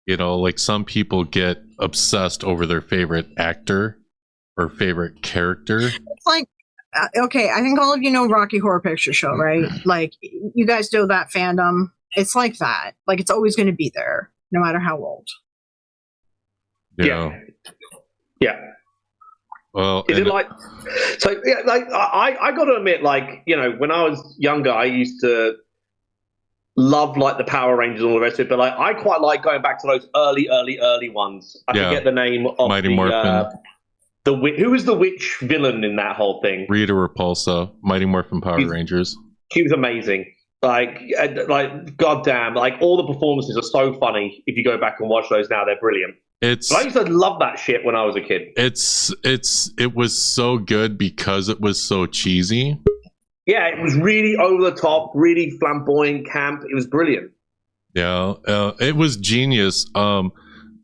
you know, like some people get obsessed over their favorite actor or favorite character. It's like, okay, I think all of you know Rocky Horror Picture Show, right? Like, you guys know that fandom. It's like that. Like it's always going to be there, no matter how old. Yeah. Well, is it like so? Yeah, like I got to admit, like when I was younger, I used to love like the Power Rangers and all the rest of it. But like, I quite like going back to those early ones. I forget the name of Mighty Morphin. Who was the witch villain in that whole thing? Rita Repulsa, Mighty Morphin Power Rangers. She was amazing. Like goddamn, like all the performances are so funny. If you go back and watch those now, they're brilliant. But I used to love that shit when I was a kid. It was so good because it was so cheesy. Yeah, it was really over the top, really flamboyant, camp. It was brilliant. Yeah, it was genius. Hayam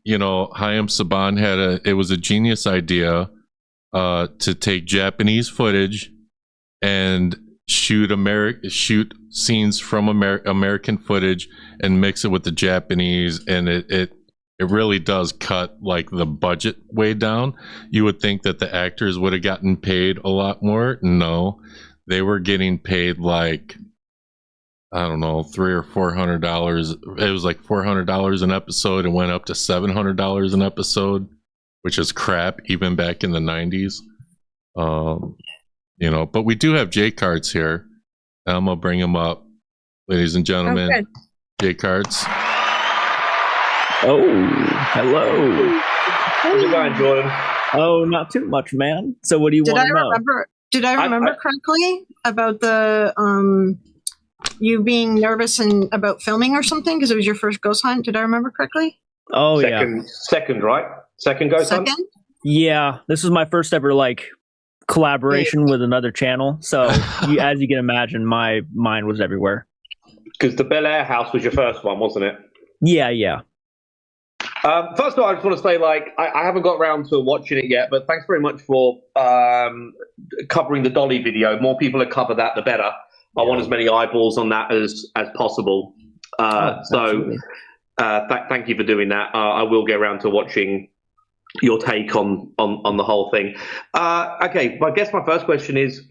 Saban it was a genius idea to take Japanese footage and shoot scenes from American footage and mix it with the Japanese, and it really does cut like the budget way down. You would think that the actors would have gotten paid a lot more. No, they were getting paid like, I don't know, $300 or $400. It was like $400 an episode and went up to $700 an episode, which is crap even back in the 90s. But we do have J cards here. I'm gonna bring them up, ladies and gentlemen. Okay. J cards. Oh, hello. How's it going, Jordan? Oh, not too much, man. So what do you want to know? Did I remember correctly about the you being nervous and about filming or something because it was your first ghost hunt? Did I remember correctly? Oh, second, right? Second ghost hunt? Yeah, this was my first ever collaboration with another channel. So as you can imagine, my mind was everywhere. Because the Bel Air house was your first one, wasn't it? Yeah. First of all, I just want to say, I haven't got around to watching it yet, but thanks very much for covering the Dolly video. More people that cover that, the better. I want as many eyeballs on that as possible. Thank you for doing that. I will get around to watching your take on the whole thing. Okay, I guess my first question is,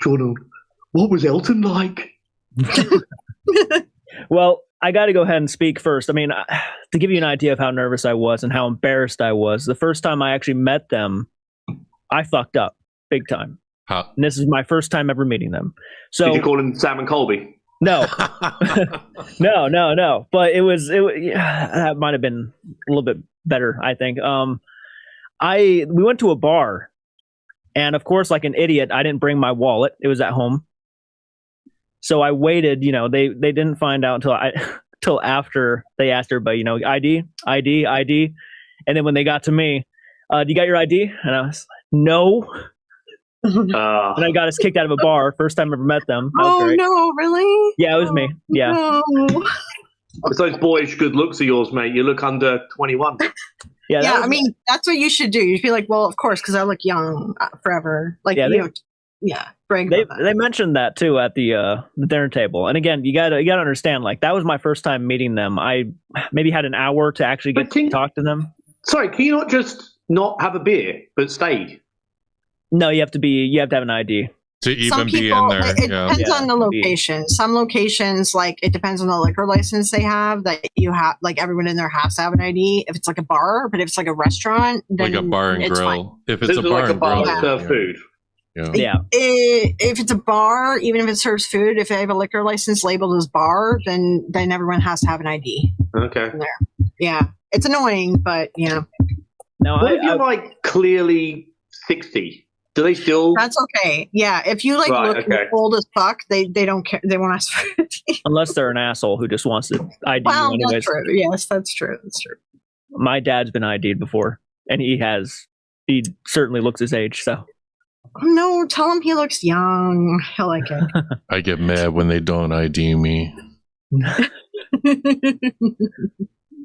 Jordan, what was Elton like? Well, I got to go ahead and speak first. I mean, to give you an idea of how nervous I was and how embarrassed I was, the first time I actually met them, I fucked up big time. Huh. And this is my first time ever meeting them. So did you call him Sam and Colby? No, no. But that might have been a little bit better, I think. We went to a bar, and of course, like an idiot, I didn't bring my wallet. It was at home. So I waited, they didn't find out until after they asked everybody, ID. And then when they got to me, do you got your ID? And I was like, no. And I got us kicked out of a bar. First time I ever met them. Oh, no, really? Yeah, it was me. Yeah. No. It's those boyish good looks of yours, mate. You look under 21. Yeah, I mean, that's what you should do. You'd be like, well, of course, because I look young forever. They mentioned that too at the dinner table. And again, you gotta understand, that was my first time meeting them. I maybe had an hour to actually get to talk to them. Sorry, can you not just not have a beer but stay? No, you have to have an ID to even be in there. It depends on the location. Some locations, it depends on the liquor license they have, that you have, everyone in there has to have an ID if it's like a bar. But if it's like a restaurant, then like a bar and grill. Fine. If it's a bar and grill, serve food. Yeah. If it's a bar, even if it serves food, if they have a liquor license labeled as bar, then everyone has to have an ID. Okay. In there. Yeah, it's annoying, but Now, what if you're clearly 60? Do they still? That's okay. Yeah, if you look old as fuck, they don't care. They won't ask for it. Unless they're an asshole who just wants to ID well, you anyways. That's true. Yes, that's true. That's true. My dad's been ID'd before, and he certainly looks his age. So. No, tell him he looks young. He'll like it. I get mad when they don't ID me.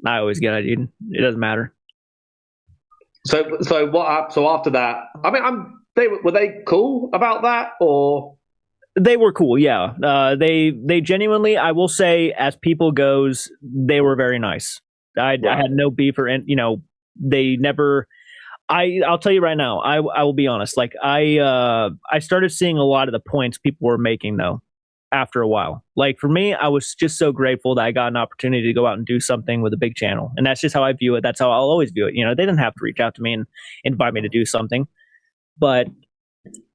I always get ID'd. It doesn't matter. So what? So after that, I mean, were they cool about that, or they were cool? Yeah, they genuinely, I will say, as people goes, they were very nice. I had no beef or they never. I'll tell you right now. I will be honest. I started seeing a lot of the points people were making though, after a while. Like for me, I was just so grateful that I got an opportunity to go out and do something with a big channel. And that's just how I view it. That's how I'll always view it. You know, they didn't have to reach out to me and invite me to do something. But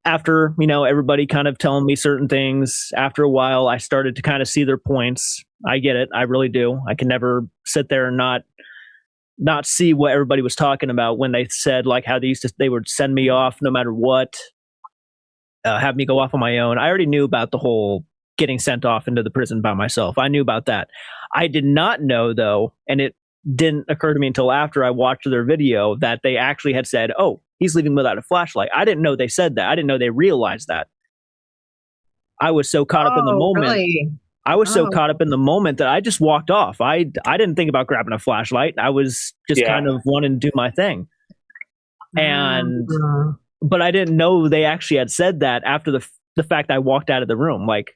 after, you know, everybody kind of telling me certain things, after a while, I started to kind of see their points. I get it. I really do. I can never sit there and not see what everybody was talking about when they said like how they would send me off no matter what, have me go off on my own. I already knew about the whole getting sent off into the prison by myself. I knew about that. I did not know though, and it didn't occur to me until after I watched their video, that they actually had said, oh, he's leaving without a flashlight. I didn't know they said that. I didn't know they realized that. I was so caught up in the moment. Really? I was so caught up in the moment that I just walked off. I didn't think about grabbing a flashlight. I was just kind of wanting to do my thing. And but I didn't know they actually had said that after the fact I walked out of the room. Like,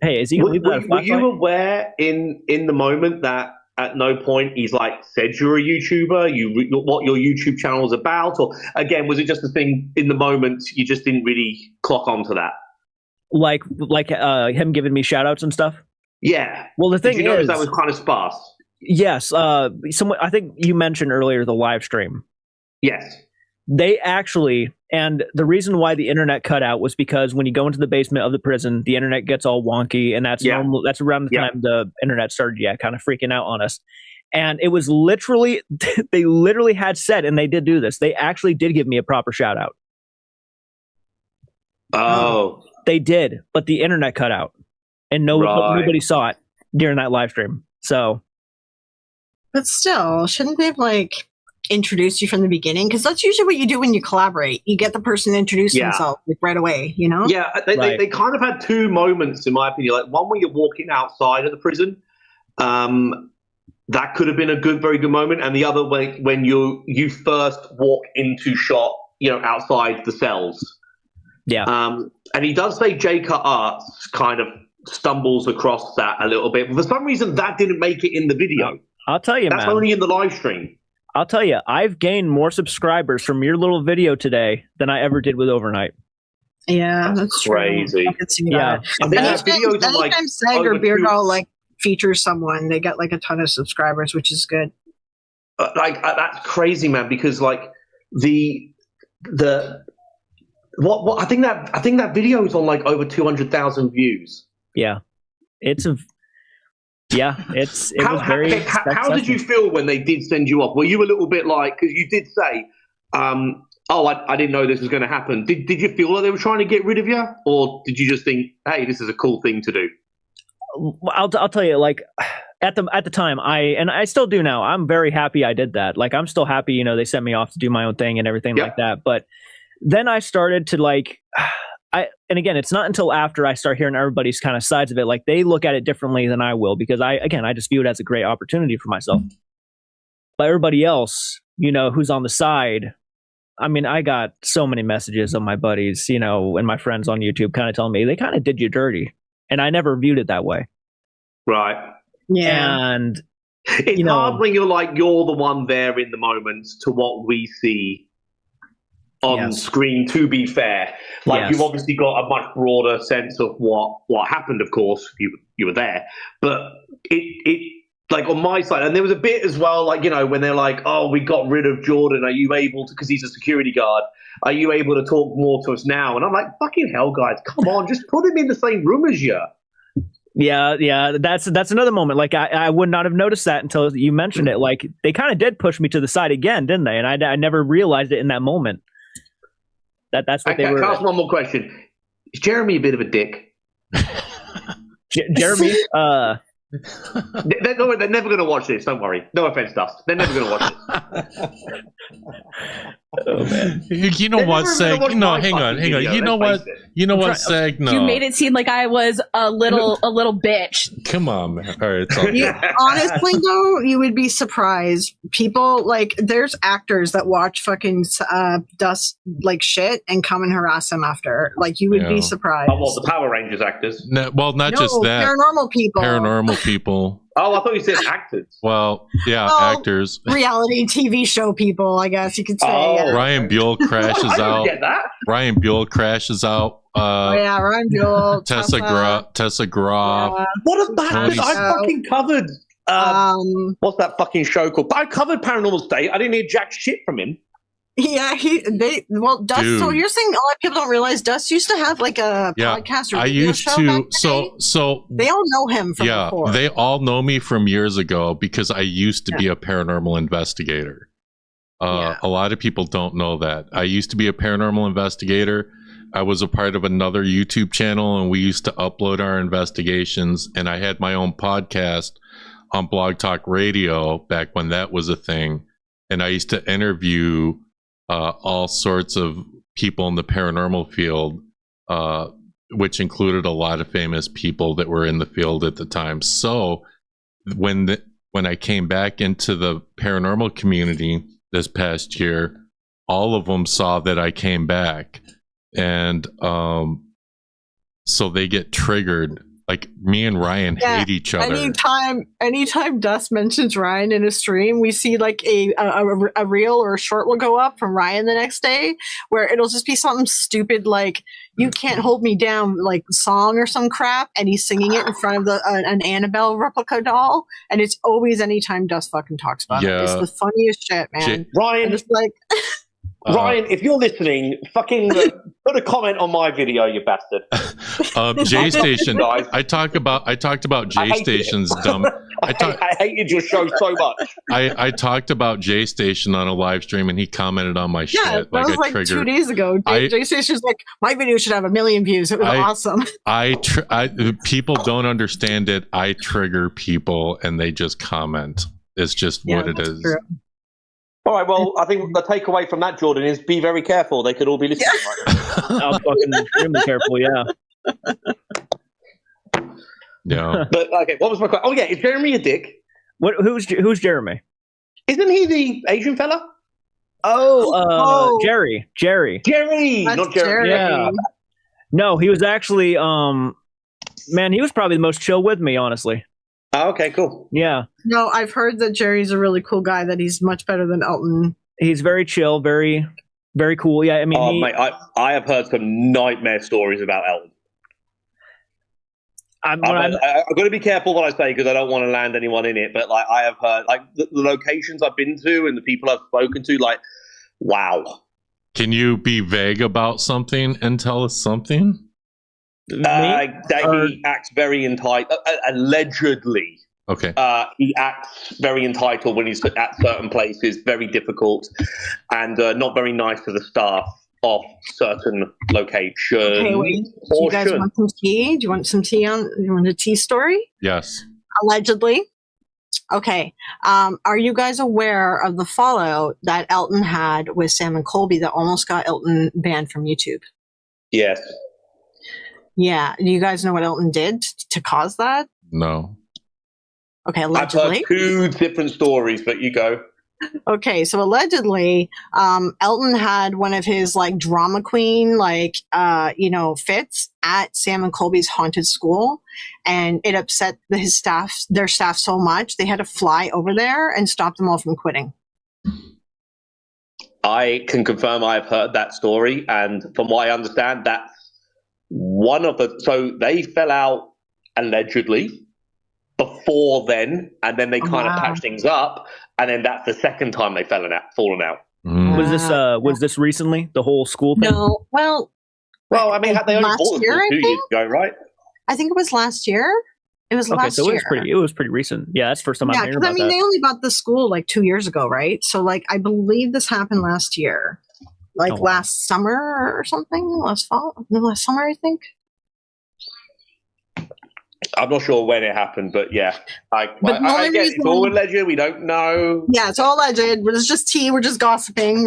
hey, is he going to leave without a flashlight? Were you aware in the moment that at no point he's like said you're a YouTuber, what your YouTube channel is about, or again was it just a thing in the moment you just didn't really clock onto that? Like him giving me shout outs and stuff? Yeah. Well, the thing Did you notice is, that was kind of sparse? Yes. Someone, I think you mentioned earlier the live stream. Yes. They actually, and the reason why the internet cut out was because when you go into the basement of the prison, the internet gets all wonky, and that's normal. That's around the time the internet started, kind of freaking out on us. And it was literally, they literally had said, and they did do this. They actually did give me a proper shout out. Oh. They did, but the internet cut out, and nobody saw it during that live stream. So, but still, shouldn't they have like introduced you from the beginning? Because that's usually what you do when you collaborate. You get the person to introduce themselves like, right away. You know? Yeah, they kind of had two moments, in my opinion. Like one when you're walking outside of the prison, that could have been a very good moment, and the other when you first walk into shot, outside the cells. Yeah. And he does say J-Cut Arts kind of stumbles across that a little bit. But for some reason, that didn't make it in the video. I'll tell you, that's man. only in the live stream. I'll tell you, I've gained more subscribers from your little video today than I ever did with Overnight. Yeah, that's crazy. I can see Yeah. that. I think that video is like anytime Seg or Beardo like features someone, they get like a ton of subscribers, which is good. That's crazy, man. Because like I think that video is on like over 200,000 views. Yeah, it was very. How did you feel when they did send you off? Were you a little bit like, because you did say, I didn't know this was going to happen. Did you feel like they were trying to get rid of you, or did you just think, hey, this is a cool thing to do? I'll tell you, like at the time, I still do now. I'm very happy I did that. Like I'm still happy, they sent me off to do my own thing and everything like that. But then I started to and again, it's not until after I start hearing everybody's kind of sides of it, like they look at it differently than I will, because I just view it as a great opportunity for myself. But everybody else, who's on the side, I mean, I got so many messages of my buddies, and my friends on YouTube kind of telling me they kind of did you dirty. And I never viewed it that way. Right. Yeah. And it's hard when you're the one there in the moment to what we see on screen, to be fair. You've obviously got a much broader sense of what happened, of course, you were there. But it like on my side, and there was a bit as well, when they're like, oh, we got rid of Jordan, are you able to, because he's a security guard, are you able to talk more to us now? And I'm like, fucking hell, guys, come on, just put him in the same room as you. Yeah, that's another moment. Like I would not have noticed that until you mentioned it. Like they kind of did push me to the side again, didn't they? And I never realized it in that moment. That's what they were. Can I ask one more question? Is Jeremy a bit of a dick? Jeremy? They're never going to watch this. Don't worry. No offense, Dust. They're never going to watch this. Oh man! You know what, Seg? No, hang on. You know what, Seg? No. You made it seem like I was a little bitch. Come on, man. All right, it's all good. Honestly, though, you would be surprised. People there's actors that watch fucking Dust like shit and come and harass him after. Like you would be surprised. Oh, well, the Power Rangers actors. No, well, not just that. Paranormal people. Paranormal people. Oh, I thought you said actors. Well, yeah, actors. Reality TV show people, I guess you could say. Oh, Ryan Buell crashes out. Get that. Ryan Buell crashes out. Ryan Buell. Tessa Groff. Yeah. What a bastard! I fucking covered. What's that fucking show called? I covered Paranormal State. I didn't hear jack shit from him. Yeah, Dust. Dude. So you're saying a lot of people don't realize Dust used to have like a podcast or I radio used show back in to. the day? So They all know him from before. they all know me from years ago because I used to be a paranormal investigator. A lot of people don't know that. I used to be a paranormal investigator. I was a part of another YouTube channel, and we used to upload our investigations. And I had my own podcast on Blog Talk Radio back when that was a thing. And I used to interview all sorts of people in the paranormal field, which included a lot of famous people that were in the field at the time. So when I came back into the paranormal community this past year, all of them saw that I came back, and so they get triggered. Like, me and Ryan hate each other. Anytime Dust mentions Ryan in a stream, we see like a reel or a short will go up from Ryan the next day where it'll just be something stupid like "You Can't Hold Me Down" like song or some crap, and he's singing it in front of an Annabelle replica doll, and it's always anytime Dust fucking talks about it. It's the funniest shit, man. Ryan, it's like. Ryan, if you're listening, fucking put a comment on my video, you bastard. J Station. I talked about J Station's dumb. I hated your show so much. I talked about J Station on a live stream, and he commented on my shit. That was like 2 days ago. J Station's like, my video should have 1 million views. It was awesome. People don't understand it. I trigger people, and they just comment. It's just what it is. True. All right, well, I think the takeaway from that, Jordan, is be very careful. They could all be listening right now. I'm fucking extremely careful, Yeah. But, okay, what was my question? Oh, yeah, is Jeremy a dick? Who's Jeremy? Isn't he the Asian fella? Jerry. That's not Jeremy. Yeah. No, he was actually, man, he was probably the most chill with me, honestly. Oh, okay, cool. Yeah. No, I've heard that Jerry's a really cool guy, that he's much better than Elton. He's very chill, very, very cool. Yeah, I mean, mate, I have heard some nightmare stories about Elton. I've got to be careful what I say because I don't want to land anyone in it. But like, I have heard like the locations I've been to and the people I've spoken to. Like, wow. Can you be vague about something and tell us something? He acts very entitled. Allegedly, okay. He acts very entitled when he's at certain places. Very difficult, and not very nice to the staff of certain locations. Okay, wait. Do you guys want some tea? Do you want some tea you want a tea story? Yes. Allegedly. Okay. Are you guys aware of the fallout that Elton had with Sam and Colby that almost got Elton banned from YouTube? Yes. Yeah. Do you guys know what Elton did to cause that? No. Okay, allegedly. I've heard 2 different stories, but you go. Okay, so allegedly, Elton had one of his like drama queen fits at Sam and Colby's haunted school, and it upset their staff so much they had to fly over there and stop them all from quitting. I can confirm I've heard that story, and from what I understand, that's one of the. So they fell out allegedly before then, and then they kind of patched things up, and then that's the second time they fallen out. Was this recently? The whole school thing? No. Well, I mean, they only bought year, 2 years ago, right? I think it was last year. It was last year. It was pretty recent. Yeah, that's the first time I'm hearing about that. They only bought the school like 2 years ago, right? So like, I believe this happened last year, last summer or something, last summer, I think. I'm not sure when it happened, but yeah. I guess it's all alleged. We don't know. Yeah, it's all alleged. It's just tea. We're just gossiping.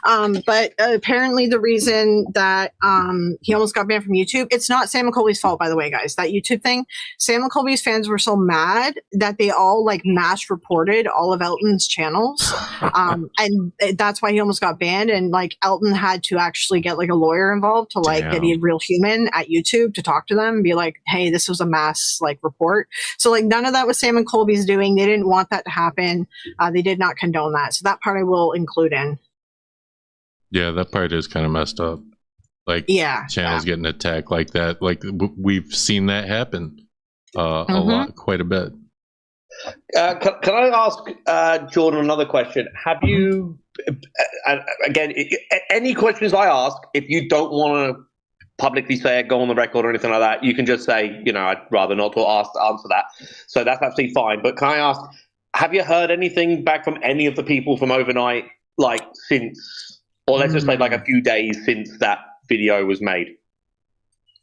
But apparently the reason that he almost got banned from YouTube, it's not Sam and Colby's fault, by the way, guys. That YouTube thing, Sam and Colby's fans were so mad that they all like mass reported all of Elton's channels. And that's why he almost got banned. And like Elton had to actually get like a lawyer involved to like get a real human at YouTube to talk to them and be like, hey, this was a mass like report. So like none of that was Sam and Colby's doing. They didn't want that to happen. They did not condone that. So that part I will include in. Yeah, that part is kind of messed up. Like, channels getting attacked like that. Like, we've seen that happen a lot, quite a bit. Can I ask Jordan another question? Have you, again, any questions I ask, if you don't want to publicly say it, go on the record or anything like that, you can just say, I'd rather not to answer that. So that's absolutely fine. But can I ask, have you heard anything back from any of the people from overnight, like since, or let's just say like a few days since that video was made?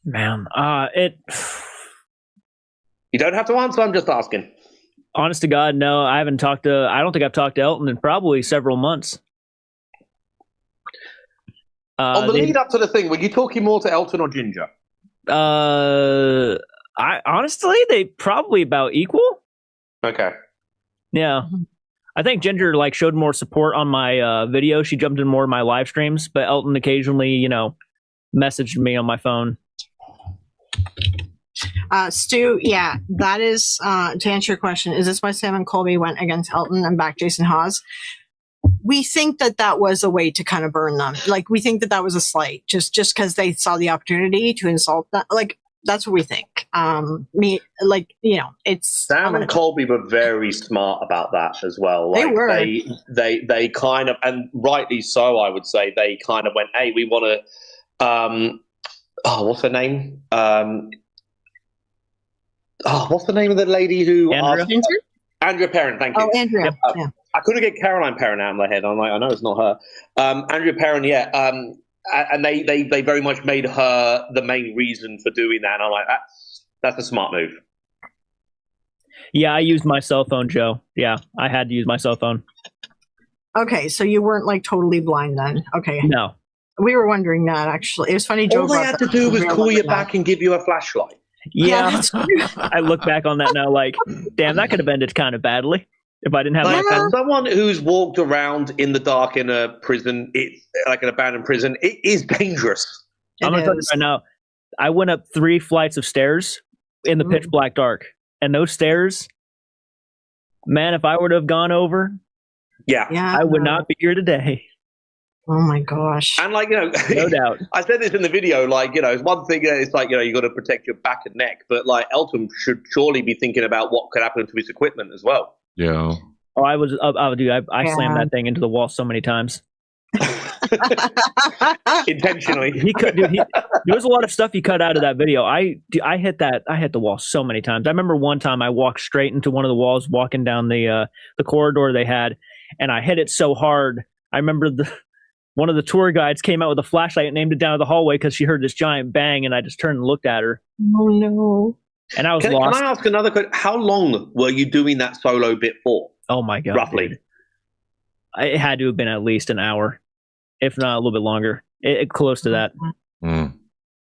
Man, You don't have to answer, I'm just asking. Honest to God, no, I don't think I've talked to Elton in probably several months. On the lead up to the thing, were you talking more to Elton or Ginger? Honestly, they probably about equal. Okay. Yeah. I think Ginger showed more support on my video. She jumped in more of my live streams, but Elton occasionally, messaged me on my phone. Stu, yeah, that is, to answer your question, is this why Sam and Colby went against Elton and backed Jason Hawes? We think that was a way to kind of burn them. We think that was a slight, just because they saw the opportunity to insult them. That's what we think. It's Sam and Colby were very smart about that as well. They were. They kind of, and rightly so, I would say, they kind of went, hey, we want to, what's her name? What's the name of the lady who asked? Andrea Perrin, thank you. Oh, Andrea. Yeah. I couldn't get Caroline Perrin out of my head. I'm like, I know it's not her. Andrea Perrin, yeah. And they very much made her the main reason for doing that. And I'm like, that's a smart move. Yeah, I used my cell phone, Joe. Yeah, I had to use my cell phone. Okay, so you weren't totally blind then. Okay. No. We were wondering that, actually. It was funny. Joe All they had to do was call you back and give you a flashlight. Yeah, I look back on that now damn, that could have ended kind of badly if I didn't have my phone. Someone who's walked around in the dark in a prison, it's like an abandoned prison, it is dangerous. I'm going to tell you right now, I went up 3 flights of stairs in the pitch black dark. And those stairs, man, if I were to have gone over, I would not be here today. Oh my gosh. And no doubt. I said this in the video, it's one thing, it's you got to protect your back and neck, but Elton should surely be thinking about what could happen to his equipment as well. Yeah. Oh, I slammed that thing into the wall so many times. Intentionally. There was a lot of stuff he cut out of that video. I hit the wall so many times. I remember one time I walked straight into one of the walls, walking down the corridor they had, and I hit it so hard. I remember one of the tour guides came out with a flashlight and aimed it down the hallway because she heard this giant bang, and I just turned and looked at her. Oh no! And I was lost. Can I ask another question? How long were you doing that solo bit for? Oh my god! Roughly, dude. It had to have been at least an hour, if not a little bit longer. Close to that. Mm.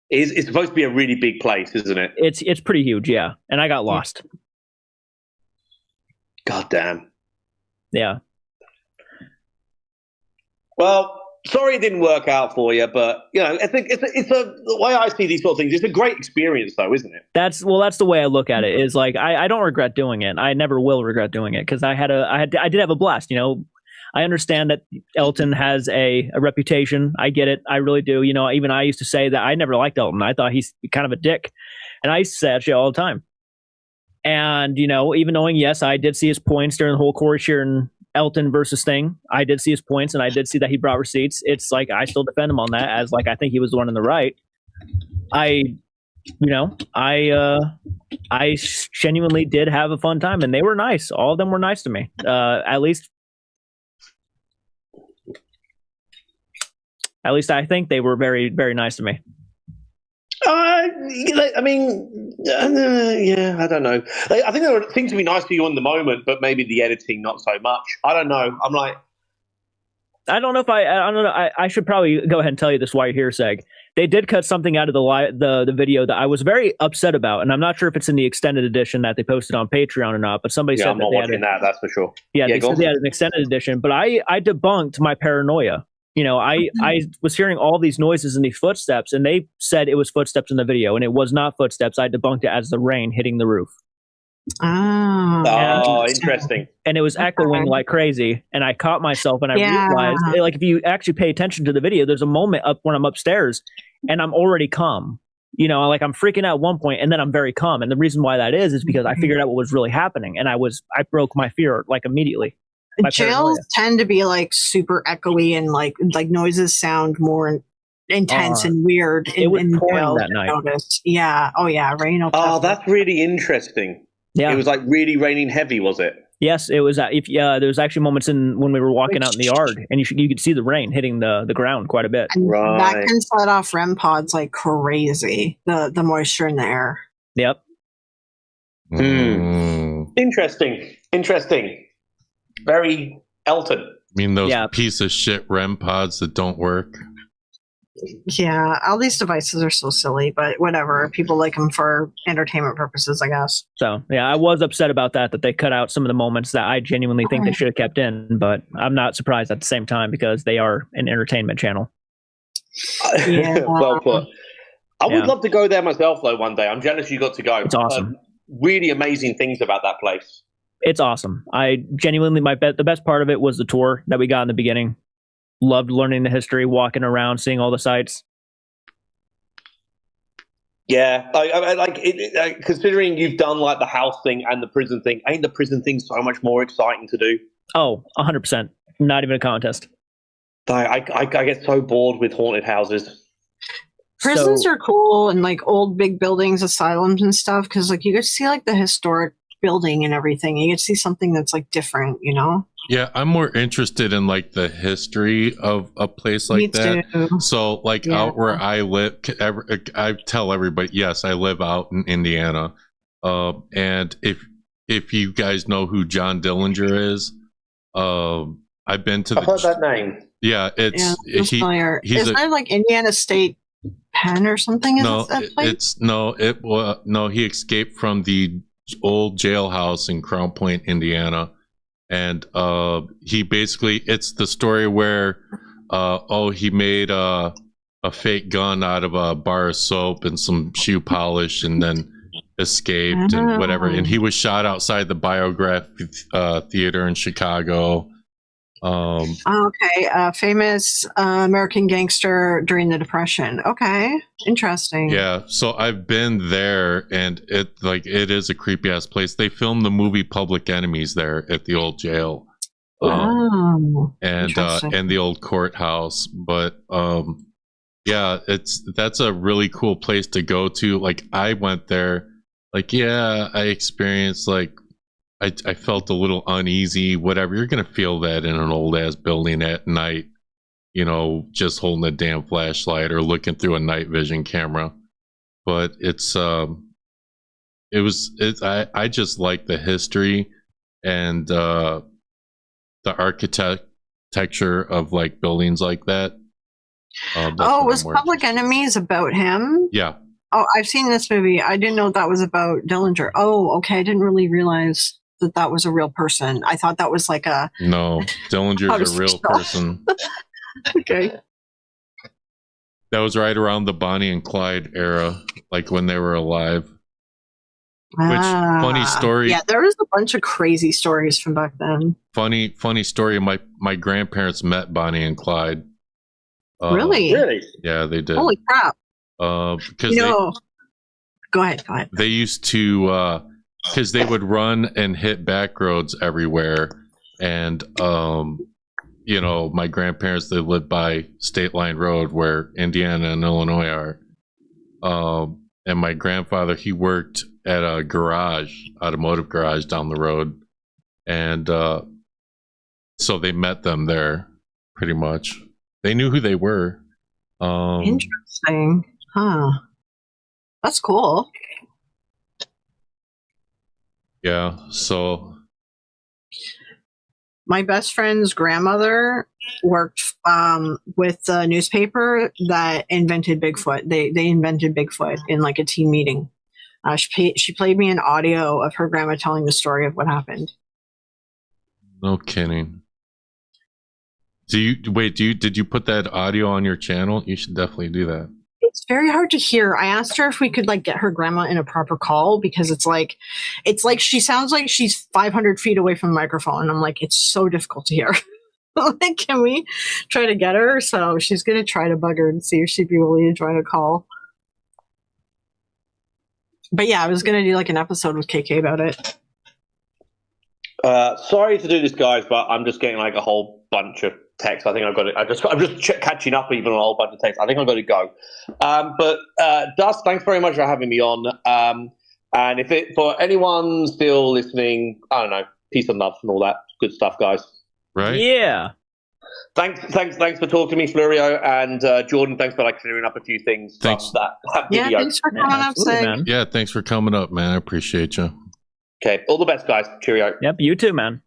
It's supposed to be a really big place, isn't it? It's pretty huge, yeah. And I got lost. God damn. Yeah. Well, sorry it didn't work out for you, but I think it's the way I see these sort of things. It's a great experience, though, isn't it? That's the way I look at it. Is I don't regret doing it. I never will regret doing it because I did have a blast. I understand that Elton has a reputation. I get it. I really do. Even I used to say that I never liked Elton. I thought he's kind of a dick, and I used to say that shit all the time. And even knowing, yes, I did see his points during the whole Corey Sheeran Elton versus thing. I did see his points, and I did see that he brought receipts. It's I still defend him on that as I think he was the one in the right. I genuinely did have a fun time, and they were nice. All of them were nice to me. At least I think they were very, very nice to me. I don't know. I think there are things to be nice to you in the moment, but maybe the editing not so much. I don't know. I don't know if I should probably go ahead and tell you this while you're here, Seg. They did cut something out of the video that I was very upset about, and I'm not sure if it's in the extended edition that they posted on Patreon or not. But somebody said I'm not watching that. That's for sure. Yeah, they said they had an extended edition, but I debunked my paranoia. I was hearing all these noises and these footsteps, and they said it was footsteps in the video, and it was not footsteps. I debunked it as the rain hitting the roof. Oh, interesting. And it was echoing like crazy. And I caught myself and I realized, like, if you actually pay attention to the video, there's a moment up when I'm upstairs and I'm already calm. You know, like I'm freaking out at one point and then I'm very calm. And the reason why that is because I figured out what was really happening. And I broke my fear like immediately. Jails tend to be like super echoey and like noises sound more intense and weird. It was pouring that night. Yeah. Oh yeah. Rain. Oh, that's really interesting. Yeah. It was like really raining heavy, was it? Yes, it was. There was actually moments when we were walking out in the yard, and you could see the rain hitting the ground quite a bit. And that can set off REM pods like crazy. The moisture in the air. Yep. Interesting. Very Elton. I mean those piece of shit REM pods that don't work. Yeah, all these devices are so silly, but whatever. People like them for entertainment purposes, I guess. So, yeah, I was upset about that they cut out some of the moments that I genuinely think they should have kept in, but I'm not surprised at the same time because they are an entertainment channel. Yeah. Well put. I would love to go there myself, though, one day. I'm jealous you got to go. It's awesome. Really amazing things about that place. It's awesome. I genuinely, the best part of it was the tour that we got in the beginning. Loved learning the history, walking around, seeing all the sites. Yeah, considering you've done like the house thing and the prison thing, ain't the prison thing so much more exciting to do? Oh, 100%. Not even a contest. I get so bored with haunted houses. Prisons are cool and like old big buildings, asylums and stuff, because like you get to see like the historic building and everything. You get to see something that's like different, you know? Yeah, I'm more interested in like the history of a place like that. Too. So like out where I live, I tell everybody, yes, I live out in Indiana. And if you guys know who John Dillinger is, I've been to I've heard that name. Yeah, it's he's that like Indiana State Pen or something? He escaped from the old jailhouse in Crown Point, Indiana. And he basically, it's the story where he made a fake gun out of a bar of soap and some shoe polish and then escaped and whatever. And he was shot outside the Biograph Theater in Chicago. Famous American gangster during the Depression. Okay, interesting. Yeah, so I've been there, and it is a creepy ass place. They filmed the movie Public Enemies there at the old jail, and the old courthouse. But that's a really cool place to go to. Like I went there, I experienced I felt a little uneasy, whatever. You're going to feel that in an old ass building at night, just holding a damn flashlight or looking through a night vision camera. But I just like the history and the architecture of like buildings like that. Was Public Enemies about him? Yeah. Oh, I've seen this movie. I didn't know that was about Dillinger. Oh, okay. I didn't really realize that was a real person. I thought that was like a... No, Dillinger's a real person. Okay. That was right around the Bonnie and Clyde era, like when they were alive. Which, funny story... Yeah, there was a bunch of crazy stories from back then. Funny story, my grandparents met Bonnie and Clyde. Really? Yeah, they did. Holy crap. Because Go ahead. They used to... because they would run and hit back roads everywhere, and my grandparents, they lived by State Line Road where Indiana and Illinois are, and my grandfather, he worked at a automotive garage down the road, and so they met them there. Pretty much, they knew who they were. Interesting, huh? That's cool. Yeah, so my best friend's grandmother worked with the newspaper that invented Bigfoot. They invented Bigfoot in like a team meeting. She played me an audio of her grandma telling the story of what happened. No kidding. Did you put that audio on your channel? You should definitely do that. It's very hard to hear. I asked her if we could like get her grandma in a proper call because it's like she sounds like she's 500 feet away from the microphone. And I'm like, it's so difficult to hear. Like, can we try to get her? So she's going to try to bug her and see if she'd be willing to join a call. But yeah, I was going to do like an episode with KK about it. Sorry to do this, guys, but I'm just getting like a whole bunch of texts. I think I've got it. I'm just catching up even on a whole bunch of texts. I think I've got to go. But Dust, thanks very much for having me on. And for anyone still listening, I don't know, peace and love and all that good stuff, guys. Right? Yeah. Thanks for talking to me, Florio, and Jordan. Thanks for like clearing up a few things. Thanks. From that video. Yeah, thanks for coming up, Sig. Yeah, thanks for coming up, man. I appreciate you. Okay, all the best, guys. Cheerio. Yep, you too, man.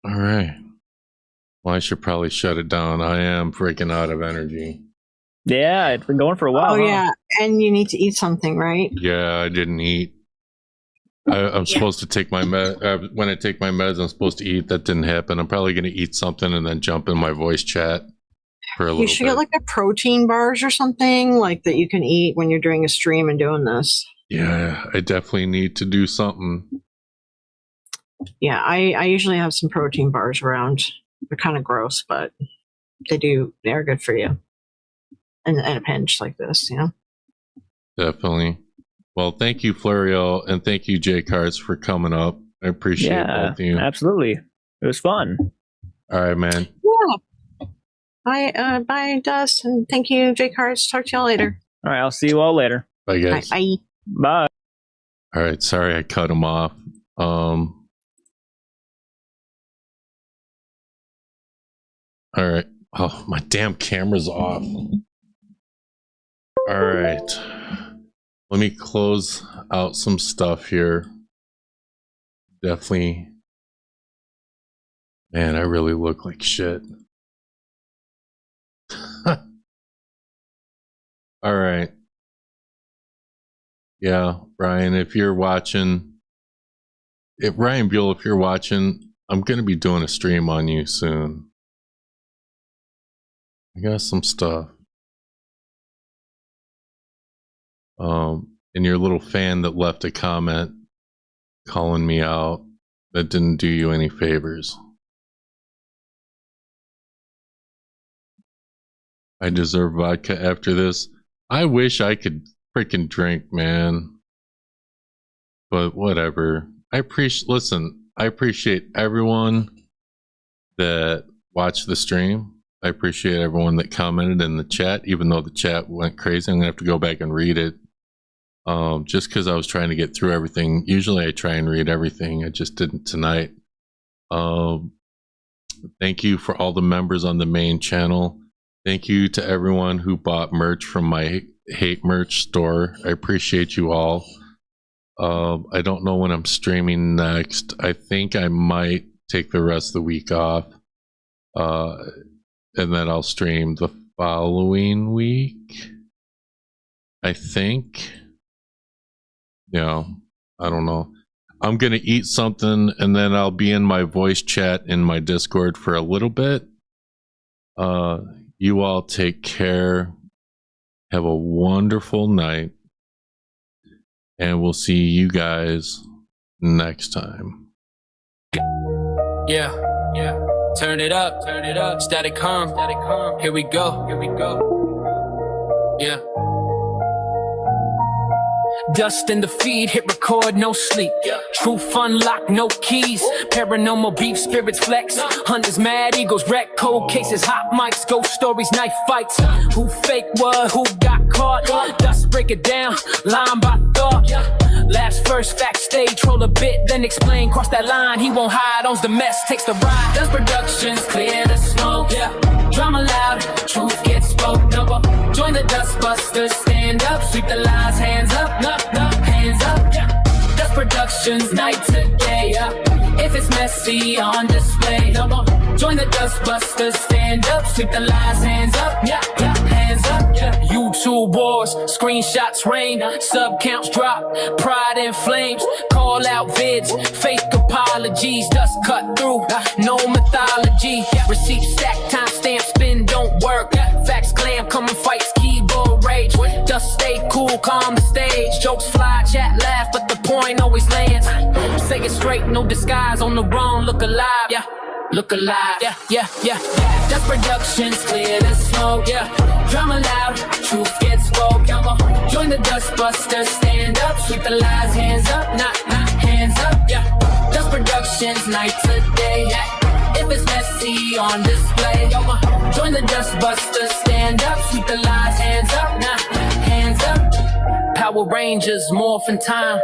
All right. Well, I should probably shut it down. I am freaking out of energy. Yeah, it's been going for a while. Oh, yeah. And you need to eat something, right? Yeah, I didn't eat. I'm supposed to take my when I take my meds, I'm supposed to eat. That didn't happen. I'm probably going to eat something and then jump in my voice chat for a little bit. You should get like a protein bars or something like that you can eat when you're doing a stream and doing this. Yeah, I definitely need to do something. Yeah, I usually have some protein bars around. They're kind of gross, but they're good for you. And a pinch like this, you know? Definitely. Well, thank you, Florio, and thank you, J Cards, for coming up. I appreciate both of you. Absolutely. It was fun. All right, man. Yeah. Bye, Dust, and thank you, J Cards. Talk to y'all later. All right, I'll see you all later. Bye, guys. Bye. Bye. All right, sorry I cut him off. All right. Oh, my damn camera's off. All right. Let me close out some stuff here. Definitely. Man, I really look like shit. All right. Yeah, Brian, if you're watching, Ryan Buell, if you're watching, I'm going to be doing a stream on you soon. I got some stuff. And your little fan that left a comment calling me out, that didn't do you any favors. I deserve vodka after this. I wish I could freaking drink, man. But whatever. I appreciate everyone that watched the stream. I appreciate everyone that commented in the chat, even though the chat went crazy. I'm gonna have to go back and read it. Just because I was trying to get through everything. Usually I try and read everything. I just didn't tonight. Thank you for all the members on the main channel. Thank you to everyone who bought merch from my Hate Merch store. I appreciate you all. I don't know when I'm streaming next. I think I might take the rest of the week off. And then I'll stream the following week. I think. Yeah, I don't know. I'm going to eat something and then I'll be in my voice chat in my Discord for a little bit. You all take care. Have a wonderful night. And we'll see you guys next time. Yeah. Turn it up. Static calm. Here we go. Yeah. Dust in the feed, hit record, no sleep. Truth unlocked, no keys. Paranormal beef, spirits flex. Hunters mad, eagles wreck. Cold cases, hot mics, ghost stories, knife fights. Who fake what, who got caught? Dust break it down, line by thought. Laughs first, facts stay, troll a bit, then explain. Cross that line, he won't hide, owns the mess, takes the ride. Dust productions, clear the smoke. Drama loud, truth gets spoke. Join the Dustbusters, stand up, sweep the lines, hands up, hands up. Dust Productions, night to day. If it's messy, on display. Join the Dustbusters, stand up, sweep the lines, hands up, hands up. YouTube wars, screenshots rain, sub counts drop, pride in flames. Call out vids, fake apologies, dust cut through, no mythology. Receipt stack, time stamp, spin don't work. Facts glam coming Just stay cool, calm the stage. Jokes fly, chat, laugh, but the point always lands. Say it straight, no disguise. On the wrong, look alive, yeah. Look alive, yeah, yeah, yeah. Dust Productions, clear the smoke, yeah. Drama loud, truth gets spoke. Join the Dustbusters, stand up, sweep the lies, hands up, not hands up, yeah. Dust Productions, night to day, yeah. If it's messy on display, join the Dustbusters, stand up, sweep the lies, hands up, not hands up. Power Rangers, morphin' time,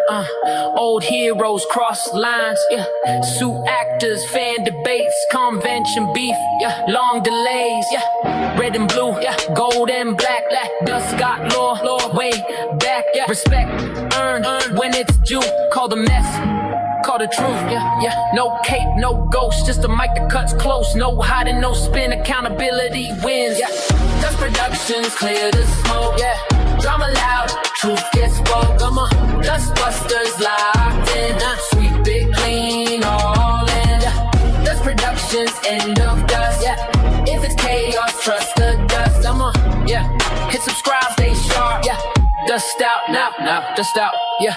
old heroes cross lines, yeah. Suit actors, fan debates, convention beef, yeah. Long delays, yeah. Red and blue, yeah. Gold and black, dust got law, way back, yeah. Respect, earn when it's due, call the mess. Call the truth, yeah, yeah. No cape, no ghost, just a mic that cuts close. No hiding, no spin, accountability wins, yeah. Dust Productions, clear the smoke, yeah. Drama loud, truth gets spoke. Dustbusters locked in, sweep it clean, all in, yeah. Dust Productions, end of dust, yeah. If it's chaos, trust the dust, yeah. Hit subscribe, stay sharp, yeah. Dust out, now, dust out, yeah.